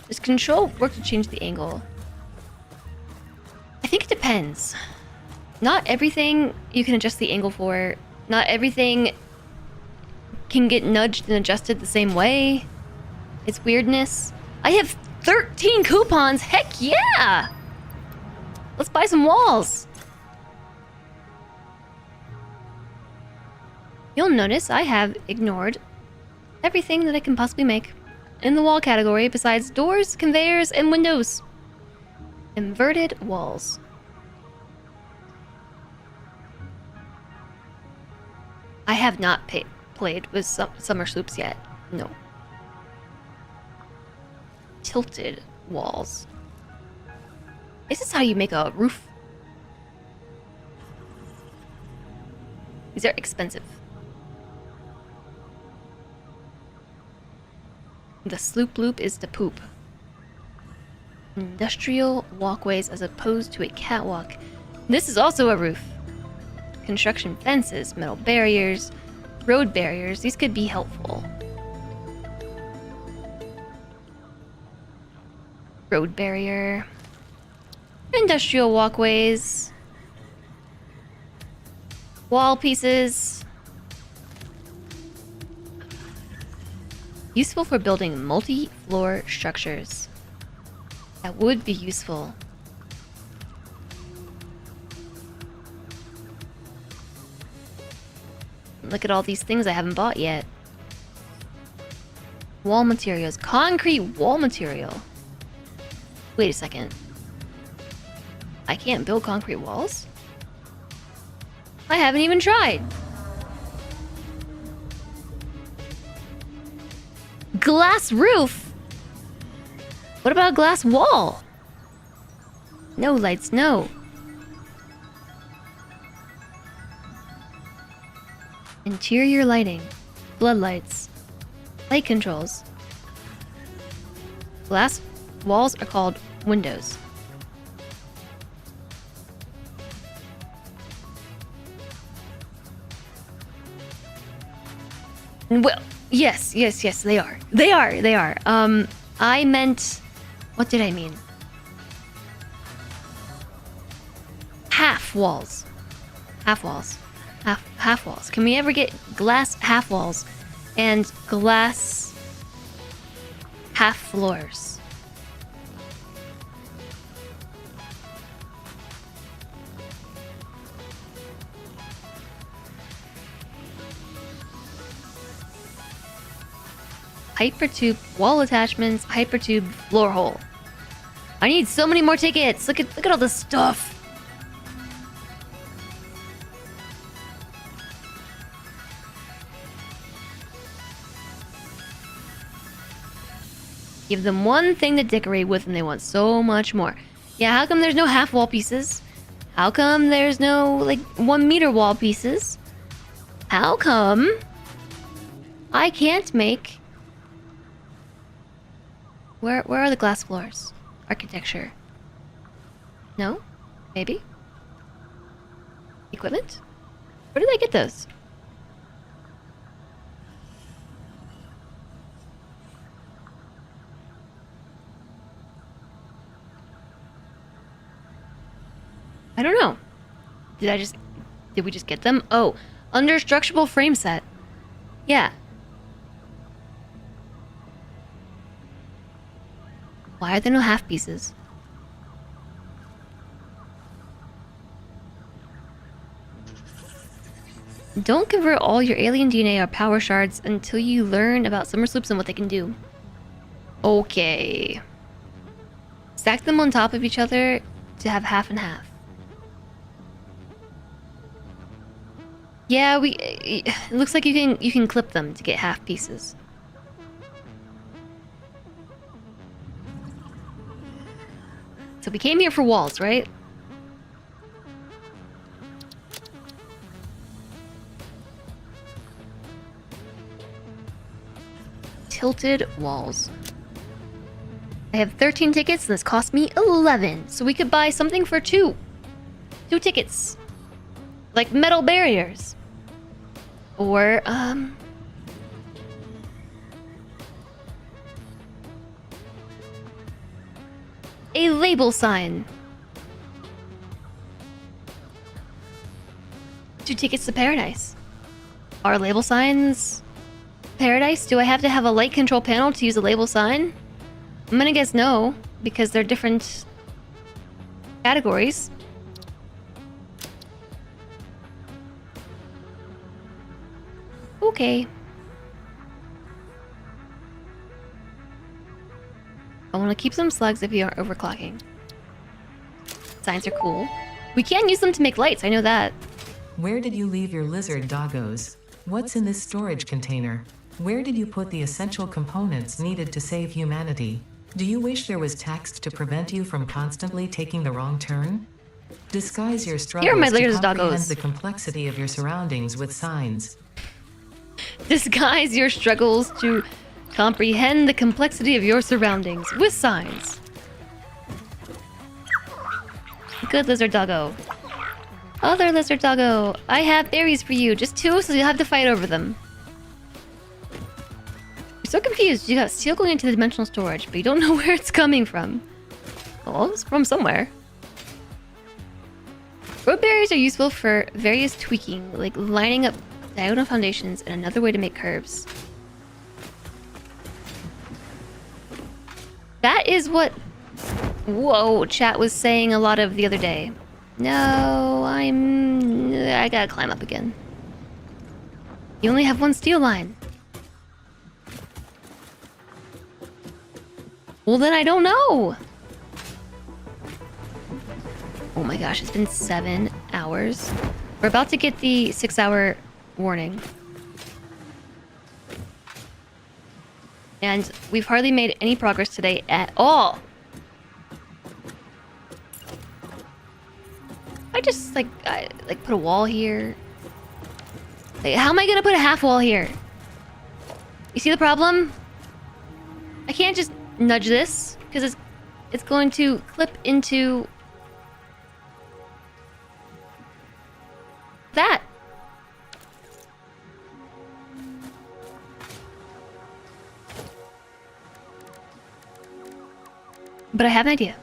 Does control work to change the angle? I think it depends. Not everything you can adjust the angle for. Not everything can get nudged and adjusted the same way. It's weirdness. I have 13 coupons. Heck yeah! Let's buy some walls. You'll notice I have ignored everything that I can possibly make in the wall category besides doors, conveyors, and windows. Inverted walls. I have not played with summer sloops yet. No. Tilted walls. This is how you make a roof. These are expensive. The sloop loop is the poop. Industrial walkways as opposed to a catwalk. This is also a roof. Construction fences, metal barriers, road barriers. These could be helpful. Road barrier. Industrial walkways. Wall pieces. Useful for building multi-floor structures. That would be useful. Look at all these things I haven't bought yet. Wall materials. Concrete wall material. Wait a second. I can't build concrete walls? I haven't even tried. Glass roof? What about glass wall? No lights, no. Interior lighting. Floodlights. Light controls. Glass Walls are called windows. Well, yes, they are. They are. I meant... What did I mean? Half walls. Half walls. Half walls. Can we ever get glass half walls and glass half floors? Hypertube wall attachments, hypertube floor hole. I need so many more tickets. Look at all this stuff. Give them one thing to decorate with and they want so much more. Yeah, how come there's no half wall pieces? How come there's no, like, 1 meter wall pieces? How come I can't make... Where are the glass floors? Architecture. No? Maybe? Equipment? Where did I get those? I don't know. Did we just get them? Oh, under structural frame set. Yeah. Why are there no half pieces? Don't convert all your alien DNA or power shards until you learn about summer sloops and what they can do. Okay. Stack them on top of each other to have half and half. Yeah, it looks like you can clip them to get half pieces. So we came here for walls, right? Tilted walls. I have 13 tickets and this cost me 11. So we could buy something for 2. 2 tickets. Like metal barriers. Or, a label sign. 2 tickets to paradise. Are label signs paradise? Do I have to have a light control panel to use a label sign? I'm gonna guess no, because they're different categories. Okay. I want to keep some slugs if you aren't overclocking. Signs are cool. We can use them to make lights, I know that.
Where did you leave your lizard doggos? What's in this storage container? Where did you put the essential components needed to save humanity? Do you wish there was text to prevent you from constantly taking the wrong turn? Disguise your struggles
Here are my
to
lizard
comprehend
doggos.
the complexity of your surroundings with signs.
Disguise your struggles to comprehend the complexity of your surroundings with signs. Good lizard doggo. Other lizard doggo. I have berries for you. Just 2, so you'll have to fight over them. You're so confused. You got steel going into the dimensional storage, but you don't know where it's coming from. Well, it's from somewhere. Road barriers are useful for various tweaking, like lining up diagonal foundations and another way to make curves. That is what chat was saying a lot of the other day. No, I gotta climb up again. You only have 1 steel line. Well, then I don't know. Oh my gosh, it's been 7 hours. We're about to get the 6-hour warning. And we've hardly made any progress today at all. I just like put a wall here. Like, how am I gonna put a half wall here? You see the problem? I can't just nudge this because it's going to clip into that. But I have an idea.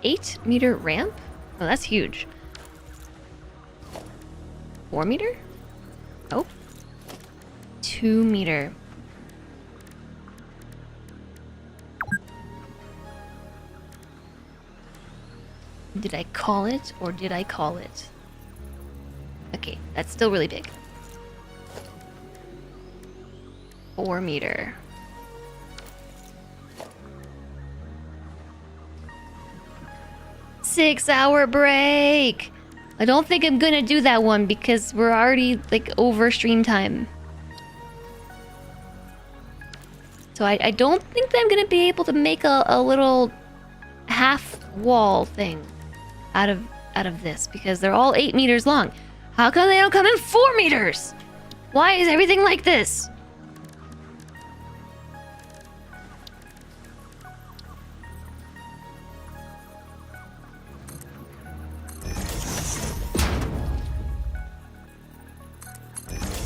8-meter ramp? Oh, that's huge. 4-meter? Oh. 2-meter. Did I call it or did I call it? Okay, that's still really big. 4-meter. Six-hour break! I don't think I'm gonna do that one because we're already like over stream time. So I don't think that I'm gonna be able to make a little half wall thing out of this because they're all 8 meters long. How come they don't come in 4 meters? Why is everything like this?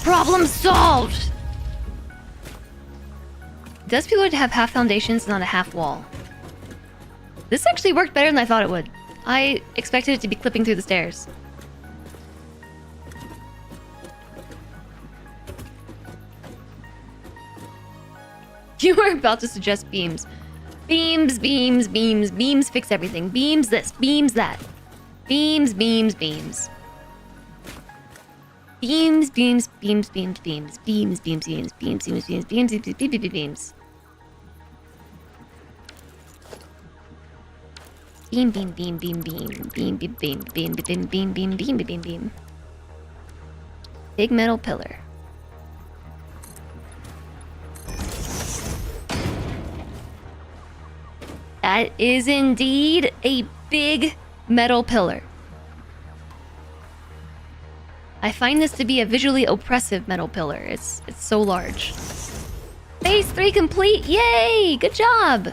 Problem solved! Does people have half foundations, not a half wall? This actually worked better than I thought it would. I expected it to be clipping through the stairs. You were about to suggest beams. Beams, beams, beams, beams fix everything. Beams this, beams that. Beams, beams, beams. Beams, beams, beams, beams, beams, beams, beams, beams, beams, beams, beams, beams, beams, beams, beams, beams. Beam, beam, beam, beam, beam, beam, beam, beam, beam, beam, beam, beam, beam, beam, beam. Big metal pillar. That is indeed a big metal pillar. I find this to be a visually oppressive metal pillar. It's so large. Phase 3 complete! Yay! Good job!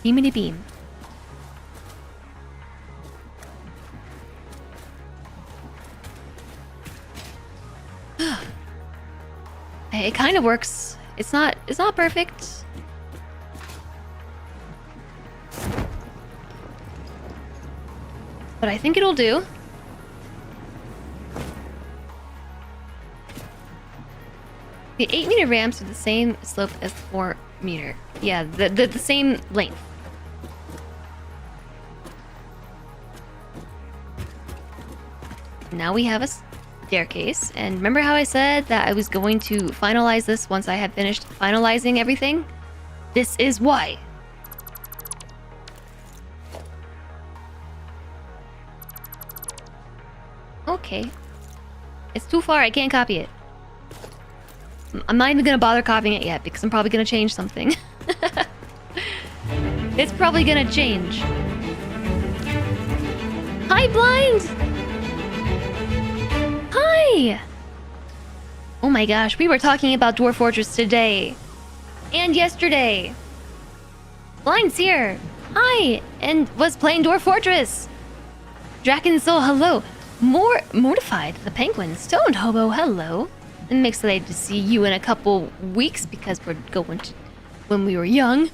Beamity beam. It kind of works. It's not perfect. But I think it'll do. The 8-meter ramps are the same slope as the 4-meter. Yeah, the same length. Now we have a staircase. And remember how I said that I was going to finalize this once I had finished finalizing everything? This is why. Okay. It's too far, I can't copy it. I'm not even gonna bother copying it yet because I'm probably gonna change something. It's probably gonna change. Hi, Blind! Hi! Oh my gosh, we were talking about Dwarf Fortress today. And yesterday. Blind's here. Hi! And was playing Dwarf Fortress. Draken Soul, hello. Mortified, the penguin. Stoned Hobo, hello. And I'm excited to see you in a couple weeks because we're going to when we were young.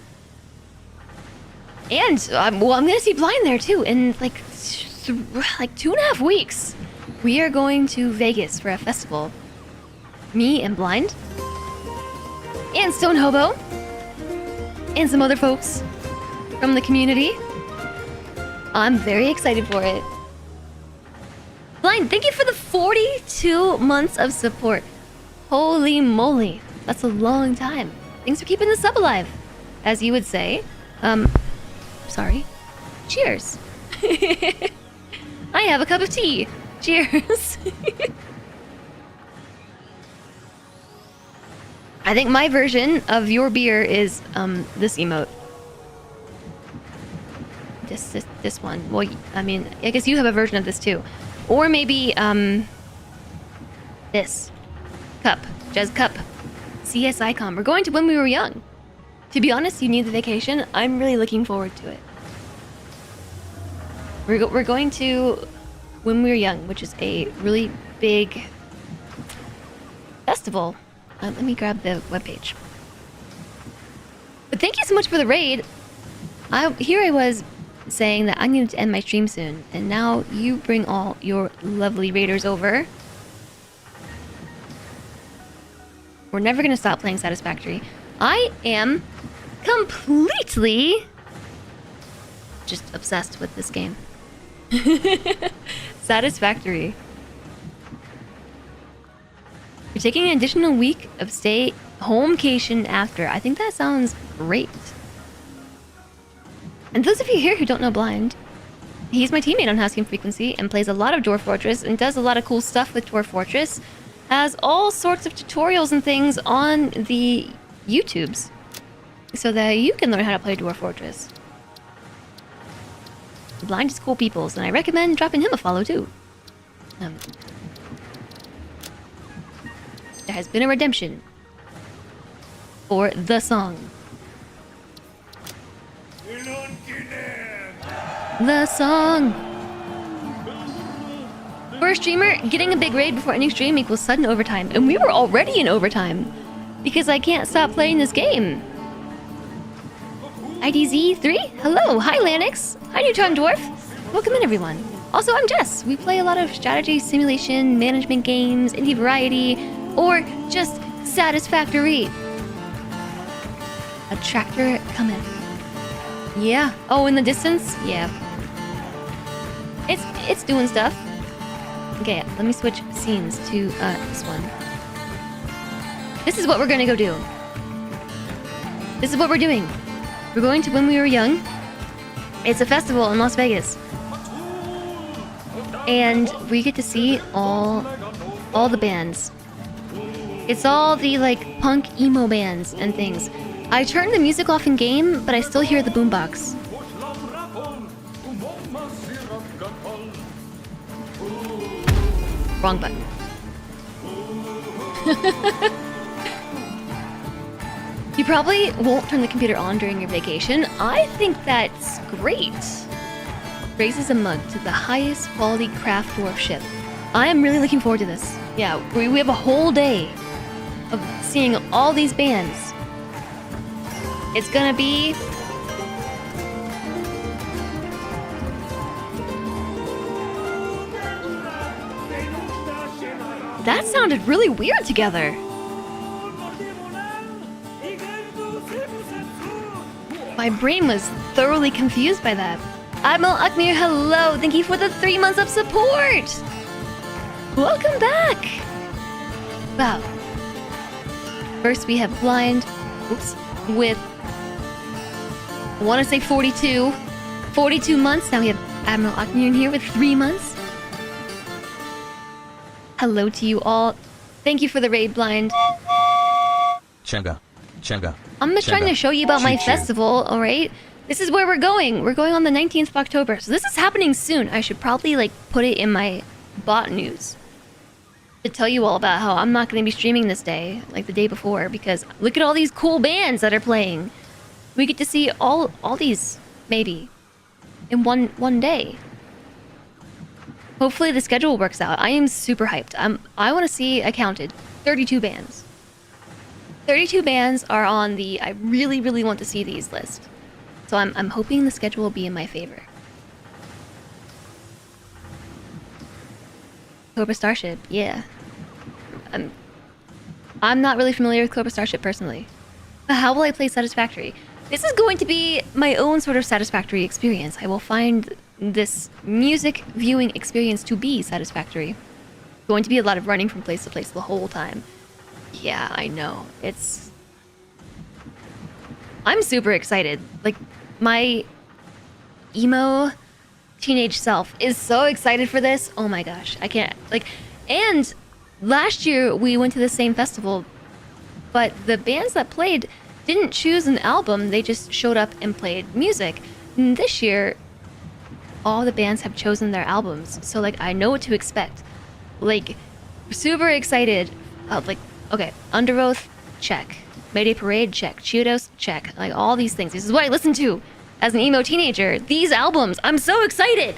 And, well, I'm gonna see Blind there too in like 2.5 weeks. We are going to Vegas for a festival. Me and Blind. And Stone Hobo. And some other folks from the community. I'm very excited for it. Blind, thank you for the 42 months of support. Holy moly. That's a long time. Thanks for keeping the sub alive, as you would say. Sorry. Cheers. I have a cup of tea. Cheers. I think my version of your beer is this emote. This one. Well, I mean, I guess you have a version of this too. Or maybe this cup. Jazz Cup. CS Icon. We're going to When We Were Young. To be honest, you need the vacation. I'm really looking forward to it. We're going to When We Were Young, which is a really big festival. Let me grab the webpage. But thank you so much for the raid. Here I was saying that I needed to end my stream soon, and now you bring all your lovely raiders over. We're never gonna stop playing Satisfactory. I am completely just obsessed with this game. Satisfactory. You're taking an additional week of stay homecation after. I think that sounds great. And those of you here who don't know Blind, he's my teammate on House Game Frequency and plays a lot of Dwarf Fortress and does a lot of cool stuff with Dwarf Fortress. Has all sorts of tutorials and things on the YouTubes so that you can learn how to play Dwarf Fortress. Blind is cool peoples, and I recommend dropping him a follow too. There has been a redemption for the song. The song. For a streamer, getting a big raid before ending stream equals sudden overtime, and we were already in overtime because I can't stop playing this game. IDZ3, hello, hi Lanix, hi Neutron Dwarf, welcome in everyone. Also, I'm Jess. We play a lot of strategy, simulation, management games, indie variety, or just Satisfactory. A tractor coming. Yeah. Oh, in the distance? Yeah. It's doing stuff. Okay, let me switch scenes to this one. This is what we're gonna go do. This is what we're doing. We're going to When We Were Young. It's a festival in Las Vegas. And we get to see all the bands. It's all the like punk emo bands and things. I turned the music off in game, but I still hear the boombox. Wrong button. You probably won't turn the computer on during your vacation. I think that's great. Raises a mug to the highest quality craft dwarf ship. I am really looking forward to this. Yeah, we have a whole day of seeing all these bands. It's gonna be... That sounded really weird together. My brain was thoroughly confused by that. Admiral Akmir, hello! Thank you for the 3 months of support! Welcome back! Wow. First we have Blind, with... I want to say 42. 42 months. Now we have Admiral Akmir in here with 3 months. Hello to you all. Thank you for the raid, Blind.
Chenga.
I'm just trying to show you about my festival, alright? This is where we're going. We're going on the 19th of October. So this is happening soon. I should probably like put it in my bot news to tell you all about how I'm not going to be streaming this day, like the day before, because look at all these cool bands that are playing. We get to see all these, maybe, in one day. Hopefully the schedule works out. I am super hyped. I want to see, I counted, 32 bands. 32 bands are on the I really, really want to see these list. So I'm hoping the schedule will be in my favor. Cobra Starship, yeah. I'm not really familiar with Cobra Starship personally. But how will I play Satisfactory? This is going to be my own sort of Satisfactory experience. I will find this music viewing experience to be satisfactory. Going to be a lot of running from place to place the whole time. Yeah, I know. I'm super excited. Like, my emo teenage self is so excited for this. Oh my gosh, I can't, like, and last year we went to the same festival, but the bands that played didn't choose an album, they just showed up and played music. And this year, all the bands have chosen their albums, so like I know what to expect. Like, super excited, like Okay, Under Oath, check. Mayday Parade, check. Cheetos, check. Like, all these things. This is what I listened to as an emo teenager. These albums. I'm so excited!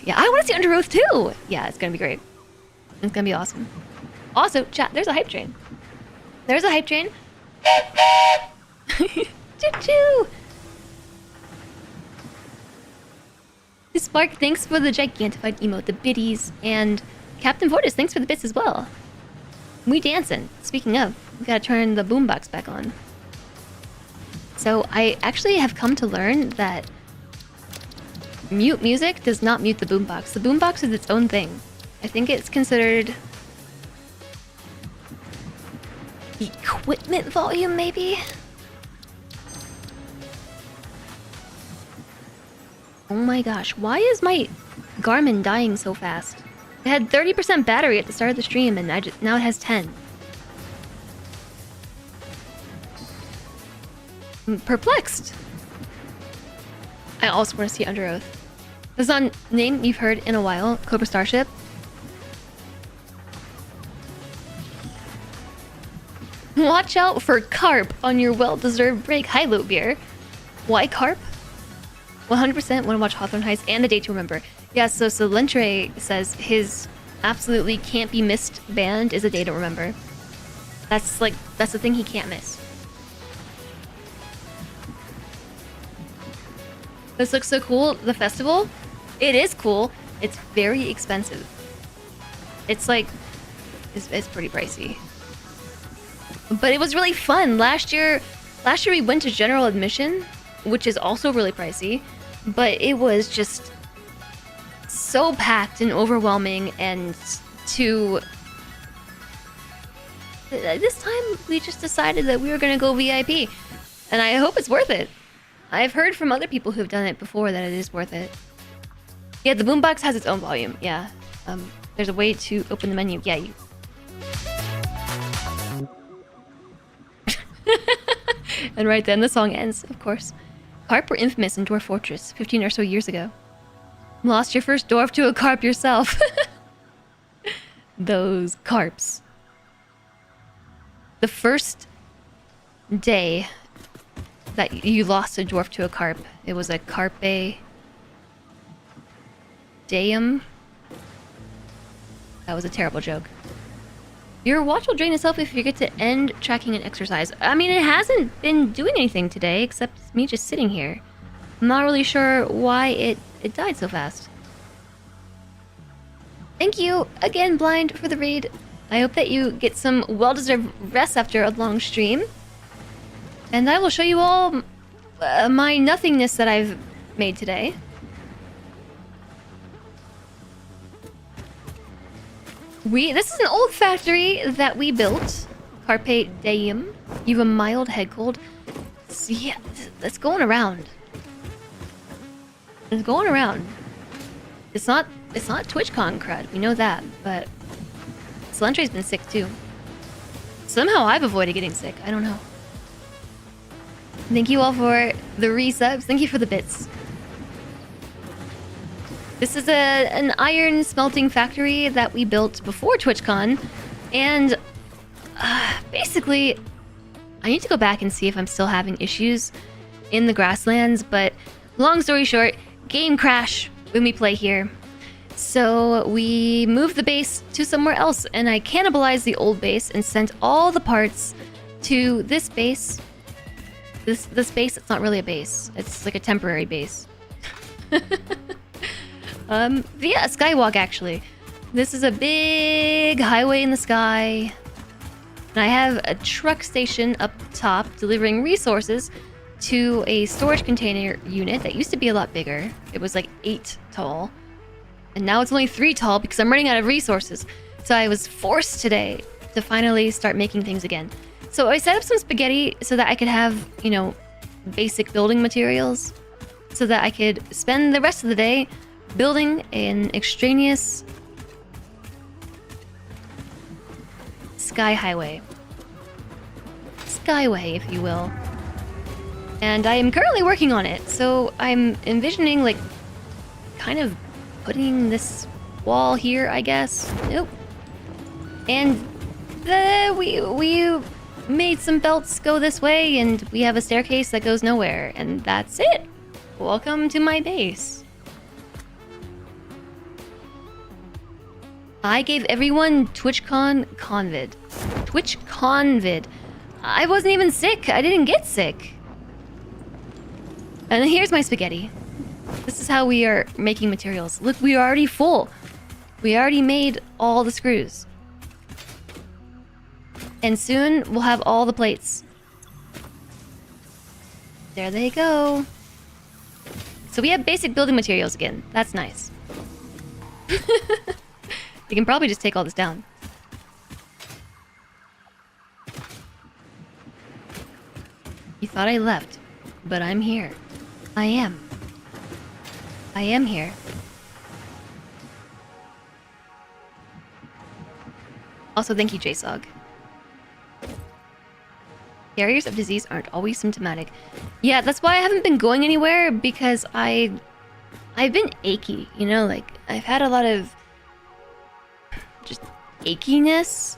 Yeah, I want to see Under Oath too! Yeah, it's gonna be great. It's gonna be awesome. Also, chat, there's a hype train. There's a hype train. Choo-choo! Spark, thanks for the gigantified emote, the biddies, and Captain Fortis, thanks for the bits as well. We dancing. Speaking of, we gotta turn the boombox back on. So I actually have come to learn that mute music does not mute the boombox. The boombox is its own thing. I think it's considered equipment volume, maybe? Oh my gosh, why is my Garmin dying so fast? It had 30% battery at the start of the stream and now it has 10. I'm perplexed. I also want to see Under Oath. This is a name you've heard in a while, Cobra Starship. Watch out for carp on your well-deserved break. Hi, Loot Beer. Why carp? 100% want to watch Hawthorne Heights and A Day to Remember. Yeah, so Lentre says his absolutely can't be missed band is A Day to Remember. That's the thing he can't miss. This looks so cool. The festival, it is cool. It's very expensive. It's like, it's pretty pricey. But it was really fun. Last year we went to general admission, which is also really pricey. But it was just so packed and overwhelming, and this time we just decided that we were gonna go VIP, and I hope it's worth it. I've heard from other people who've done it before that it is worth it. Yeah, the boombox has its own volume. Yeah, there's a way to open the menu. Yeah, you. And right then the song ends, of course. Carp were infamous in Dwarf Fortress 15 or so years ago. Lost your first dwarf to a carp yourself. Those carps. The first day that you lost a dwarf to a carp, it was a carpe diem. That was a terrible joke. Your watch will drain itself if you get to end tracking and exercise. I mean, it hasn't been doing anything today except me just sitting here. I'm not really sure why it died so fast. Thank you again, Blind, for the raid. I hope that you get some well-deserved rest after a long stream. And I will show you all my nothingness that I've made today. This is an old factory that we built. Carpe diem. You have a mild head cold. So yeah, it's going around. It's going around. It's not TwitchCon crud, we know that, but Celentre's been sick too. Somehow I've avoided getting sick, I don't know. Thank you all for the resubs, thank you for the bits. This is an iron smelting factory that we built before TwitchCon, and basically, I need to go back and see if I'm still having issues in the grasslands, but long story short, game crash when we play here. So we moved the base to somewhere else, and I cannibalized the old base and sent all the parts to this base. This base, it's not really a base. It's like a temporary base. Yeah, skywalk actually. This is a big highway in the sky. And I have a truck station up top delivering resources to a storage container unit that used to be a lot bigger. It was like 8 tall. And now it's only 3 tall because I'm running out of resources. So I was forced today to finally start making things again. So I set up some spaghetti so that I could have, you know, basic building materials. So that I could spend the rest of the day building an extraneous sky highway. Skyway, if you will. And I am currently working on it, so I'm envisioning, like, kind of putting this wall here, I guess. Nope. And we made some belts go this way, and we have a staircase that goes nowhere, and that's it. Welcome to my base. I gave everyone TwitchCon Convid. Twitch Convid. I wasn't even sick. I didn't get sick. And here's my spaghetti. This is how we are making materials. Look, we are already full. We already made all the screws. And soon we'll have all the plates. There they go. So we have basic building materials again. That's nice. You can probably just take all this down. You thought I left, but I'm here. I am. I am here. Also, thank you, JSOG. Carriers of disease aren't always symptomatic. Yeah, that's why I haven't been going anywhere, because I've been achy, you know, like I've had a lot of just achiness.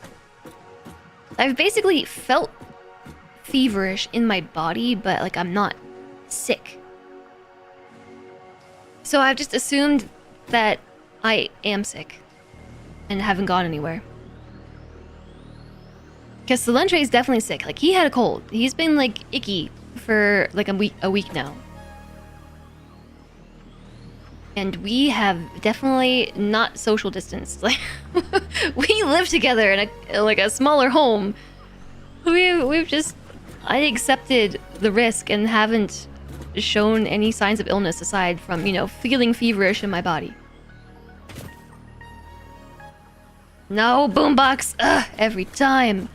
I've basically felt feverish in my body, but like I'm not sick. So I've just assumed that I am sick and haven't gone anywhere. Because Solentre is definitely sick. Like, he had a cold. He's been, like, icky for, like, a week now. And we have definitely not social distanced. Like, we live together in a smaller home. We've just... I accepted the risk and haven't shown any signs of illness aside from, you know, feeling feverish in my body. No, boombox! Ugh, every time.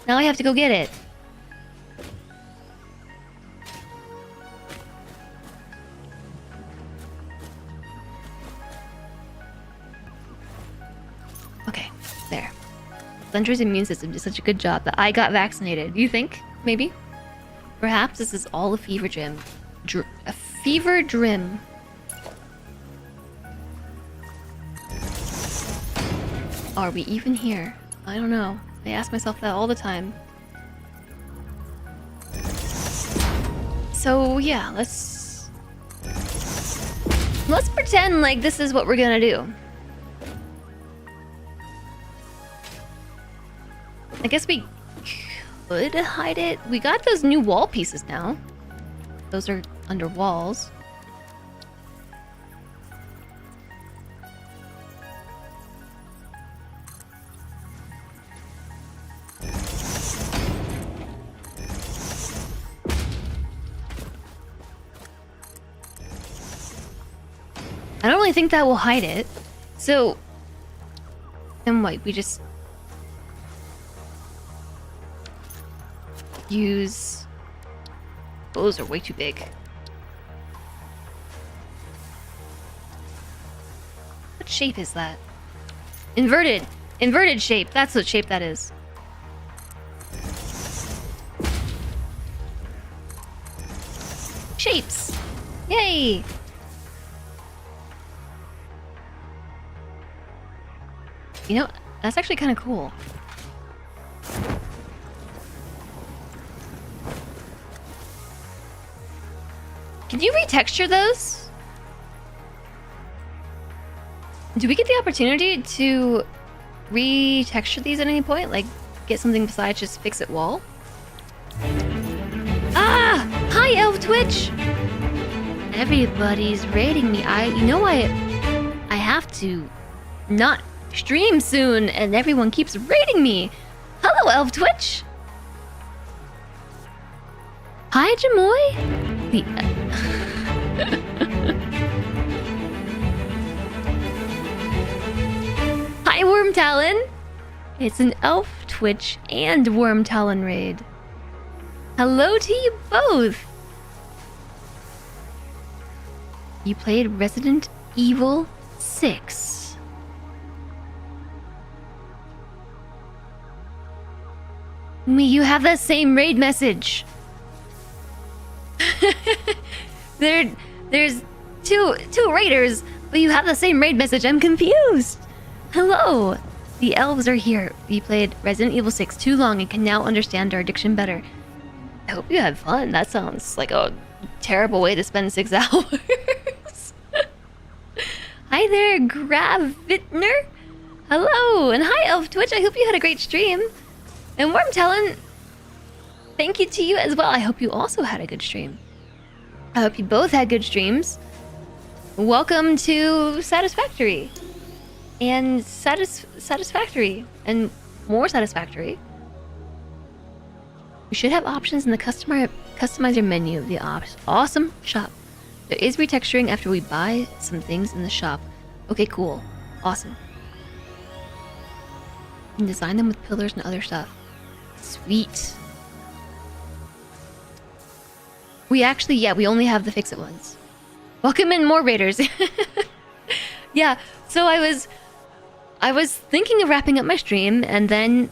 Now I have to go get it. Okay, there. Slender's immune system did such a good job that I got vaccinated. You think? Maybe? Perhaps this is all a fever dream. A fever dream. Are we even here? I don't know. I ask myself that all the time. So yeah, let's pretend like this is what we're gonna do. I guess we could hide it. We got those new wall pieces now. Those are under walls. I don't really think that will hide it. So, then what? We just use... Those are way too big. What shape is that? Inverted! Inverted shape! That's what shape that is. Shapes! Yay! You know, that's actually kind of cool. Can you retexture those? Do we get the opportunity to retexture these at any point? Like, get something besides just fix it wall? Ah! Hi, Elf Twitch! Everybody's rating me. I have to not stream soon, and everyone keeps rating me. Hello, Elf Twitch. Hi, Jamoy. Hi, Worm Talon. It's an Elf Twitch and Worm Talon raid. Hello to you both. You played Resident Evil 6. You have that same raid message. There's two raiders, but you have the same raid message. I'm confused. Hello. The elves are here. You played Resident Evil 6 too long and can now understand our addiction better. I hope you had fun. That sounds like a terrible way to spend 6 hours. Hi there, Gravitner. Hello, and hi, Elf Twitch. I hope you had a great stream. And Worm Talon, thank you to you as well. I hope you also had a good stream. I hope you both had good streams. Welcome to Satisfactory. And Satisfactory. And more Satisfactory. We should have options in the customizer menu of the awesome shop. There is retexturing after we buy some things in the shop. Okay, cool. Awesome. You can design them with pillars and other stuff. Sweet. We actually, yeah, we only have the fix-it ones. Welcome in more raiders. Yeah, so I was thinking of wrapping up my stream, and then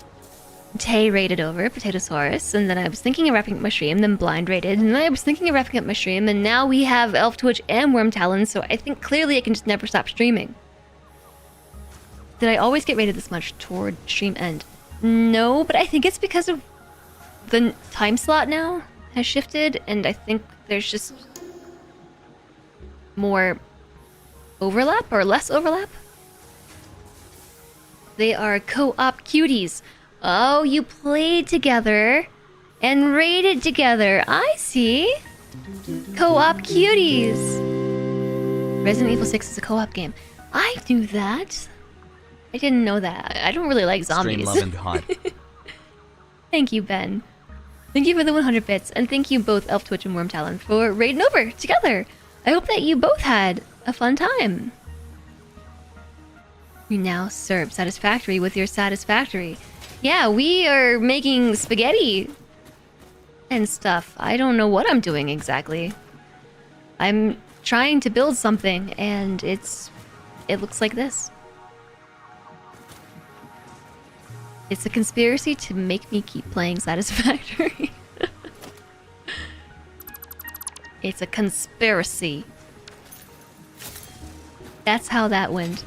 Tay raided over, Potatosaurus, and then I was thinking of wrapping up my stream, then Blind raided, and then I was thinking of wrapping up my stream, and now we have Elf Twitch and Worm Talon, so I think clearly I can just never stop streaming. Did I always get rated this much toward stream end? No, but I think it's because of the time slot now has shifted, and I think there's just more overlap or less overlap. They are co-op cuties. Oh, you played together and raided together. I see. Co-op cuties. Resident Evil 6 is a co-op game. I knew that. I didn't know that. I don't really like zombies.
Stream love and hot.
Thank you, Ben. Thank you for the 100 bits, and thank you both, Elf Twitch and Worm Talon, for raiding over together. I hope that you both had a fun time. We now serve Satisfactory with your Satisfactory. Yeah, we are making spaghetti and stuff. I don't know what I'm doing exactly. I'm trying to build something, and it looks like this. It's a conspiracy to make me keep playing Satisfactory. It's a conspiracy. That's how that went.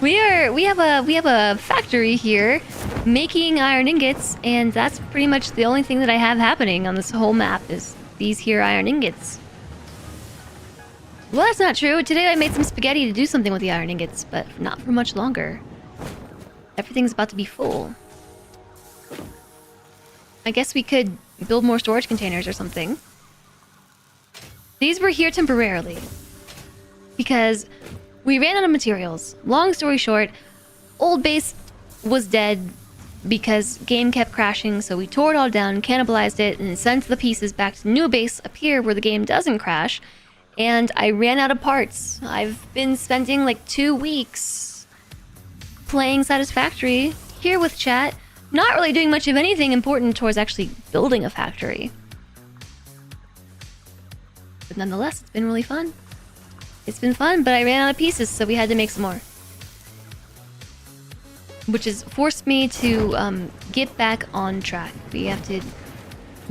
We have a factory here making iron ingots, and that's pretty much the only thing that I have happening on this whole map is these here iron ingots. Well, that's not true. Today I made some spaghetti to do something with the iron ingots, but not for much longer. Everything's about to be full. I guess we could build more storage containers or something. These were here temporarily because we ran out of materials. Long story short, old base was dead because game kept crashing, so we tore it all down, cannibalized it, and sent the pieces back to new base up here where the game doesn't crash. And I ran out of parts. I've been spending like 2 weeks playing Satisfactory here with chat, not really doing much of anything important towards actually building a factory. But nonetheless, it's been really fun. It's been fun, but I ran out of pieces, so we had to make some more. Which has forced me to get back on track. We have to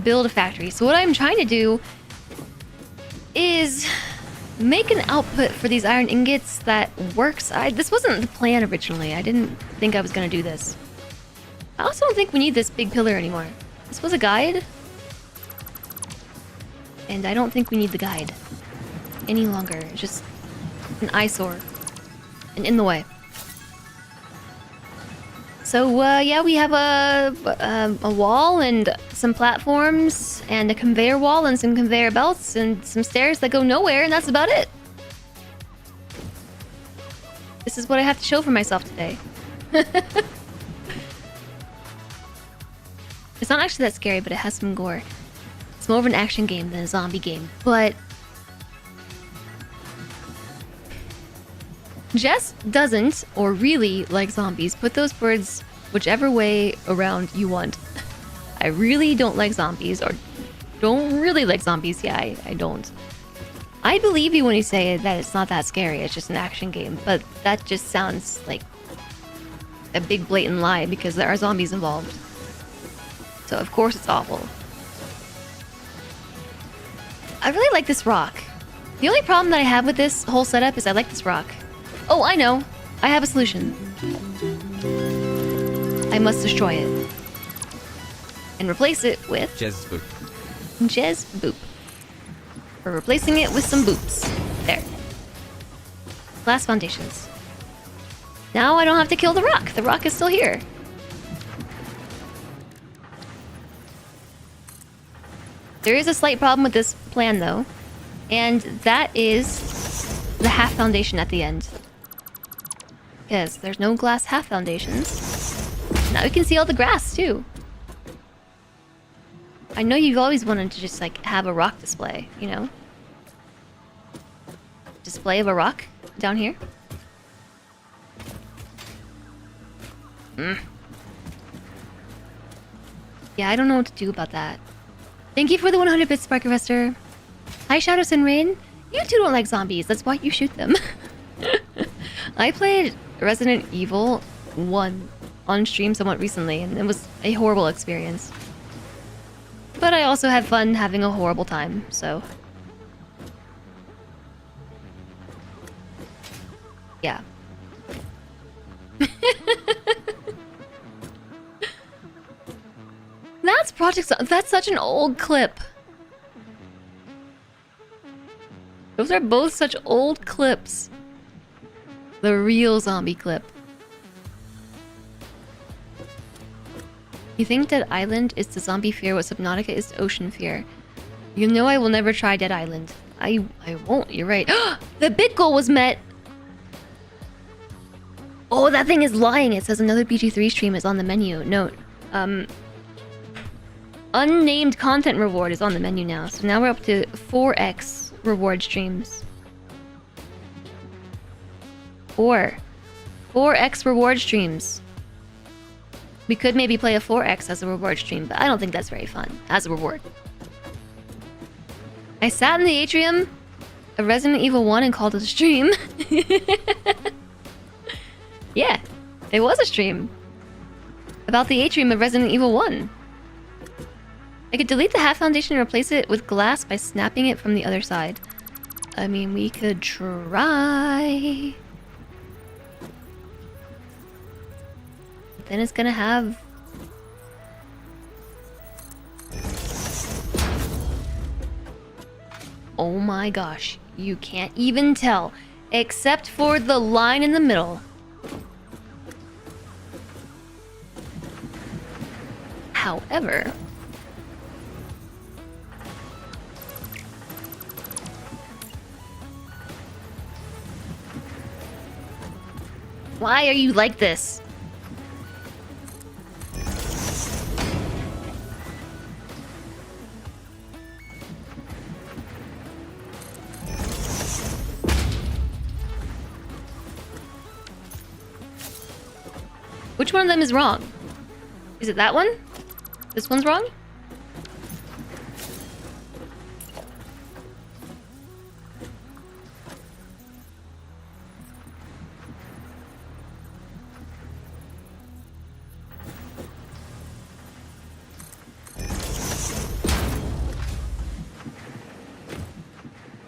build a factory. So what I'm trying to do is make an output for these iron ingots that works. This wasn't the plan originally. I didn't think I was going to do this. I also don't think we need this big pillar anymore. This was a guide. And I don't think we need the guide any longer. It's just an eyesore and in the way. So yeah, we have a wall and some platforms and a conveyor wall and some conveyor belts and some stairs that go nowhere, and that's about it. This is what I have to show for myself today. It's not actually that scary, but it has some gore. It's more of an action game than a zombie game, but Jess doesn't, or really, like zombies. Put those words whichever way around you want. I really don't like zombies, or don't really like zombies. Yeah, I don't. I believe you when you say that it's not that scary, it's just an action game, but that just sounds like a big blatant lie because there are zombies involved. So of course it's awful. I really like this rock. The only problem that I have with this whole setup is I like this rock. Oh, I know. I have a solution. I must destroy it. And replace it with
Jazz boop.
Jazz Boop. We're replacing it with some boops. There. Glass foundations. Now I don't have to kill the rock. The rock is still here. There is a slight problem with this plan, though. And that is the half foundation at the end. Yes, there's no glass half foundations. Now we can see all the grass, too. I know you've always wanted to just, like, have a rock display, you know? Display of a rock down here. Yeah, I don't know what to do about that. Thank you for the 100 bits, Sparkervester. Hi, Shadows and Rain. You two don't like zombies. That's why you shoot them. I played Resident Evil 1 on stream somewhat recently, and it was a horrible experience. But I also had fun having a horrible time, so... yeah. That's such an old clip. Those are both such old clips. The real zombie clip. You think Dead Island is to zombie fear what Subnautica is to ocean fear. You know I will never try Dead Island. I won't, you're right. The big goal was met! Oh, that thing is lying. It says another BG3 stream is on the menu. Note, unnamed content reward is on the menu now. So now we're up to 4x reward streams. 4x reward streams. We could maybe play a 4x as a reward stream, but I don't think that's very fun as a reward. I sat in the atrium of Resident Evil 1 and called it a stream. Yeah, it was a stream about the atrium of Resident Evil 1. I could delete the half foundation and replace it with glass by snapping it from the other side. I mean, we could try. But then it's gonna have... oh my gosh, you can't even tell, except for the line in the middle. However... why are you like this? Which one of them is wrong? Is it that one? This one's wrong?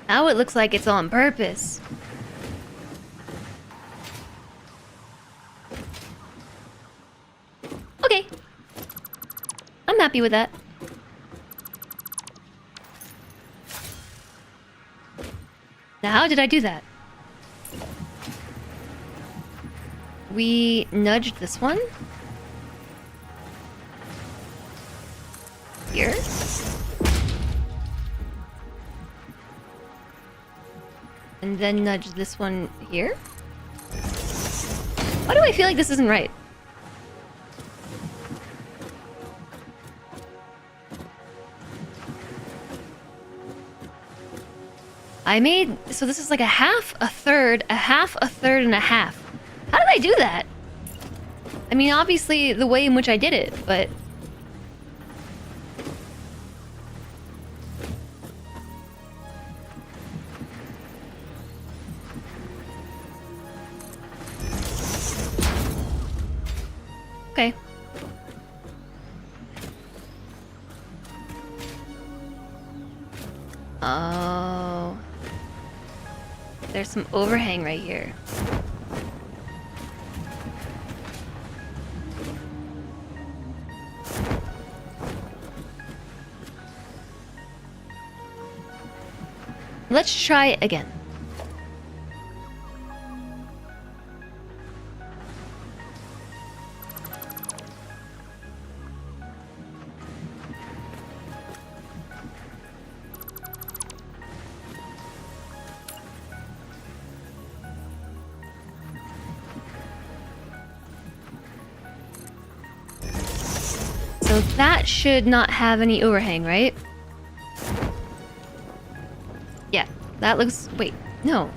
Now it looks like it's on purpose. Okay. I'm happy with that. Now, how did I do that? We nudged this one. Here. And then nudge this one here. Why do I feel like this isn't right? I made... so this is like a half, a third, a half, a third, and a half. How did I do that? I mean, obviously the way in which I did it, but... okay. Oh. There's some overhang right here. Let's try it again. So that should not have any overhang, right? Yeah, that looks... Wait, no.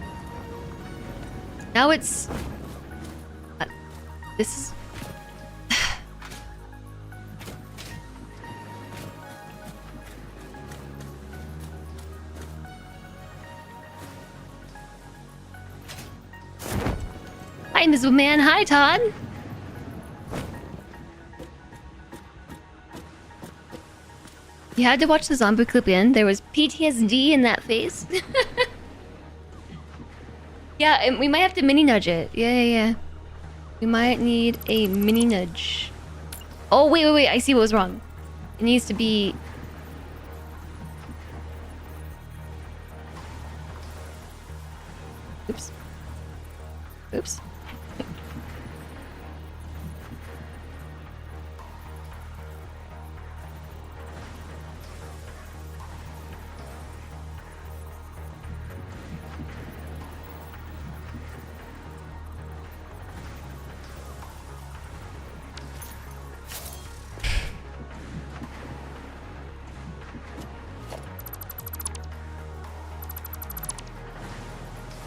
Now it's... this is... Hi, Ms. Man. Hi, Todd. You had to watch the zombie clip in. There was PTSD in that face. Yeah, and we might have to mini nudge it. Yeah. We might need a mini nudge. Oh, wait. I see what was wrong. It needs to be... Oops.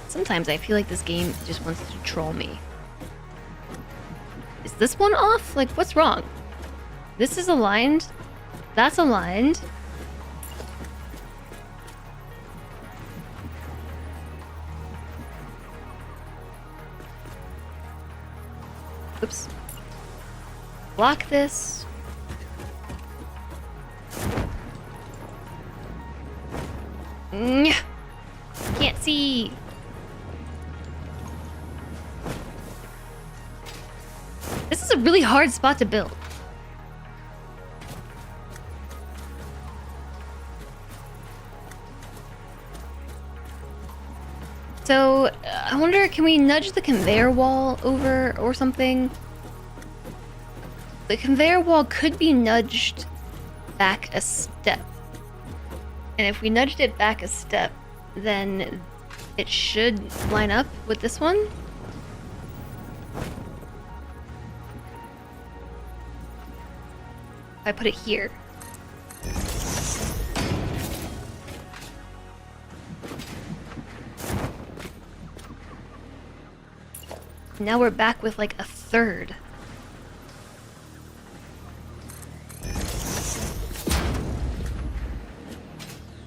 Sometimes I feel like this game just wants to troll me. Is this one off? Like, what's wrong? This is aligned. That's aligned. Oops. Block this. Can't see. This is a really hard spot to build. So, I wonder, can we nudge the conveyor wall over or something? The conveyor wall could be nudged back a step. And if we nudged it back a step, then it should line up with this one. I put it here. Now we're back with like a third.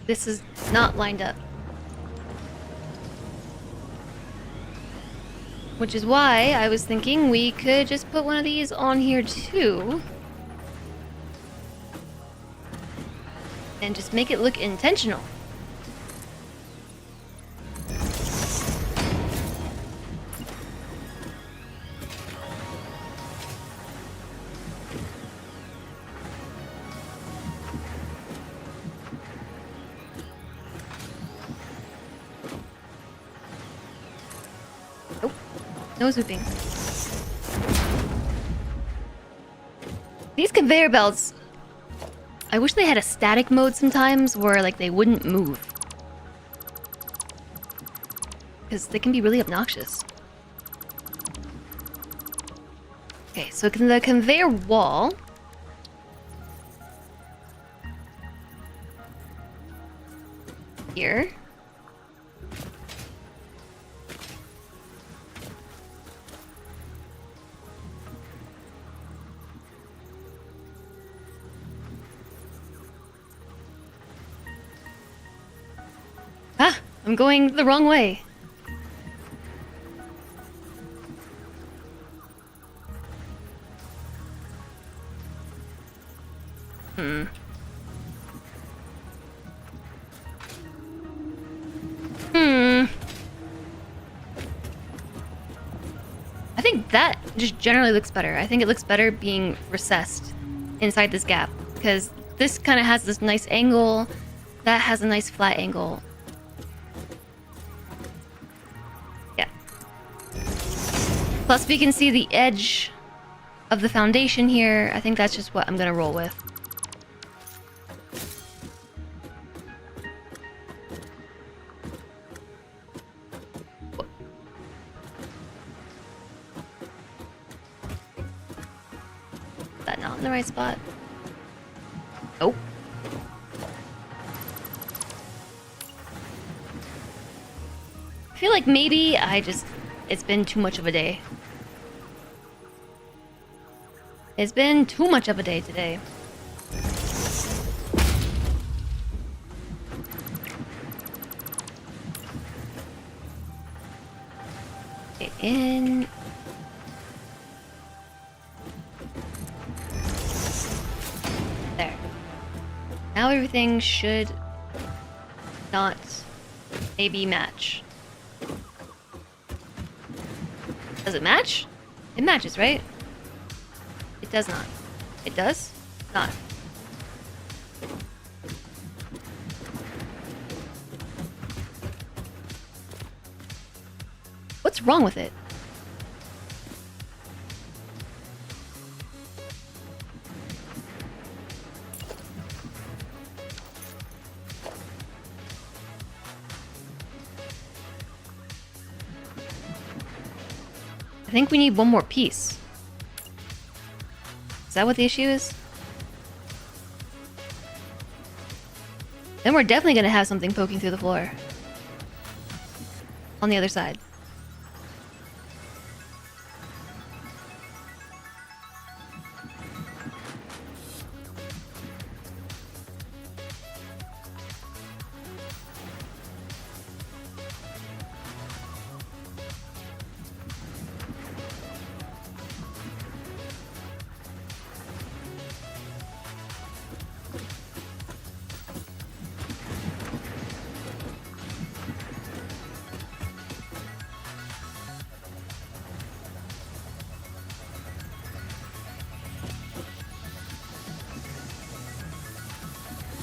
This is not lined up. Which is why I was thinking we could just put one of these on here too. And just make it look intentional. Nope. No swooping. These conveyor belts... I wish they had a static mode sometimes where like they wouldn't move. Because they can be really obnoxious. Okay, so the conveyor wall... here. Ah, I'm going the wrong way. I think that just generally looks better. I think it looks better being recessed inside this gap because this kind of has this nice angle. That has a nice flat angle. Plus, we can see the edge of the foundation here. I think that's just what I'm gonna roll with. Is that not in the right spot? Nope. I feel like maybe it's been too much of a day. It's been too much of a day today. Okay, in. There. Now everything should not maybe match. Does it match? It matches, right? It does not. It does? Not. What's wrong with it? I think we need one more piece. Is that what the issue is? Then we're definitely gonna have something poking through the floor. On the other side.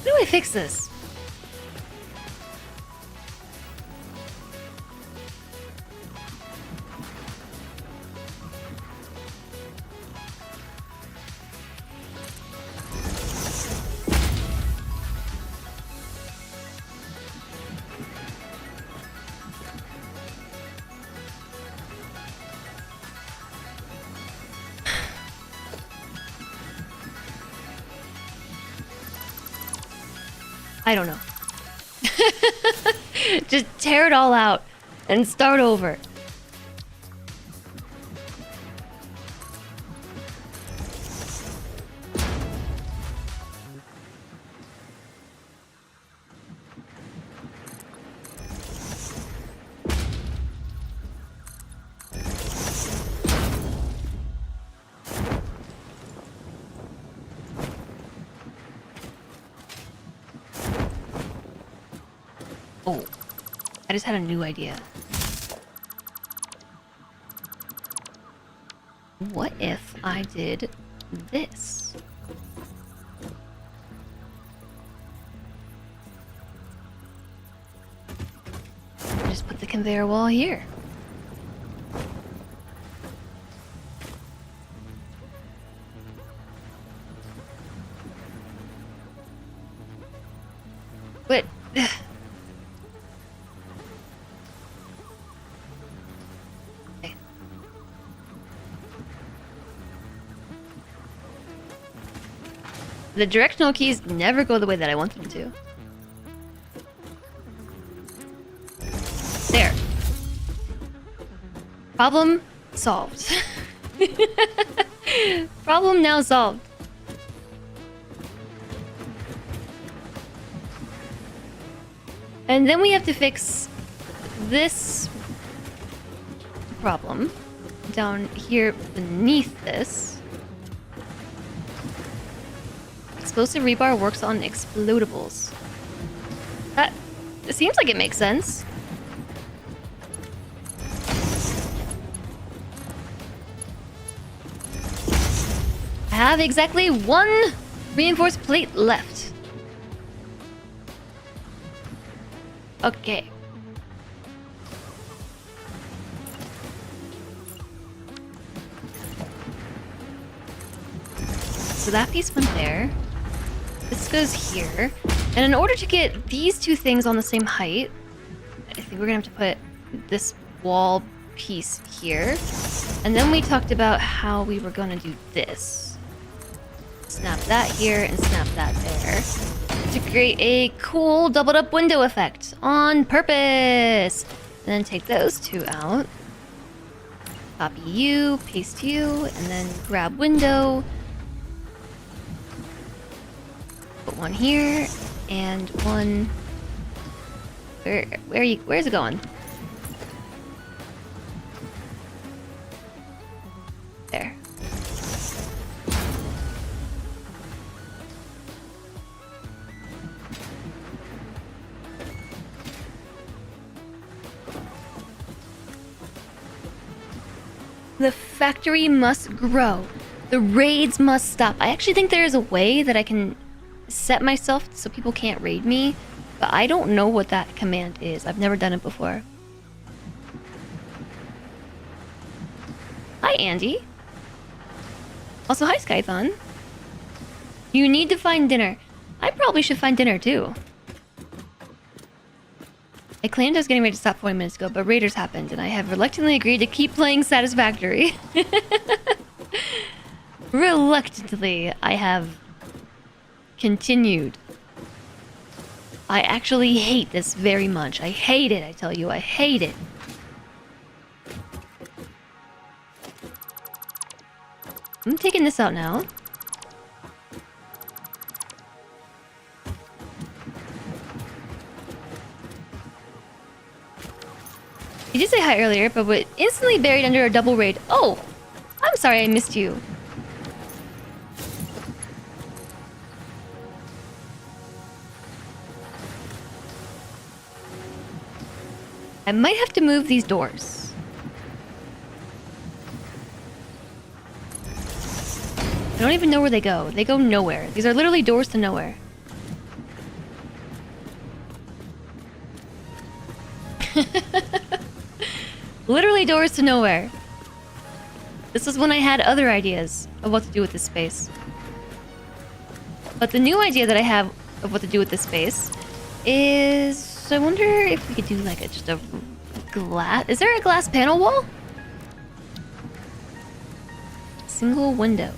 How do I fix this? I don't know. Just tear it all out and start over. Oh, I just had a new idea. What if I did this? Just put the conveyor wall here. But okay. The directional keys never go the way that I want them to. There. Problem solved. Problem now solved. And then we have to fix this problem down here beneath this. Explosive rebar works on explodables. That it seems like it makes sense. I have exactly one reinforced plate left. Okay. So that piece went there. This goes here. And in order to get these two things on the same height, I think we're gonna have to put this wall piece here. And then we talked about how we were gonna do this. Snap that here and snap that there. To create a cool doubled up window effect on purpose. And then take those two out. Copy you, paste you, and then grab window. Put one here and one. Where's it going? There. The factory must grow. The raids must stop. I actually think there is a way that I can set myself so people can't raid me, but I don't know what that command is. I've never done it before. Hi, Andy. Also, hi, Skython. You need to find dinner. I probably should find dinner, too. I claimed I was getting ready to stop 40 minutes ago, but Raiders happened, and I have reluctantly agreed to keep playing Satisfactory. Reluctantly, I have continued. I actually hate this very much. I hate it, I tell you. I hate it. I'm taking this out now. You did say hi earlier, but was instantly buried under a double raid. Oh! I'm sorry I missed you. I might have to move these doors. I don't even know where they go. They go nowhere. These are literally doors to nowhere. Literally doors to nowhere. This is when I had other ideas of what to do with this space. But the new idea that I have of what to do with this space is... I wonder if we could do like just a glass... Is there a glass panel wall? Single window.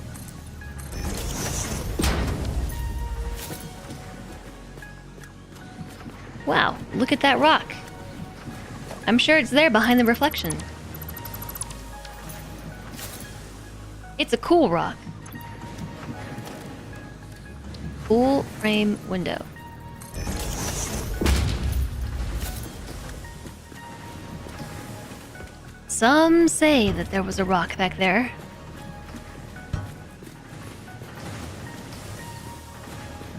Wow, look at that rock. I'm sure it's there behind the reflection. It's a cool rock. Full frame window. Some say that there was a rock back there.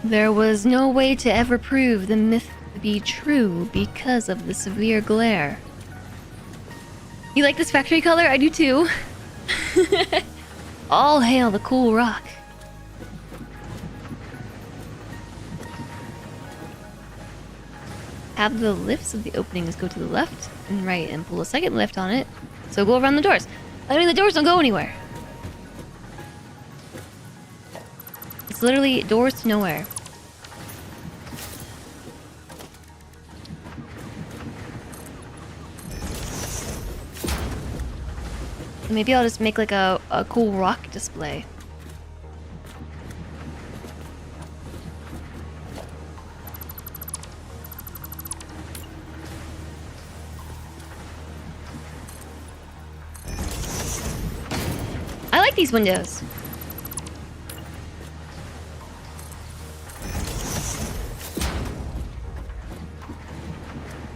There was no way to ever prove the myth to be true because of the severe glare. You like this factory color? I do too. All hail the cool rock. Have the lifts of the openings go to the left and right and pull a second lift on it. So go around the doors. I mean, the doors don't go anywhere. It's literally doors to nowhere. Maybe I'll just make like a cool rock display. I like these windows.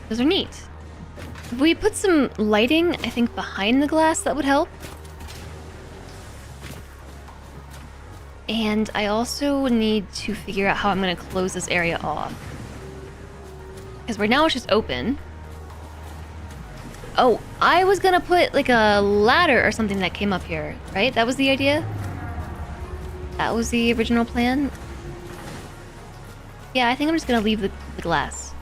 Those are neat. If we put some lighting, I think, behind the glass, that would help. And I also need to figure out how I'm going to close this area off. Because right now it's just open. Oh, I was going to put like a ladder or something that came up here, right? That was the idea? That was the original plan? Yeah, I think I'm just going to leave the glass.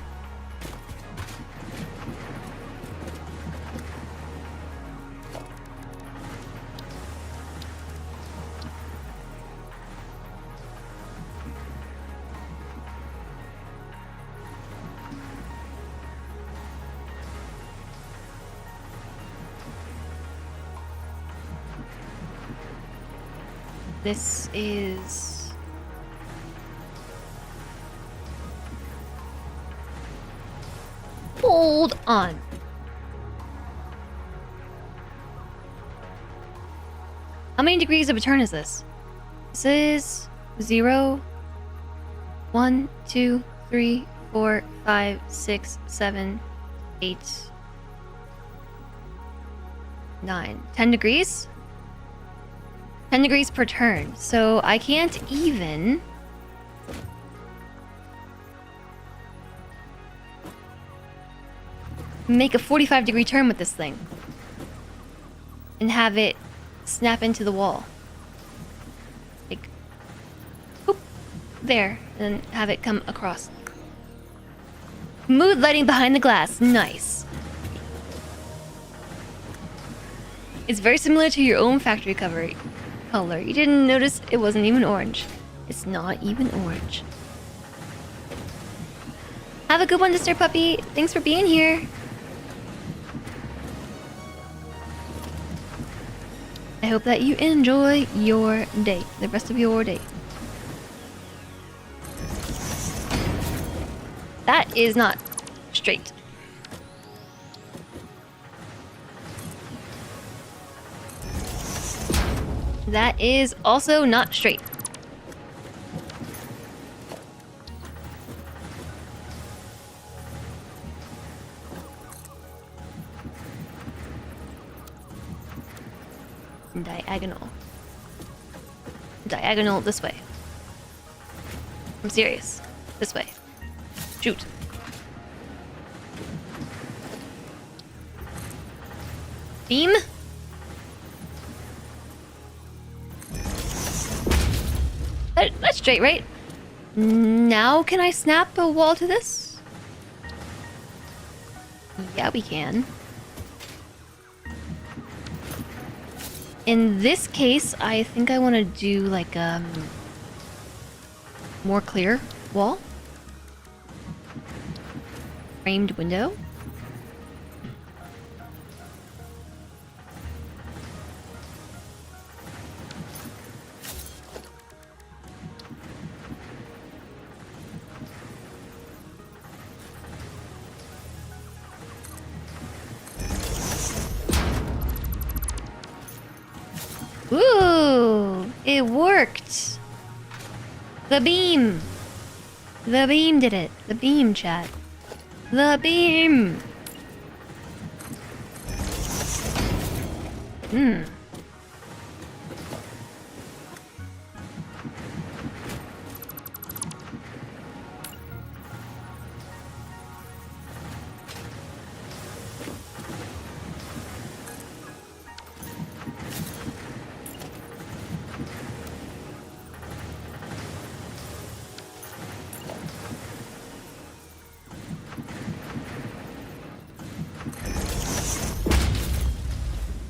This is... Hold on. How many degrees of a turn is this? This is 0, 1, 2, 3, 4, 5, 6, 7, 8, 9. 10 degrees? 10 degrees per turn. So I can't even... make a 45-degree turn with this thing. And have it snap into the wall. Like... boop. There. And then have it come across. Mood lighting behind the glass. Nice. It's very similar to your own factory color. You didn't notice it wasn't even orange. It's not even orange. Have a good one, Mr. Puppy. Thanks for being here. I hope that you enjoy your day. The rest of your day. That is not straight. That is also not straight. Diagonal. Diagonal this way. I'm serious. This way. Shoot. Beam? That's straight, right? Now can I snap a wall to this? Yeah, we can. In this case, I think I want to do like a more clear wall. Framed window. Ooh, it worked. The beam. The beam did it. The beam, chat. The beam. Hmm.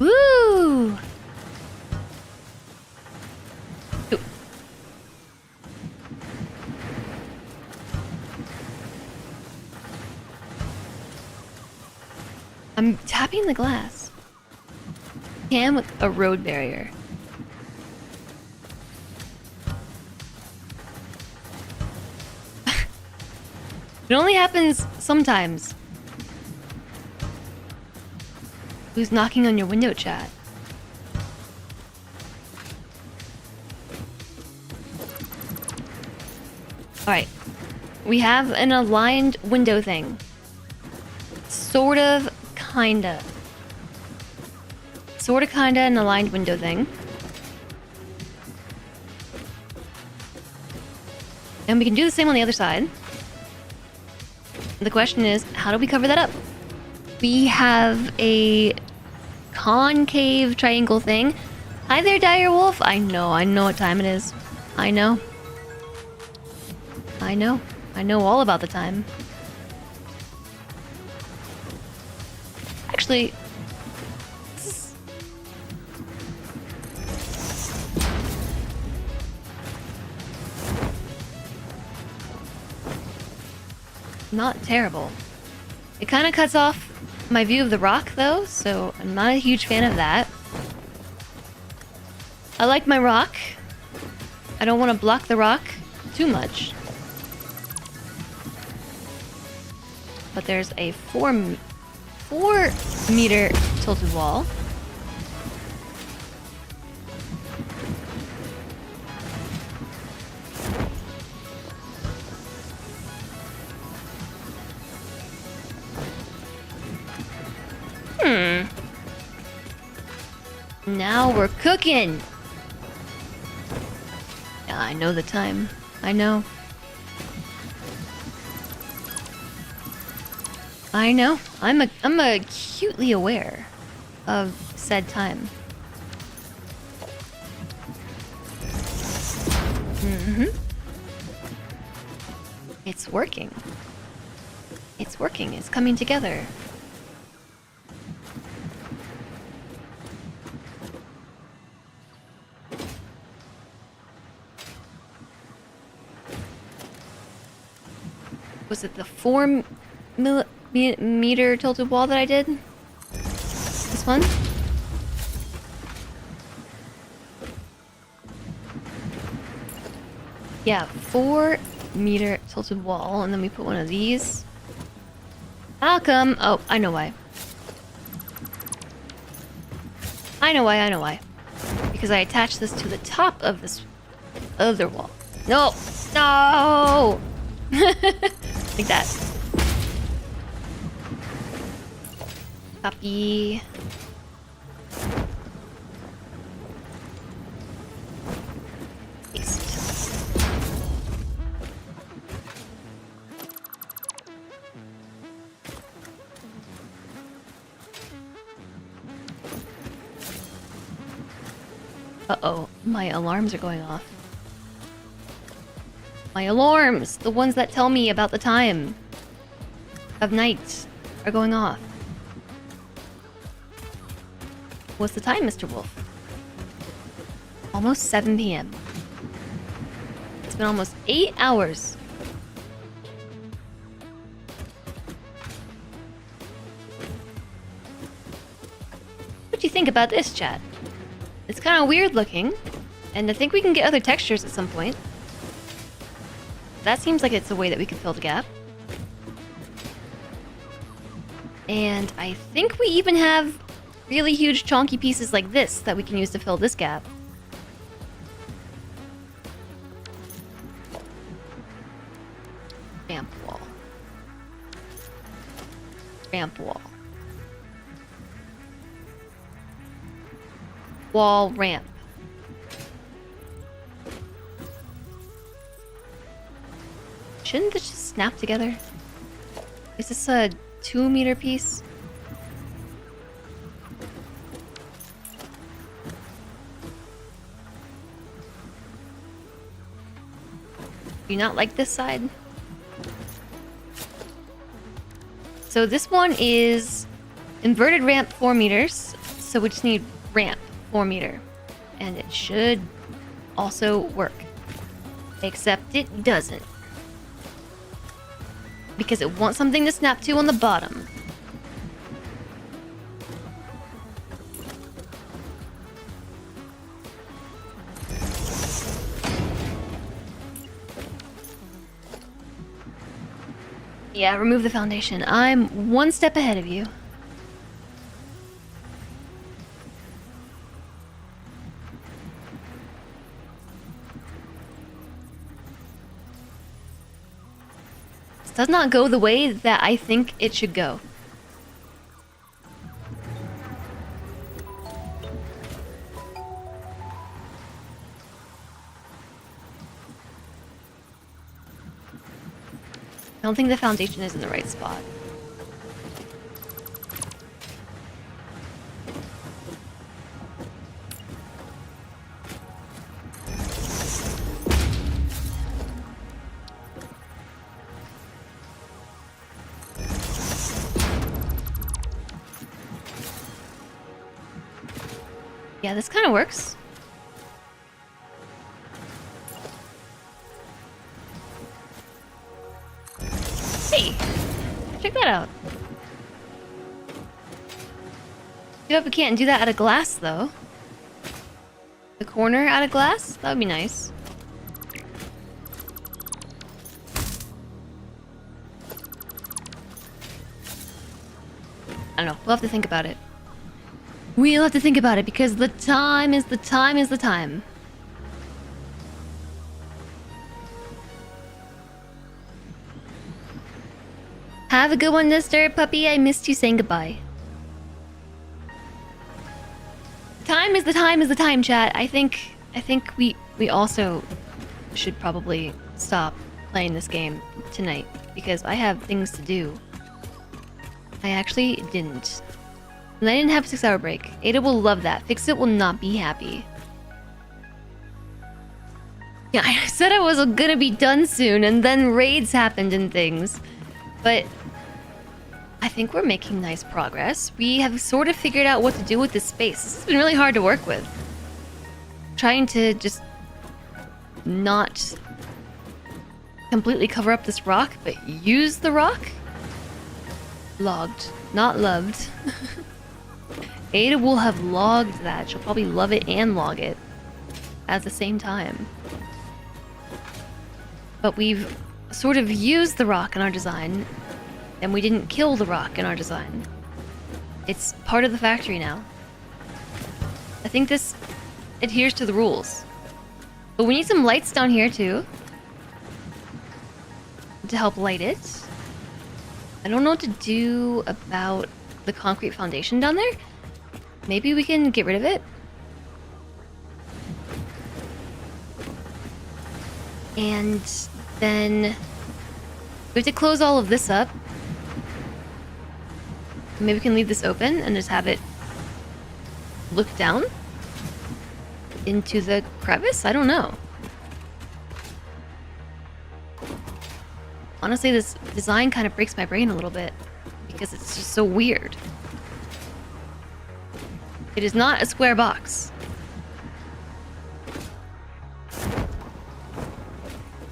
Woo! Ooh. I'm tapping the glass. Can with a road barrier. It only happens sometimes. Who's knocking on your window, chat? Alright. We have an aligned window thing. Sort of, kinda. Sort of, kinda an aligned window thing. And we can do the same on the other side. The question is, how do we cover that up? We have a concave triangle thing. Hi there, Dire Wolf. I know what time it is. I know all about the time. Actually, this is... not terrible. It kind of cuts off my view of the rock, though, so I'm not a huge fan of that. I like my rock. I don't want to block the rock too much. But there's a 4-meter tilted wall. Now we're cooking. Yeah, I know the time. I know. I know. I'm acutely aware of said time. It's working. It's working. It's coming together. Was it the 4-meter tilted wall that I did? This one? Yeah, 4-meter tilted wall, and then we put one of these. How come? Oh, I know why. I know why. Because I attached this to the top of this other wall. No! No! Like that. Copy. Paste. Uh-oh, my alarms are going off. My alarms! The ones that tell me about the time of night are going off. What's the time, Mr. Wolf? Almost 7 p.m. It's been almost 8 hours. What do you think about this, chat? It's kind of weird looking, and I think we can get other textures at some point. That seems like it's a way that we can fill the gap. And I think we even have really huge chunky pieces like this that we can use to fill this gap. Ramp wall. Ramp wall. Wall ramp. Shouldn't this just snap together? Is this a 2-meter piece? Do you not like this side? So this one is inverted ramp 4 meters. So we just need ramp 4 meter. And it should also work. Except it doesn't. Because it wants something to snap to on the bottom. Yeah, remove the foundation. I'm 1 step ahead of you. This does not go the way that I think it should go. I don't think the foundation is in the right spot. Yeah, this kind of works. Hey, check that out. You know, if we can't do that out of glass, though. The corner out of glass? That would be nice. I don't know. We'll have to think about it. We'll have to think about it because the time is the time. Have a good one, Mister Puppy. I missed you saying goodbye. Time is the time, chat. I think we also should probably stop playing this game tonight because I have things to do. I actually didn't. And I didn't have a 6-hour break. Ada will love that. Fix It will not be happy. Yeah, I said I was gonna be done soon, and then raids happened and things. But I think we're making nice progress. We have sort of figured out what to do with this space. This has been really hard to work with. Trying to just not completely cover up this rock, but use the rock? Logged, not loved. Ada will have logged that. She'll probably love it and log it at the same time. But we've sort of used the rock in our design, and we didn't kill the rock in our design. It's part of the factory now. I think this adheres to the rules. But we need some lights down here too to help light it. I don't know what to do about the concrete foundation down there. Maybe we can get rid of it. And then we have to close all of this up. Maybe we can leave this open and just have it look down into the crevice? I don't know. Honestly, this design kind of breaks my brain a little bit because it's just so weird. It is not a square box.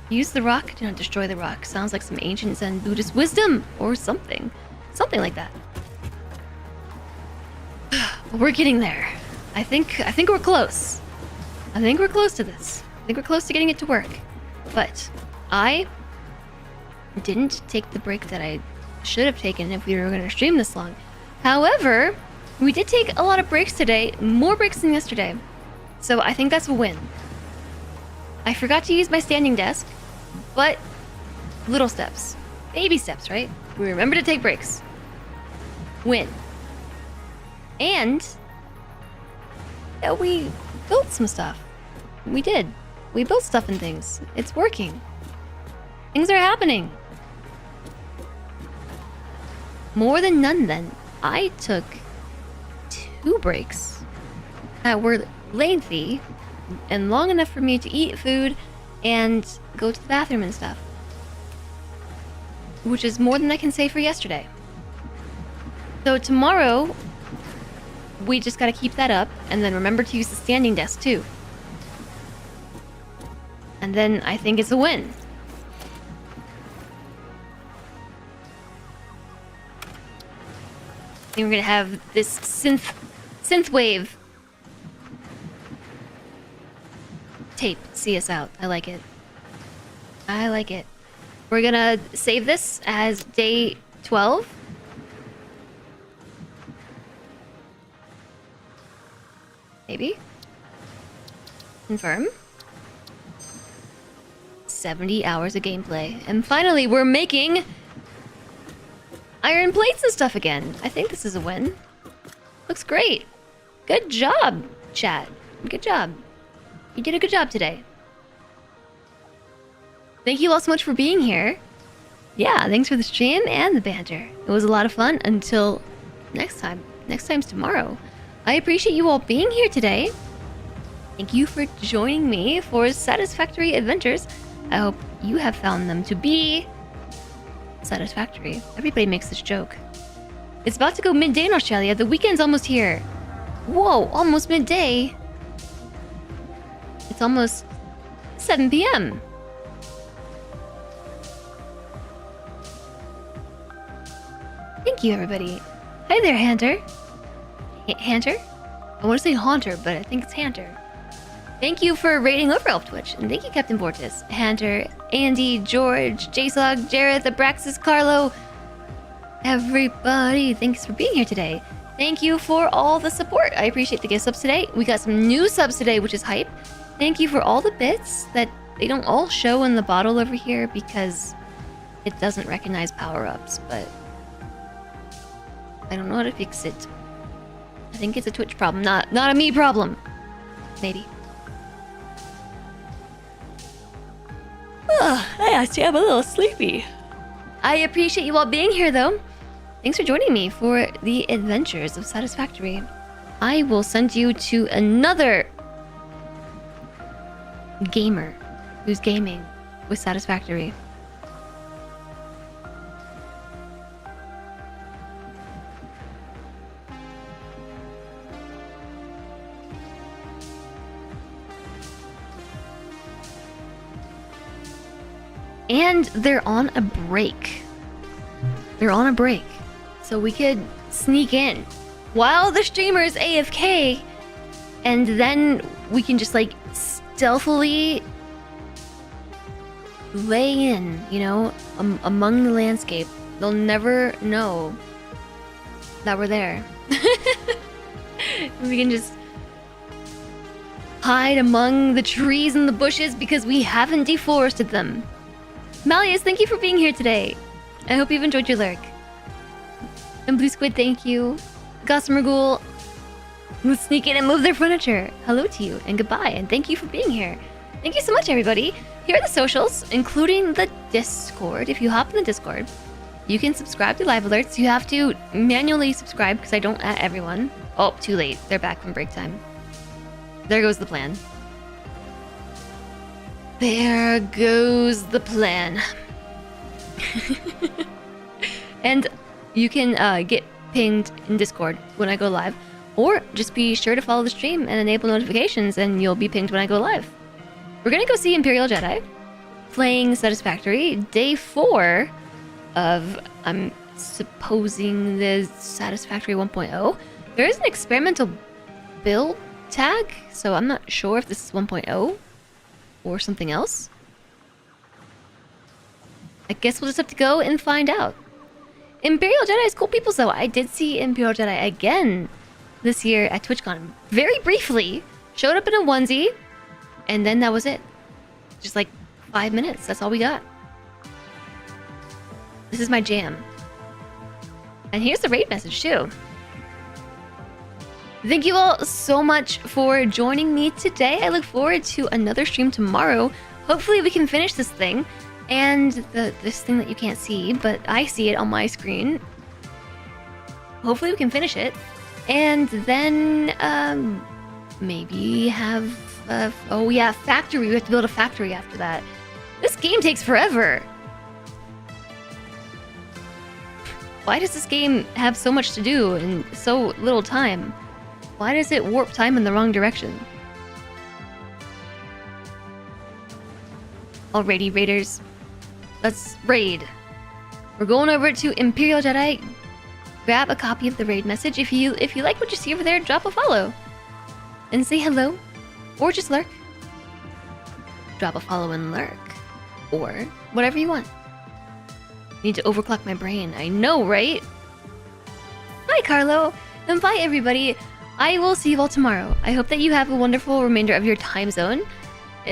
Use the rock, do not destroy the rock. Sounds like some ancient Zen Buddhist wisdom or something. Something like that. But we're getting there. I think we're close. I think we're close to this. I think we're close to getting it to work. But I didn't take the break that I should have taken if we were going to stream this long. However, we did take a lot of breaks today, more breaks than yesterday. So I think that's a win. I forgot to use my standing desk, but little steps. Baby steps, right? We remember to take breaks. Win. And we built some stuff. We did. We built stuff and things. It's working. Things are happening. More than none then. I took 2 breaks that were lengthy and long enough for me to eat food and go to the bathroom and stuff. Which is more than I can say for yesterday. So tomorrow, we just gotta keep that up and then remember to use the standing desk too. And then I think it's a win. I think we're gonna have this synthwave tape see us out. I like it. I like it. We're gonna save this as day 12. Maybe. Confirm. 70 hours of gameplay. And finally, we're making iron plates and stuff again. I think this is a win. Looks great. Good job, chat. Good job. You did a good job today. Thank you all so much for being here. Yeah, thanks for the stream and the banter. It was a lot of fun until next time. Next time's tomorrow. I appreciate you all being here today. Thank you for joining me for Satisfactory Adventures. I hope you have found them to be satisfactory. Everybody makes this joke. It's about to go midday in Australia. The weekend's almost here. Whoa, almost midday. It's almost 7 p.m. Thank you, everybody. Hi there, Hunter. Hunter? I want to say Haunter, but I think it's Hunter. Thank you for rating over Elf Twitch, and thank you, Captain Vortis, Hunter, Andy, George, JSOG, Jareth, Abraxas, Carlo, everybody. Thanks for being here today. Thank you for all the support. I appreciate the gift subs today. We got some new subs today, which is hype. Thank you for all the bits that they don't all show in the bottle over here because it doesn't recognize power-ups, but I don't know how to fix it. I think it's a Twitch problem, not a me problem. Maybe. I actually am a little sleepy. I appreciate you all being here, though. Thanks for joining me for the adventures of Satisfactory. I will send you to another gamer who's gaming with Satisfactory. And they're on a break. They're on a break. So we could sneak in while the streamer is AFK, and then we can just like stealthily lay in, you know, among the landscape. They'll never know that we're there. We can just hide among the trees and the bushes because we haven't deforested them. Malleus, thank you for being here today. I hope you've enjoyed your lurk. And Blue Squid, thank you. Gossamer Ghoul, let's sneak in and move their furniture. Hello to you, and goodbye, and thank you for being here. Thank you so much, everybody. Here are the socials, including the Discord. If you hop in the Discord, you can subscribe to live alerts. You have to manually subscribe because I don't at everyone. Oh, too late. They're back from break time. There goes the plan. There goes the plan. And you can get pinged in Discord when I go live, or just be sure to follow the stream and enable notifications and you'll be pinged when I go live. We're gonna go see Imperial Jedi playing Satisfactory, day 4 of, I'm supposing, the Satisfactory 1.0. There is an experimental build tag, so I'm not sure if this is 1.0 or something else. I guess we'll just have to go and find out. Imperial Jedi is cool people, so I did see Imperial Jedi again this year at TwitchCon. Very briefly. Showed up in a onesie, and then that was it. Just like 5 minutes. That's all we got. This is my jam. And here's the raid message, too. Thank you all so much for joining me today. I look forward to another stream tomorrow. Hopefully we can finish this thing. And this thing that you can't see, but I see it on my screen. Hopefully we can finish it. And then, maybe have... oh yeah, factory. We have to build a factory after that. This game takes forever. Why does this game have so much to do in so little time? Why does it warp time in the wrong direction? Alrighty, raiders. Let's raid. We're going over to Imperial Jedi. Grab a copy of the raid message. If you like what you see over there, drop a follow. And say hello. Or just lurk. Drop a follow and lurk. Or whatever you want. Need to overclock my brain. I know, right? Bye, Carlo. And bye, everybody. I will see you all tomorrow. I hope that you have a wonderful remainder of your time zone.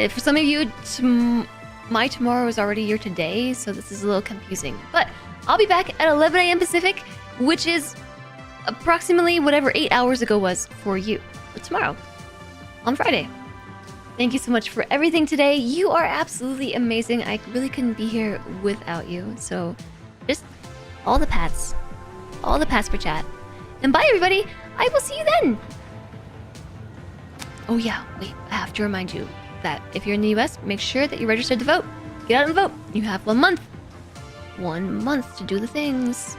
For some of you, my tomorrow is already your today, so this is a little confusing. But I'll be back at 11 a.m. Pacific, which is approximately whatever 8 hours ago was for you. For tomorrow. On Friday. Thank you so much for everything today. You are absolutely amazing. I really couldn't be here without you. So just all the pats. All the pats for chat. And bye, everybody. I will see you then. Oh yeah, wait. I have to remind you that if you're in the US, make sure that you're registered to vote. Get out and vote. You have 1 month. 1 month to do the things.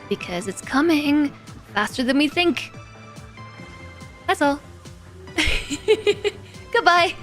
Because it's coming faster than we think. That's all. Goodbye.